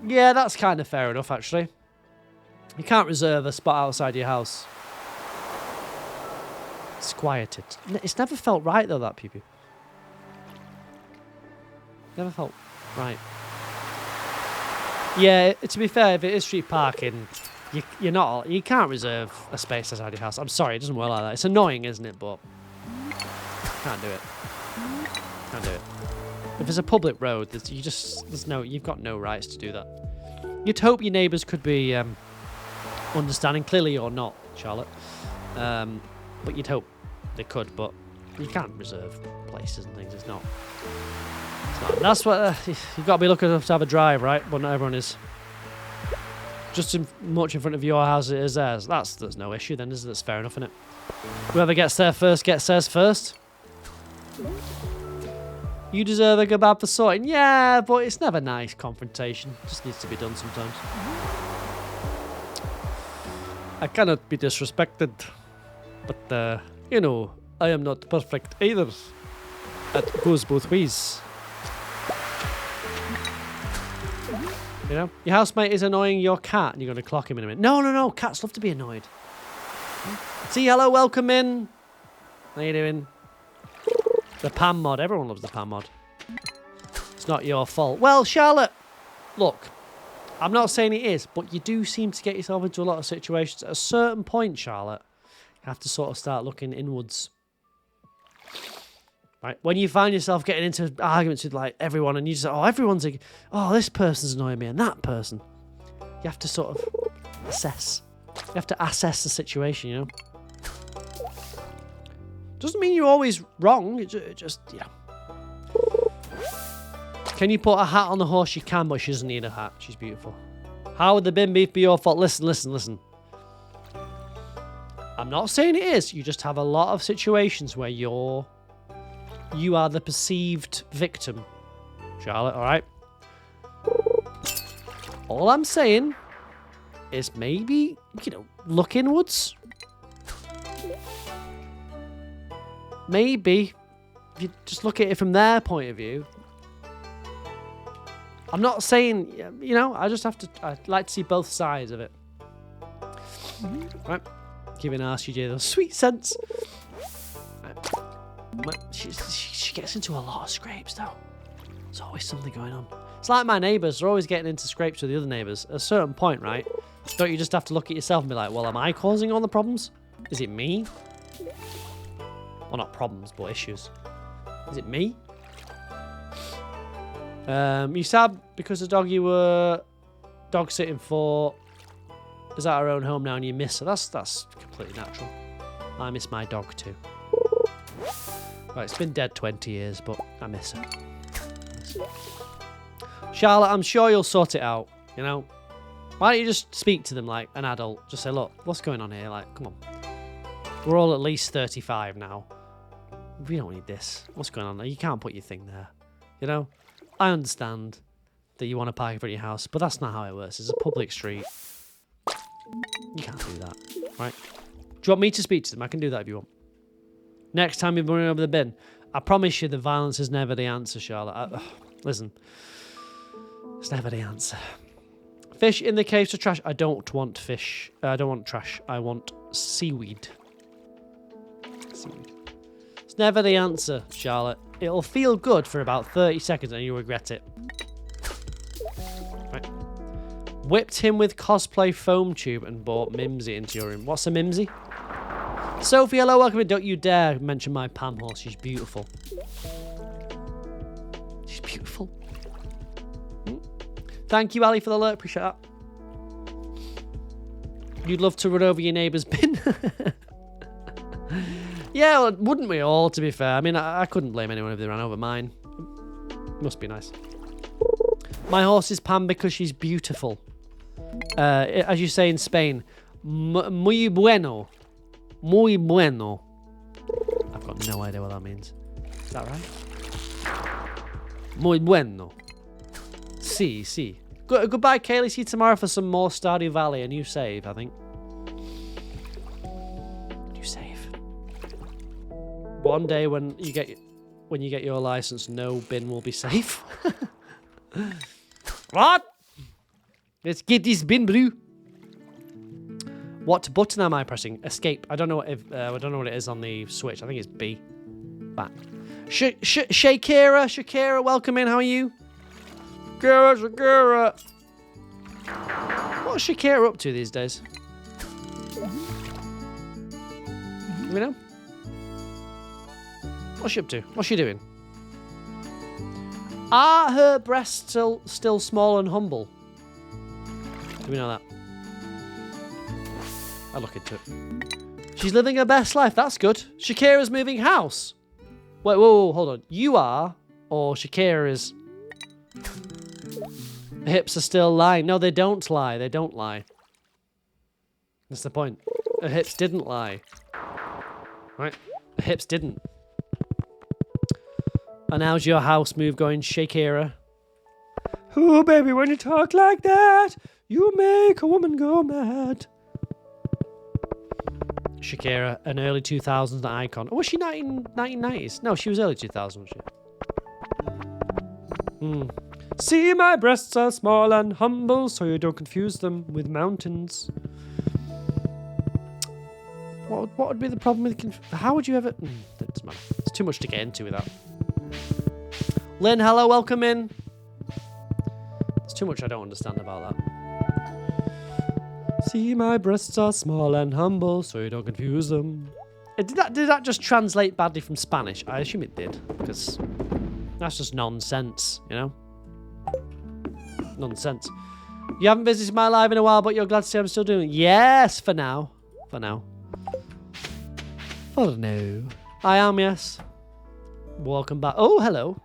Yeah, that's kind of fair enough, actually. You can't reserve a spot outside your house. Disquieted. It's never felt right, though, that Pew-Pew. Never felt right. Yeah, to be fair, if it is street parking, you can't reserve a space outside your house. I'm sorry, it doesn't work like that. It's annoying, isn't it? But can't do it. Can't do it. If it's a public road, you've got no rights to do that. You'd hope your neighbours could be understanding, clearly you're not, Charlotte. But you'd hope they could, but you can't reserve places and things. It's not. That's what you've got to be lucky enough to have a drive, right? But not everyone is. Just much in front of your house as it is theirs. There's no issue then, is it? That's fair enough, isn't it? Whoever gets there first gets theirs first. You deserve a kebab for sorting. Yeah, but it's never nice confrontation. Just needs to be done sometimes. I cannot be disrespected, but you know, I am not perfect either. That goes both ways. You know, your housemate is annoying your cat, and you're going to clock him in a minute. No. Cats love to be annoyed. See, hello, welcome in. How you doing? The Pam mod. Everyone loves the Pam mod. It's not your fault. Well, Charlotte, look, I'm not saying it is, but you do seem to get yourself into a lot of situations. At a certain point, Charlotte, you have to sort of start looking inwards. Right? When you find yourself getting into arguments with like everyone and you just, this person's annoying me and that person. You have to sort of assess. You have to assess the situation, you know? Doesn't mean you're always wrong. It just, yeah. Can you put a hat on the horse? You can, but she doesn't need a hat. She's beautiful. How would the bin beef be your fault? Listen. I'm not saying it is. You just have a lot of situations where you are the perceived victim, Charlotte, all right? All I'm saying is maybe, look inwards. Maybe if you just look at it from their point of view. I'm not saying, I'd like to see both sides of it. Right? Giving RCJ those sweet scents. She gets into a lot of scrapes, though. There's always something going on. It's like my neighbours. They're always getting into scrapes with the other neighbours. At a certain point, right, don't you just have to look at yourself and be like, well, am I causing all the problems? Is it me? Well, not problems, but issues. Is it me? You sad because the dog you were dog sitting for is at her own home now and you miss her. That's completely natural. I miss my dog too. Right, it's been dead 20 years, but I miss her. Charlotte, I'm sure you'll sort it out, you know? Why don't you just speak to them like an adult? Just say, look, what's going on here? Like, come on. We're all at least 35 now. We don't need this. What's going on there? You can't put your thing there. You know? I understand that you want to park in front of your house, but that's not how it works. It's a public street. You can't do that, right? Do you want me to speak to them? I can do that if you want. Next time you're running over the bin, I promise you the violence is never the answer, Charlotte. Listen, it's never the answer. Fish in the caves to trash. I don't want fish. I don't want trash. I want seaweed. Seaweed. It's never the answer, Charlotte. It'll feel good for about 30 seconds and you'll regret it. Right. Whipped him with cosplay foam tube and brought Mimsy into your room. What's a Mimsy? Sophie, hello, welcome in. Don't you dare mention my Pam horse. She's beautiful. She's beautiful. Thank you, Ali, for the alert. Appreciate that. You'd love to run over your neighbour's bin. Yeah, well, wouldn't we all, to be fair? I mean, I couldn't blame anyone if they ran over mine. Must be nice. My horse is Pam because she's beautiful. As you say in Spain, muy bueno. Muy bueno. I've got no idea what that means. Is that right? Muy bueno. Sí, sí. Goodbye, Kaylee. See you tomorrow for some more Stardew Valley. A new save, I think. New save. One day when you get your license, no bin will be safe. What? Let's get this bin, bro. What button am I pressing? Escape. I don't know what I don't know what it is on the Switch. I think it's B. Back. Shakira, welcome in. How are you? Shakira. What's Shakira up to these days? You know? What's she up to? What's she doing? Are her breasts still small and humble? Do we know that? I'll look into it. She's living her best life. That's good. Shakira's moving house. Wait, whoa, hold on. You are, or Shakira is. The hips are still lying. No, they don't lie. They don't lie. That's the point. Her hips didn't lie. Right? Her hips didn't. And how's your house move going, Shakira? Oh, baby, when you talk like that, you make a woman go mad. Shakira, an early 2000s icon. Oh, was she 1990s? No, she was early 2000s, was she? See, my breasts are small and humble, so you don't confuse them with mountains. What would be the problem with how would you ever... That doesn't matter. It's too much to get into with that. Lynn, hello, welcome in. There's too much I don't understand about that. See, my breasts are small and humble, so you don't confuse them. Did that just translate badly from Spanish? I assume it did, because that's just nonsense, you know? Nonsense. You haven't visited my live in a while, but you're glad to see I'm still doing it. Yes, for now. For now. For now. I am, yes. Welcome back. Oh, hello.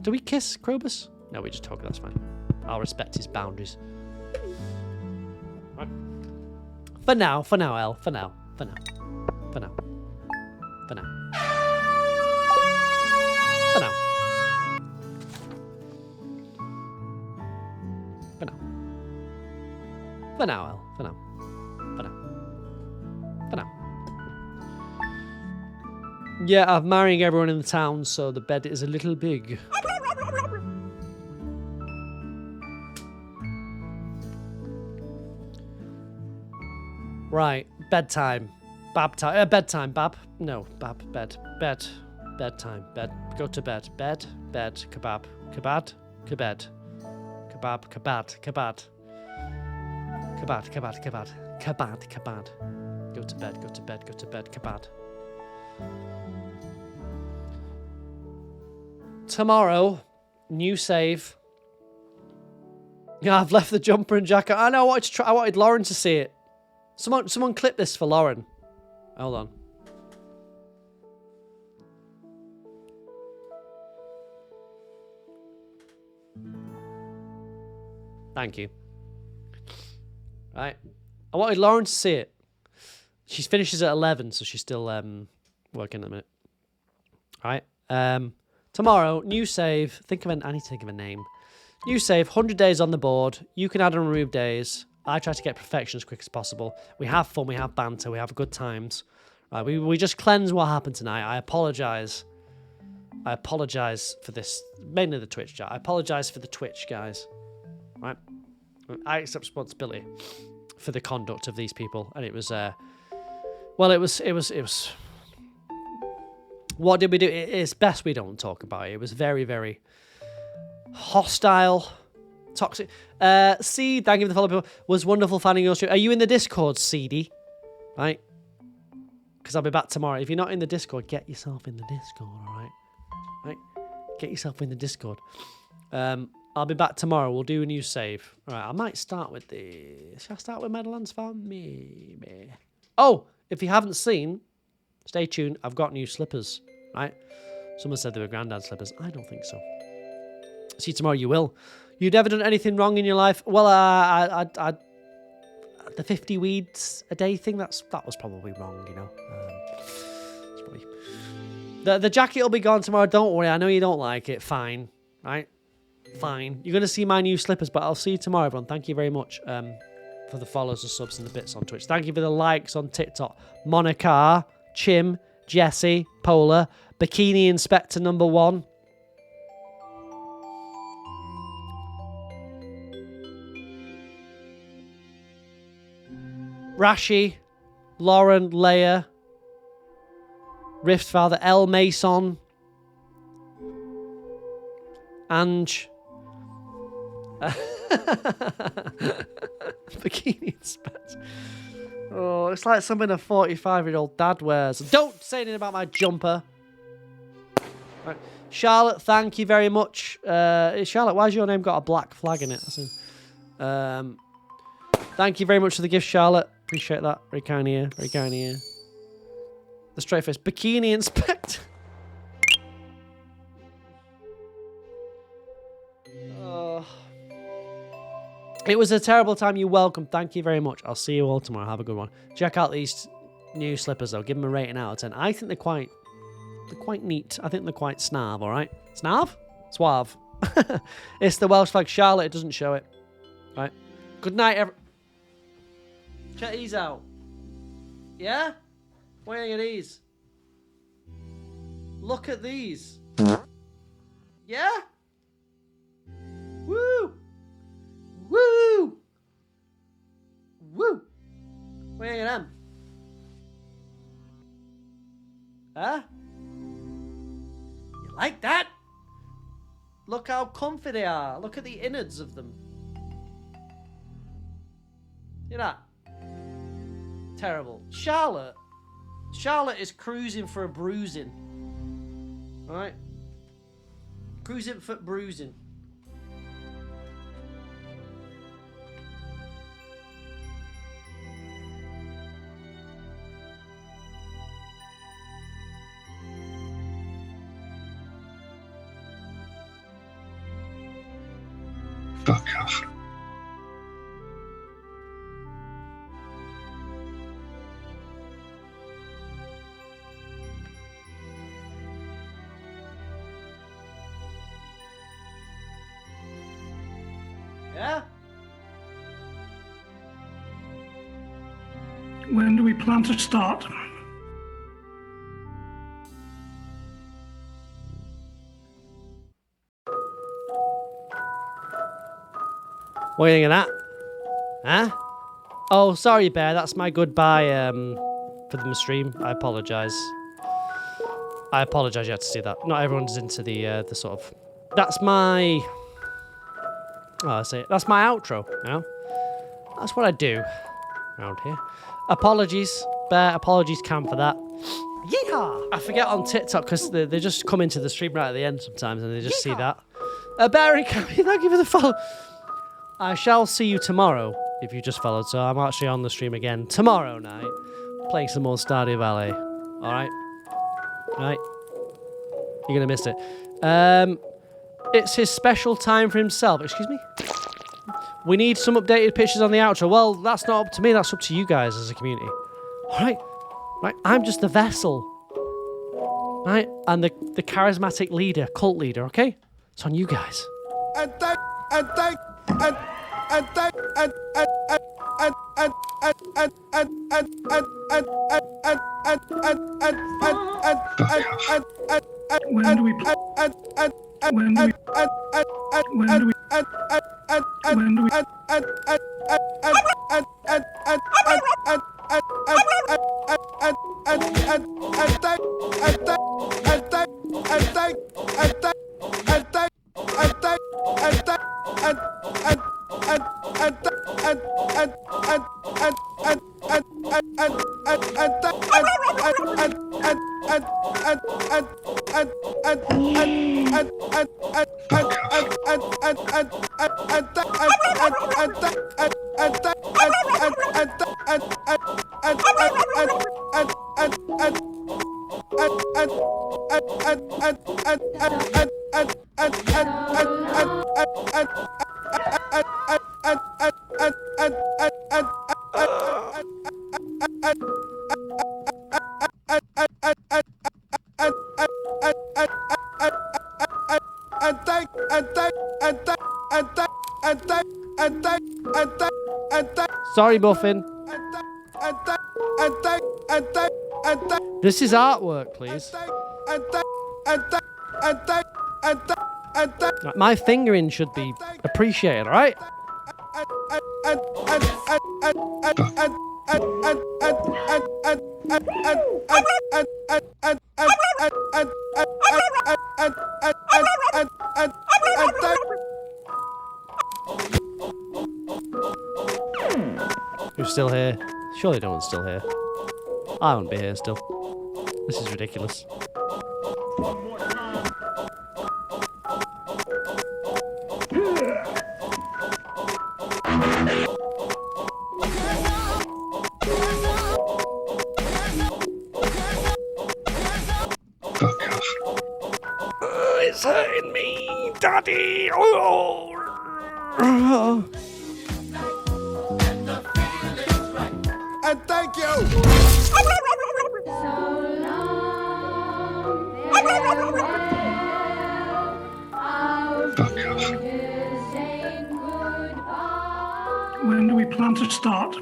Do we kiss Krobus? No, we just talk. That's fine. I'll respect his boundaries. Right. For now, Elle. For now. For now. For now. For now. For now. For now. For now, Elle. For now. For now. For now. Yeah, I'm marrying everyone in the town, so the bed is a little big. Right, bedtime. Bedtime, Bab. No, Bab, bed. Bedtime, bed. Go to bed. Bed, kebab. Kebab, kebab. Kebab, kebab. Kebab, kebab. Kabad, kabad. Go to bed, go to bed, go to bed, kabad. Tomorrow, new save. Yeah, I've left the jumper and jacket. I know. I wanted to try. I wanted Lauren to see it. Someone clip this for Lauren. Hold on. Thank you. Right. I wanted Lauren to see it. She finishes at 11, so she's still working at the minute. Right. Tomorrow, new save. I need to think of a name. New save, 100 days on the board. You can add and remove days. I try to get perfection as quick as possible. We have fun, we have banter, we have good times. Right, we just cleanse what happened tonight. I apologise. I apologise for this, mainly the Twitch chat. I apologise for the Twitch, guys. Right? I accept responsibility for the conduct of these people. And it was, well, it was... What did we do? It's best we don't talk about it. It was very, very hostile, toxic. C, thank you for the follow. Was wonderful finding your stream. Are you in the Discord, CD? Right? Because I'll be back tomorrow. If you're not in the Discord, get yourself in the Discord, alright? Right? Get yourself in the Discord. I'll be back tomorrow. We'll do a new save. Alright, I might start with the... Shall I start with Meadowlands Farm? Maybe. Oh! If you haven't seen... Stay tuned. I've got new slippers, right? Someone said they were granddad slippers. I don't think so. See you tomorrow. You will. You've never done anything wrong in your life? Well, the 50 weeds a day thing. That was probably wrong, you know. The jacket will be gone tomorrow. Don't worry. I know you don't like it. Fine, right? Fine. You're gonna see my new slippers, but I'll see you tomorrow, everyone. Thank you very much for the follows, the subs, and the bits on Twitch. Thank you for the likes on TikTok. Monica. Chim, Jesse, Polar, Bikini Inspector number 1. Rashi, Lauren, Leia, Riftfather, L Mason, Ange, Bikini Inspector. Oh, it's like something a 45-year-old dad wears. Don't say anything about my jumper. Right. Charlotte, thank you very much. Charlotte, why's your name got a black flag in it? Thank you very much for the gift, Charlotte. Appreciate that. Very kind of you. Very kind of you. The straight face. Bikini Inspector. It was a terrible time. You're welcome. Thank you very much. I'll see you all tomorrow. Have a good one. Check out these new slippers, though. Give them a rating out of 10. I think they're quite neat. I think they're quite snav, all right? Snav? Suave. It's the Welsh flag. Charlotte, it doesn't show it. Right. Good night, check these out. Yeah? Where are these? Look at these. Yeah? Woo! Woo! Woo! Where are them? Huh? You like that? Look how comfy they are. Look at the innards of them. You know? Terrible. Charlotte is cruising for a bruising. Alright? Cruising for bruising. Fuck off. Yeah? When do we plan to start? What are you thinking of that? Huh? Oh, sorry, Bear. That's my goodbye for the stream. I apologise. I apologise you had to see that. Not everyone's into the sort of... That's my... Oh, I say it. That's my outro, you know? That's what I do. around here. Apologies, Bear. Apologies, Cam, for that. Yeehaw! I forget on TikTok because they just come into the stream right at the end sometimes and they just see that. Bear and Cam, thank you for the follow. I shall see you tomorrow if you just followed. So I'm actually on the stream again tomorrow night, playing some more Stardew Valley. All right, right. You're gonna miss it. It's his special time for himself. Excuse me. We need some updated pictures on the outro. Well, that's not up to me. That's up to you guys as a community. All right, right. I'm just the vessel, right? And the charismatic leader, cult leader. Okay, it's on you guys. When do we? When do we? When do we? When do we? Sorry, Muffin. This is artwork, please. Right, my fingering should be appreciated, alright? Who's still here? Surely no one's still here. I won't be here still. This is ridiculous. It's hurting me, Daddy. Oh. And thank you. When do we plan to start?